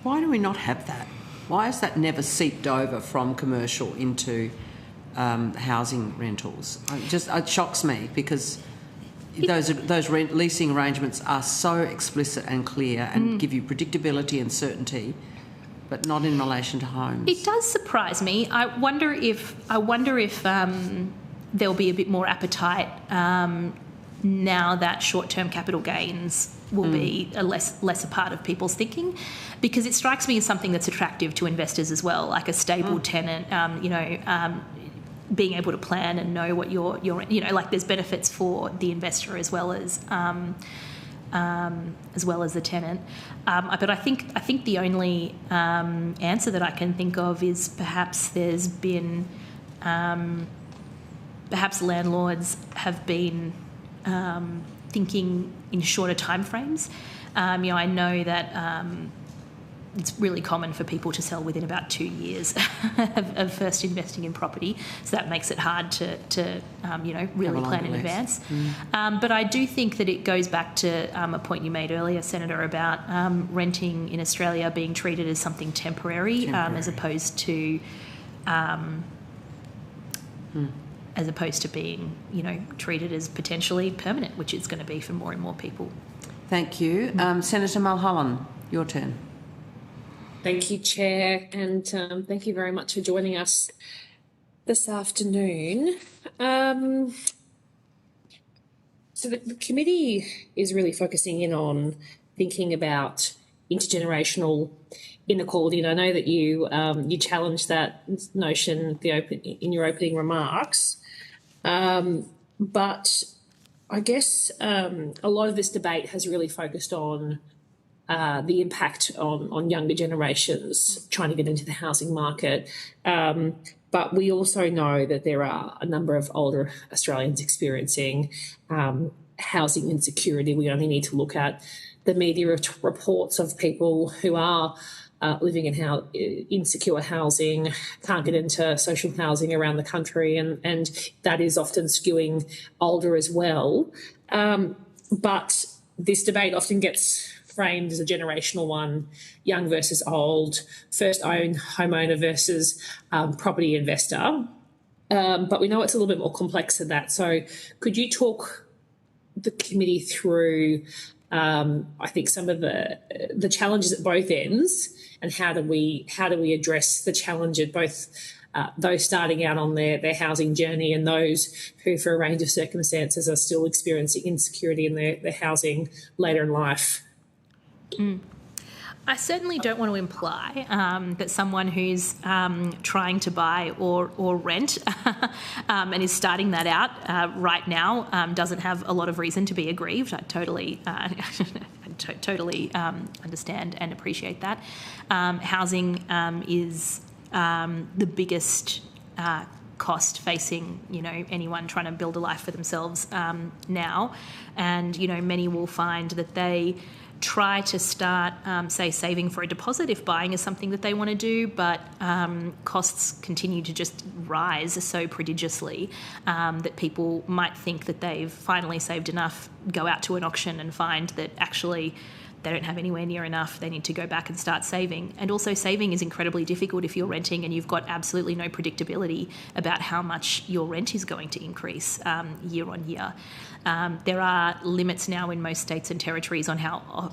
Why do we not have that? Why has that never seeped over from commercial into housing rentals? It shocks me, because those leasing arrangements are so explicit and clear and give you predictability and certainty, but not in relation to homes. It does surprise me. I wonder if there'll be a bit more appetite now that short-term capital gains will be a less a part of people's thinking, because it strikes me as something that's attractive to investors as well, like a stable tenant, being able to plan and know what your like there's benefits for the investor as well as the tenant. But I think the only answer that I can think of is perhaps there's been perhaps landlords have been thinking in shorter timeframes. I know that it's really common for people to sell within about 2 years of first investing in property. So that makes it hard to really plan in advance. But I do think that it goes back to a point you made earlier, Senator, about renting in Australia being treated as something temporary. As opposed to being, treated as potentially permanent, which it's going to be for more and more people. Thank you. Senator Mulholland, your turn. Thank you, Chair, and thank you very much for joining us this afternoon. So the committee is really focusing in on thinking about intergenerational inequality, and I know that you challenged that notion in your opening remarks. But I guess a lot of this debate has really focused on the impact on younger generations trying to get into the housing market. But we also know that there are a number of older Australians experiencing housing insecurity. We only need to look at the media reports of people who are living in insecure housing, can't get into social housing around the country, and that is often skewing older as well. But this debate often gets framed as a generational one, young versus old, first-owned homeowner versus property investor. But we know it's a little bit more complex than that. So could you talk the committee through, I think, some of the challenges at both ends, and how do we address the challenge at both those starting out on their housing journey and those who, for a range of circumstances, are still experiencing insecurity in their housing later in life? I certainly don't want to imply that someone who's trying to buy or rent and is starting that out right now doesn't have a lot of reason to be aggrieved. I totally understand and appreciate that. Housing is the biggest cost facing anyone trying to build a life for themselves now, and many will find that they try to start, say, saving for a deposit if buying is something that they want to do, but costs continue to just rise so prodigiously that people might think that they've finally saved enough, go out to an auction and find that actually they don't have anywhere near enough. They need to go back and start saving. And also saving is incredibly difficult if you're renting and you've got absolutely no predictability about how much your rent is going to increase year on year. There are limits now in most states and territories on how,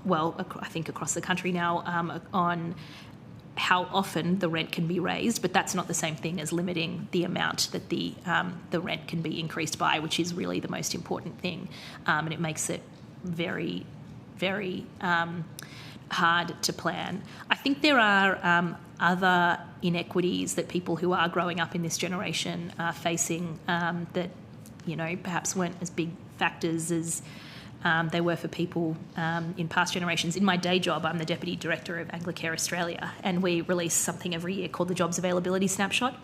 I think across the country now, on how often the rent can be raised, but that's not the same thing as limiting the amount that the rent can be increased by, which is really the most important thing. And it makes it very, very hard to plan. I think there are other inequities that people who are growing up in this generation are facing that, perhaps weren't as big factors as they were for people in past generations. In my day job, I'm the Deputy Director of Anglicare Australia, and we release something every year called the Jobs Availability Snapshot.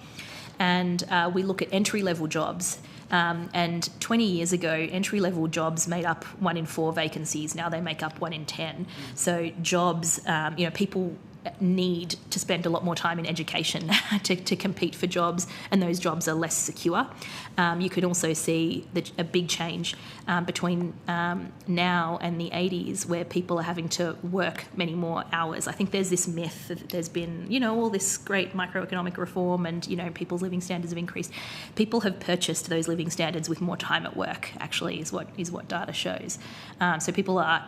And we look at entry-level jobs. And 20 years ago, entry-level jobs made up 1 in 4 vacancies. Now they make up 1 in 10. So jobs, people need to spend a lot more time in education to compete for jobs, and those jobs are less secure. You could also see a big change between now and the 80s, where people are having to work many more hours. I think there's this myth that there's been, all this great microeconomic reform and, people's living standards have increased. People have purchased those living standards with more time at work, actually, is what data shows. So people are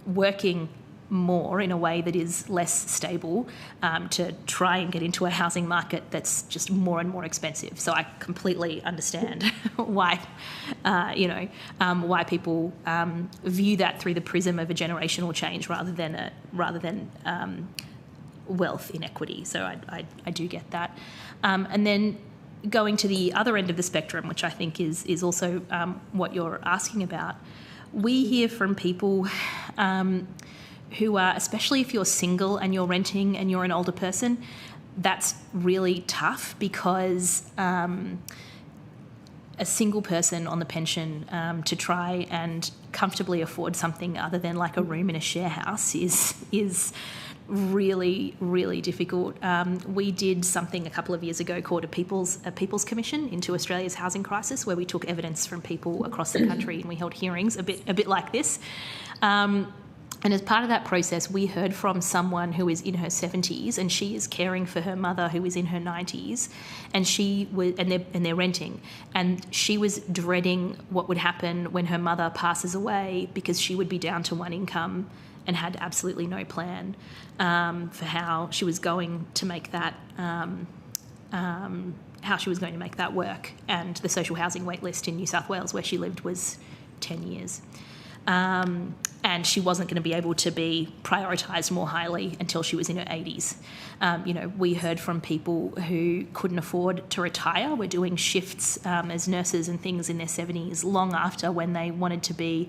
working more in a way that is less stable to try and get into a housing market that's just more and more expensive. So I completely understand why, why people view that through the prism of a generational change rather than wealth inequity. So I do get that. And then going to the other end of the spectrum, which I think is also what you're asking about, we hear from people who are, especially if you're single and you're renting and you're an older person, that's really tough because a single person on the pension to try and comfortably afford something other than like a room in a share house is really, really difficult. We did something a couple of years ago called a People's Commission into Australia's housing crisis, where we took evidence from people across the country and we held hearings a bit like this. And as part of that process, we heard from someone who is in her 70s and she is caring for her mother who is in her 90s, and they're renting. And she was dreading what would happen when her mother passes away, because she would be down to one income and had absolutely no plan for how she was going to make that work. And the social housing wait list in New South Wales, where she lived, was 10 years. And she wasn't going to be able to be prioritised more highly until she was in her 80s. We heard from people who couldn't afford to retire, were doing shifts as nurses and things in their 70s long after, when they wanted to be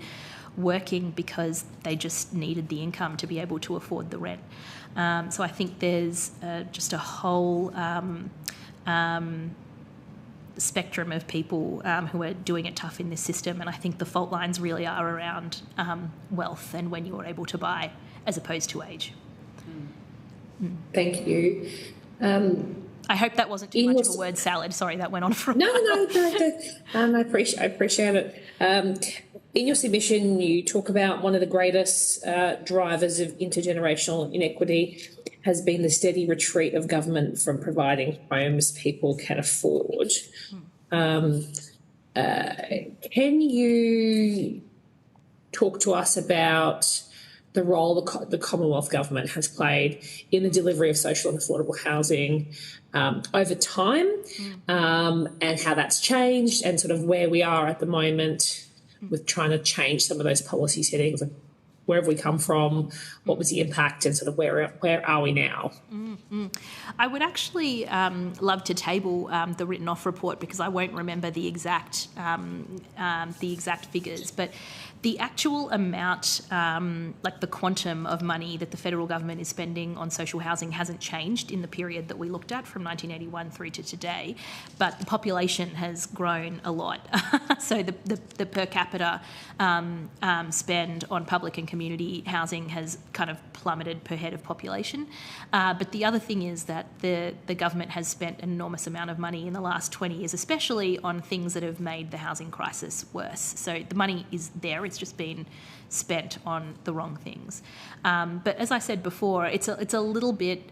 working, because they just needed the income to be able to afford the rent. So I think there's just a whole spectrum of people who are doing it tough in this system, and I think the fault lines really are around wealth and when you're able to buy, as opposed to age. Thank you. I hope that wasn't too much of a word salad. Sorry, that went on for a while. No. I appreciate it. In your submission, you talk about one of the greatest drivers of intergenerational inequity has been the steady retreat of government from providing homes people can afford. Can you talk to us about the role the Commonwealth Government has played in the delivery of social and affordable housing over time, and how that's changed, and sort of where we are at the moment with trying to change some of those policy settings? Where have we come from? What was the impact, and sort of where are we now? I would actually love to table the written off report, because I won't remember the exact figures, but the actual amount, like the quantum of money that the federal government is spending on social housing, hasn't changed in the period that we looked at from 1981 through to today, but the population has grown a lot. So the per capita spend on public and community housing has kind of plummeted per head of population. But the other thing is that the government has spent an enormous amount of money in the last 20 years, especially on things that have made the housing crisis worse. So the money is there, it's just been spent on the wrong things. But as I said before, it's a little bit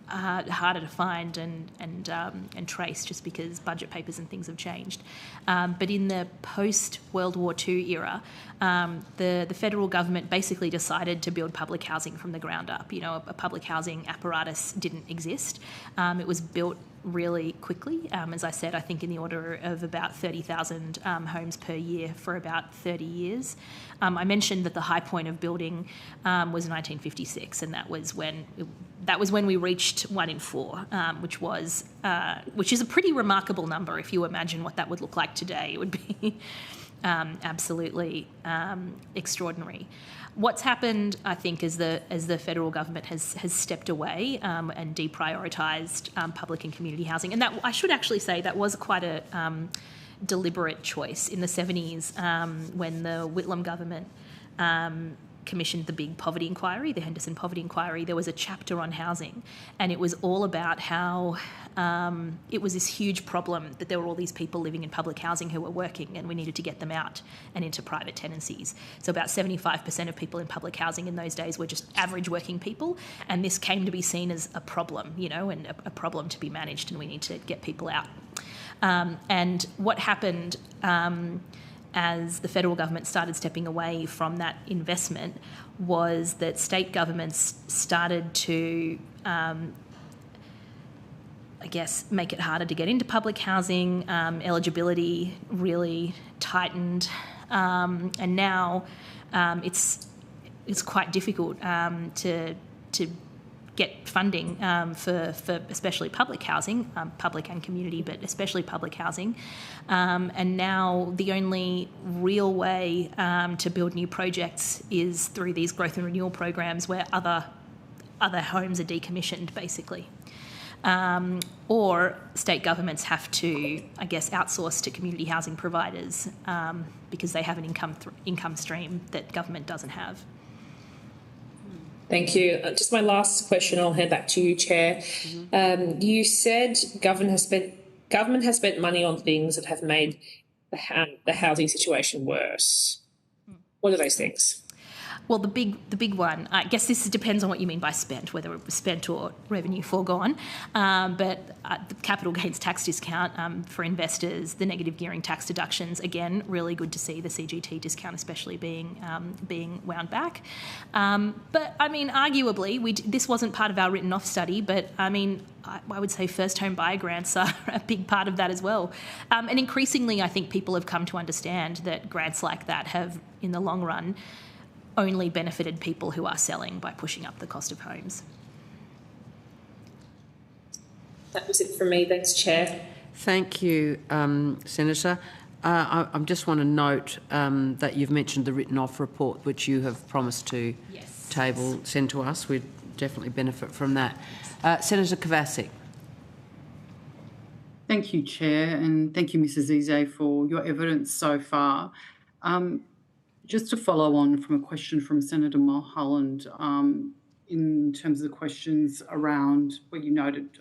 harder to find and trace, just because budget papers and things have changed. But in the post-World War II era, the federal government basically decided to build public housing from the ground up. A public housing apparatus didn't exist. It was built really quickly. As I said, I think in the order of about 30,000 homes per year for about 30 years. I mentioned that the high point of building was 1956, and that was when we reached 1 in 4, which is a pretty remarkable number. If you imagine what that would look like today, it would be absolutely extraordinary. What's happened, I think, as the federal government has stepped away and deprioritised public and community housing, and that, I should actually say, that was quite a deliberate choice in the 70s when the Whitlam government commissioned the big poverty inquiry, the Henderson Poverty Inquiry. There was a chapter on housing, and it was all about how it was this huge problem that there were all these people living in public housing who were working, and we needed to get them out and into private tenancies. So about 75% of people in public housing in those days were just average working people, and this came to be seen as a problem, and a problem to be managed, and we need to get people out. And what happened as the federal government started stepping away from that investment was that state governments started to, make it harder to get into public housing. Eligibility really tightened, and now it's quite difficult to get funding for especially public housing, public and community, but especially public housing. And now the only real way to build new projects is through these growth and renewal programs, where other homes are decommissioned, basically. Or state governments have to, outsource to community housing providers because they have an income stream that government doesn't have. Thank you. Just my last question, I'll hand back to you, Chair. You said government has spent money on things that have made the housing situation worse. What are those things? Well, the big one, I guess this depends on what you mean by spent, whether it was spent or revenue foregone. But the capital gains tax discount for investors, the negative gearing tax deductions, again, really good to see the CGT discount especially being wound back. But, I mean, arguably, this wasn't part of our written off study, but, I mean, I would say first home buyer grants are a big part of that as well. And increasingly, I think people have come to understand that grants like that have, in the long run, only benefited people who are selling by pushing up the cost of homes. That was it from me. Thanks, Chair. Thank you, Senator. I just want to note that you've mentioned the written off report, which you have promised to send to us. We'd definitely benefit from that. Senator Kovacic. Thank you, Chair, and thank you, Mrs. Eze, for your evidence so far. Just to follow on from a question from Senator Mulholland, in terms of the questions around where you noted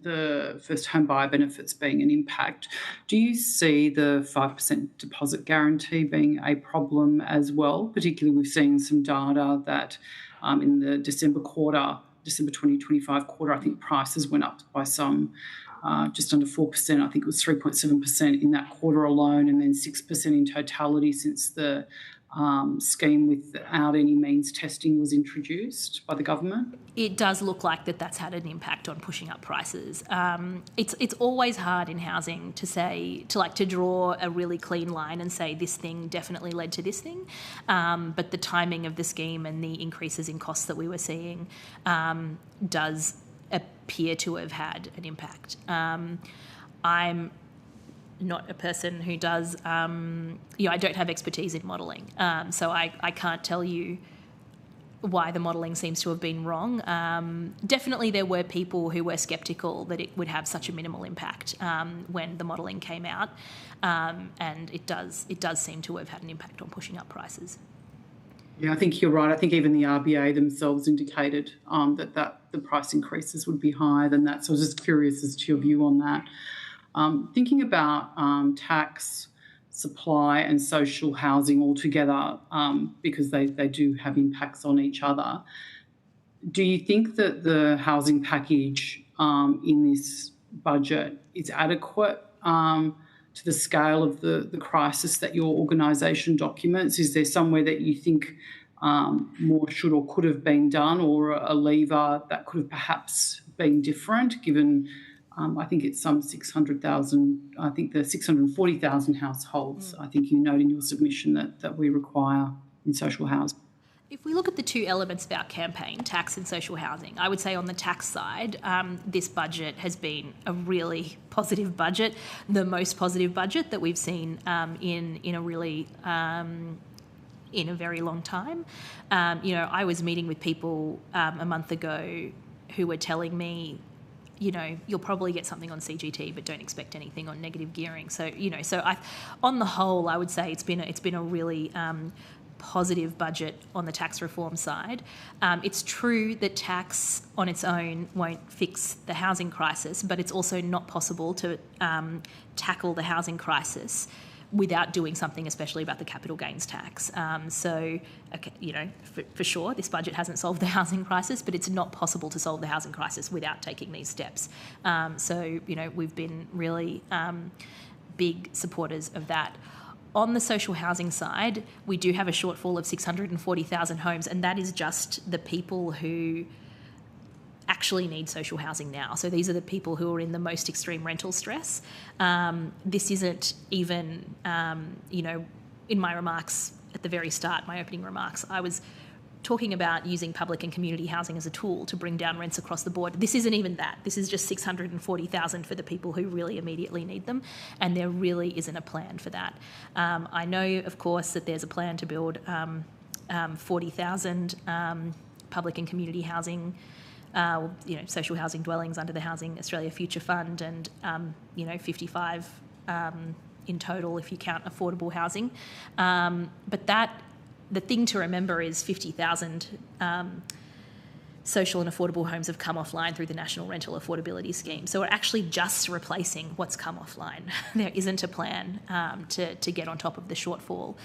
the first home buyer benefits being an impact, do you see the 5% deposit guarantee being a problem as well? Particularly, we've seen some data that in the December 2025 quarter, I think prices went up by some just under 4%. I think it was 3.7% in that quarter alone, and then 6% in totality since the scheme without any means testing was introduced by the government. It does look like that's had an impact on pushing up prices. It's always hard in housing to draw a really clean line and say this thing definitely led to this thing, but the timing of the scheme and the increases in costs that we were seeing does appear to have had an impact. I'm not a person who does, I don't have expertise in modelling, so I can't tell you why the modelling seems to have been wrong. Definitely there were people who were sceptical that it would have such a minimal impact when the modelling came out, and it does seem to have had an impact on pushing up prices. Yeah, I think you're right. I think even the RBA themselves indicated that the price increases would be higher than that. So I was just curious as to your view on that. Thinking about tax, supply and social housing altogether, because they do have impacts on each other, do you think that the housing package in this budget is adequate to the scale of the crisis that your organisation documents? Is there somewhere that you think more should or could have been done, or a lever that could have perhaps been different, given I think it's some 600,000, I think the 640,000 households, I think you note in your submission that we require in social housing? If we look at the two elements of our campaign, tax and social housing, I would say on the tax side, this budget has been a really positive budget, the most positive budget that we've seen in a really in a very long time. I was meeting with people a month ago who were telling me, you'll probably get something on CGT, but don't expect anything on negative gearing. So, on the whole, I would say it's been a really positive budget on the tax reform side. It's true that tax on its own won't fix the housing crisis, but it's also not possible to tackle the housing crisis without doing something, especially about the capital gains tax. For sure, this budget hasn't solved the housing crisis, but it's not possible to solve the housing crisis without taking these steps. We've been really big supporters of that. On the social housing side, we do have a shortfall of 640,000 homes, and that is just the people who actually need social housing now. So these are the people who are in the most extreme rental stress. This isn't even, in my remarks at the very start, my opening remarks, I was talking about using public and community housing as a tool to bring down rents across the board. This isn't even that. This is just 640,000 for the people who really immediately need them, and there really isn't a plan for that. I know, of course, that there's a plan to build 40,000 public and community housing social housing dwellings under the Housing Australia Future Fund, and 55 in total if you count affordable housing. But that the thing to remember is 50,000 social and affordable homes have come offline through the National Rental Affordability Scheme. So we're actually just replacing what's come offline. There isn't a plan to get on top of the shortfall.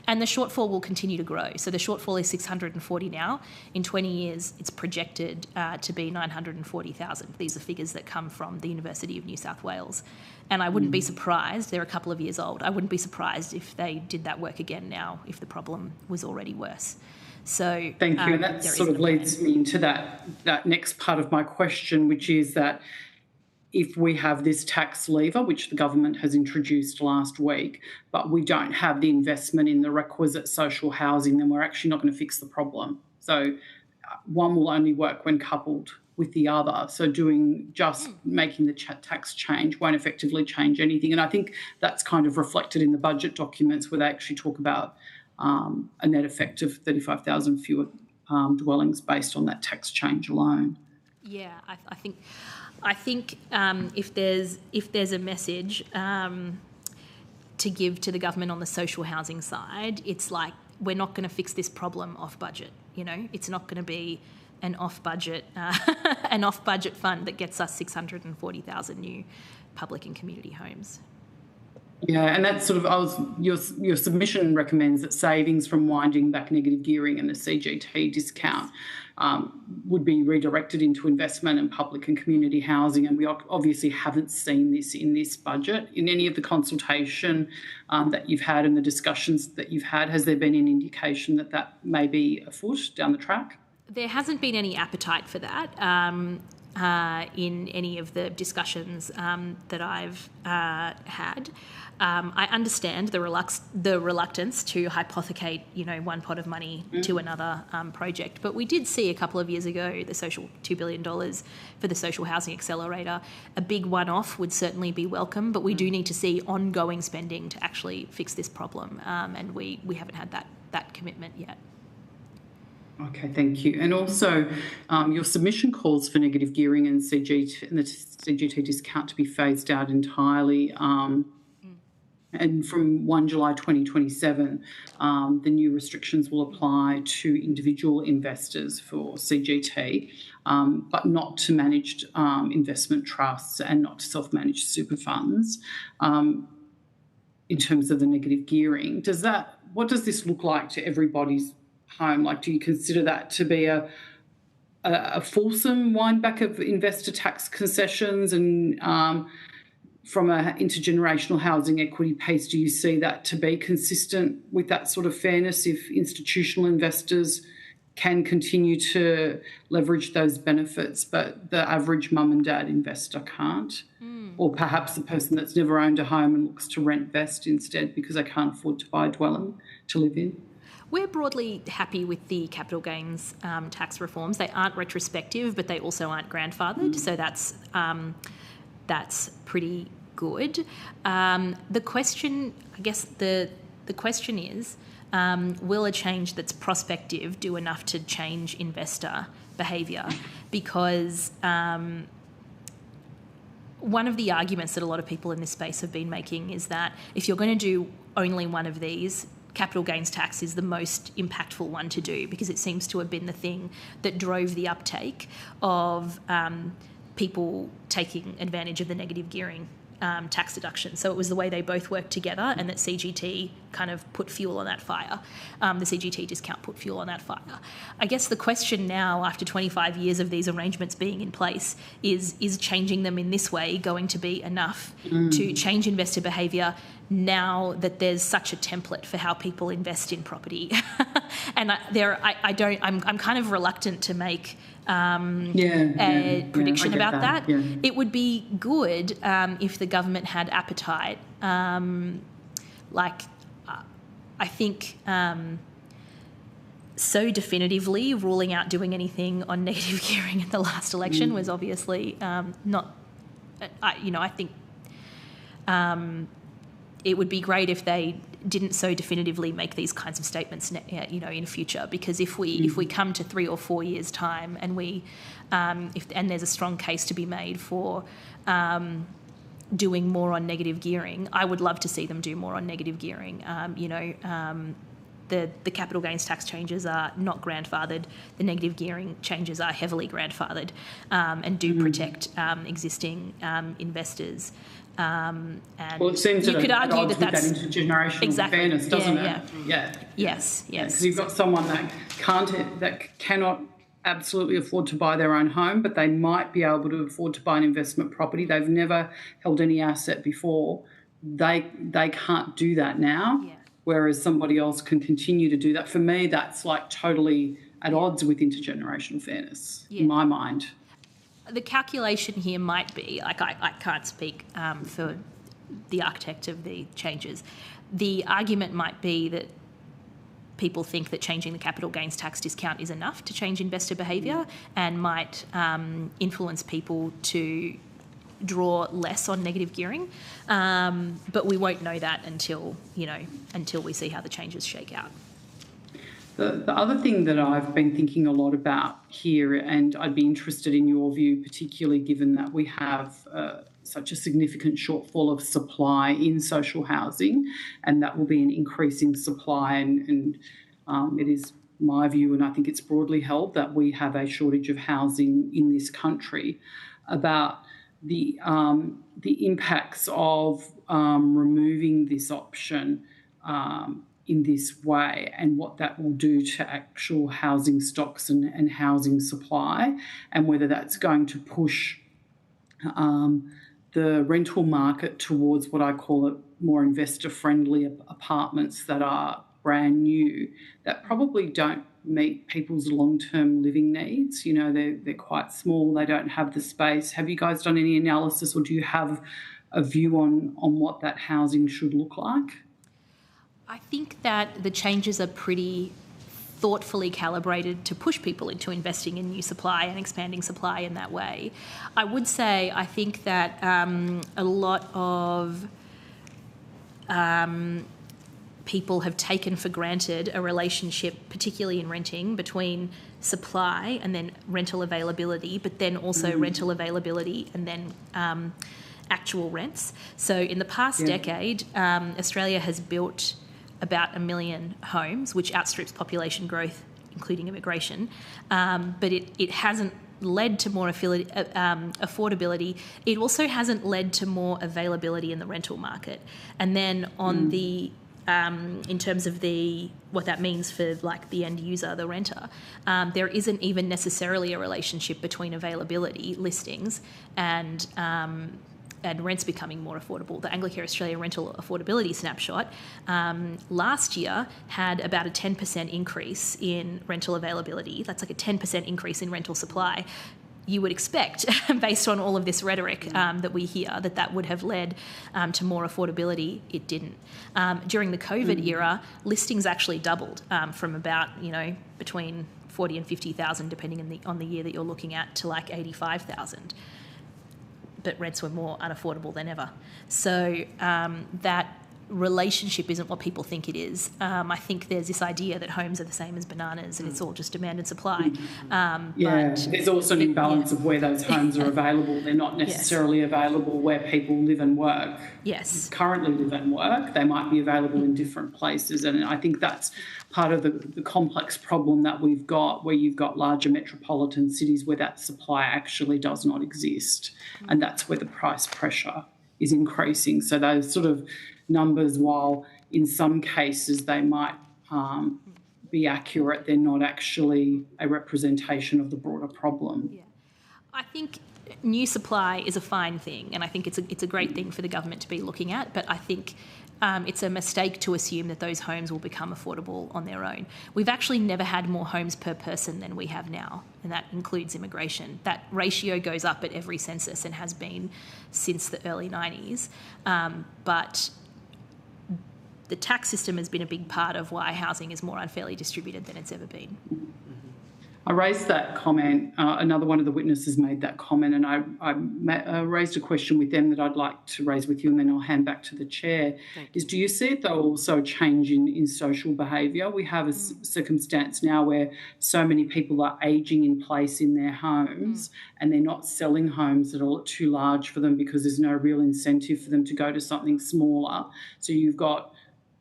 And the shortfall will continue to grow. So the shortfall is 640 now. In 20 years, it's projected to be 940,000. These are figures that come from the University of New South Wales. And I wouldn't be surprised, they're a couple of years old, I wouldn't be surprised if they did that work again now, if the problem was already worse. So thank you. And that sort of leads me into that next part of my question, which is that if we have this tax lever, which the government has introduced last week, but we don't have the investment in the requisite social housing, then we're actually not going to fix the problem. So one will only work when coupled with the other. So making the tax change won't effectively change anything. And I think that's kind of reflected in the budget documents where they actually talk about a net effect of 35,000 fewer dwellings based on that tax change alone. Yeah, I think if there's a message to give to the government on the social housing side, it's like we're not going to fix this problem off budget. You know, it's not going to be an off budget fund that gets us 640,000 new public and community homes. Yeah, and that's sort of your submission recommends that savings from winding back negative gearing and the CGT discount would be redirected into investment in public and community housing, and we obviously haven't seen this in this budget. In any of the consultation that you've had and the discussions that you've had, has there been an indication that may be afoot down the track? There hasn't been any appetite for that in any of the discussions that I've had. I understand the reluctance to hypothecate, one pot of money to another project. But we did see a couple of years ago the $2 billion for the social housing accelerator. A big one-off would certainly be welcome, but we do need to see ongoing spending to actually fix this problem, and we haven't had that commitment yet. Okay, thank you. And also, your submission calls for negative gearing and the CGT discount to be phased out entirely. And from 1 July 2027, the new restrictions will apply to individual investors for CGT, but not to managed investment trusts and not to self-managed super funds. In terms of the negative gearing, what does this look like to everybody's home? Like, do you consider that to be a fulsome wind back of investor tax concessions? And from an intergenerational housing equity piece, do you see that to be consistent with that sort of fairness if institutional investors can continue to leverage those benefits, but the average mum and dad investor can't? Or perhaps the person that's never owned a home and looks to rent best instead because they can't afford to buy a dwelling to live in? We're broadly happy with the capital gains tax reforms. They aren't retrospective, but they also aren't grandfathered, so that's pretty good. The question, I guess, the question is, will a change that's prospective do enough to change investor behaviour? Because one of the arguments that a lot of people in this space have been making is that if you're going to do only one of these, capital gains tax is the most impactful one to do because it seems to have been the thing that drove the uptake of people taking advantage of the negative gearing tax deduction. So it was the way they both worked together, and that CGT kind of put fuel on that fire. The CGT discount put fuel on that fire. I guess the question now, after 25 years of these arrangements being in place, is changing them in this way going to be enough to change investor behaviour now that there's such a template for how people invest in property? And I'm kind of reluctant to make a prediction about that. Yeah. It would be good if the government had appetite. I think so definitively ruling out doing anything on negative gearing in the last election was obviously not. I think it would be great if they didn't so definitively make these kinds of statements, in future. Because if we come to 3 or 4 years' time and and there's a strong case to be made for doing more on negative gearing, I would love to see them do more on negative gearing. the capital gains tax changes are not grandfathered. The negative gearing changes are heavily grandfathered and do protect existing investors. And well, it seems you could argue that that's intergenerational fairness, doesn't it? Yeah. Yes. Because you've got someone that cannot absolutely afford to buy their own home, but they might be able to afford to buy an investment property. They've never held any asset before. They can't do that now, whereas somebody else can continue to do that. For me, that's like totally at odds with intergenerational fairness in my mind. The calculation here might be, like I can't speak for the architect of the changes. The argument might be that people think that changing the capital gains tax discount is enough to change investor behaviour and might influence people to draw less on negative gearing. But we won't know that until we see how the changes shake out. The other thing that I've been thinking a lot about here, and I'd be interested in your view, particularly given that we have such a significant shortfall of supply in social housing, and that will be an increasing supply, and it is my view, and I think it's broadly held, that we have a shortage of housing in this country, about the impacts of removing this option in this way and what that will do to actual housing stocks and housing supply, and whether that's going to push the rental market towards what I call it more investor-friendly apartments that are brand new, that probably don't meet people's long-term living needs. You know, they're quite small, they don't have the space. Have you guys done any analysis, or do you have a view on what that housing should look like? I think that the changes are pretty thoughtfully calibrated to push people into investing in new supply and expanding supply in that way. I would say I think that a lot of people have taken for granted a relationship, particularly in renting, between supply and then rental availability, but then also rental availability and then actual rents. So in the past decade, Australia has built about 1 million homes, which outstrips population growth, including immigration. But it hasn't led to more affordability. It also hasn't led to more availability in the rental market. And then on the in terms of what that means for like the end user, the renter, there isn't even necessarily a relationship between availability listings and rents becoming more affordable. The Anglicare Australia Rental Affordability Snapshot last year had about a 10% increase in rental availability. That's like a 10% increase in rental supply. You would expect, based on all of this rhetoric that we hear, that would have led to more affordability. It didn't. During the COVID era, listings actually doubled from about, between 40 and 50,000, depending on the year that you're looking at, to like 85,000. But rents were more unaffordable than ever. So that relationship isn't what people think it is. I think there's this idea that homes are the same as bananas and it's all just demand and supply. But there's also an imbalance of where those homes are available. They're not necessarily available where people live and work. Yes. Currently live and work. They might be available in different places. And I think that's part of the complex problem that we've got, where you've got larger metropolitan cities where that supply actually does not exist. And that's where the price pressure is increasing. So those sort of numbers, while in some cases they might be accurate, they're not actually a representation of the broader problem. Yeah. I think new supply is a fine thing, and I think it's a great thing for the government to be looking at, but I think it's a mistake to assume that those homes will become affordable on their own. We've actually never had more homes per person than we have now, and that includes immigration. That ratio goes up at every census and has been since the early 90s, but the tax system has been a big part of why housing is more unfairly distributed than it's ever been. I raised that comment. Another one of the witnesses made that comment, and I raised a question with them that I'd like to raise with you, and then I'll hand back to the chair. Is, do you see it though also a change in social behaviour? We have a circumstance now where so many people are ageing in place in their homes and they're not selling homes that are too large for them because there's no real incentive for them to go to something smaller. So you've got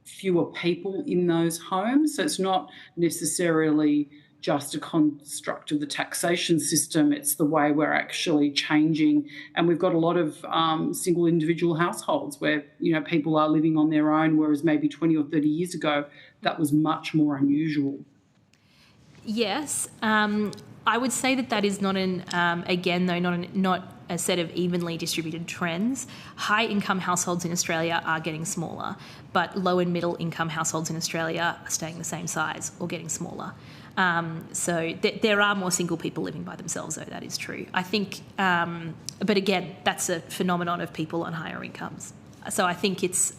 fewer people in those homes. So it's not necessarily just a construct of the taxation system, it's the way we're actually changing. And we've got a lot of single individual households where, people are living on their own, whereas maybe 20 or 30 years ago, that was much more unusual. Yes. I would say that is not not a set of evenly distributed trends. High income households in Australia are getting smaller, but low and middle income households in Australia are staying the same size or getting smaller. So there are more single people living by themselves, though, that is true. I think, but again, that's a phenomenon of people on higher incomes. So I think it's,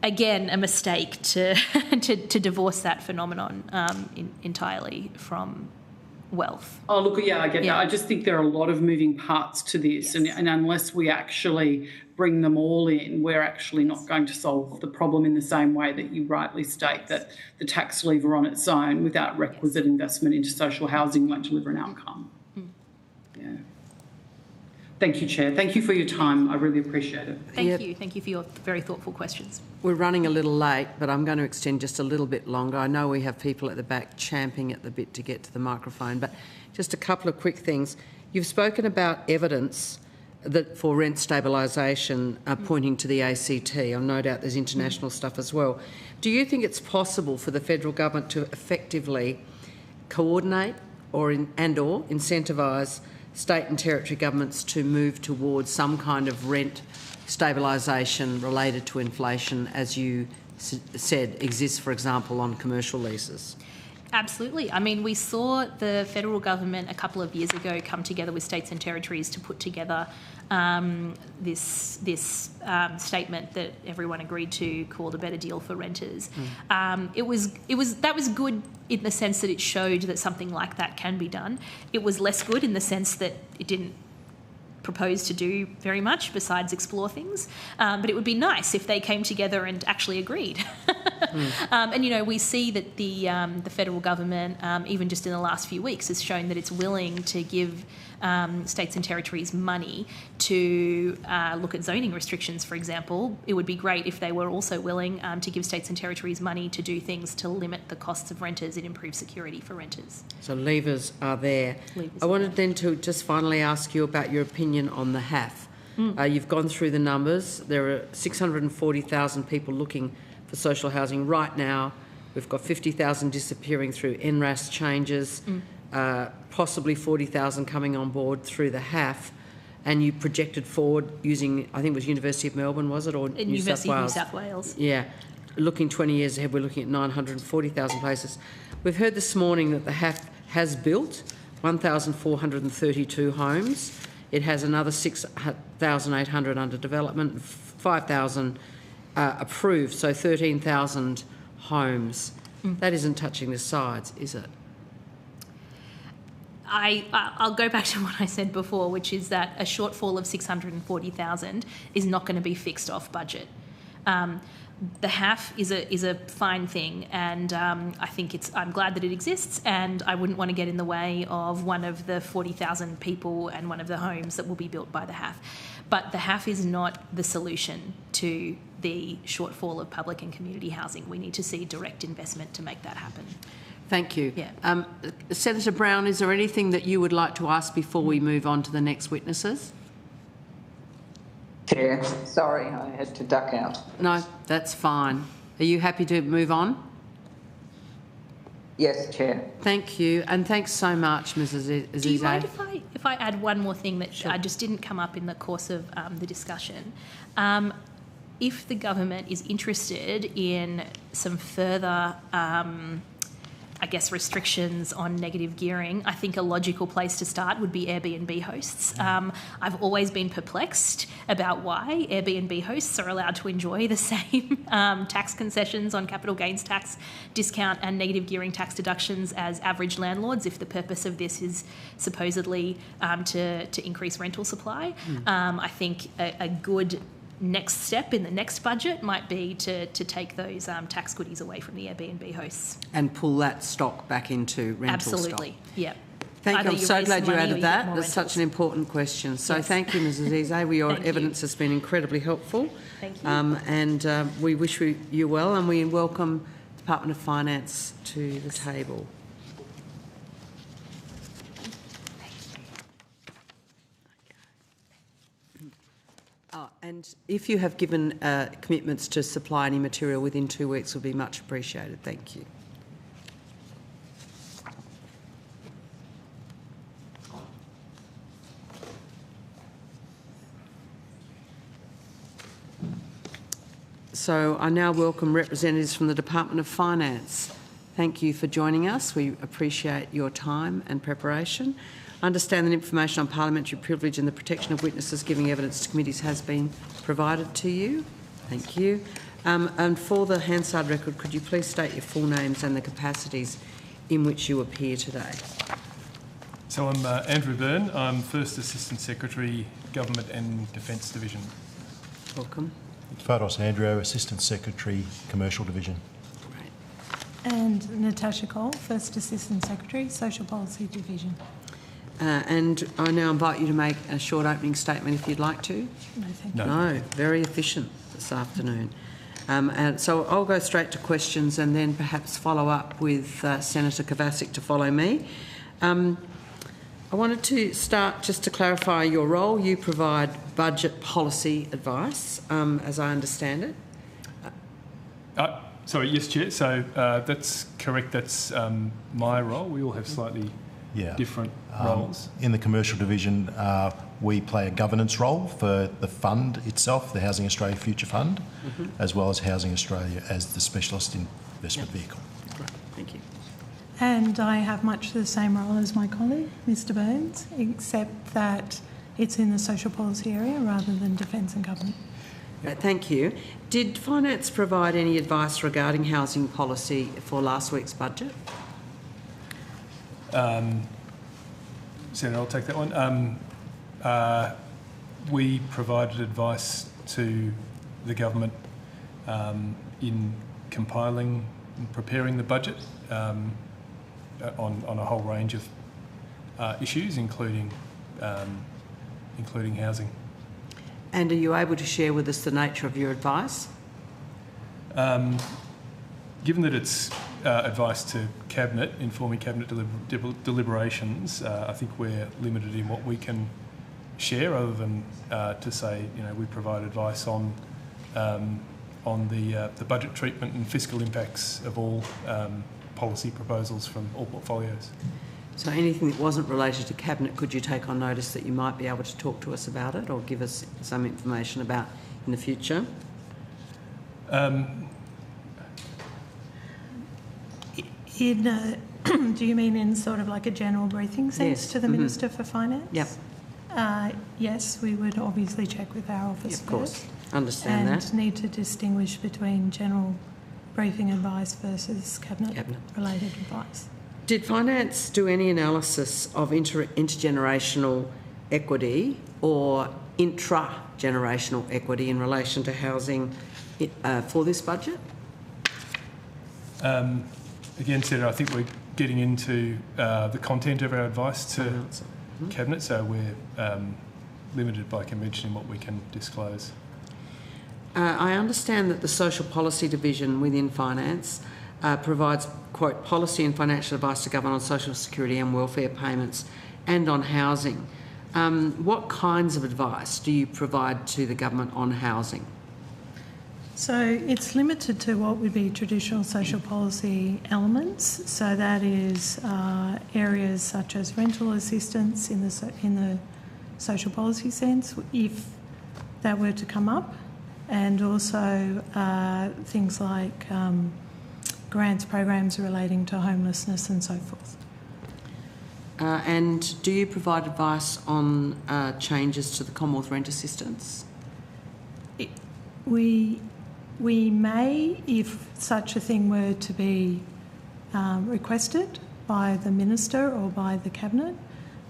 again, a mistake to divorce that phenomenon entirely from wealth. Oh, look, yeah, I get that. I just think there are a lot of moving parts to this, yes. and unless we actually bring them all in, we're actually not going to solve the problem in the same way that you rightly state that the tax lever on its own without requisite investment into social housing won't deliver an outcome. Yeah. Thank you, Chair. Thank you for your time. I really appreciate it. Thank you. Thank you for your very thoughtful questions. We're running a little late, but I'm going to extend just a little bit longer. I know we have people at the back champing at the bit to get to the microphone, but just a couple of quick things. You've spoken about evidence that for rent stabilisation pointing to the ACT. I've no doubt there's international stuff as well. Do you think it's possible for the federal government to effectively coordinate or incentivise state and territory governments to move towards some kind of rent stabilisation related to inflation, as you said, exists, for example, on commercial leases? Absolutely. I mean, we saw the federal government a couple of years ago come together with states and territories to put together this statement that everyone agreed to, called a better deal for renters. That was good in the sense that it showed that something like that can be done. It was less good in the sense that it didn't propose to do very much besides explore things, but it would be nice if they came together and actually agreed. And we see that the federal government, even just in the last few weeks, has shown that it's willing to give states and territories money to look at zoning restrictions, for example. It would be great if they were also willing to give states and territories money to do things to limit the costs of renters and improve security for renters. So levers are there. I wanted then to just finally ask you about your opinion on the HAF. You've gone through the numbers. There are 640,000 people looking for social housing right now. We've got 50,000 disappearing through NRAS changes, possibly 40,000 coming on board through the HAF, and you projected forward using, I think it was University of Melbourne, was it, or University of New South Wales? Yeah. Looking 20 years ahead, we're looking at 940,000 places. We've heard this morning that the HAF has built 1,432 homes. It has another 6,800 under development, 5,000 approved, so 13,000 homes. That isn't touching the sides, is it? I'll go back to what I said before, which is that a shortfall of 640,000 is not going to be fixed off budget. The HAF is a fine thing, and I think I'm glad that it exists, and I wouldn't want to get in the way of one of the 40,000 people and one of the homes that will be built by the HAF. But the HAF is not the solution to the shortfall of public and community housing. We need to see direct investment to make that happen. Thank you. Yeah. Senator Brown, is there anything that you would like to ask before we move on to the next witnesses? Chair, sorry, I had to duck out. No, that's fine. Are you happy to move on? Yes, Chair. Thank you, and thanks so much, Mrs. Azize. Do you mind if I add one more thing that just didn't come up in the course of the discussion? If the government is interested in some further restrictions on negative gearing, I think a logical place to start would be Airbnb hosts. I've always been perplexed about why Airbnb hosts are allowed to enjoy the same tax concessions on capital gains tax discount and negative gearing tax deductions as average landlords, if the purpose of this is supposedly to increase rental supply. I think a good next step in the next budget might be to take those tax goodies away from the Airbnb hosts. And pull that stock back into rental stock. Absolutely, yeah. Thank you. I'm so glad you added that. That's rentals. such an important question. So Yes. thank you, Mrs. Eze. Your Thank evidence you. has been incredibly helpful. Thank you. And we wish you well, and we welcome Department of Finance to the table. And if you have given commitments to supply any material within 2 weeks, would be much appreciated. Thank you. So I now welcome representatives from the Department of Finance. Thank you for joining us. We appreciate your time and preparation. I understand that information on parliamentary privilege and the protection of witnesses giving evidence to committees has been provided to you. Thank you. And for the Hansard record, could you please state your full names and the capacities in which you appear today? So I'm Andrew Byrne. I'm First Assistant Secretary, Government and Defence Division. Welcome. Fados Andrew, Assistant Secretary, Commercial Division. Great. And Natasha Cole, First Assistant Secretary, Social Policy Division. And I now invite you to make a short opening statement if you'd like to. No, thank you. No, very efficient this afternoon. And so I'll go straight to questions and then perhaps follow up with Senator Kovacic to follow me. I wanted to start just to clarify your role. You provide budget policy advice, as I understand it. Sorry, yes, Chair. So that's correct. That's my role. We all have slightly different roles. In the Commercial Division, we play a governance role for the fund itself, the Housing Australia Future Fund, as well as Housing Australia as the specialist investment vehicle. Great, thank you. And I have much the same role as my colleague, Mr Burns, except that it's in the social policy area rather than defence and government. Thank you. Did Finance provide any advice regarding housing policy for last week's budget? Senator, I'll take that one. We provided advice to the government in compiling and preparing the budget on a whole range of issues, including housing. And are you able to share with us the nature of your advice? Given that it's advice to Cabinet, informing Cabinet deliberations, I think we're limited in what we can share, other than to say, we provide advice on the budget treatment and fiscal impacts of all policy proposals from all portfolios. So anything that wasn't related to Cabinet, could you take on notice that you might be able to talk to us about it or give us some information about in the future? Do you mean in sort of like a general briefing sense to the Minister for Finance? Yep. Yes, we would obviously check with our office Of course, first. understand that. And need to distinguish between general briefing advice versus Cabinet-related advice. Did Finance do any analysis of intergenerational equity or intra-generational equity in relation to housing for this budget? Again, Senator, I think we're getting into the content of our advice to Cabinet, so we're limited by convention in what we can disclose. I understand that the Social Policy Division within Finance provides, quote, policy and financial advice to government on social security and welfare payments and on housing. What kinds of advice do you provide to the government on housing? So it's limited to what would be traditional social policy elements. So that is areas such as rental assistance in the social policy sense, if that were to come up, and also things like grants programs relating to homelessness and so forth. And do you provide advice on changes to the Commonwealth rent assistance? We may, if such a thing were to be requested by the Minister or by the Cabinet,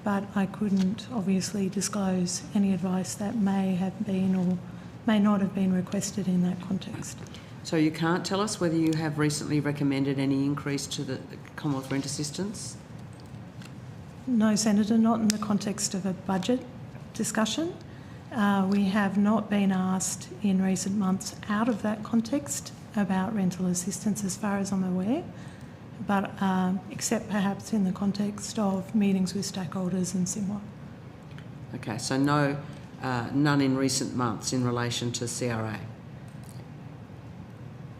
but I couldn't obviously disclose any advice that may have been or may not have been requested in that context. So you can't tell us whether you have recently recommended any increase to the Commonwealth rent assistance? No, Senator, not in the context of a budget discussion. We have not been asked in recent months out of that context about rental assistance as far as I'm aware, but except perhaps in the context of meetings with stakeholders and similar. Okay, so no, none in recent months in relation to CRA?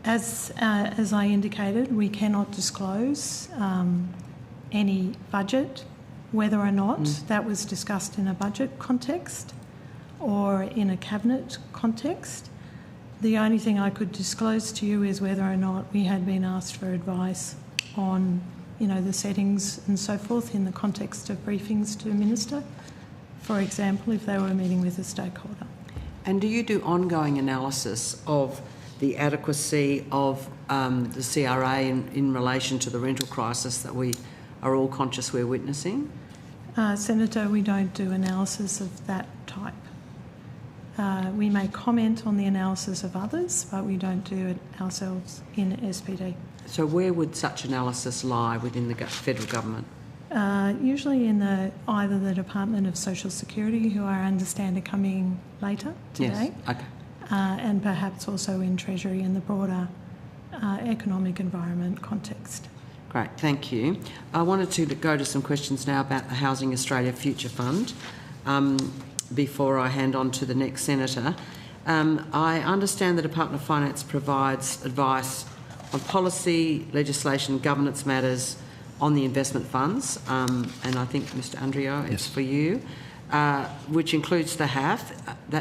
As I indicated, we cannot disclose any budget, whether or not that was discussed in a budget context or in a cabinet context. The only thing I could disclose to you is whether or not we had been asked for advice on, the settings and so forth in the context of briefings to Minister, for example, if they were meeting with a stakeholder. And do you do ongoing analysis of the adequacy of the CRA in relation to the rental crisis that we are all conscious we're witnessing? Senator, we don't do analysis of that type. We may comment on the analysis of others, but we don't do it ourselves in SPD. So where would such analysis lie within the federal government? Usually in either the Department of Social Security, who I understand are coming later today, yes. Okay. And perhaps also in Treasury in the broader economic environment context. Great, thank you. I wanted to go to some questions now about the Housing Australia Future Fund before I hand on to the next Senator. I understand the Department of Finance provides advice on policy, legislation, governance matters on the investment funds, and I think, Mr Andrio, it's for you, which includes the HAF.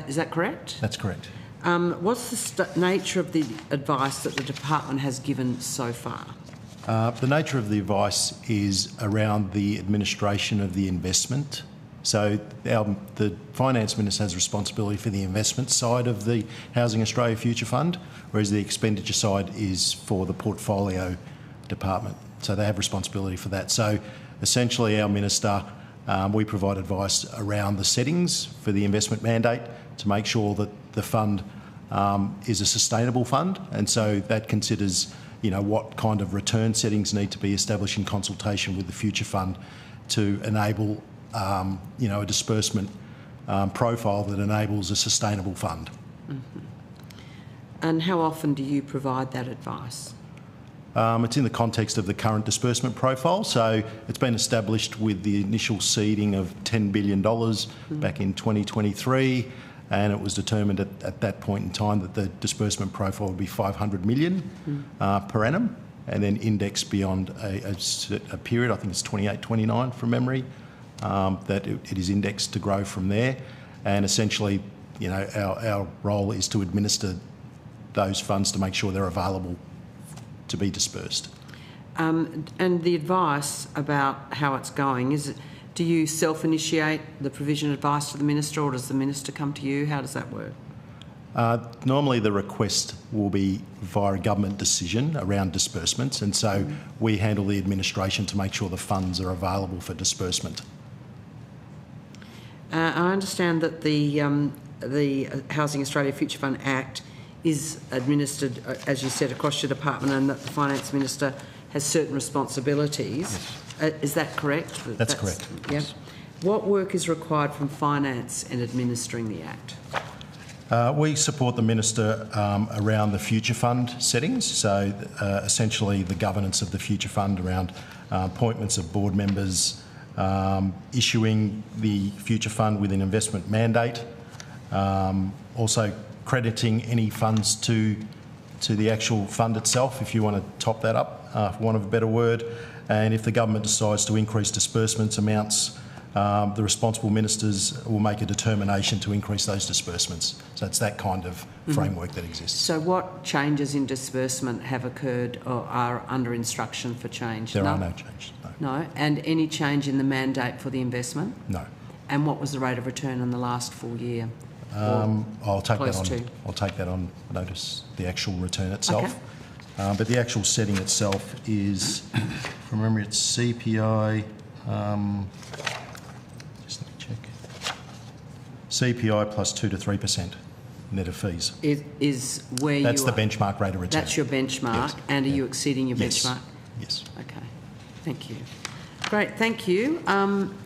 Is that correct? That's correct. What's the nature of the advice that the department has given so far? The nature of the advice is around the administration of the investment. So the Finance Minister has responsibility for the investment side of the Housing Australia Future Fund, whereas the expenditure side is for the portfolio department. So they have responsibility for that. So essentially our Minister, we provide advice around the settings for the investment mandate to make sure that the fund is a sustainable fund, and so that considers what kind of return settings need to be established in consultation with the future fund to enable a disbursement profile that enables a sustainable fund. Mm-hmm. And how often do you provide that advice? It's in the context of the current disbursement profile. So it's been established with the initial seeding of $10 billion back in 2023, and it was determined at that point in time that the disbursement profile would be $500 million per annum, and then indexed beyond a period, I think it's 28-29 from memory, that it is indexed to grow from there. And essentially, our role is to administer those funds to make sure they're available to be dispersed. And the advice about how it's going, do you self-initiate the provision of advice to the Minister, or does the Minister come to you? How does that work? Normally the request will be via a government decision around disbursements, and so we handle the administration to make sure the funds are available for disbursement. I understand that the Housing Australia Future Fund Act is administered, as you said, across your department, and that the Finance Minister has certain responsibilities. Yes. Is that correct? That's correct. Yeah. Yes. What work is required from Finance in administering the Act? We support the Minister around the Future Fund settings, so essentially the governance of the Future Fund around appointments of board members, issuing the Future Fund with an investment mandate, also crediting any funds to the actual fund itself, if you want to top that up, for want of a better word. And if the government decides to increase disbursements amounts, the responsible ministers will make a determination to increase those disbursements. So it's that kind of framework that exists. So what changes in disbursement have occurred or are under instruction for change? There are no changes, no. No? And any change in the mandate for the investment? No. And what was the rate of return in the last full year? I'll take that on notice, the actual return itself. Okay. But the actual setting itself is, from memory, it's CPI. Just let me check. CPI plus 2 to 3% net of fees. Is where that's the benchmark rate of return. That's your benchmark, yes. And are you exceeding your benchmark? Yes. Okay, thank you. Great, thank you.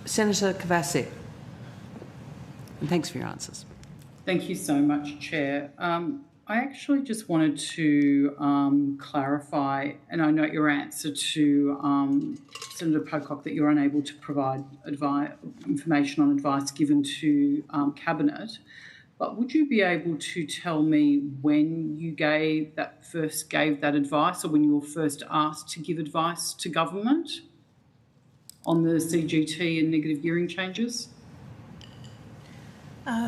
Senator Kovacic. And thanks for your answers. Thank you so much, Chair. I actually just wanted to clarify, and I note your answer to Senator Pocock that you're unable to provide information on advice given to Cabinet. But would you be able to tell me when you first gave that advice, or when you were first asked to give advice to government on the CGT and negative gearing changes?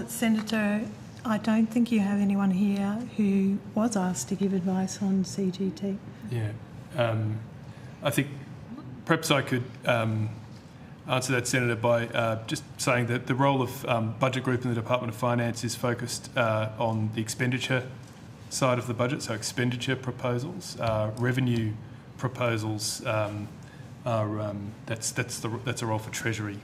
Senator, I don't think you have anyone here who was asked to give advice on CGT. Yeah. I think perhaps I could answer that, Senator, by just saying that the role of Budget Group in the Department of Finance is focused on the expenditure side of the budget, so expenditure proposals. Revenue proposals that's a role for Treasury.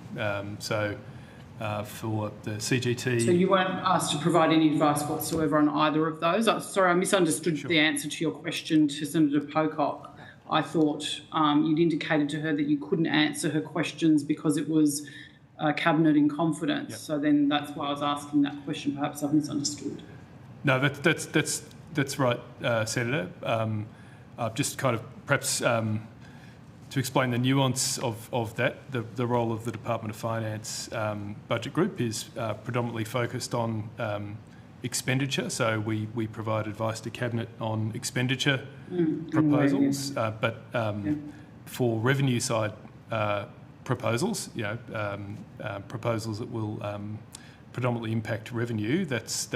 For the CGT. So you weren't asked to provide any advice whatsoever on either of those? Sorry, I misunderstood the answer to your question to Senator Pocock. I thought you'd indicated to her that you couldn't answer her questions because it was Cabinet in confidence. Yep. So then that's why I was asking that question. Perhaps I've misunderstood. No, that's right, Senator. Just kind of perhaps to explain the nuance of that, the role of the Department of Finance Budget Group is predominantly focused on expenditure. So we provide advice to Cabinet on expenditure proposals, but for revenue side proposals, proposals that will predominantly impact revenue, that's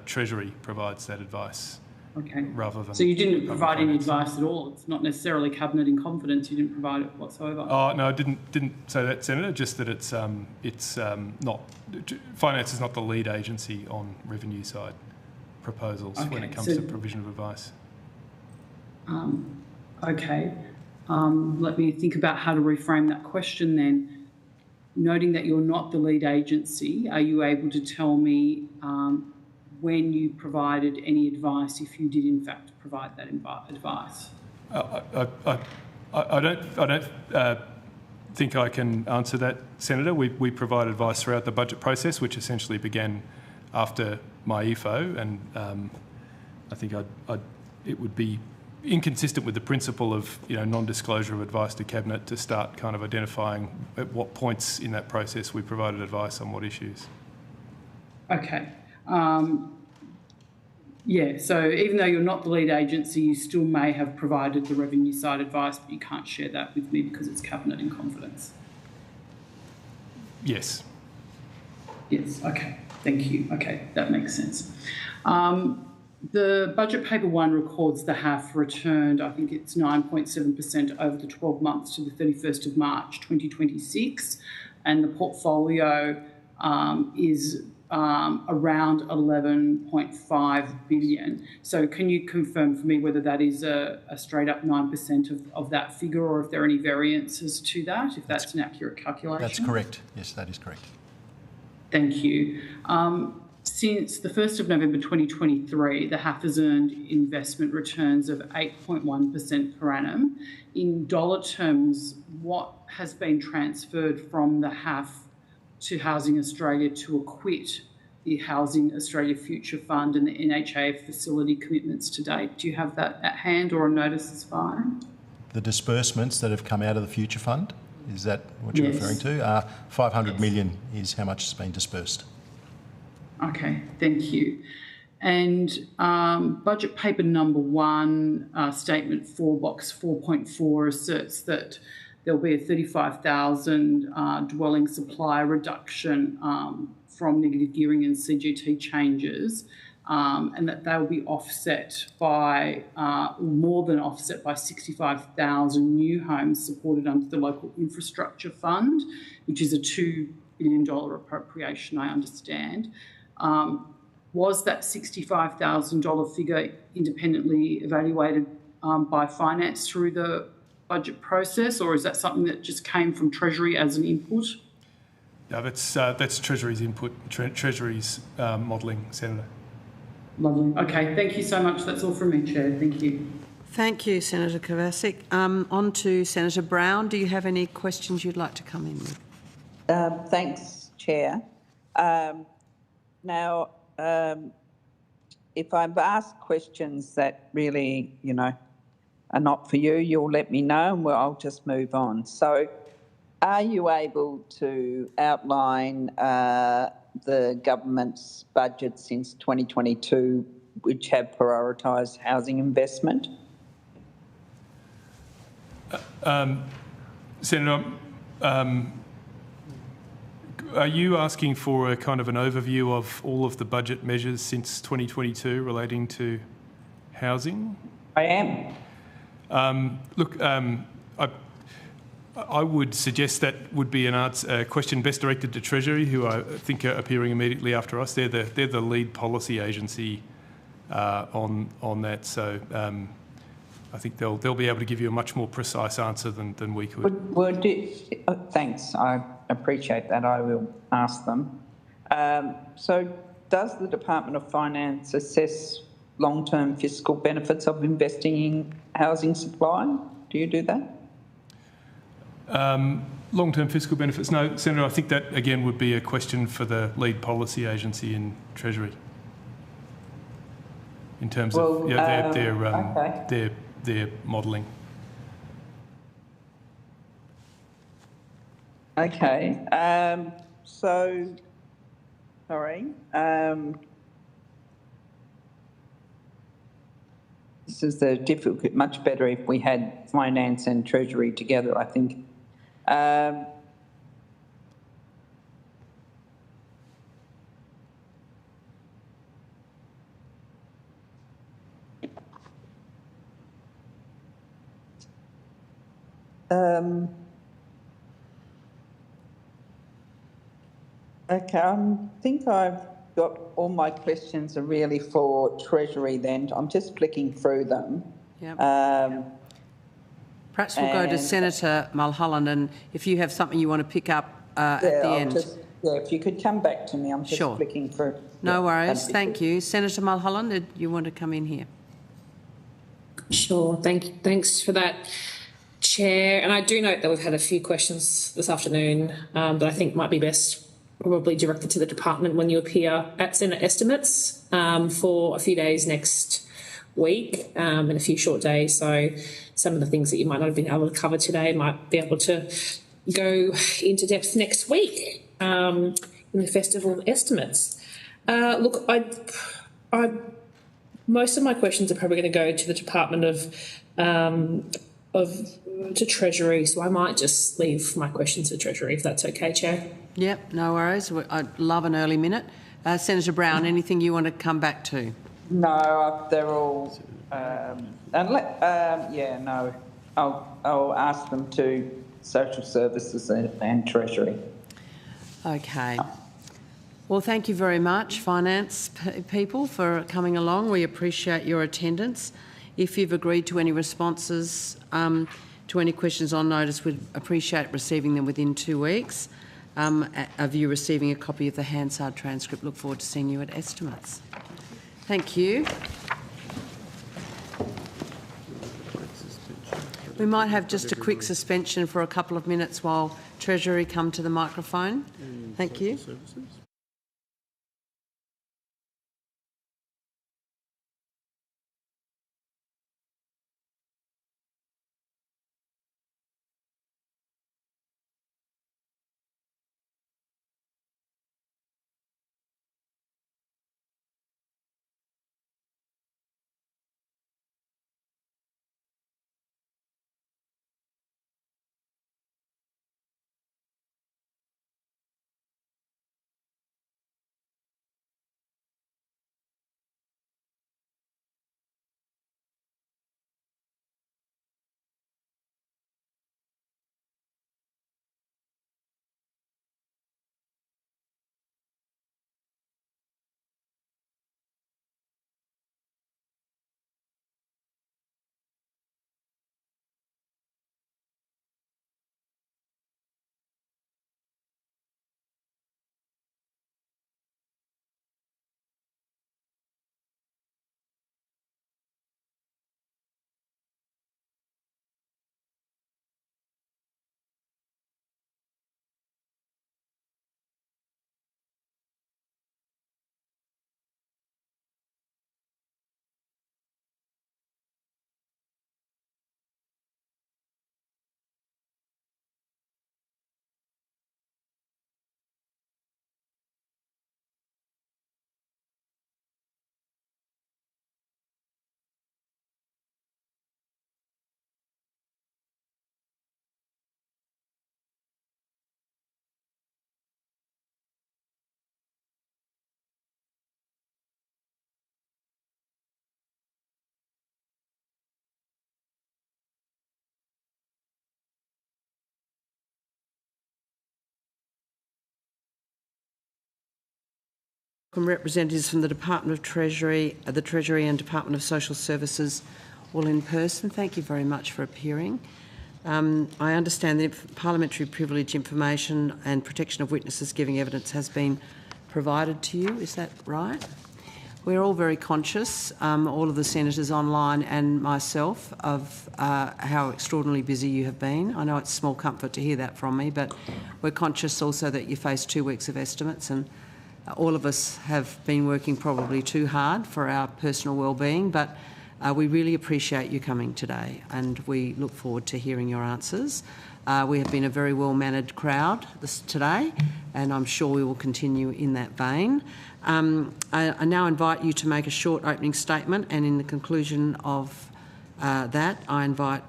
Treasury provides that advice. Okay. Rather than. So you didn't provide any advice at all. It's not necessarily Cabinet in confidence. You didn't provide it whatsoever. Oh no, I didn't say that, Senator. Just that it's not. Finance is not the lead agency on revenue side proposals when it comes to provision of advice. Okay. Let me think about how to reframe that question then. Noting that you're not the lead agency, are you able to tell me when you provided any advice, if you did in fact provide that advice? I don't think I can answer that, Senator. We provide advice throughout the budget process, which essentially began after my EFO, and I think it would be inconsistent with the principle of non-disclosure of advice to Cabinet to start kind of identifying at what points in that process we provided advice on what issues. Okay. So even though you're not the lead agency, you still may have provided the revenue side advice, but you can't share that with me because it's Cabinet in confidence. Yes. Yes, okay. Thank you. Okay, that makes sense. The budget paper 1 records the HAF returned, I think it's 9.7% over the 12 months to the 31st of March 2026, and the portfolio is around 11.5 billion. So can you confirm for me whether that is a straight up 9% of that figure, or if there are any variances to that, if that's an accurate calculation? That's correct. Yes, that is correct. Thank you. Since the 1st of November 2023, the HAF has earned investment returns of 8.1% per annum. In dollar terms, what has been transferred from the HAF to Housing Australia to acquit the Housing Australia Future Fund and the NHAF facility commitments to date? Do you have that at hand, or a notice is fine? The disbursements that have come out of the Future Fund, is that what you're referring to? 500 million is how much has been dispersed. Okay, thank you. And budget paper number 1, statement 4, box 4.4 asserts that there'll be a 35,000 dwelling supply reduction from negative gearing and CGT changes, and that they will be offset by, more than offset by 65,000 new homes supported under the Local Infrastructure Fund, which is a $2 billion appropriation, I understand. Was that $65,000 figure independently evaluated by Finance through the budget process, or is that something that just came from Treasury as an input? No, that's Treasury's input, Treasury's modelling, Senator. Lovely. Okay, thank you so much. That's all from me, Chair. Thank you. Thank you, Senator Kovacic. On to Senator Brown. Do you have any questions you'd like to come in with? Thanks, Chair. Now, if I've asked questions that really, are not for you, you'll let me know and I'll just move on. So, are you able to outline the government's budget since 2022 which have prioritised housing investment? Senator, are you asking for a kind of an overview of all of the budget measures since 2022 relating to housing? I am. Look, I would suggest that would be a question best directed to Treasury, who I think are appearing immediately after us. They're the lead policy agency on that. So I think they'll be able to give you a much more precise answer than we could. Thanks. I appreciate that. I will ask them. So does the Department of Finance assess long-term fiscal benefits of investing in housing supply? Do you do that? Long-term fiscal benefits? No, Senator, I think that, again, would be a question for the lead policy agency in Treasury in terms of their modelling. Okay. This is the difficult. Much better if we had finance and Treasury together, I think. Okay, I think I've got all my questions are really for Treasury then. I'm just flicking through them. Yep. Perhaps we'll go to Senator Mulholland, and if you have something you want to pick up at the end. If you could come back to me, I'm just flicking through. No worries, thank you. Senator Mulholland, did you want to come in here? Sure, thanks for that, Chair. And I do note that we've had a few questions this afternoon that I think might be best probably directed to the department when you appear at Senate estimates for a few days next week, in a few short days. So some of the things that you might not have been able to cover today might be able to go into depth next week in the Festival of Estimates. Look, most of my questions are probably going to go to the Department to Treasury, so I might just leave my questions to Treasury if that's okay, Chair. Yep, no worries. I'd love an early minute. Senator Brown, anything you want to come back to? No, they're all. No. I'll ask them to Social Services and Treasury. Okay. Well, thank you very much, finance people, for coming along. We appreciate your attendance. If you've agreed to any responses to any questions on notice, we'd appreciate receiving them within 2 weeks. Of you receiving a copy of the Hansard transcript. Look forward to seeing you at estimates. Thank you. We might have just a quick suspension for a couple of minutes while Treasury come to the microphone. Thank you. Representatives from the Department of Treasury, the Treasury and Department of Social Services all in person. Thank you very much for appearing. I understand that parliamentary privilege information and protection of witnesses giving evidence has been provided to you. Is that right? We're all very conscious, all of the senators online and myself, of how extraordinarily busy you have been. I know it's small comfort to hear that from me, but we're conscious also that you face 2 weeks of estimates, and all of us have been working probably too hard for our personal well-being, but we really appreciate you coming today, and we look forward to hearing your answers. We have been a very well-mannered crowd today, and I'm sure we will continue in that vein. I now invite you to make a short opening statement, and in the conclusion of that, I invite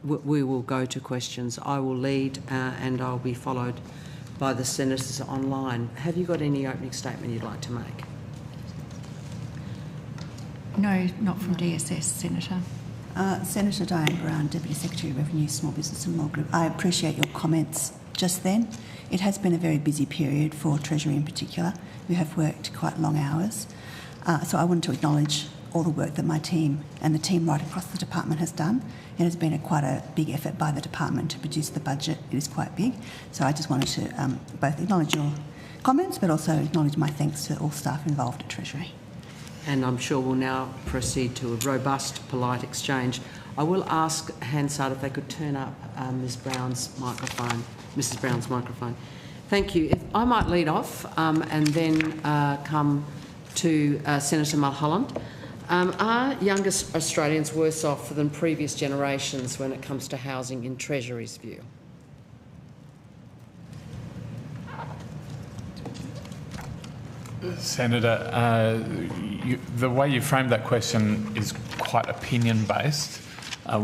we will go to questions. I will lead and I'll be followed by the senators online. Have you got any opening statement you'd like to make? No, not from DSS, Senator. Senator Diane Brown, Deputy Secretary of Revenue, Small Business and Law Group. I appreciate your comments just then. It has been a very busy period for Treasury in particular. We have worked quite long hours. So I wanted to acknowledge all the work that my team and the team right across the department has done. It has been quite a big effort by the department to produce the budget. It is quite big. So I just wanted to both acknowledge your comments, but also acknowledge my thanks to all staff involved at Treasury. And I'm sure we'll now proceed to a robust, polite exchange. I will ask Hansard if they could turn up Mrs. Brown's microphone. Thank you. If I might lead off and then come to Senator Mulholland. Are younger Australians worse off than previous generations when it comes to housing in Treasury's view? Senator, the way you framed that question is quite opinion-based.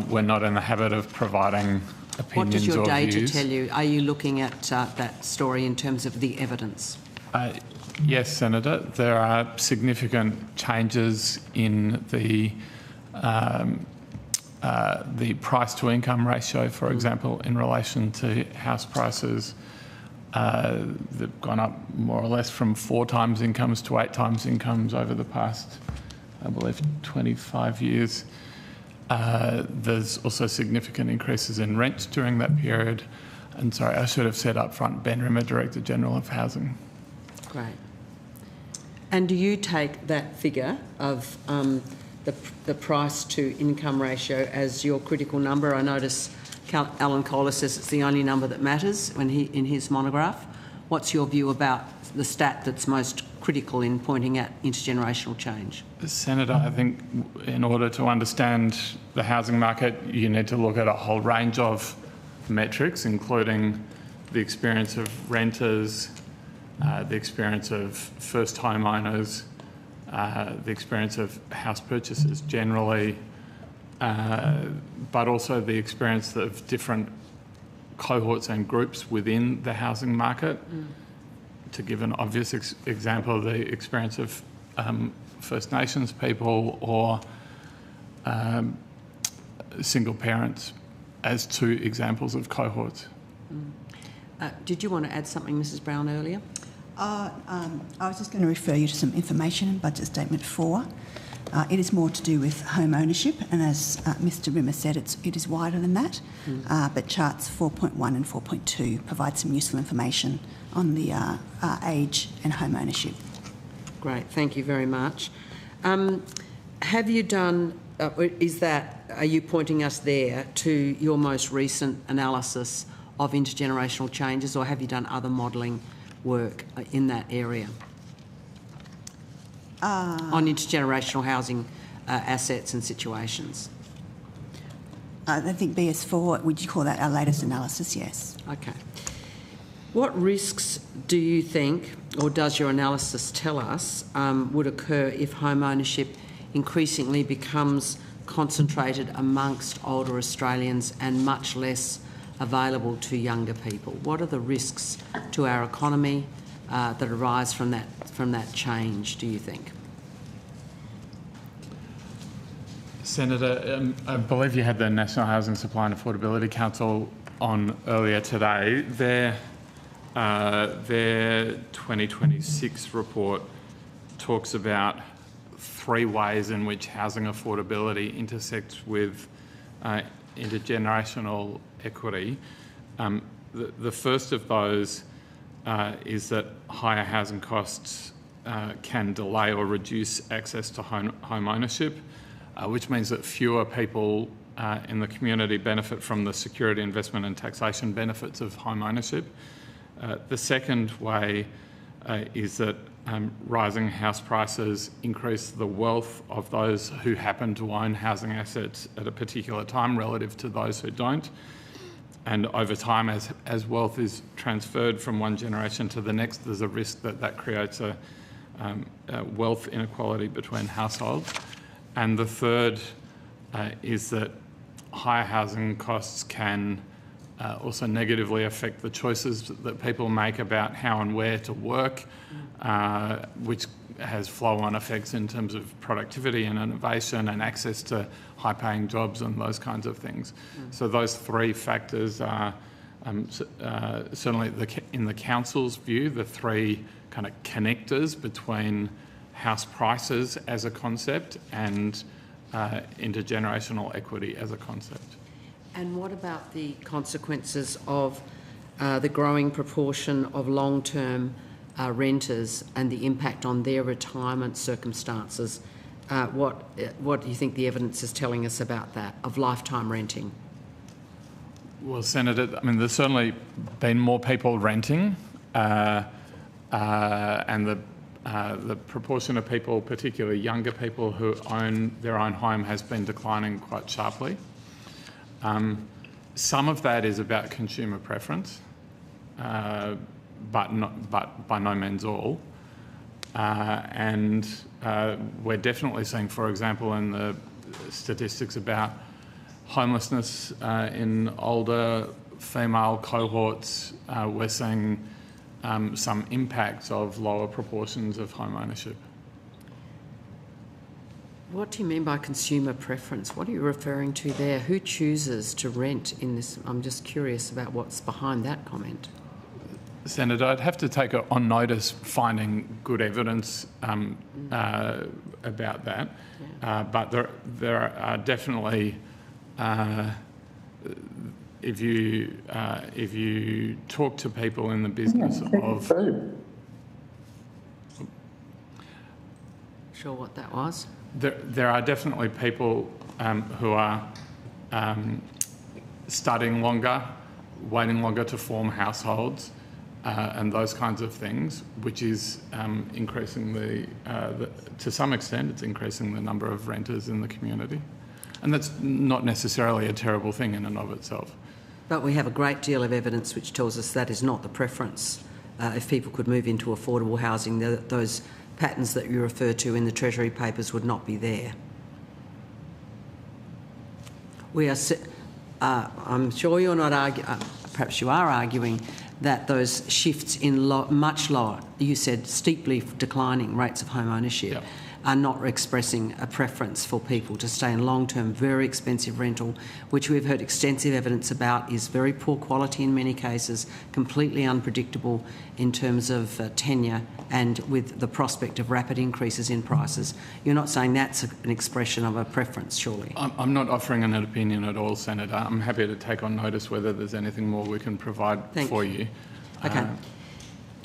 We're not in the habit of providing opinions or views. What does your data tell you? Are you looking at that story in terms of the evidence? Yes, Senator. There are significant changes in the price-to-income ratio, for example, in relation to house prices. They've gone up more or less from 4 times incomes to 8 times incomes over the past, I believe, 25 years. There's also significant increases in rent during that period. And sorry, I should have said up front, Ben Rimmer, Director General of Housing. Great. And do you take that figure of the price-to-income ratio as your critical number? I notice Alan Kohler says it's the only number that matters in his monograph. What's your view about the stat that's most critical in pointing at intergenerational change? Senator, I think in order to understand the housing market, you need to look at a whole range of metrics, including the experience of renters, the experience of first homeowners, the experience of house purchasers generally, but also the experience of different cohorts and groups within the housing market. To give an obvious example, the experience of First Nations people or single parents as 2 examples of cohorts. Did you want to add something, Mrs. Brown, earlier? I was just going to refer you to some information in Budget Statement 4. It is more to do with home ownership, and as Mr. Rimmer said, it is wider than that. But charts 4.1 and 4.2 provide some useful information on the age and home ownership. Great, thank you very much. Have you done? Are you pointing us there to your most recent analysis of intergenerational changes, or have you done other modelling work in that area? On intergenerational housing assets and situations? I think BS4, would you call that our latest analysis? Yes. Okay. What risks do you think, or does your analysis tell us, would occur if home ownership increasingly becomes concentrated amongst older Australians and much less available to younger people? What are the risks to our economy that arise from that change, do you think? Senator, I believe you had the National Housing Supply and Affordability Council on earlier today. Their 2026 report talks about three ways in which housing affordability intersects with intergenerational equity. The first of those is that higher housing costs can delay or reduce access to home ownership, which means that fewer people in the community benefit from the security, investment and taxation benefits of home ownership. The second way is that rising house prices increase the wealth of those who happen to own housing assets at a particular time relative to those who don't. And over time, as wealth is transferred from one generation to the next, there's a risk that that creates a wealth inequality between households. And the third is that higher housing costs can also negatively affect the choices that people make about how and where to work, which has flow-on effects in terms of productivity and innovation and access to high-paying jobs and those kinds of things. So those three factors are certainly in the council's view, the three kind of connectors between house prices as a concept and intergenerational equity as a concept. And what about the consequences of the growing proportion of long-term renters and the impact on their retirement circumstances? What do you think the evidence is telling us about that, of lifetime renting? Well, Senator, I mean, there's certainly been more people renting, and the proportion of people, particularly younger people who own their own home, has been declining quite sharply. Some of that is about consumer preference, but by no means all. And we're definitely seeing, for example, in the statistics about homelessness in older female cohorts, we're seeing some impacts of lower proportions of home ownership. What do you mean by consumer preference? What are you referring to there? Who chooses to rent in this? I'm just curious about what's behind that comment. Senator, I'd have to take on notice finding good evidence about that, but there are definitely, if you talk to people in the business of... Sure what that was? There are definitely people who are studying longer, waiting longer to form households, and those kinds of things, which is increasing to some extent, it's increasing the number of renters in the community. And that's not necessarily a terrible thing in and of itself. But we have a great deal of evidence which tells us that is not the preference. If people could move into affordable housing, those patterns that you refer to in the Treasury papers would not be there. We are, I'm sure you're not arguing, perhaps you are arguing that those shifts in much lower, you said steeply declining rates of home ownership, are not expressing a preference for people to stay in long-term, very expensive rental, which we've heard extensive evidence about is very poor quality in many cases, completely unpredictable in terms of tenure, and with the prospect of rapid increases in prices. You're not saying that's an expression of a preference, surely? I'm not offering an opinion at all, Senator. I'm happy to take on notice whether there's anything more we can provide for you. Okay.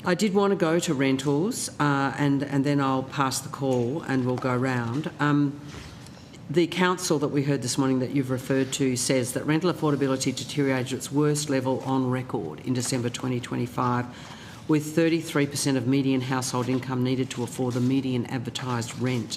I did want to go to rentals and then I'll pass the call and we'll go round. The council that we heard this morning that you've referred to says that rental affordability deteriorated to its worst level on record in December 2025, with 33% of median household income needed to afford the median advertised rent.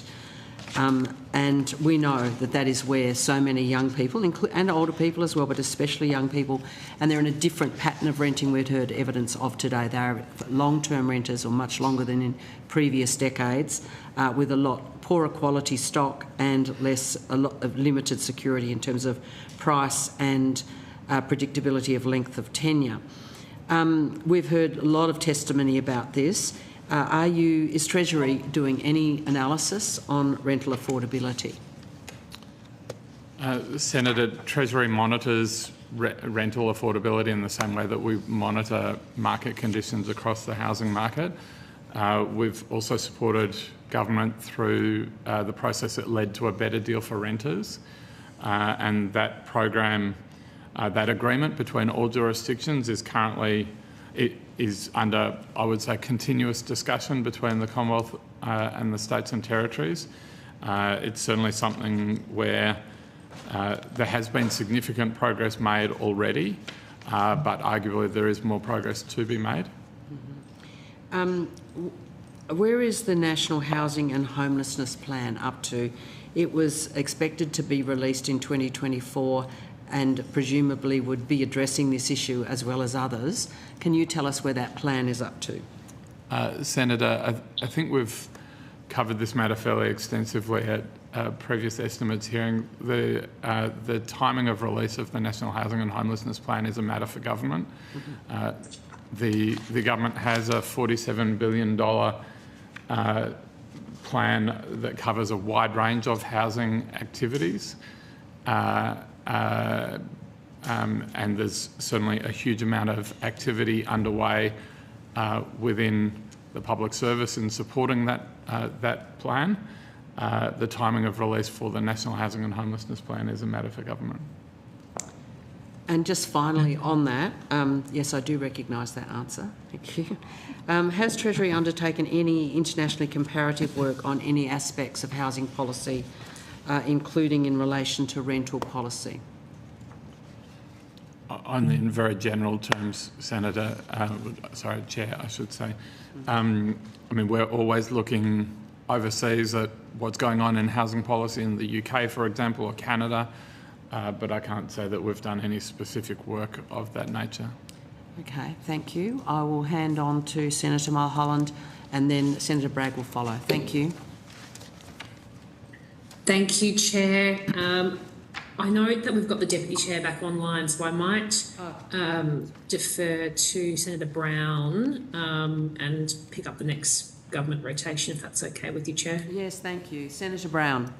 And we know that that is where so many young people, and older people as well, but especially young people, and they're in a different pattern of renting we've heard evidence of today. They're long-term renters, or much longer than in previous decades, with a lot poorer quality stock and a lot of limited security in terms of price and predictability of length of tenure. We've heard a lot of testimony about this. Is Treasury doing any analysis on rental affordability? Senator, Treasury monitors rental affordability in the same way that we monitor market conditions across the housing market. We've also supported government through the process that led to a better deal for renters, and that program, that agreement between all jurisdictions is currently under, I would say, continuous discussion between the Commonwealth and the states and territories. It's certainly something where there has been significant progress made already, but arguably there is more progress to be made. Where is the National Housing and Homelessness Plan up to? It was expected to be released in 2024 and presumably would be addressing this issue as well as others. Can you tell us where that plan is up to? Senator, I think we've covered this matter fairly extensively at previous estimates hearing. The timing of release of the National Housing and Homelessness Plan is a matter for government. The government has a $47 billion plan that covers a wide range of housing activities. And there's certainly a huge amount of activity underway within the public service in supporting that plan. The timing of release for the National Housing and Homelessness Plan is a matter for government. And just finally on that, yes, I do recognise that answer. Thank you. Has Treasury undertaken any internationally comparative work on any aspects of housing policy, including in relation to rental policy? Only in very general terms, Senator, sorry, Chair, I should say. I mean, we're always looking overseas at what's going on in housing policy in the UK, for example, or Canada, but I can't say that we've done any specific work of that nature. Okay, thank you. I will hand on to Senator Mulholland and then Senator Bragg will follow. Thank you. Thank you, Chair. I note that we've got the Deputy Chair back online, so I might defer to Senator Brown and pick up the next government rotation, if that's okay with you, Chair. Yes, thank you. Senator Brown.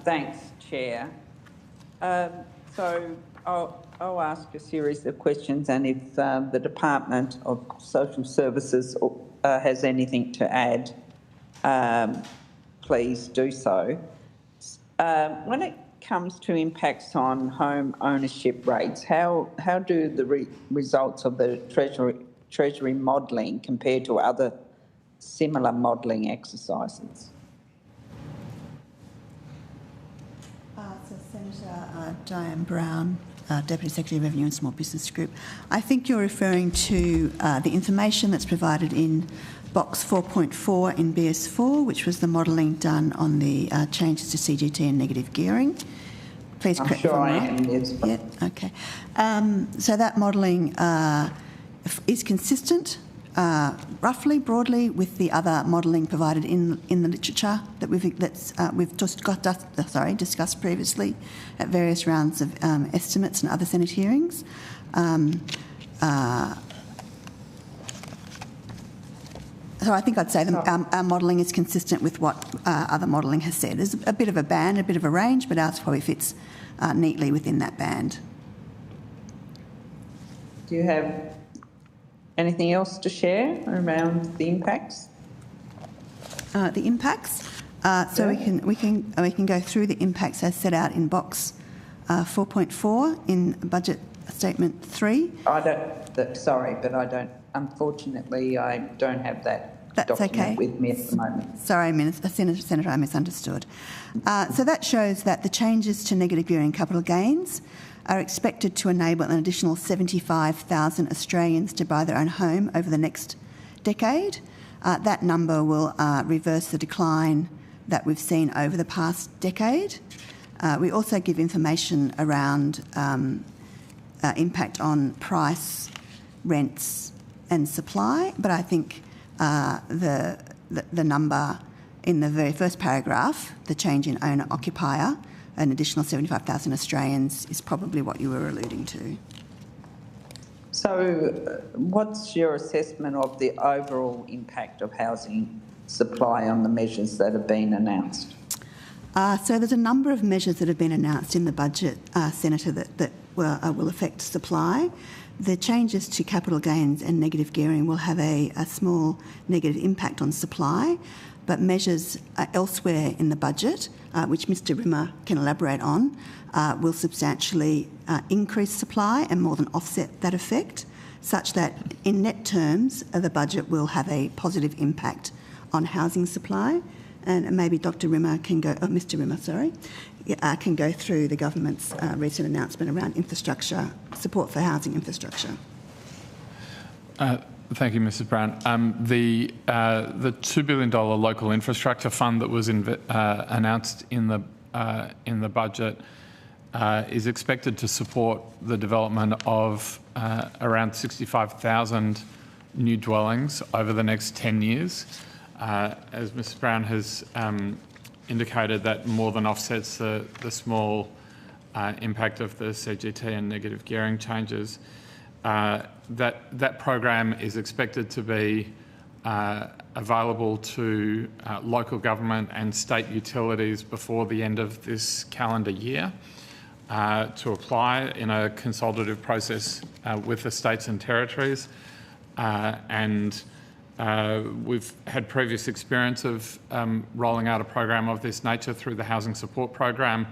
Thanks, Chair. So I'll ask a series of questions, and if the Department of Social Services has anything to add, please do so. When it comes to impacts on home ownership rates, how do the results of the Treasury modelling compare to other similar modelling exercises? So Senator Diane Brown, Deputy Secretary of Revenue and Small Business Group. I think you're referring to the information that's provided in box 4.4 in BS4, which was the modelling done on the changes to CGT and negative gearing. Please correct me if I'm wrong. I'm sure I am, yes. Yeah, okay. So that modelling is consistent, roughly, broadly, with the other modelling provided in the literature that we've discussed previously at various rounds of estimates and other Senate hearings. So I think I'd say our modelling is consistent with what other modelling has said. There's a bit of a band, a bit of a range, but ours probably fits neatly within that band. Do you have anything else to share around the impacts? The impacts. So we can go through the impacts as set out in box 4.4 in Budget Statement 3. Sorry, but I don't. Unfortunately, I don't have that document with me at the moment. Sorry, Senator, I misunderstood. So that shows that the changes to negative gearing capital gains are expected to enable an additional 75,000 Australians to buy their own home over the next decade. That number will reverse the decline that we've seen over the past decade. We also give information around impact on price, rents and supply, but I think the number in the very first paragraph, the change in owner-occupier, an additional 75,000 Australians, is probably what you were alluding to. So what's your assessment of the overall impact of housing supply on the measures that have been announced? So there's a number of measures that have been announced in the budget, Senator, that will affect supply. The changes to capital gains and negative gearing will have a small negative impact on supply, but measures elsewhere in the budget, which Mr Rimmer can elaborate on, will substantially increase supply and more than offset that effect, such that in net terms the budget will have a positive impact on housing supply. And maybe Dr Rimmer can go, Mr Rimmer, sorry, can go through the government's recent announcement around infrastructure, support for housing infrastructure. Thank you, Mrs Brown. The $2 billion local infrastructure fund that was announced in the budget is expected to support the development of around 65,000 new dwellings over the next 10 years. As Mrs Brown has indicated, that more than offsets the small impact of the CGT and negative gearing changes. That program is expected to be available to local government and state utilities before the end of this calendar year to apply in a consultative process with the states and territories. We've had previous experience of rolling out a program of this nature through the Housing Support Program.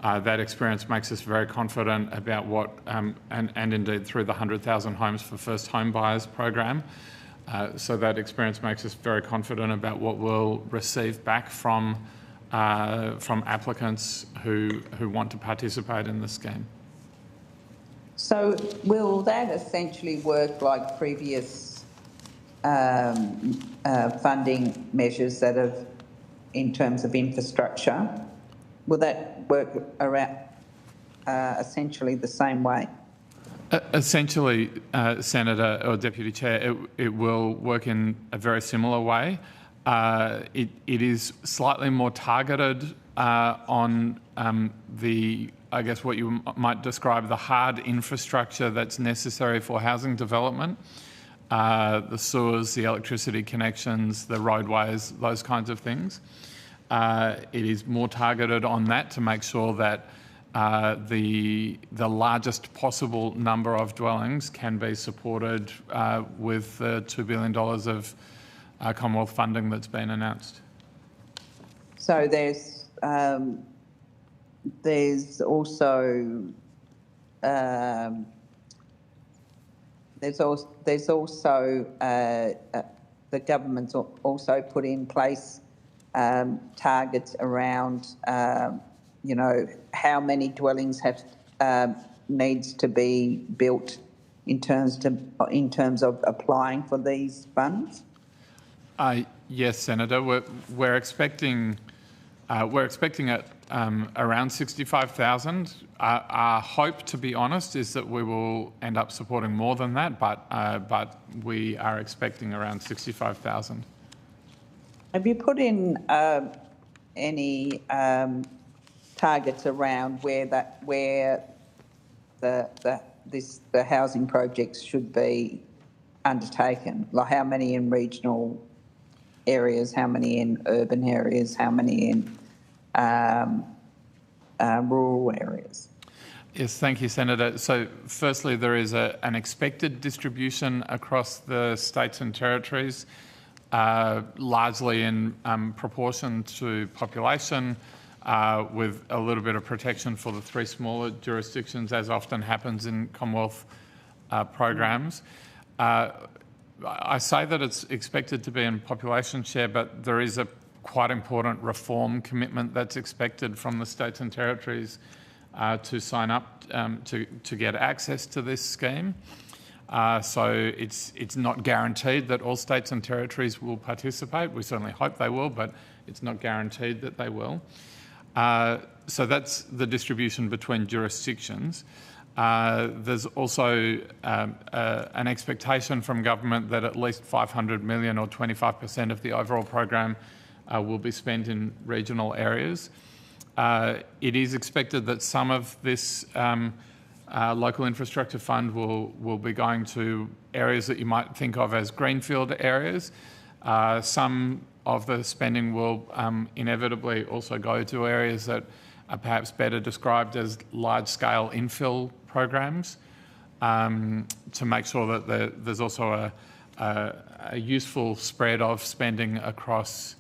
That experience makes us very confident about what, and indeed through the 100,000 Homes for First Home Buyers program. So that experience makes us very confident about what we'll receive back from applicants who want to participate in the scheme. So will that essentially work like previous funding measures that have, in terms of infrastructure, will that work around essentially the same way? Essentially, Senator or Deputy Chair, it will work in a very similar way. It is slightly more targeted on the, I guess, what you might describe the hard infrastructure that's necessary for housing development. The sewers, the electricity connections, the roadways, those kinds of things. It is more targeted on that to make sure that the largest possible number of dwellings can be supported with the $2 billion of Commonwealth funding that's been announced. So there's also the government's also put in place targets around, how many dwellings needs to be built in terms of applying for these funds. Yes, Senator. We're expecting at around 65,000. Our hope, to be honest, is that we will end up supporting more than that, but we are expecting around 65,000. Have you put in any targets around where the housing projects should be undertaken? Like how many in regional areas, how many in urban areas, how many in rural areas? Yes, thank you, Senator. So firstly, there is an expected distribution across the states and territories, largely in proportion to population, with a little bit of protection for the three smaller jurisdictions, as often happens in Commonwealth programs. I say that it's expected to be in population share, but there is a quite important reform commitment that's expected from the states and territories to sign up to get access to this scheme. So it's not guaranteed that all states and territories will participate. We certainly hope they will, but it's not guaranteed that they will. So that's the distribution between jurisdictions. There's also an expectation from government that at least $500 million or 25% of the overall program will be spent in regional areas. It is expected that some of this local infrastructure fund will be going to areas that you might think of as greenfield areas. Some the spending will inevitably also go to areas that are perhaps better described as large-scale infill programs, to make sure that there's also a useful spread of spending across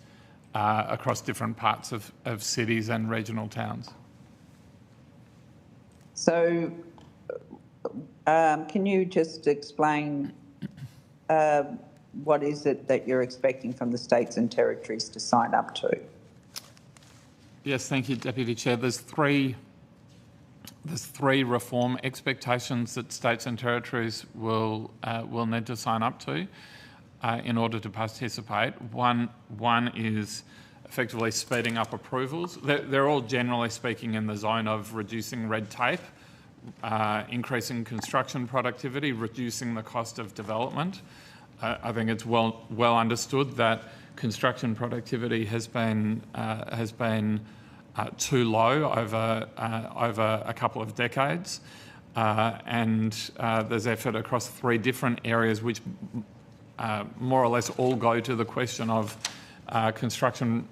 different parts of cities and regional towns. So, can you just explain what is it that you're expecting from the states and territories to sign up to? Yes, thank you, Deputy Chair. There's three reform expectations that states and territories will need to sign up to in order to participate. One is effectively speeding up approvals. They're all generally speaking in the zone of reducing red tape, increasing construction productivity, reducing the cost of development. I think it's well understood that construction productivity has been too low over a couple of decades, and there's effort across three different areas which more or less all go to the question of construction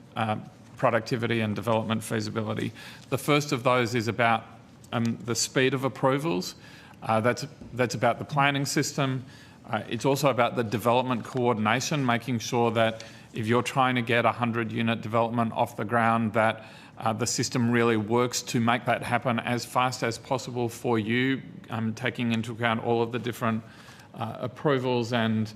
productivity and development feasibility. The first of those is about the speed of approvals. That's about the planning system. It's also about the development coordination, making sure that if you're trying to get 100-unit development off the ground, that the system really works to make that happen as fast as possible for you, taking into account all of the different approvals and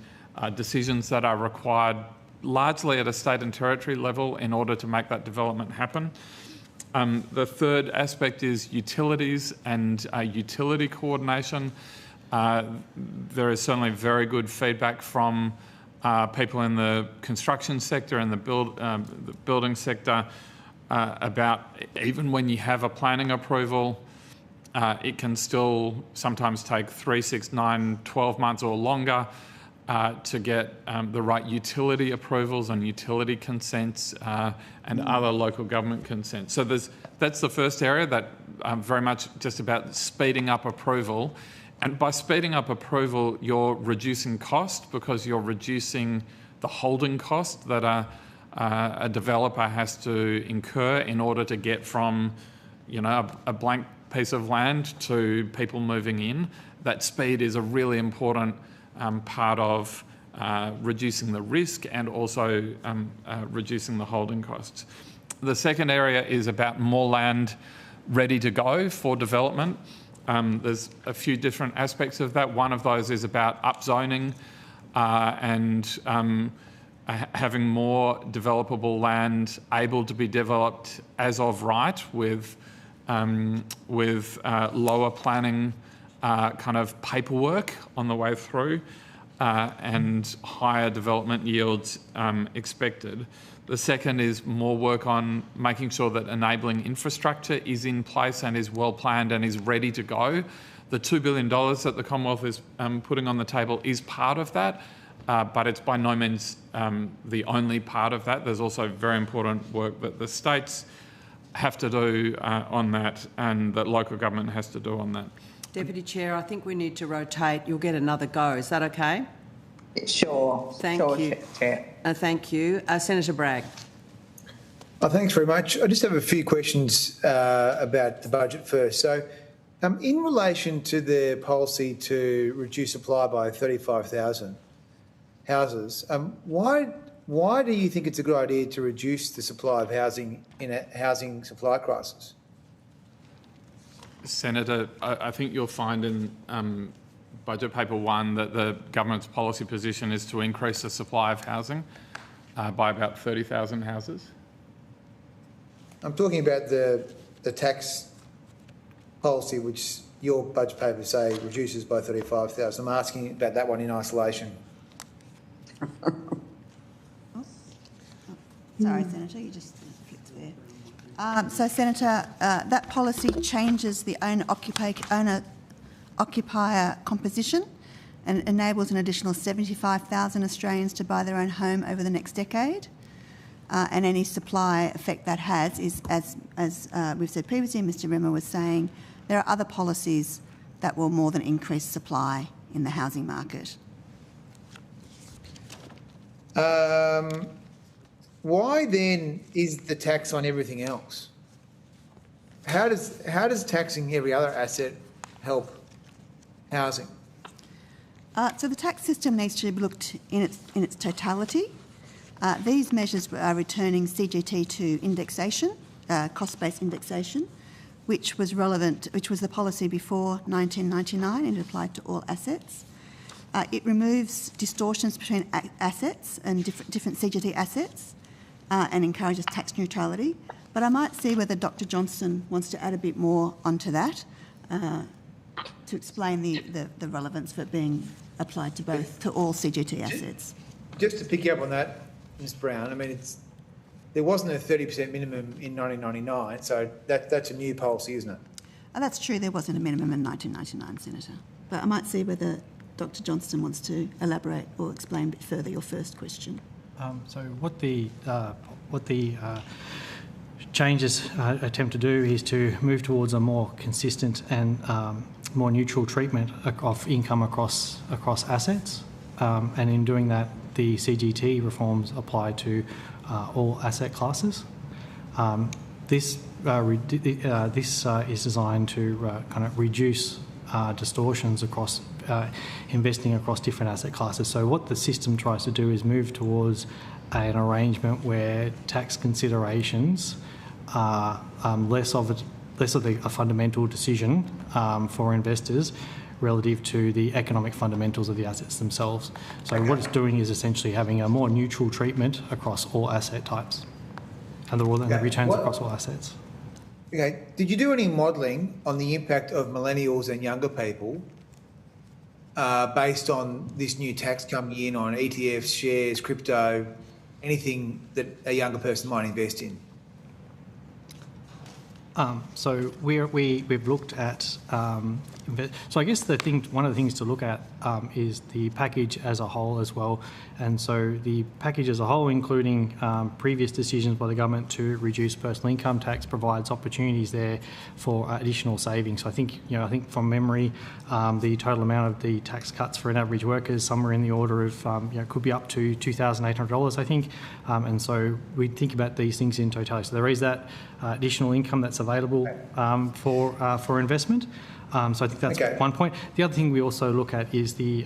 decisions that are required largely at a state and territory level in order to make that development happen. The third aspect is utilities and utility coordination. There is certainly very good feedback from people in the construction sector and the building sector about even when you have a planning approval, it can still sometimes take 3, 6, 9, 12 months or longer to get the right utility approvals and utility consents and other local government consents. So that's the first area, that very much just about speeding up approval. And by speeding up approval, you're reducing cost because you're reducing the holding cost that a developer has to incur in order to get from, a blank piece of land to people moving in. That speed is a really important part of reducing the risk and also reducing the holding costs. The second area is about more land ready to go for development. There's a few different aspects of that. One of those is about upzoning and having more developable land able to be developed as of right with lower planning kind of paperwork on the way through and higher development yields expected. The second is more work on making sure that enabling infrastructure is in place and is well planned and is ready to go. The $2 billion that the Commonwealth is putting on the table is part of that, but it's by no means the only part of that. There's also very important work that the states have to do on that and that local government has to do on that. Deputy Chair, I think we need to rotate. You'll get another go. Is that okay? Sure. Thank you. Chair. Thank you. Senator Bragg. Thanks very much. I just have a few questions about the budget first. So, in relation to the policy to reduce supply by 35,000 houses, why do you think it's a good idea to reduce the supply of housing in a housing supply crisis? Senator, I think you'll find in Budget Paper 1 that the government's policy position is to increase the supply of housing by about 30,000 houses. I'm talking about the tax policy, which your budget papers say reduces by 35,000. I'm asking about that one in isolation. Sorry, Senator, you just flicked there. So, Senator, that policy changes the owner-occupier composition and enables an additional 75,000 Australians to buy their own home over the next decade. And any supply effect that has is, as we've said previously, Mr Rimmer was saying, there are other policies that will more than increase supply in the housing market. why then is the tax on everything else? How does taxing every other asset help housing? So the tax system needs to be looked in its totality. These measures are returning CGT to indexation, cost-based indexation, which was the policy before 1999 and it applied to all assets. It removes distortions between assets and different CGT assets and encourages tax neutrality. But I might see whether Dr. Johnston wants to add a bit more onto that to explain the relevance of it being applied to all CGT assets. Just to pick you up on that, Ms Brown, I mean, there wasn't a 30% minimum in 1999, so that's a new policy, isn't it? That's true, there wasn't a minimum in 1999, Senator. But I might see whether Dr. Johnston wants to elaborate or explain a bit further your first question. So what the changes attempt to do is to move towards a more consistent and more neutral treatment of income across assets, and in doing that, the CGT reforms apply to all asset classes. This is designed to kind of reduce distortions across investing across different asset classes. So what the system tries to do is move towards an arrangement where tax considerations are less of a fundamental decision for investors relative to the economic fundamentals of the assets themselves. So what it's doing is essentially having a more neutral treatment across all asset types and the returns across all assets. Okay, did you do any modelling on the impact of millennials and younger people based on this new tax coming in on ETFs, shares, crypto, anything that a younger person might invest in? So we've looked at. So I guess one of the things to look at is the package as a whole as well, and so the package as a whole, including previous decisions by the government to reduce personal income tax, provides opportunities there for additional savings. So I think from memory, the total amount of the tax cuts for an average worker is somewhere in the order of could be up to $2,800, I think, and so we think about these things in totality. So there is that additional income that's available for investment. So I think that's one point. The other thing we also look at is the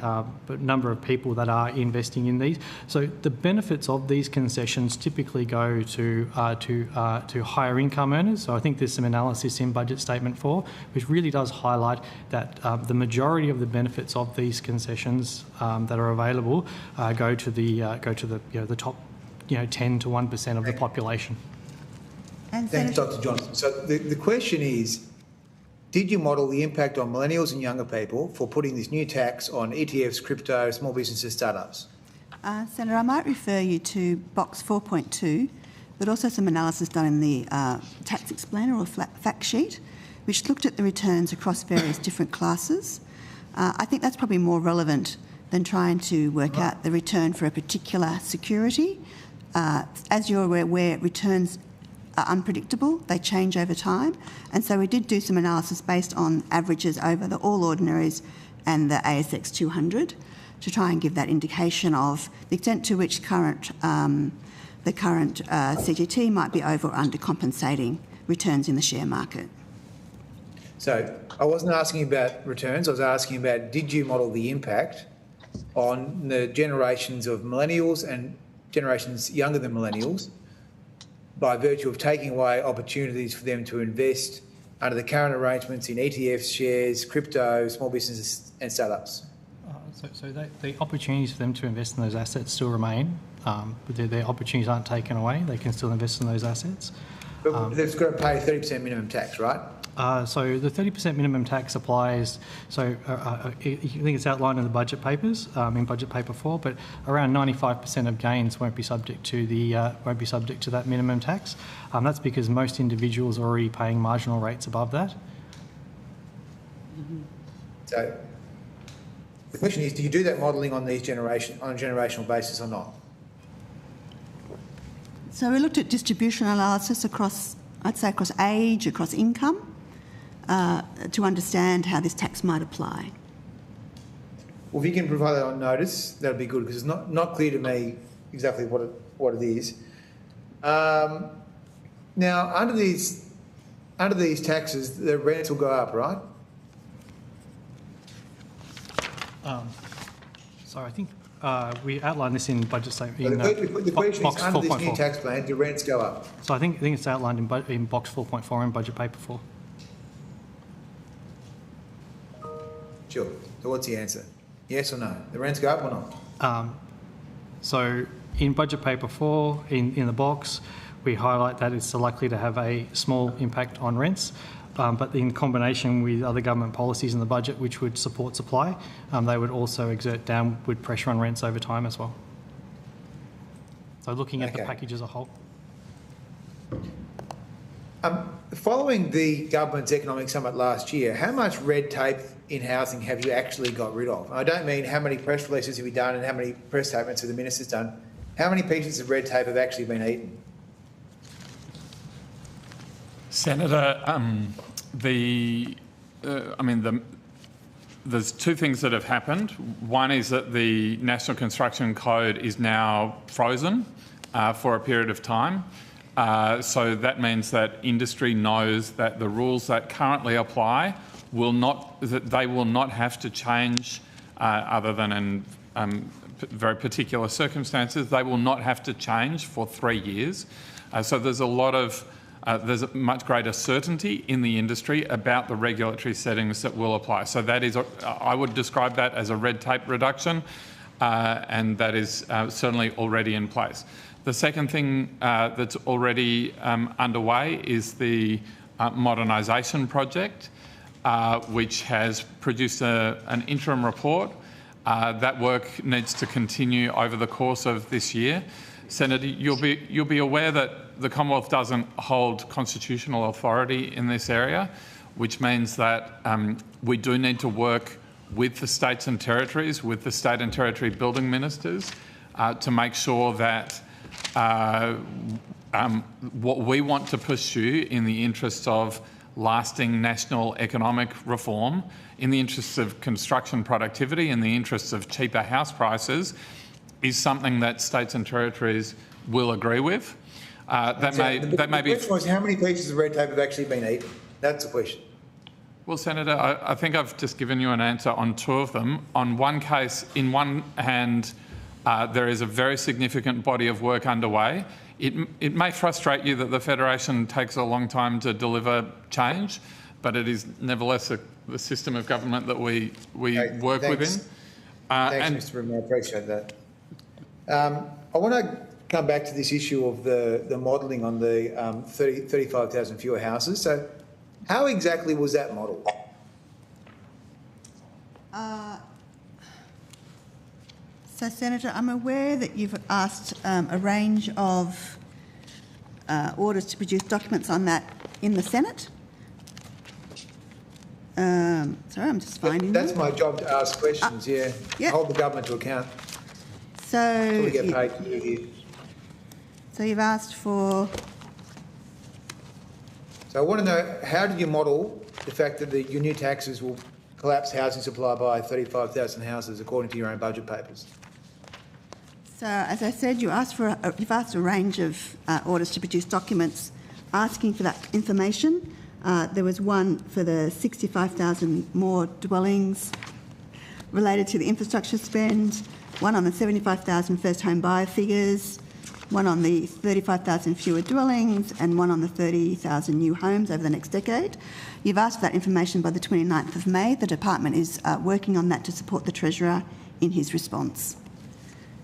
number of people that are investing in these. So the benefits of these concessions typically go to higher income earners. So I think there's some analysis in Budget Statement 4, which really does highlight that the majority of the benefits of these concessions that are available go to the top 10 to 1% of the population. Thanks, Dr. Johnson. So the question is, did you model the impact on millennials and younger people for putting this new tax on ETFs, crypto, small businesses, startups? Senator, I might refer you to box 4.2, but also some analysis done in the tax explainer or fact sheet, which looked at the returns across various different classes. I think that's probably more relevant than trying to work out the return for a particular security. As you're aware, returns are unpredictable, they change over time, and so we did do some analysis based on averages over the All Ordinaries and the ASX 200 to try and give that indication of the extent to which the current CGT might be over or under compensating returns in the share market. So I wasn't asking about returns, I was asking about, did you model the impact on the generations of millennials and generations younger than millennials by virtue of taking away opportunities for them to invest under the current arrangements in ETFs, shares, crypto, small businesses and startups? So the opportunities for them to invest in those assets still remain, but their opportunities aren't taken away. They can still invest in those assets. But they've got to pay 30% minimum tax, right? So the 30% minimum tax applies. So I think it's outlined in the budget papers, in Budget Paper 4. But around 95% of gains won't be subject to that minimum tax. That's because most individuals are already paying marginal rates above that. So the question is, do you do that modelling on these on a generational basis or not? So we looked at distribution analysis across age, across income, to understand how this tax might apply. Well, if you can provide that on notice, that would be good, because it's not clear to me exactly what it is. Now, under these taxes, the rents will go up, right? So I think we outlined this in budget statement. The question box is, under this 4.4. new tax plan, do rents go up? So I think it's outlined in box 4.4 in budget paper 4. Sure. So what's the answer? Yes or no? The rents go up or not? So in budget paper 4, in the box, we highlight that it's likely to have a small impact on rents, but in combination with other government policies in the budget which would support supply, they would also exert downward pressure on rents over time as well. So looking at the package as a whole. Following the government's economic summit last year, how much red tape in housing have you actually got rid of? I don't mean how many press releases have you done and how many press statements have the ministers done. How many pieces of red tape have actually been eaten? Senator, there's two things that have happened. One is that the National Construction Code is now frozen for a period of time. So that means that industry knows that the rules that currently apply will not have to change, other than in very particular circumstances. They will not have to change for 3 years. So there's there's a much greater certainty in the industry about the regulatory settings that will apply. So that is, I would describe that as a red tape reduction, and that is certainly already in place. The second thing that's already underway is the modernisation project, which has produced an interim report. That work needs to continue over the course of this year. Senator, you'll be aware that the Commonwealth doesn't hold constitutional authority in this area, which means that we do need to work with the states and territories, with the state and territory building ministers, to make sure that what we want to pursue in the interests of lasting national economic reform, in the interests of construction productivity, in the interests of cheaper house prices, is something that states and territories will agree with. The question was, how many pieces of red tape have actually been eaten? That's the question. Well, Senator, I think I've just given you an answer on two of them. On one case, in one hand, there is a very significant body of work underway. It may frustrate you that the Federation takes a long time to deliver change, but it is nevertheless the system of government that we work within. Thanks, Mr. Brimmer, I appreciate that. I want to come back to this issue of the modelling on the 35,000 fewer houses. So how exactly was that modelled? So, Senator, I'm aware that you've asked a range of orders to produce documents on that in the Senate. Sorry, I'm just finding That's them. my job to ask questions, Hold the government to account. So we get paid to do here. So you've asked for... So I want to know, how did you model the fact that your new taxes will collapse housing supply by 35,000 houses according to your own budget papers? So, as I said, you've asked a range of orders to produce documents asking for that information. There was one for the 65,000 more dwellings related to the infrastructure spend, one on the 75,000 first home buyer figures, one on the 35,000 fewer dwellings, and one on the 30,000 new homes over the next decade. You've asked for that information by the 29th of May. The department is working on that to support the Treasurer in his response.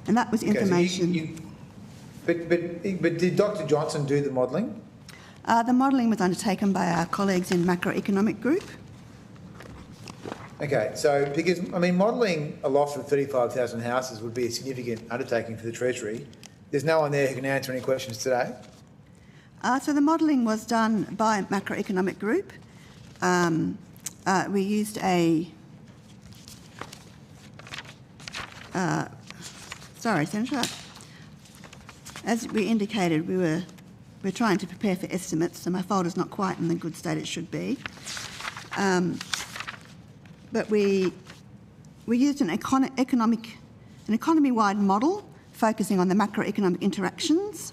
And that was information... But did Dr Johnson do the modelling? The modelling was undertaken by our colleagues in Macro-economic Group. Okay, so because, I mean, modelling a loss of 35,000 houses would be a significant undertaking for the Treasury. There's no one there who can answer any questions today. So the modelling was done by Macro-economic Group. We used a... sorry, Senator. As we indicated, we're trying to prepare for estimates, so my folder's not quite in the good state it should be. But we used an economy-wide model focusing on the macroeconomic interactions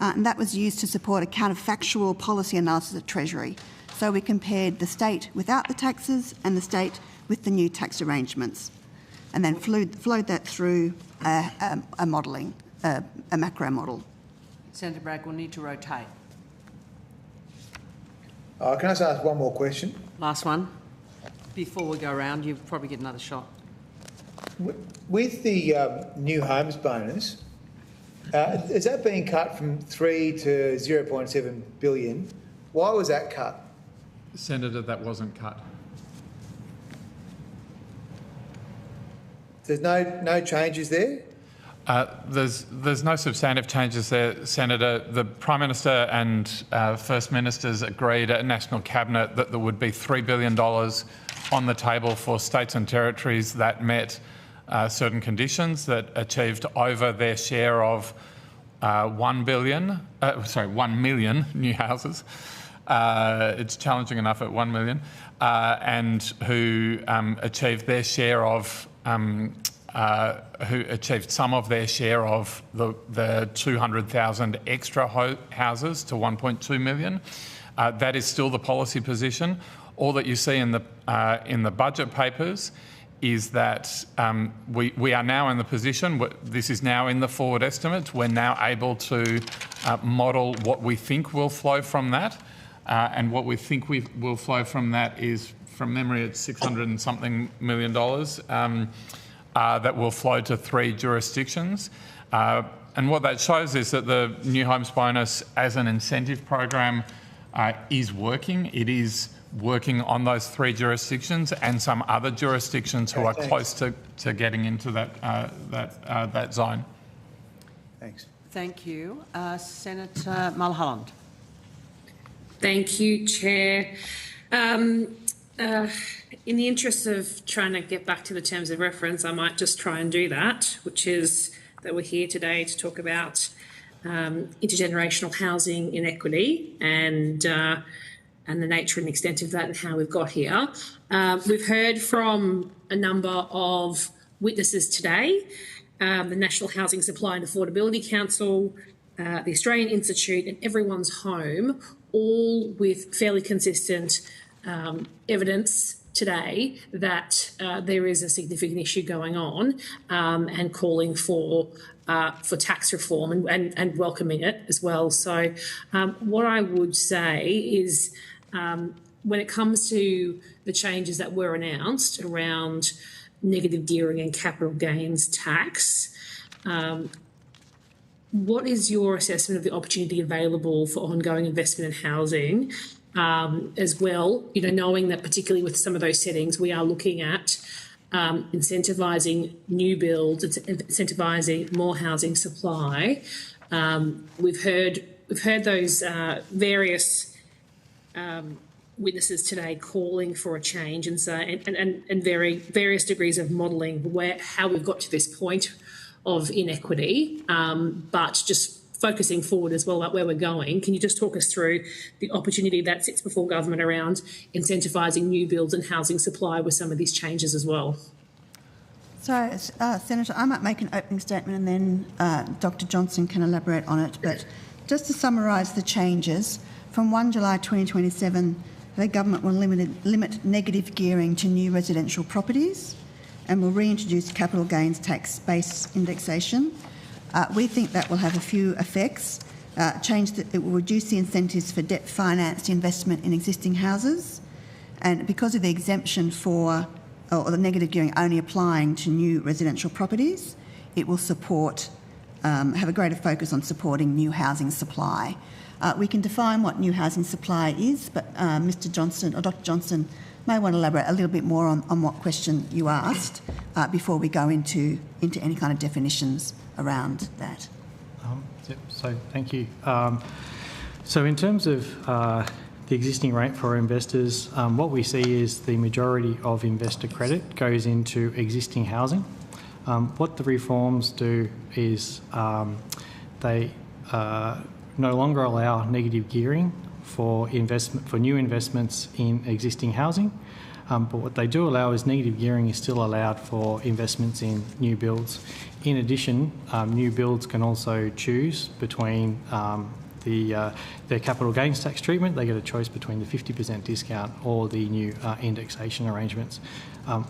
and that was used to support a counterfactual policy analysis at Treasury. So we compared the state without the taxes and the state with the new tax arrangements, and then flowed that through a modelling, a macro model. Senator Bragg will need to rotate. Can I just ask one more question? Last one. Before we go around, you probably get another shot. With the new homes bonus, is that being cut from 3 to 0.7 billion? Why was that cut? Senator, that wasn't cut. There's no changes there? There's no substantive changes there, Senator. The Prime Minister and First Ministers agreed at National Cabinet that there would be $3 billion on the table for states and territories that met certain conditions, that achieved over their share of 1 million new houses. It's challenging enough at 1 million, and who achieved their share of who achieved some of their share of the 200,000 extra houses to 1.2 million. That is still the policy position. All that you see in the budget papers is that we are now in the position, this is now in the forward estimates, we're now able to model what we think will flow from that, and what we think will flow from that is, from memory, it's $600 and something million that will flow to 3 jurisdictions. And what that shows is that the new homes bonus as an incentive program is working. It is working on those 3 jurisdictions and some other jurisdictions who are close to getting into that zone. Thanks. Thank you. Senator Mulholland. Thank you, Chair. In the interest of trying to get back to the terms of reference, I might just try and do that, which is that we're here today to talk about intergenerational housing inequity and the nature and extent of that and how we've got here. We've heard from a number of witnesses today, the National Housing Supply and Affordability Council, the Australian Institute and Everyone's Home, all with fairly consistent evidence today that there is a significant issue going on, and calling for tax reform and welcoming it as well. So what I would say is when it comes to the changes that were announced around negative gearing and capital gains tax, what is your assessment of the opportunity available for ongoing investment in housing? As well, knowing that particularly with some of those settings, we are looking at incentivising new builds, incentivising more housing supply. We've heard those various witnesses today calling for a change and various degrees of modelling how we've got to this point of inequity, but just focusing forward as well about where we're going. Can you just talk us through the opportunity that sits before government around incentivising new builds and housing supply with some of these changes as well? So, Senator, I might make an opening statement and then Dr Johnson can elaborate on it. But just to summarise the changes, from 1 July 2027, the government will limit negative gearing to new residential properties and will reintroduce capital gains tax-based indexation. We think that will have a few effects. It will reduce the incentives for debt-financed investment in existing houses, and because of the exemption or the negative gearing only applying to new residential properties, it will have a greater focus on supporting new housing supply. We can define what new housing supply is, but Mr Johnson or Dr Johnson may want to elaborate a little bit more on what question you asked before we go into any kind of definitions around that. So thank you. So in terms of the existing rate for investors, what we see is the majority of investor credit goes into existing housing. What the reforms do is they no longer allow negative gearing for new investments in existing housing. But what they do allow is negative gearing is still allowed for investments in new builds. In addition, new builds can also choose between their capital gains tax treatment. They get a choice between the 50% discount or the new indexation arrangements.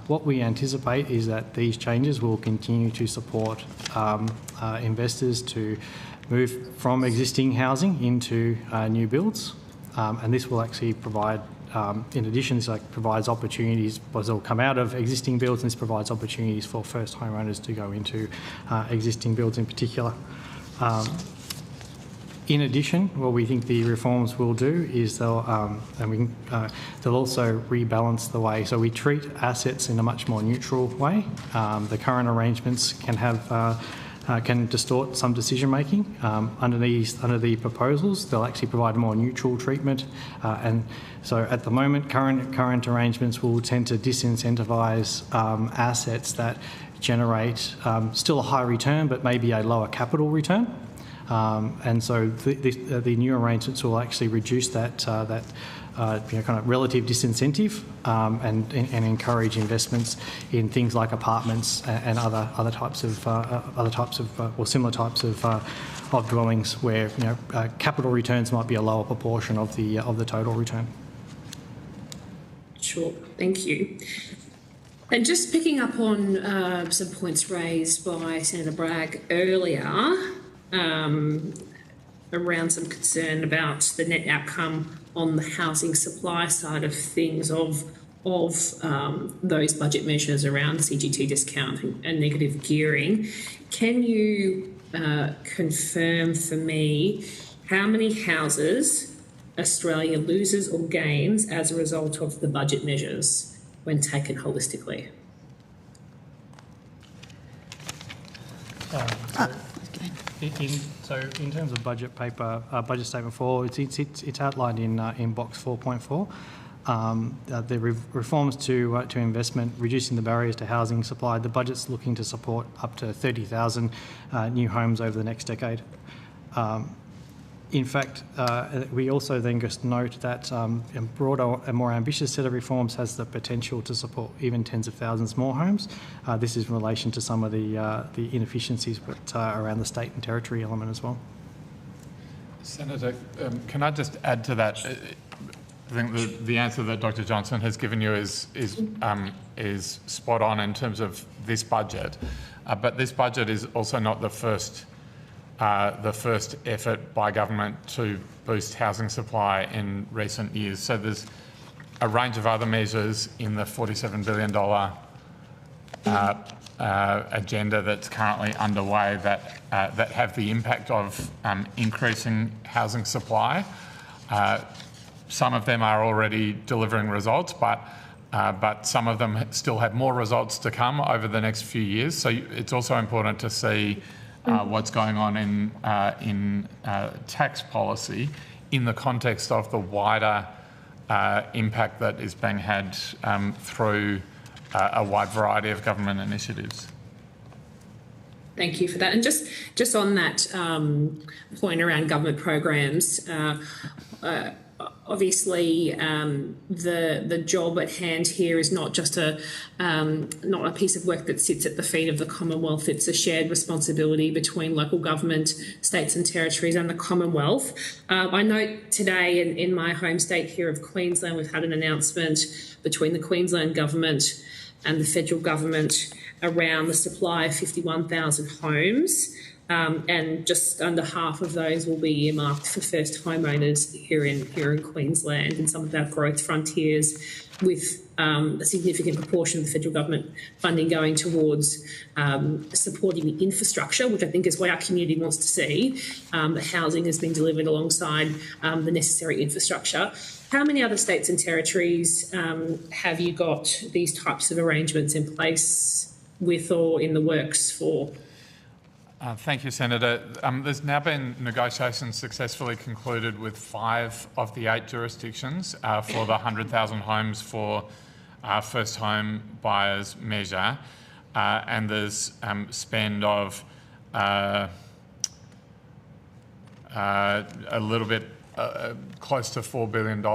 What we anticipate is that these changes will continue to support investors to move from existing housing into new builds, and this will actually provide, in addition, this provides opportunities, because they'll come out of existing builds, and this provides opportunities for first homeowners to go into existing builds in particular. In addition, what we think the reforms will do is they'll also rebalance the way. So we treat assets in a much more neutral way. The current arrangements can distort some decision making. Under the proposals, they'll actually provide a more neutral treatment. And so at the moment, current arrangements will tend to disincentivise assets that generate still a high return, but maybe a lower capital return. And so the new arrangements will actually reduce that kind of relative disincentive and encourage investments in things like apartments and other types of or similar types of dwellings where capital returns might be a lower proportion of the total return. Sure, thank you. And just picking up on some points raised by Senator Bragg earlier, around some concern about the net outcome on the housing supply side of things of those budget measures around CGT discount and negative gearing. Can you confirm for me how many houses Australia loses or gains as a result of the budget measures when taken holistically? So in terms of budget paper, budget statement 4, it's outlined in box 4.4. The reforms to investment, reducing the barriers to housing supply. The budget's looking to support up to 30,000 new homes over the next decade. In fact, we also then just note that a broader and more ambitious set of reforms has the potential to support even tens of thousands more homes. This is in relation to some of the inefficiencies around the state and territory element as well. Senator, can I just add to that? I think the answer that Dr. Johnson has given you is spot on in terms of this budget, but this budget is also not the first effort by government to boost housing supply in recent years. So there's a range of other measures in the $47 billion agenda that's currently underway that have the impact of increasing housing supply. Some of them are already delivering results, but some of them still have more results to come over the next few years. So it's also important to see what's going on in tax policy in the context of the wider impact that is being had through a wide variety of government initiatives. Thank you for that. And just on that point around government programs, obviously the job at hand here is not just not a piece of work that sits at the feet of the Commonwealth. It's a shared responsibility between local government, states and territories and the Commonwealth. I note today in my home state here of Queensland, we've had an announcement between the Queensland government and the federal government around the supply of 51,000 homes. And just under half of those will be earmarked for first homeowners here in Queensland and some of our growth frontiers, with a significant proportion of the federal government funding going towards supporting the infrastructure, which I think is what our community wants to see. The housing has been delivered alongside the necessary infrastructure. How many other states and territories have you got these types of arrangements in place with or in the works for? Thank you, Senator. There's now been negotiations successfully concluded with 5 of the 8 jurisdictions for the 100,000 homes for first home buyers measure, and there's spend of a little bit close to $4 billion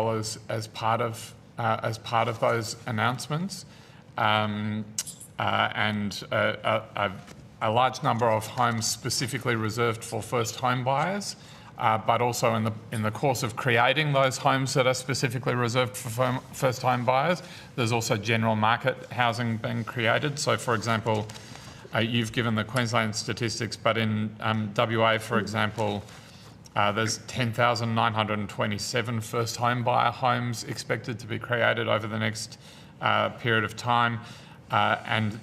as part of as part of those announcements, and a large number of homes specifically reserved for first home buyers, but also in the course of creating those homes that are specifically reserved for first home buyers, there's also general market housing being created. So, for example, you've given the Queensland statistics, but in WA, for example, there's 10,927 first home buyer homes expected to be created over the next period of time, and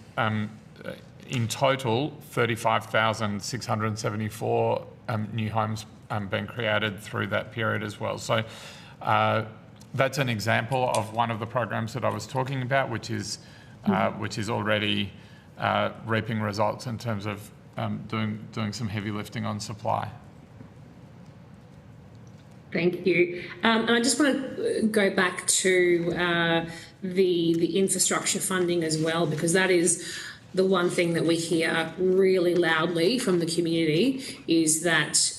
in total, 35,674 new homes being created through that period as well. So that's an example of one of the programs that I was talking about, which is already reaping results in terms of doing some heavy lifting on supply. Thank you. And I just want to go back to the infrastructure funding as well, because that is the one thing that we hear really loudly from the community, is that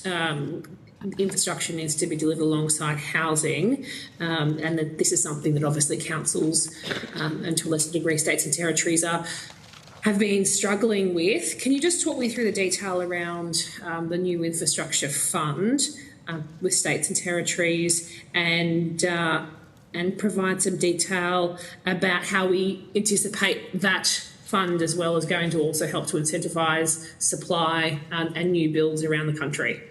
infrastructure needs to be delivered alongside housing, and that this is something that obviously councils and to a lesser degree states and territories have been struggling with. Can you just talk me through the detail around the new infrastructure fund with states and territories, and provide some detail about how we anticipate that fund as well is going to also help to incentivise supply and new builds around the country?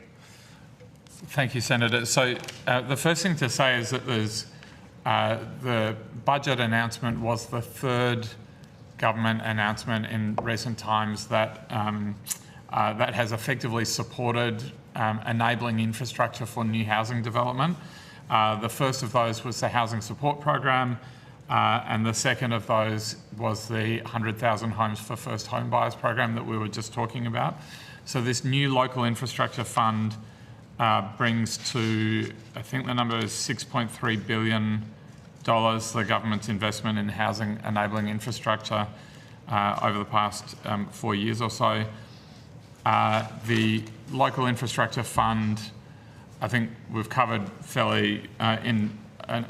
Thank you, Senator. So the first thing to say is that there's the budget announcement was the third government announcement in recent times that that has effectively supported enabling infrastructure for new housing development. The first of those was the Housing Support Program, and the second of those was the 100,000 Homes for First Home Buyers program that we were just talking about. So this new local infrastructure fund brings to, I think the number is $6.3 billion, the government's investment in housing enabling infrastructure over the past 4 years or so. The local infrastructure fund, I think we've covered fairly in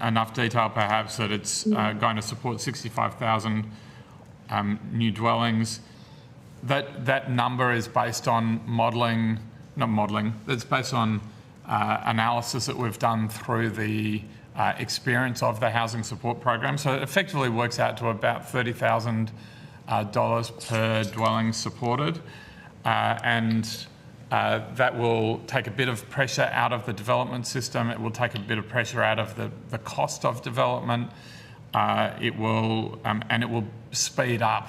enough detail perhaps that it's going to support 65,000 new dwellings. That number is based on it's based on analysis that we've done through the experience of the Housing Support Program. So it effectively works out to about $30,000 per dwelling supported. And that will take a bit of pressure out of the development system. It will take a bit of pressure out of the cost of development. It will speed up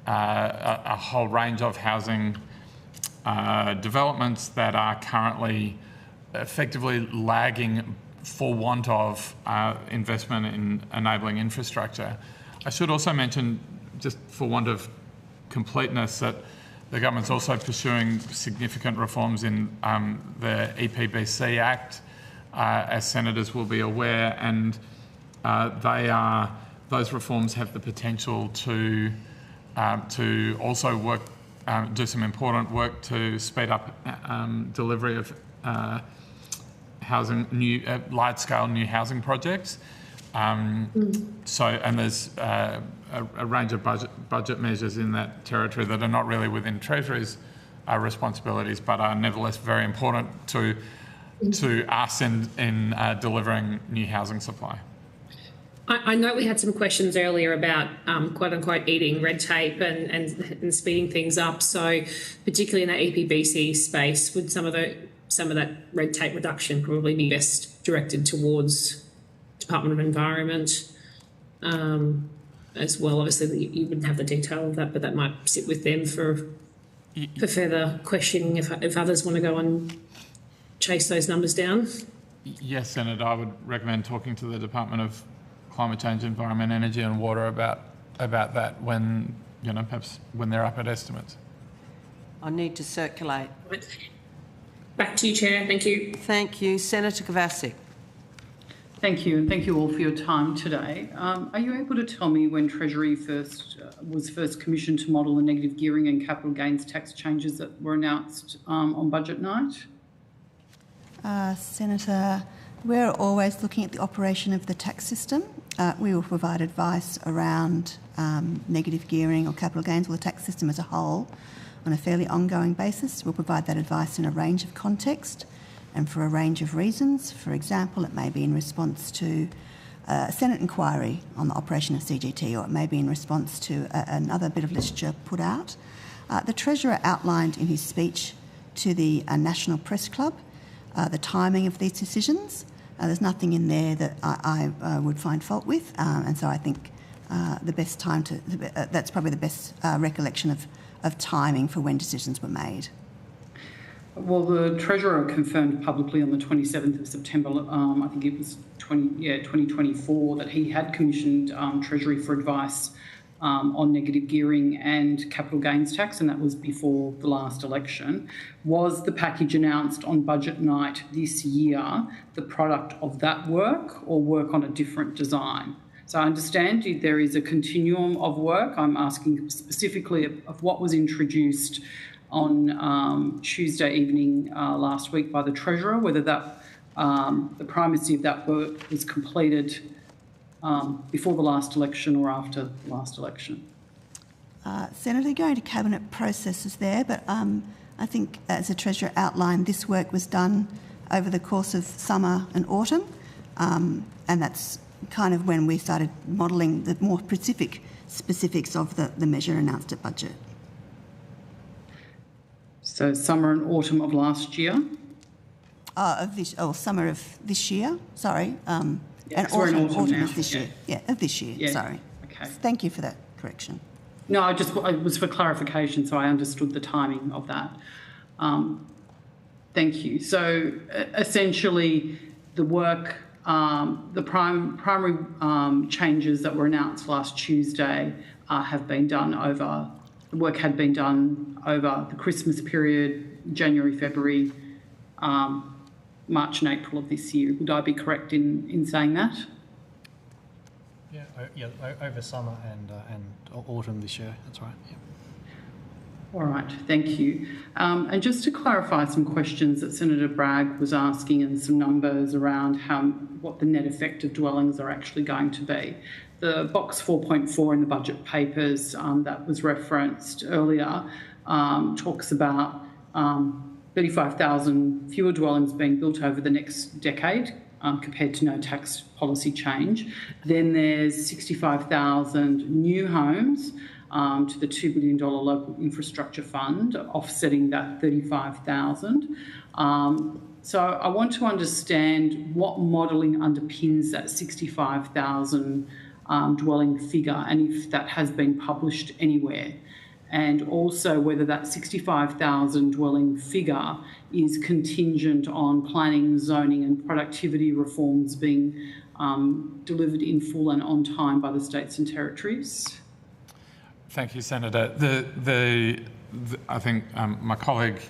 a whole range of housing developments that are currently effectively lagging for want of investment in enabling infrastructure. I should also mention, just for want of completeness, that the government's also pursuing significant reforms in the EPBC Act, as senators will be aware, and those reforms have the potential to also work, do some important work to speed up delivery of large-scale new housing projects. So, and there's a range of budget measures in that territory that are not really within Treasury's responsibilities, but are nevertheless very important to us in delivering new housing supply. I know we had some questions earlier about quote-unquote eating red tape and speeding things up. So particularly in that EPBC space, would some of that red tape reduction probably be best directed towards Department of Environment as well? Obviously, you wouldn't have the detail of that, but that might sit with them for further questioning if others want to go and chase those numbers down. Yes, Senator, I would recommend talking to the Department of Climate Change, Environment, Energy and Water about that when, perhaps when they're up at estimates. I need to circulate. Back to you, Chair. Thank you. Thank you. Senator Kovacic. Thank you, and thank you all for your time today. Are you able to tell me when Treasury was first commissioned to model the negative gearing and capital gains tax changes that were announced on budget night? Senator, We're always looking at the operation of the tax system. We will provide advice around negative gearing or capital gains, or the tax system as a whole, on a fairly ongoing basis. We'll provide that advice in a range of context and for a range of reasons. For example, it may be in response to a Senate inquiry on the operation of CGT, or it may be in response to another bit of literature put out. The Treasurer outlined in his speech to the National Press Club the timing of these decisions. There's nothing in there that I would find fault with, and so I think the best time to that's probably the best recollection of timing for when decisions were made. Well, the Treasurer confirmed publicly on the 27th of September, I think it was 2024, that he had commissioned Treasury for advice on negative gearing and capital gains tax, and that was before the last election. Was the package announced on budget night this year the product of that work, or work on a different design? So I understand there is a continuum of work. I'm asking specifically of what was introduced on Tuesday evening last week by the Treasurer, whether that the primacy of that work was completed before the last election or after the last election. Senator, going to Cabinet processes there, but I think, as the Treasurer outlined, this work was done over the course of summer and autumn, and that's kind of when we started modelling the more specifics of the measure announced at budget. So summer and autumn of last year? Summer of this year, sorry. And autumn of this year. Yeah, of this year, sorry. Okay. Thank you for that correction. No, it was for clarification, so I understood the timing of that. Thank you. So essentially, the work, the primary changes that were announced last Tuesday have been done over, the work had been done over the Christmas period, January, February, March and April of this year. Would I be correct in saying that? Yeah, over summer and autumn this year, that's right. Yeah. All right, thank you. And just to clarify some questions that Senator Bragg was asking, and some numbers around what the net effect of dwellings are actually going to be. The box 4.4 in the budget papers that was referenced earlier talks about 35,000 fewer dwellings being built over the next decade compared to no tax policy change. Then there's 65,000 new homes to the $2 billion local infrastructure fund, offsetting that 35,000. So I want to understand what modelling underpins that 65,000 dwelling figure, and if that has been published anywhere. And also whether that 65,000 dwelling figure is contingent on planning, zoning and productivity reforms being delivered in full and on time by the states and territories. Thank you, Senator. I think my colleague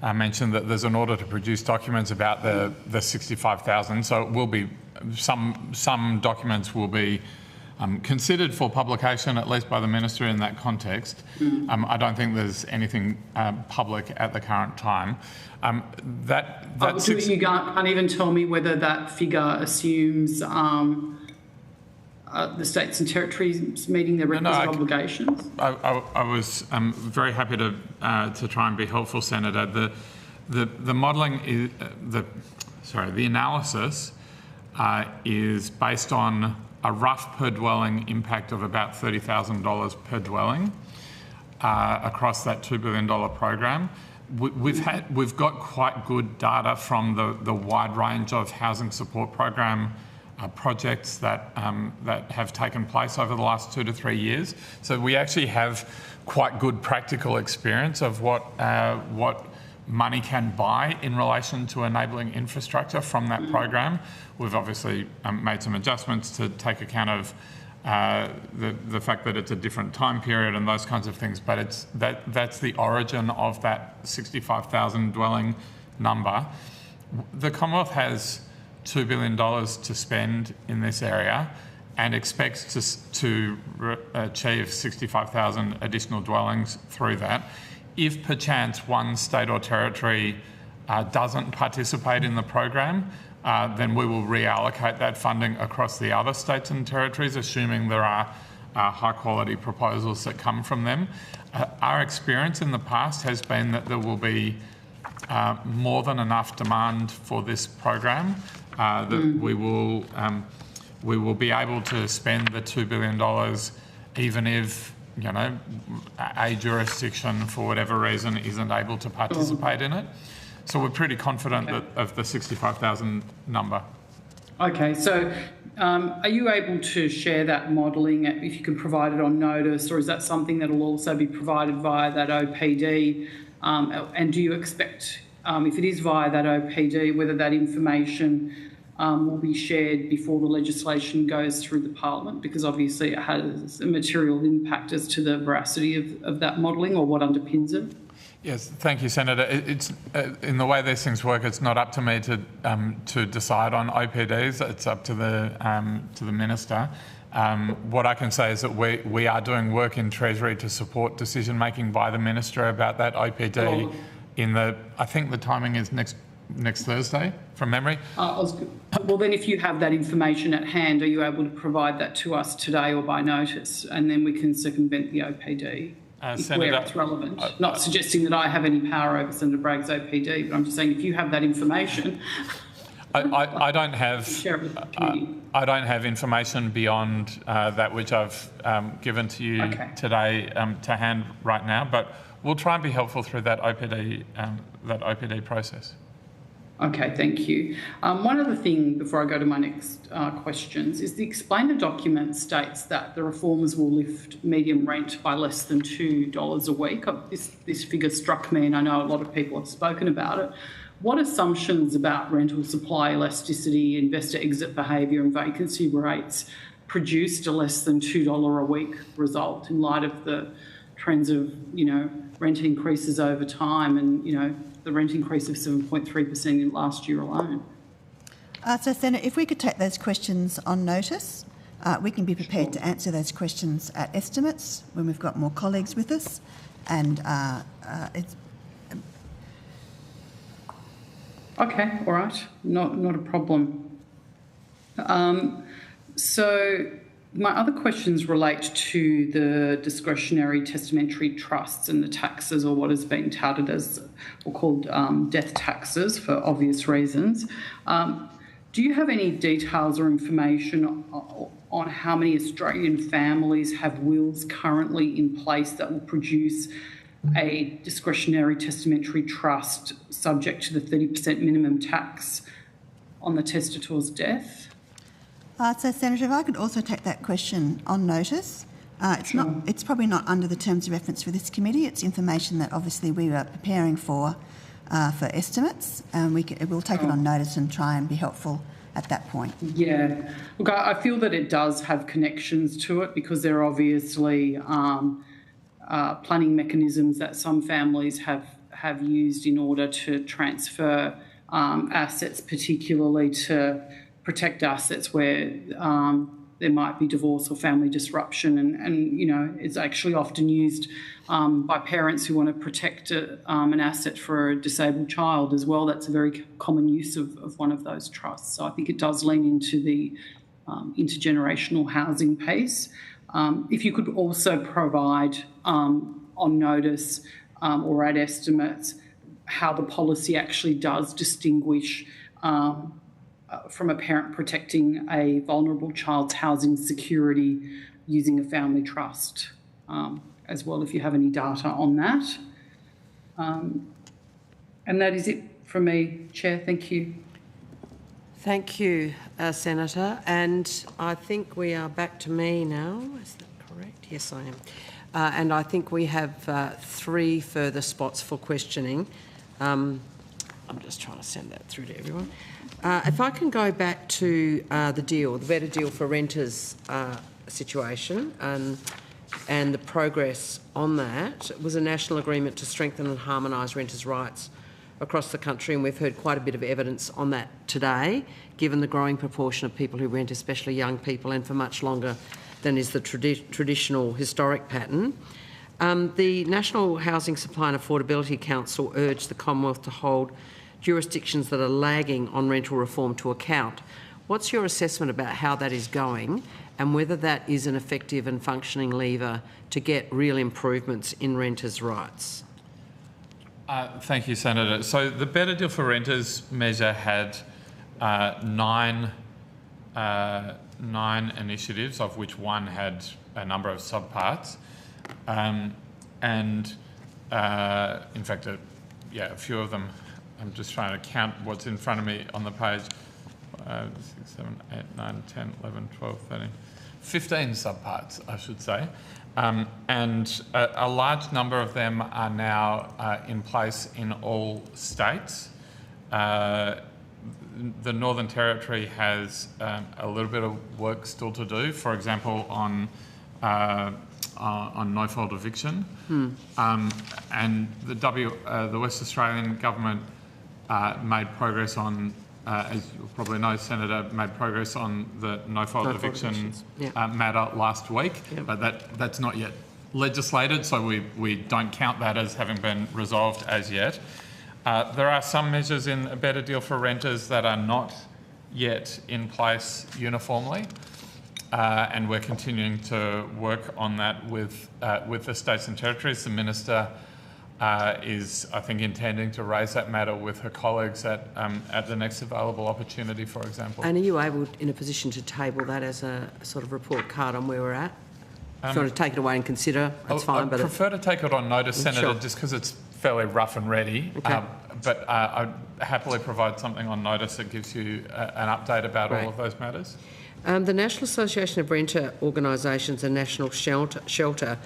mentioned that there's an order to produce documents about the 65,000, so it will be, some documents will be considered for publication, at least by the Minister in that context. I don't think there's anything public at the current time. You can't even tell me whether that figure assumes the states and territories meeting their requisite obligations? I was very happy to try and be helpful, Senator. The modelling is the analysis is based on a rough per dwelling impact of about $30,000 per dwelling across that $2 billion program. We've got quite good data from the wide range of housing support program projects that have taken place over the last 2 to 3 years. So we actually have quite good practical experience of what money can buy in relation to enabling infrastructure from that program. We've obviously made some adjustments to take account of the fact that it's a different time period and those kinds of things, but that's the origin of that 65,000 dwelling number. The Commonwealth has $2 billion to spend in this area and expects to achieve 65,000 additional dwellings through that. If perchance one state or territory doesn't participate in the program, then we will reallocate that funding across the other states and territories, assuming there are high-quality proposals that come from them. Our experience in the past has been that there will be more than enough demand for this program, that we will be able to spend the $2 billion even if, you know, a jurisdiction for whatever reason isn't able to participate in it. So we're pretty confident of the 65,000 number. Okay, so are you able to share that modelling if you can provide it on notice, or is that something that will also be provided via that OPD? And do you expect, if it is via that OPD, whether that information will be shared before the legislation goes through the Parliament? Because obviously it has a material impact as to the veracity of that modelling or what underpins it. Yes, thank you, Senator. It's in the way these things work, it's not up to me to decide on OPDs. It's up to the Minister. What I can say is that we are doing work in Treasury to support decision making by the Minister about that OPD. I think the timing is next Thursday, from memory. Well, then if you have that information at hand, are you able to provide that to us today or by notice, and then we can circumvent the OPD? Where it's relevant. Not suggesting that I have any power over Senator Bragg's OPD, but I'm just saying if you have that information. I don't have information beyond that which I've given to you today to hand right now, but we'll try and be helpful through that OPD process. Okay, thank you. One other thing before I go to my next questions is the explainer document states that the reformers will lift median rent by less than $2 a week. This figure struck me, and I know a lot of people have spoken about it. What assumptions about rental supply elasticity, investor exit behaviour and vacancy rates produced a less than $2 a week result in light of the trends of, you know, rent increases over time and, you know, the rent increase of 7.3% in last year alone? So, Senator, if we could take those questions on notice, we can be prepared to answer those questions at estimates when we've got more colleagues with us. And it's... Okay, all right, not a problem. So my other questions relate to the discretionary testamentary trusts and the taxes, or what has been touted as or called death taxes for obvious reasons. Do you have any details or information on how many Australian families have wills currently in place that will produce a discretionary testamentary trust subject to the 30% minimum tax on the testator's death? So, Senator, if I could also take that question on notice. It's probably not under the terms of reference for this committee. It's information that obviously we are preparing for estimates, and we'll take it on notice and try and be helpful at that point. Yeah. Look, I feel that it does have connections to it because there are obviously planning mechanisms that some families have used in order to transfer assets, particularly to protect assets where there might be divorce or family disruption, and you know, it's actually often used by parents who want to protect an asset for a disabled child as well. That's a very common use of one of those trusts. So I think it does lean into the intergenerational housing piece. If you could also provide on notice or at estimates how the policy actually does distinguish from a parent protecting a vulnerable child's housing security using a family trust as well, if you have any data on that. And that is it from me, Chair. Thank you. Thank you, Senator. And I think we are back to me now. Is that correct? Yes, I am. And I think we have 3 further spots for questioning. I'm just trying to send that through to everyone. If I can go back to the better deal for renters situation and the progress on that. It was a national agreement to strengthen and harmonise renters' rights across the country, and we've heard quite a bit of evidence on that today, given the growing proportion of people who rent, especially young people, and for much longer than is the traditional historic pattern. The National Housing Supply and Affordability Council urged the Commonwealth to hold jurisdictions that are lagging on rental reform to account. What's your assessment about how that is going and whether that is an effective and functioning lever to get real improvements in renters' rights? Thank you, Senator. So the Better Deal for Renters measure had nine initiatives, of which one had a number of subparts. In fact, a few of them, I'm just trying to count what's in front of me on the page. 6, 7, 8, 9, 10, 11, 12, 13, 15 subparts, I should say. And a large number of them are now in place in all states. The Northern Territory has a little bit of work still to do, for example, on no-fault eviction. And the West Australian government made progress on, as you probably know, Senator, made progress on the no-fault eviction matter last week, but that's not yet legislated, so we don't count that as having been resolved as yet. There are some measures in a Better Deal for Renters that are not yet in place uniformly, and we're continuing to work on that with the states and territories. The Minister is, I think, intending to raise that matter with her colleagues at the next available opportunity, for example. And are you in a position to table that as a sort of report card on where we're at? If you want to take it away and consider, that's fine. I prefer to take it on notice, Senator, just because it's fairly rough and ready. Okay. But I'd happily provide something on notice that gives you an update about all of those matters. The National Association of Renter Organisations and National Shelter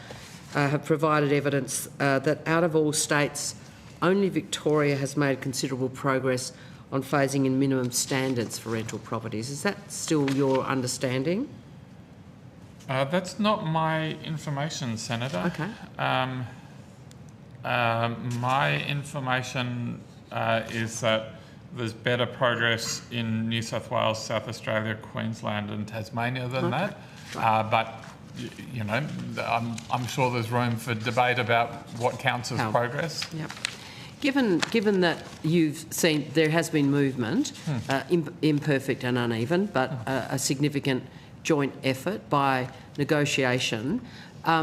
have provided evidence that out of all states, only Victoria has made considerable progress on phasing in minimum standards for rental properties. Is that still your understanding? That's not my information, Senator. Okay. My information is that there's better progress in New South Wales, South Australia, Queensland and Tasmania than that. But, you know, I'm sure there's room for debate about what counts as progress. Yep. Given that you've seen there has been movement, imperfect and uneven, but a significant joint effort by negotiation,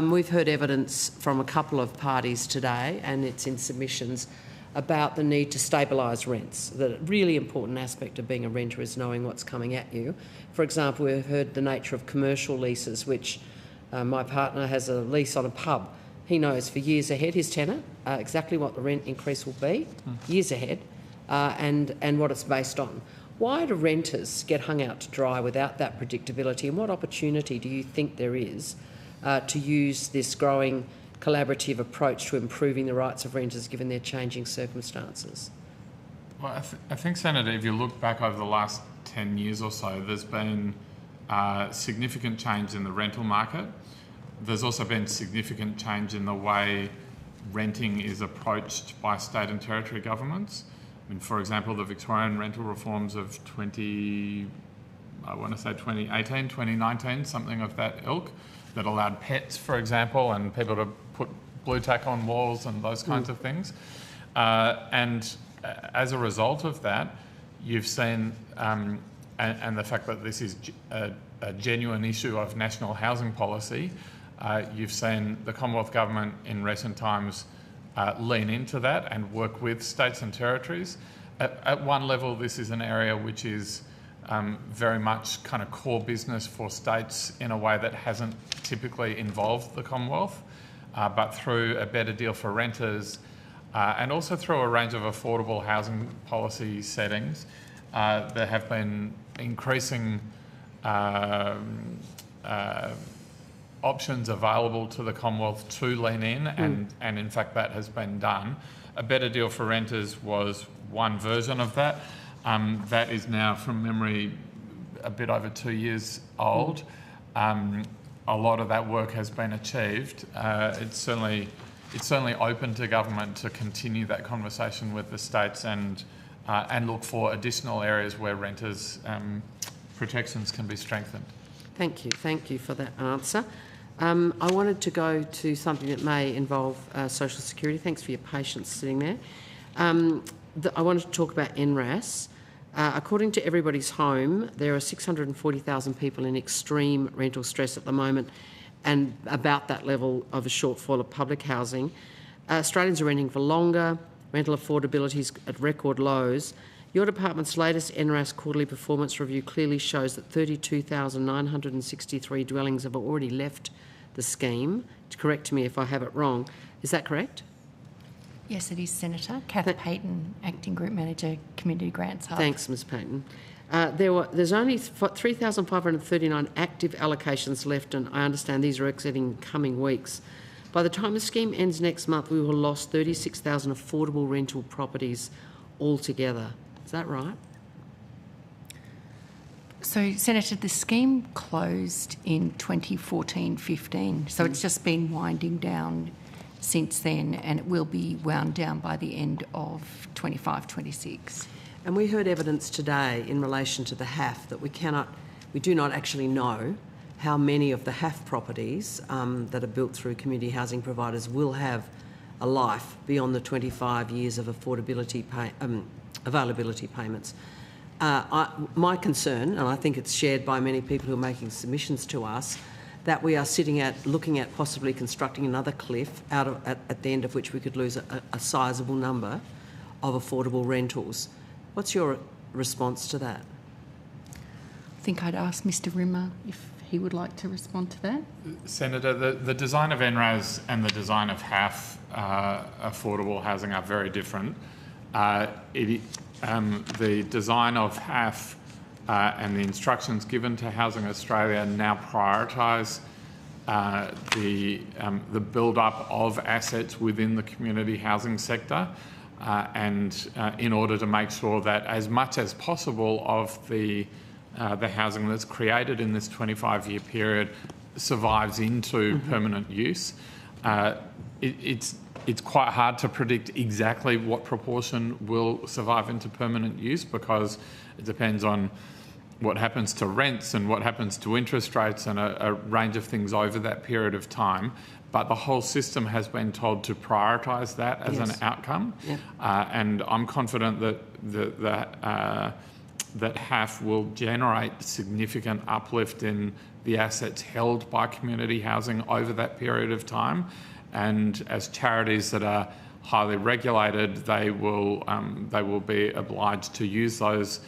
we've heard evidence from a couple of parties today, and it's in submissions, about the need to stabilise rents. The really important aspect of being a renter is knowing what's coming at you. For example, we've heard the nature of commercial leases, which my partner has a lease on a pub. He knows for years ahead, his tenant, exactly what the rent increase will be, years ahead, and what it's based on. Why do renters get hung out to dry without that predictability, and what opportunity do you think there is to use this growing collaborative approach to improving the rights of renters given their changing circumstances? Well, I think, Senator, if you look back over the last 10 years or so, there's been significant change in the rental market. There's also been significant change in the way renting is approached by state and territory governments. I mean, for example, the Victorian rental reforms of 2018, 2019, something of that ilk, that allowed pets, for example, and people to put blue tack on walls and those kinds of things. And as a result of that, you've seen, and the fact that this is a genuine issue of national housing policy, you've seen the Commonwealth Government in recent times lean into that and work with states and territories. At one level, this is an area which is very much kind of core business for states in a way that hasn't typically involved the Commonwealth, but through a Better Deal for Renters and also through a range of affordable housing policy settings, there have been increasing options available to the Commonwealth to lean in, and in fact that has been done. A Better Deal for Renters was one version of that. That is now, from memory, a bit over 2 years old. A lot of that work has been achieved. It's certainly open to government to continue that conversation with the states and look for additional areas where renters' protections can be strengthened. Thank you for that answer. I wanted to go to something that may involve Social Security. Thanks for your patience sitting there. I wanted to talk about NRAS. According to Everybody's Home, there are 640,000 people in extreme rental stress at the moment, and about that level of a shortfall of public housing. Australians are renting for longer, rental affordability is at record lows. Your department's latest NRAS quarterly performance review clearly shows that 32,963 dwellings have already left the scheme. Correct me if I have it wrong. Is that correct? Yes, it is, Senator. Kath Payton, Acting Group Manager, Community Grants Hub. Thanks, Ms Payton. There's only 3,539 active allocations left, and I understand these are exiting in coming weeks. By the time the scheme ends next month, we will have lost 36,000 affordable rental properties altogether. Is that right? So, Senator, the scheme closed in 2014-15, so it's just been winding down since then, and it will be wound down by the end of 25-26. And we heard evidence today in relation to the HAF that we do not actually know how many of the HAF properties that are built through community housing providers will have a life beyond the 25 years of availability payments. My concern, and I think it's shared by many people who are making submissions to us, that we are looking at possibly constructing another cliff at the end of which we could lose a sizable number of affordable rentals. What's your response to that? I think I'd ask Mr Rimmer if he would like to respond to that. Senator, the design of NRAS and the design of HAF affordable housing are very different. The design of HAF and the instructions given to Housing Australia now prioritise the build-up of assets within the community housing sector, and in order to make sure that as much as possible of the housing that's created in this 25-year period survives into permanent use. It's quite hard to predict exactly what proportion will survive into permanent use, because it depends on what happens to rents and what happens to interest rates and a range of things over that period of time. But the whole system has been told to prioritise that as an outcome. Yep. And I'm confident that HAF will generate significant uplift in the assets held by community housing over that period of time. And as charities that are highly regulated, they will be obliged to use those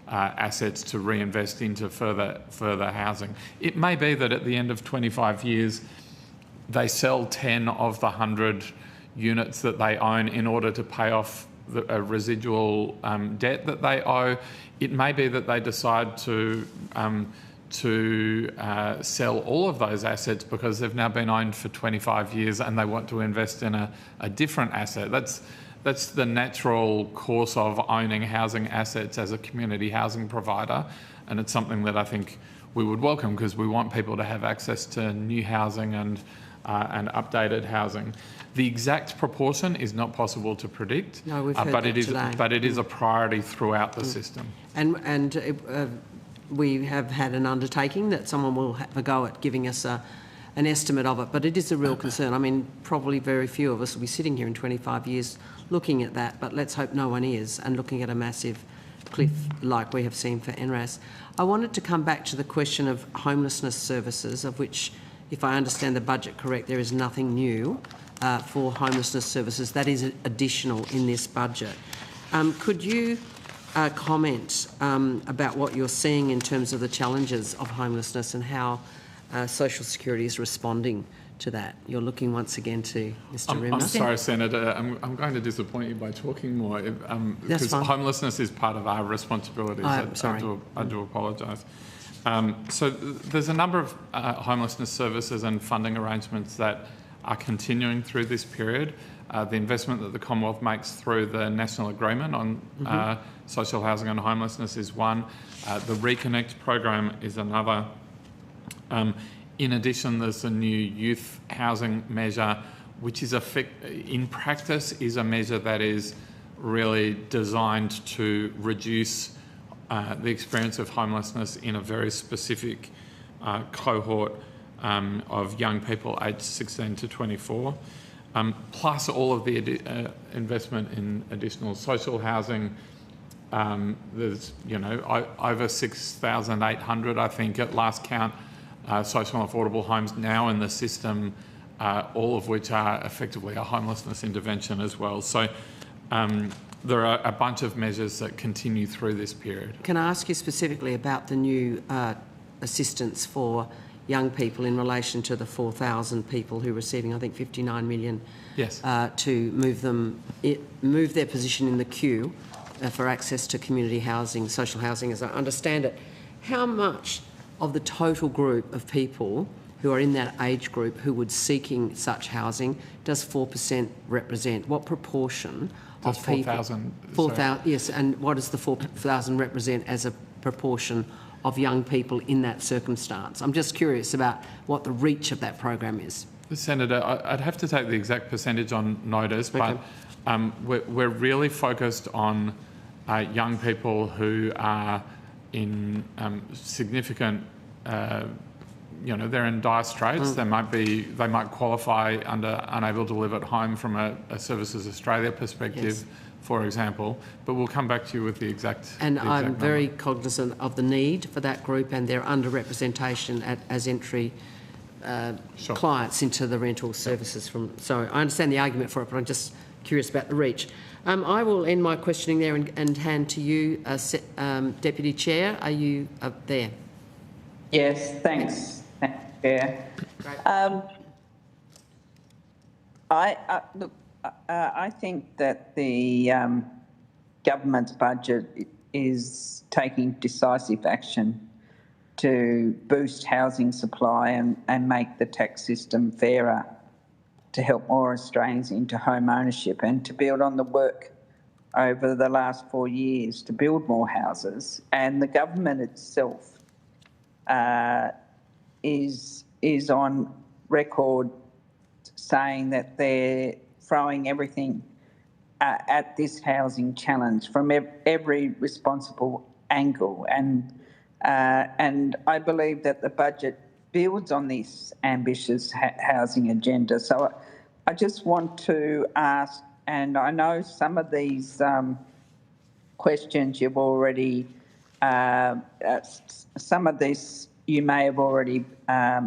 assets to reinvest into further housing. It may be that at the end of 25 years, they sell 10 of the 100 units that they own in order to pay off a residual debt that they owe. It may be that they decide to sell all of those assets because they've now been owned for 25 years and they want to invest in a different asset. That's the natural course of owning housing assets as a community housing provider, and it's something that I think we would welcome, because we want people to have access to new housing and updated housing. The exact proportion is not possible to predict, no, we've heard but it is a priority throughout the system. And we have had an undertaking that someone will have a go at giving us an estimate of it, but it is a real concern. I mean, probably very few of us will be sitting here in 25 years looking at that, but let's hope no one is, and looking at a massive cliff like we have seen for NRAS. I wanted to come back to the question of homelessness services, of which, if I understand the budget correct, there is nothing new for homelessness services. That is additional in this budget. Could you comment about what you're seeing in terms of the challenges of homelessness and how Social Security is responding to that? You're looking once again to Mr Rimmer. I'm sorry, Senator. I'm going to disappoint you by talking more, because homelessness is part of our responsibilities. Sorry. I do apologise. So there's a number of homelessness services and funding arrangements that are continuing through this period. The investment that the Commonwealth makes through the National Agreement on social housing and homelessness is one. The Reconnect program is another. In addition, there's a new youth housing measure, which is in practice is a measure that is really designed to reduce the experience of homelessness in a very specific cohort of young people aged 16 to 24. plus all of the investment in additional social housing. There's, over 6,800, I think, at last count, social and affordable homes now in the system, all of which are effectively a homelessness intervention as well. So there are a bunch of measures that continue through this period. Can I ask you specifically about the new assistance for young people in relation to the 4,000 people who are receiving, I think, 59 million yes. To move their position in the queue for access to community housing, social housing, as I understand it. How much of the total group of people who are in that age group who would seeking such housing does 4% represent? What proportion of people? 4,000. 4,000, yes. And what does the 4,000 represent as a proportion of young people in that circumstance? I'm just curious about what the reach of that program is. Senator, I'd have to take the exact percentage on notice, but we're really focused on young people who are in significant, they're in dire straits. They might qualify under unable to live at home from a Services Australia perspective. Yes. For example, but we'll come back to you with the exact. And I'm number. very cognizant of the need for that group and their underrepresentation as entry sure. clients into the rental services. So I understand the argument for it, but I'm just curious about the reach. I will end my questioning there and hand to you, Deputy Chair. Are you up there? Yes, thanks, Chair. Look. I think that the government's budget is taking decisive action to boost housing supply and make the tax system fairer to help more Australians into home ownership and to build on the work over the last 4 years to build more houses. And the government itself is on record saying that they're throwing everything at this housing challenge from every responsible angle. And I believe that the budget builds on this ambitious housing agenda. So I just want to ask, and I know some of these questions you've already, some of this you may have already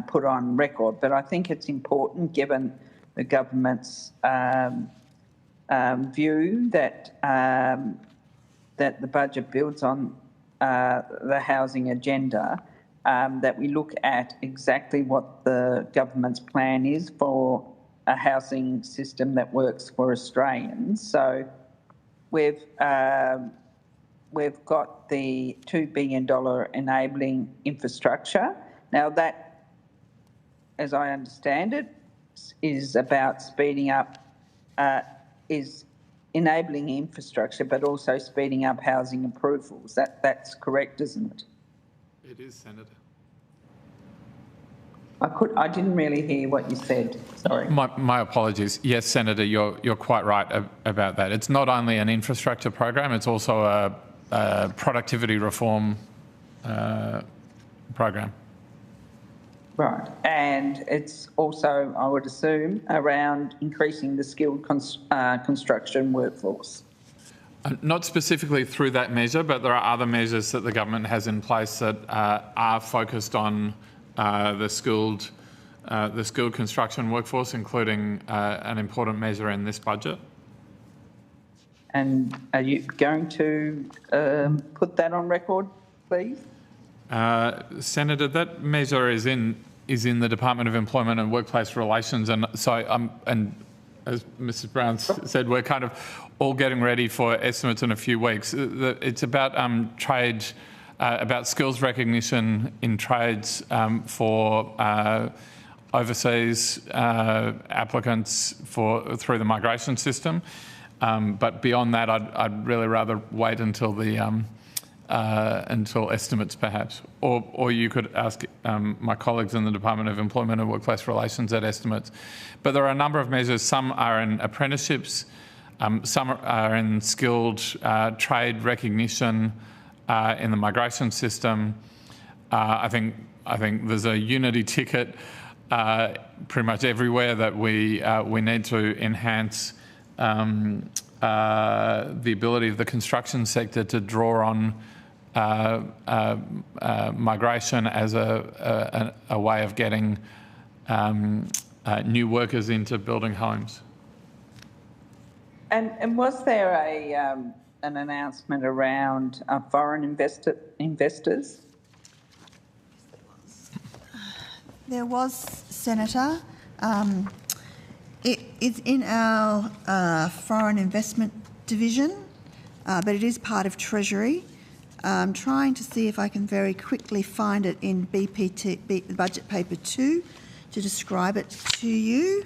put on record, but I think it's important given the government's view that that the budget builds on the housing agenda, that we look at exactly what the government's plan is for a housing system that works for Australians. So we've got the $2 billion enabling infrastructure. Now that, as I understand it, is about speeding up, is enabling infrastructure, but also speeding up housing approvals. That's correct, isn't it? It is, Senator. I didn't really hear what you said. Sorry. My apologies. Yes, Senator, you're quite right about that. It's not only an infrastructure program; it's also a productivity reform program. Right, and it's also, I would assume, around increasing the skilled construction workforce. Not specifically through that measure, but there are other measures that the government has in place that are focused on the skilled construction workforce, including an important measure in this budget. And are you going to put that on record, please? Senator, that measure is in the Department of Employment and Workplace Relations, and so and as Mrs. Brown said, we're kind of all getting ready for estimates in a few weeks. It's about trade, about skills recognition in trades for overseas applicants through the migration system. But beyond that, I'd really rather wait until the until estimates, perhaps, or you could ask my colleagues in the Department of Employment and Workplace Relations at estimates. But there are a number of measures. Some are in apprenticeships, some are in skilled trade recognition in the migration system. I think there's a unity ticket pretty much everywhere that we need to enhance the ability of the construction sector to draw on migration as a way of getting new workers into building homes. And was there an announcement around foreign investors? There was, Senator. It is in our foreign investment division, but it is part of Treasury. I'm trying to see if I can very quickly find it in Budget Paper 2 to describe it to you.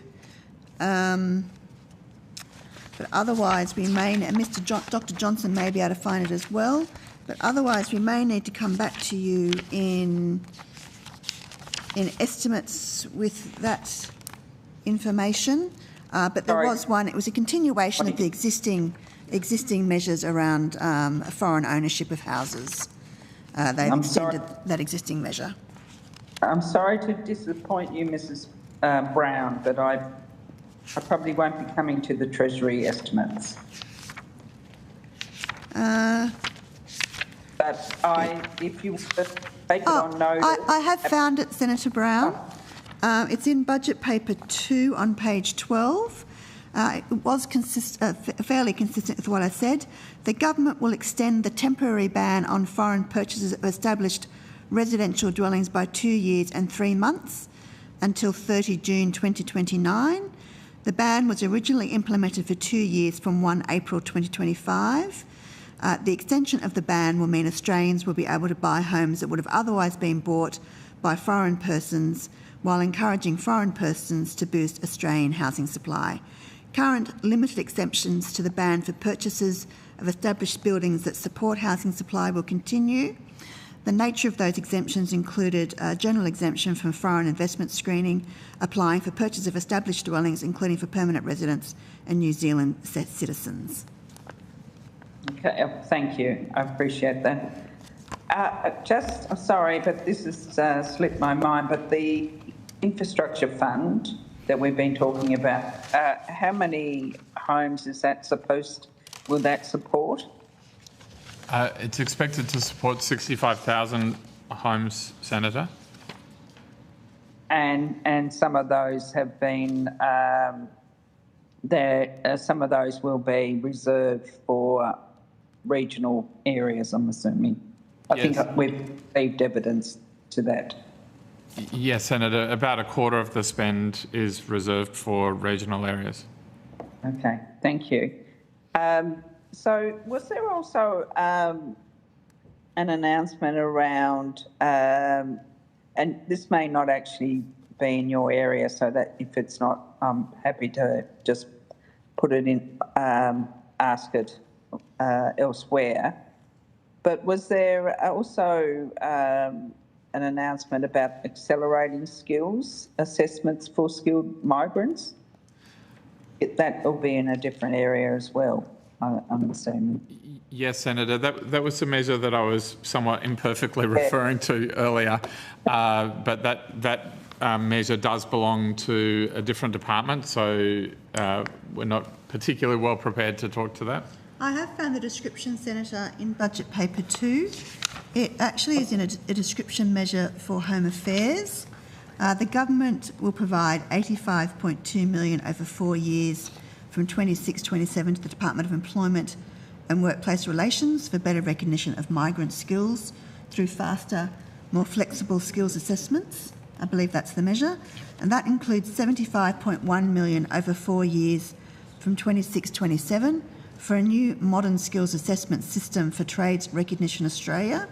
But otherwise we may, and Dr. Johnson may be able to find it as well, but otherwise we may need to come back to you in estimates with that information. But there was one, it was a continuation of the existing measures around foreign ownership of houses. They've extended that existing measure. I'm sorry to disappoint you, Mrs. Brown, but I probably won't be coming to the Treasury estimates. But if you take it on notice... I have found it, Senator Brown. It's in Budget Paper 2 on page 12. It was fairly consistent with what I said. The government will extend the temporary ban on foreign purchases of established residential dwellings by 2 years and 3 months until 30 June 2029. The ban was originally implemented for 2 years from 1 April 2025. The extension of the ban will mean Australians will be able to buy homes that would have otherwise been bought by foreign persons, while encouraging foreign persons to boost Australian housing supply. Current limited exemptions to the ban for purchases of established buildings that support housing supply will continue. The nature of those exemptions included a general exemption from foreign investment screening, applying for purchase of established dwellings, including for permanent residents and New Zealand citizens. Okay, thank you. I appreciate that. Sorry, but this has slipped my mind, but the infrastructure fund that we've been talking about, how many homes is that will that support? It's expected to support 65,000 homes, Senator. And some of those have been some of those will be reserved for regional areas, I'm assuming. I think we've received evidence to that. Yes, Senator. About a quarter of the spend is reserved for regional areas. Okay, thank you. So was there also an announcement around, and this may not actually be in your area, so that if it's not, I'm happy to just put it in, ask it elsewhere. But was there also an announcement about accelerating skills assessments for skilled migrants? That will be in a different area as well, I'm assuming. Yes, Senator. That was a measure that I was somewhat imperfectly referring to earlier, but that measure does belong to a different department, so we're not particularly well prepared to talk to that. I have found the description, Senator, in Budget Paper 2. It actually is in a description measure for Home Affairs. The government will provide $85.2 million over 4 years from 26-27 to the Department of Employment and Workplace Relations for better recognition of migrant skills through faster, more flexible skills assessments. I believe that's the measure. And that includes $75.1 million over 4 years from 26-27 for a new modern skills assessment system for Trades Recognition Australia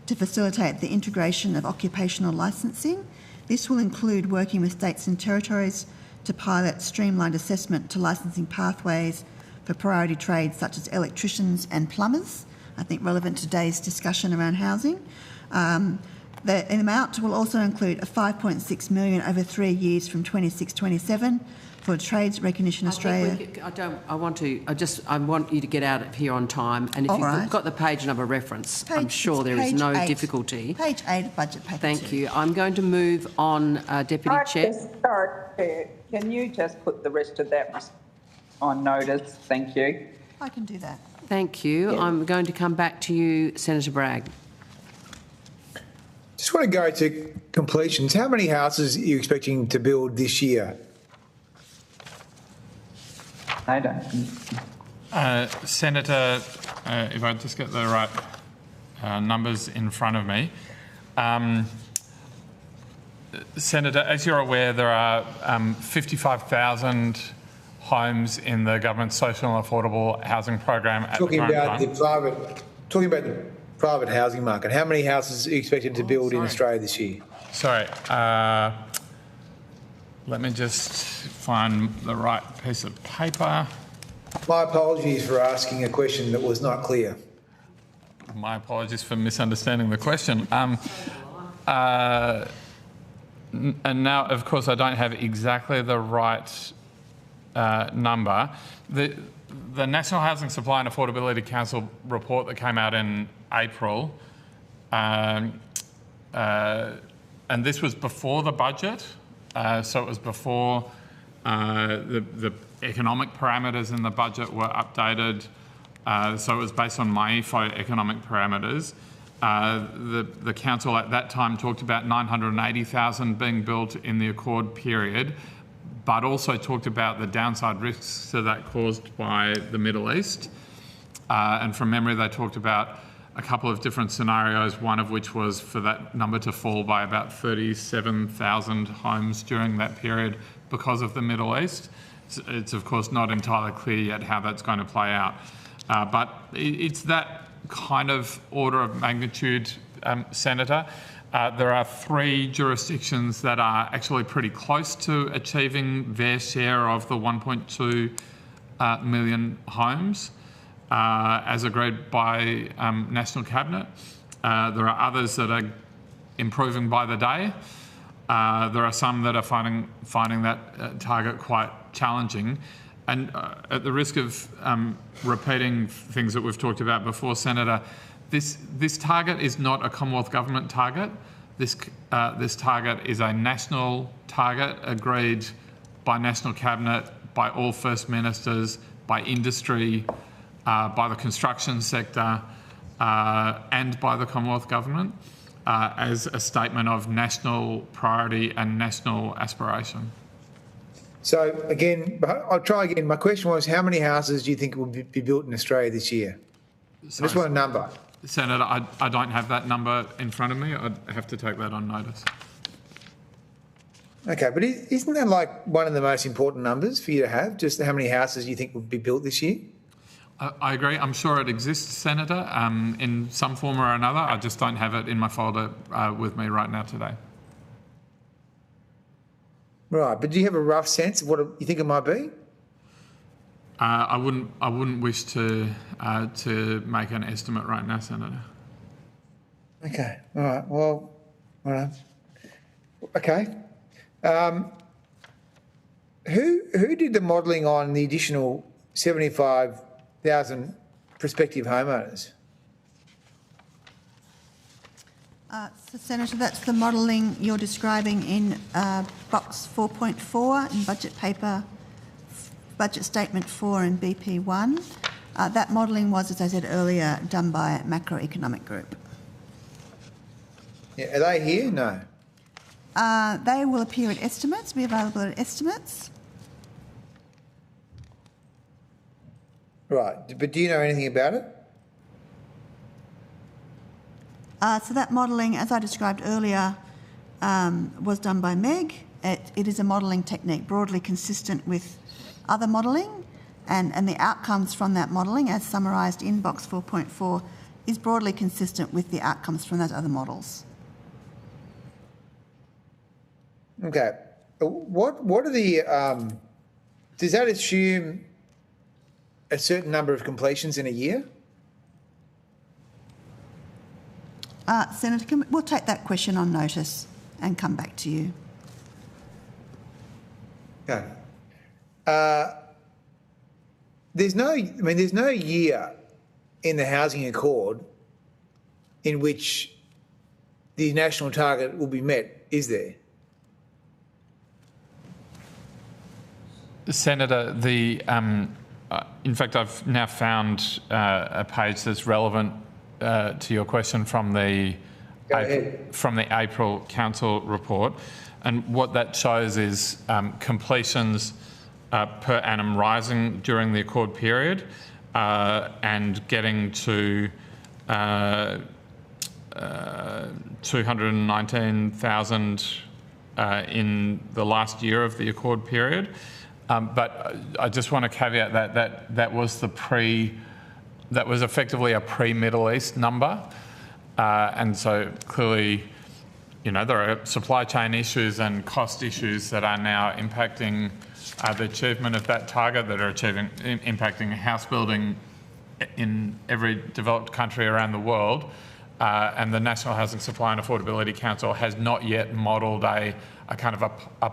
to facilitate the integration of occupational licensing. This will include working with states and territories to pilot streamlined assessment to licensing pathways for priority trades such as electricians and plumbers, I think relevant to today's discussion around housing. The amount will also include a $5.6 million over 3 years from 26-27 for Trades Recognition Australia. I want you to get out of here on time. And if you've got the page number reference, I'm sure there is no difficulty. Page 8 of budget paper. Thank you. I'm going to move on, Deputy Chair. Sorry, Chair. Can you just put the rest of that on notice? Thank you. I can do that. Thank you. Yeah. I'm going to come back to you, Senator Bragg. Just want to go to completions. How many houses are you expecting to build this year? I don't. Senator, if I just get the right numbers in front of me. Senator, as you're aware, there are 55,000 homes in the government's social and affordable housing program at talking the current about time. Talking about the private housing market. How many houses are you expected to build in Australia this year? Sorry. Let me just find the right piece of paper. My apologies for asking a question that was not clear. My apologies for misunderstanding the question. And now, of course, I don't have exactly the right number. The National Housing Supply and Affordability Council report that came out in April, and this was before the budget, so it was before the economic parameters in the budget were updated, so it was based on MyEFO economic parameters. The council at that time talked about 980,000 being built in the accord period, but also talked about the downside risks to that caused by the Middle East. And from memory, they talked about a couple of different scenarios, one of which was for that number to fall by about 37,000 homes during that period because of the Middle East. It's of course not entirely clear yet how that's going to play out. But it's that kind of order of magnitude, Senator. There are 3 jurisdictions that are actually pretty close to achieving their share of the 1.2 million homes as agreed by National Cabinet. There are others that are improving by the day. There are some that are finding that target quite challenging. And at the risk of repeating things that we've talked about before, Senator, this target is not a Commonwealth Government target. This target is a national target agreed by National Cabinet, by all First Ministers, by industry, by the construction sector, and by the Commonwealth Government as a statement of national priority and national aspiration. So again, I'll try again. My question was, how many houses do you think will be built in Australia this year? I just want a number. Senator, I don't have that number in front of me. I'd have to take that on notice. Okay, but isn't that like one of the most important numbers for you to have, just how many houses you think will be built this year? I agree. I'm sure it exists, Senator, in some form or another. I just don't have it in my folder with me right now today. Right, but do you have a rough sense of what you think it might be? I wouldn't wish to make an estimate right now, Senator. Okay. All right. Well. All right. Okay. Who did the modelling on the additional 75,000 prospective homeowners? So, Senator, that's the modelling you're describing in box 4.4 in budget paper, budget statement 4 and BP1. That modelling was, as I said earlier, done by Macro-economic group. Yeah, are they here? No. They will appear at estimates, be available at estimates. Right, but do you know anything about it? So that modelling, as I described earlier, was done by MEG. It is a modelling technique broadly consistent with other modelling, and the outcomes from that modelling, as summarised in box 4.4, is broadly consistent with the outcomes from those other models. Okay. What are the... does that assume a certain number of completions in a year? Senator, we'll take that question on notice and come back to you. Okay. there's no year in the Housing Accord in which the national target will be met, is there? Senator, in fact, I've now found a page that's relevant to your question from the April Council report, and what that shows is completions per annum rising during the accord period and getting to 219,000 in the last year of the accord period. But I just want to caveat that was effectively a pre-Middle East number, and so clearly, there are supply chain issues and cost issues that are now impacting the achievement of that target, that are impacting house building in every developed country around the world, and the National Housing Supply and Affordability Council has not yet modelled a kind of a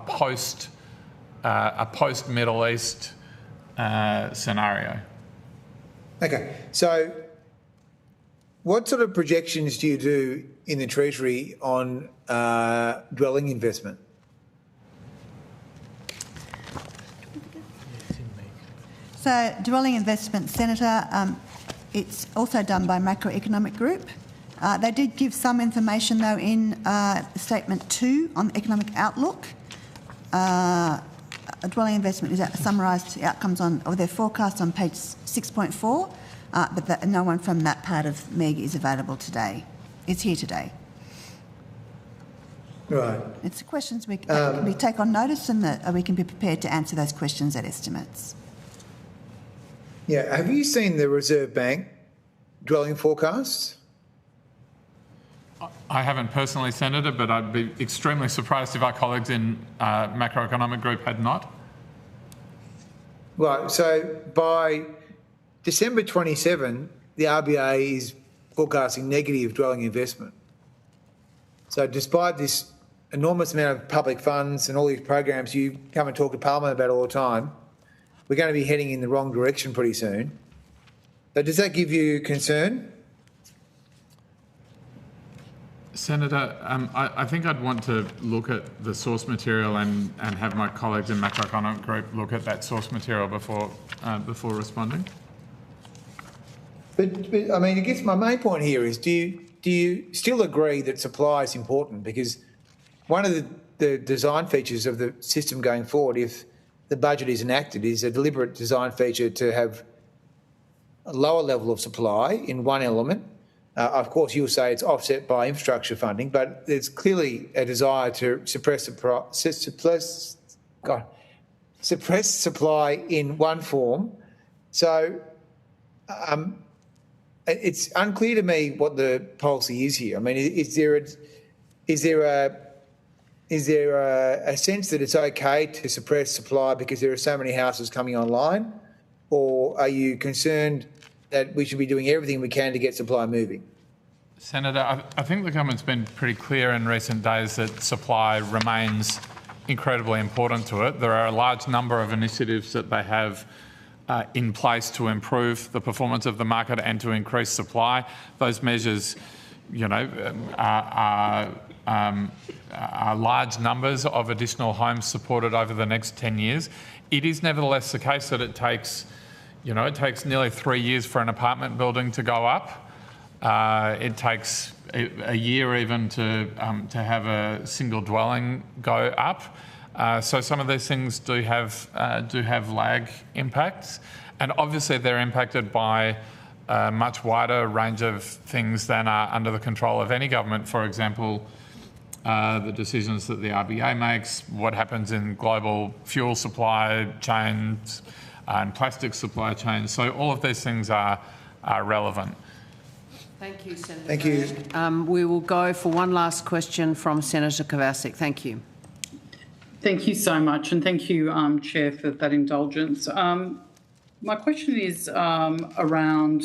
post-Middle East scenario. Okay, so what sort of projections do you do in the Treasury on dwelling investment? So dwelling investment, Senator, it's also done by Macroeconomic Group. They did give some information, though, in Statement 2 on the economic outlook. Dwelling investment is summarised outcomes of their forecast on page 6.4, but no one from that part of MEG is available today. It's here today. Right. It's questions we take on notice, and that we can be prepared to answer those questions at estimates. Yeah. Have you seen the Reserve Bank dwelling forecasts? I haven't personally, Senator, but I'd be extremely surprised if our colleagues in Macroeconomic Group had not. Right. So by December 27, the RBA is forecasting negative dwelling investment. So despite this enormous amount of public funds and all these programs you come and talk to Parliament about all the time, we're going to be heading in the wrong direction pretty soon. So does that give you concern? Senator, I think I'd want to look at the source material and have my colleagues in Macroeconomic Group look at that source material before responding. But I mean, I guess my main point here is, do you still agree that supply is important? Because one of the design features of the system going forward, if the budget is enacted, is a deliberate design feature to have a lower level of supply in one element. Of course, you'll say it's offset by infrastructure funding, but there's clearly a desire to suppress supply in one form. So it's unclear to me what the policy is here. I mean, is there a sense that it's okay to suppress supply because there are so many houses coming online, or are you concerned that we should be doing everything we can to get supply moving? Senator, I think the government's been pretty clear in recent days that supply remains incredibly important to it. There are a large number of initiatives that they have in place to improve the performance of the market and to increase supply. Those measures, are large numbers of additional homes supported over the next 10 years. It is nevertheless the case that it takes nearly 3 years for an apartment building to go up. It takes a year even to have a single dwelling go up. So some of these things do have lag impacts, and obviously they're impacted by a much wider range of things than are under the control of any government. For example, the decisions that the RBA makes, what happens in global fuel supply chains and plastic supply chains. So all of these things are relevant. Thank you, Senator. Thank you. We will go for one last question from Senator Kovacic. Thank you. Thank you so much, and thank you, Chair, for that indulgence. My question is around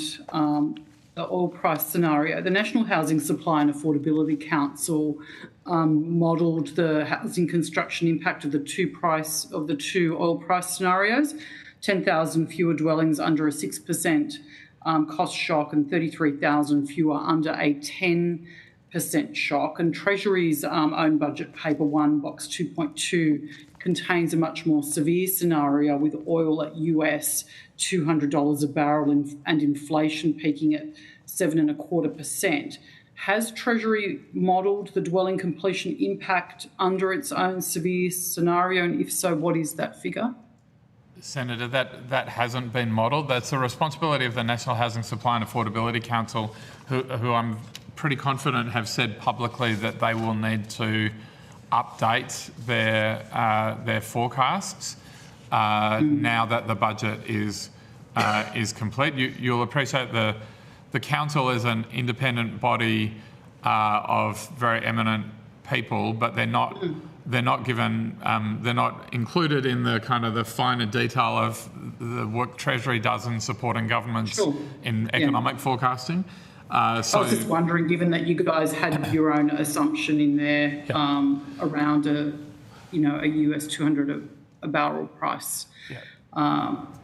the oil price scenario. The National Housing Supply and Affordability Council modelled the housing construction impact of the two oil price scenarios: 10,000 fewer dwellings under a 6% cost shock and 33,000 fewer under a 10% shock. And Treasury's own budget paper 1, box 2.2, contains a much more severe scenario with oil at US $200 a barrel and inflation peaking at 7.25%. Has Treasury modelled the dwelling completion impact under its own severe scenario? And if so, what is that figure? Senator, that hasn't been modelled. That's the responsibility of the National Housing Supply and Affordability Council, who I'm pretty confident have said publicly that they will need to update their forecasts now that the budget is complete. You'll appreciate the council is an independent body of very eminent people, but they're not given they're not included in the kind of the finer detail of the work Treasury does in supporting governments in economic forecasting. I was just wondering, given that you guys had your own assumption in there around a US $200 a barrel price,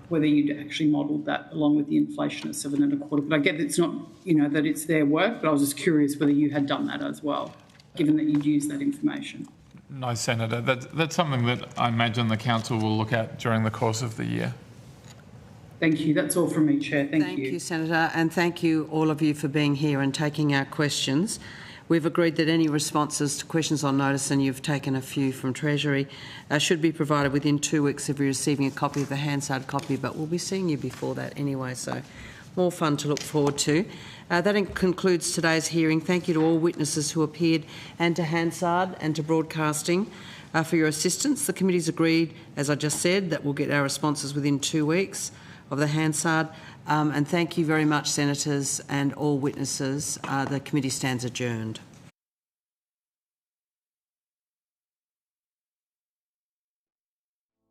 whether you'd actually modelled that along with the inflation at 7.25. But I get it's not, that it's their work, but I was just curious whether you had done that as well, given that you'd used that information. No, Senator. That's something that I imagine the council will look at during the course of the year. Thank you. That's all from me, Chair. Thank you. Thank you, Senator, and thank you all of you for being here and taking our questions. We've agreed that any responses to questions on notice, and you've taken a few from Treasury, should be provided within 2 weeks of you receiving a copy of the Hansard copy, but we'll be seeing you before that anyway, so more fun to look forward to. That concludes today's hearing. Thank you to all witnesses who appeared and to Hansard and to Broadcasting for your assistance. The committee's agreed, as I just said, that we'll get our responses within 2 weeks of the Hansard. And thank you very much, Senators and all witnesses. The committee stands adjourned.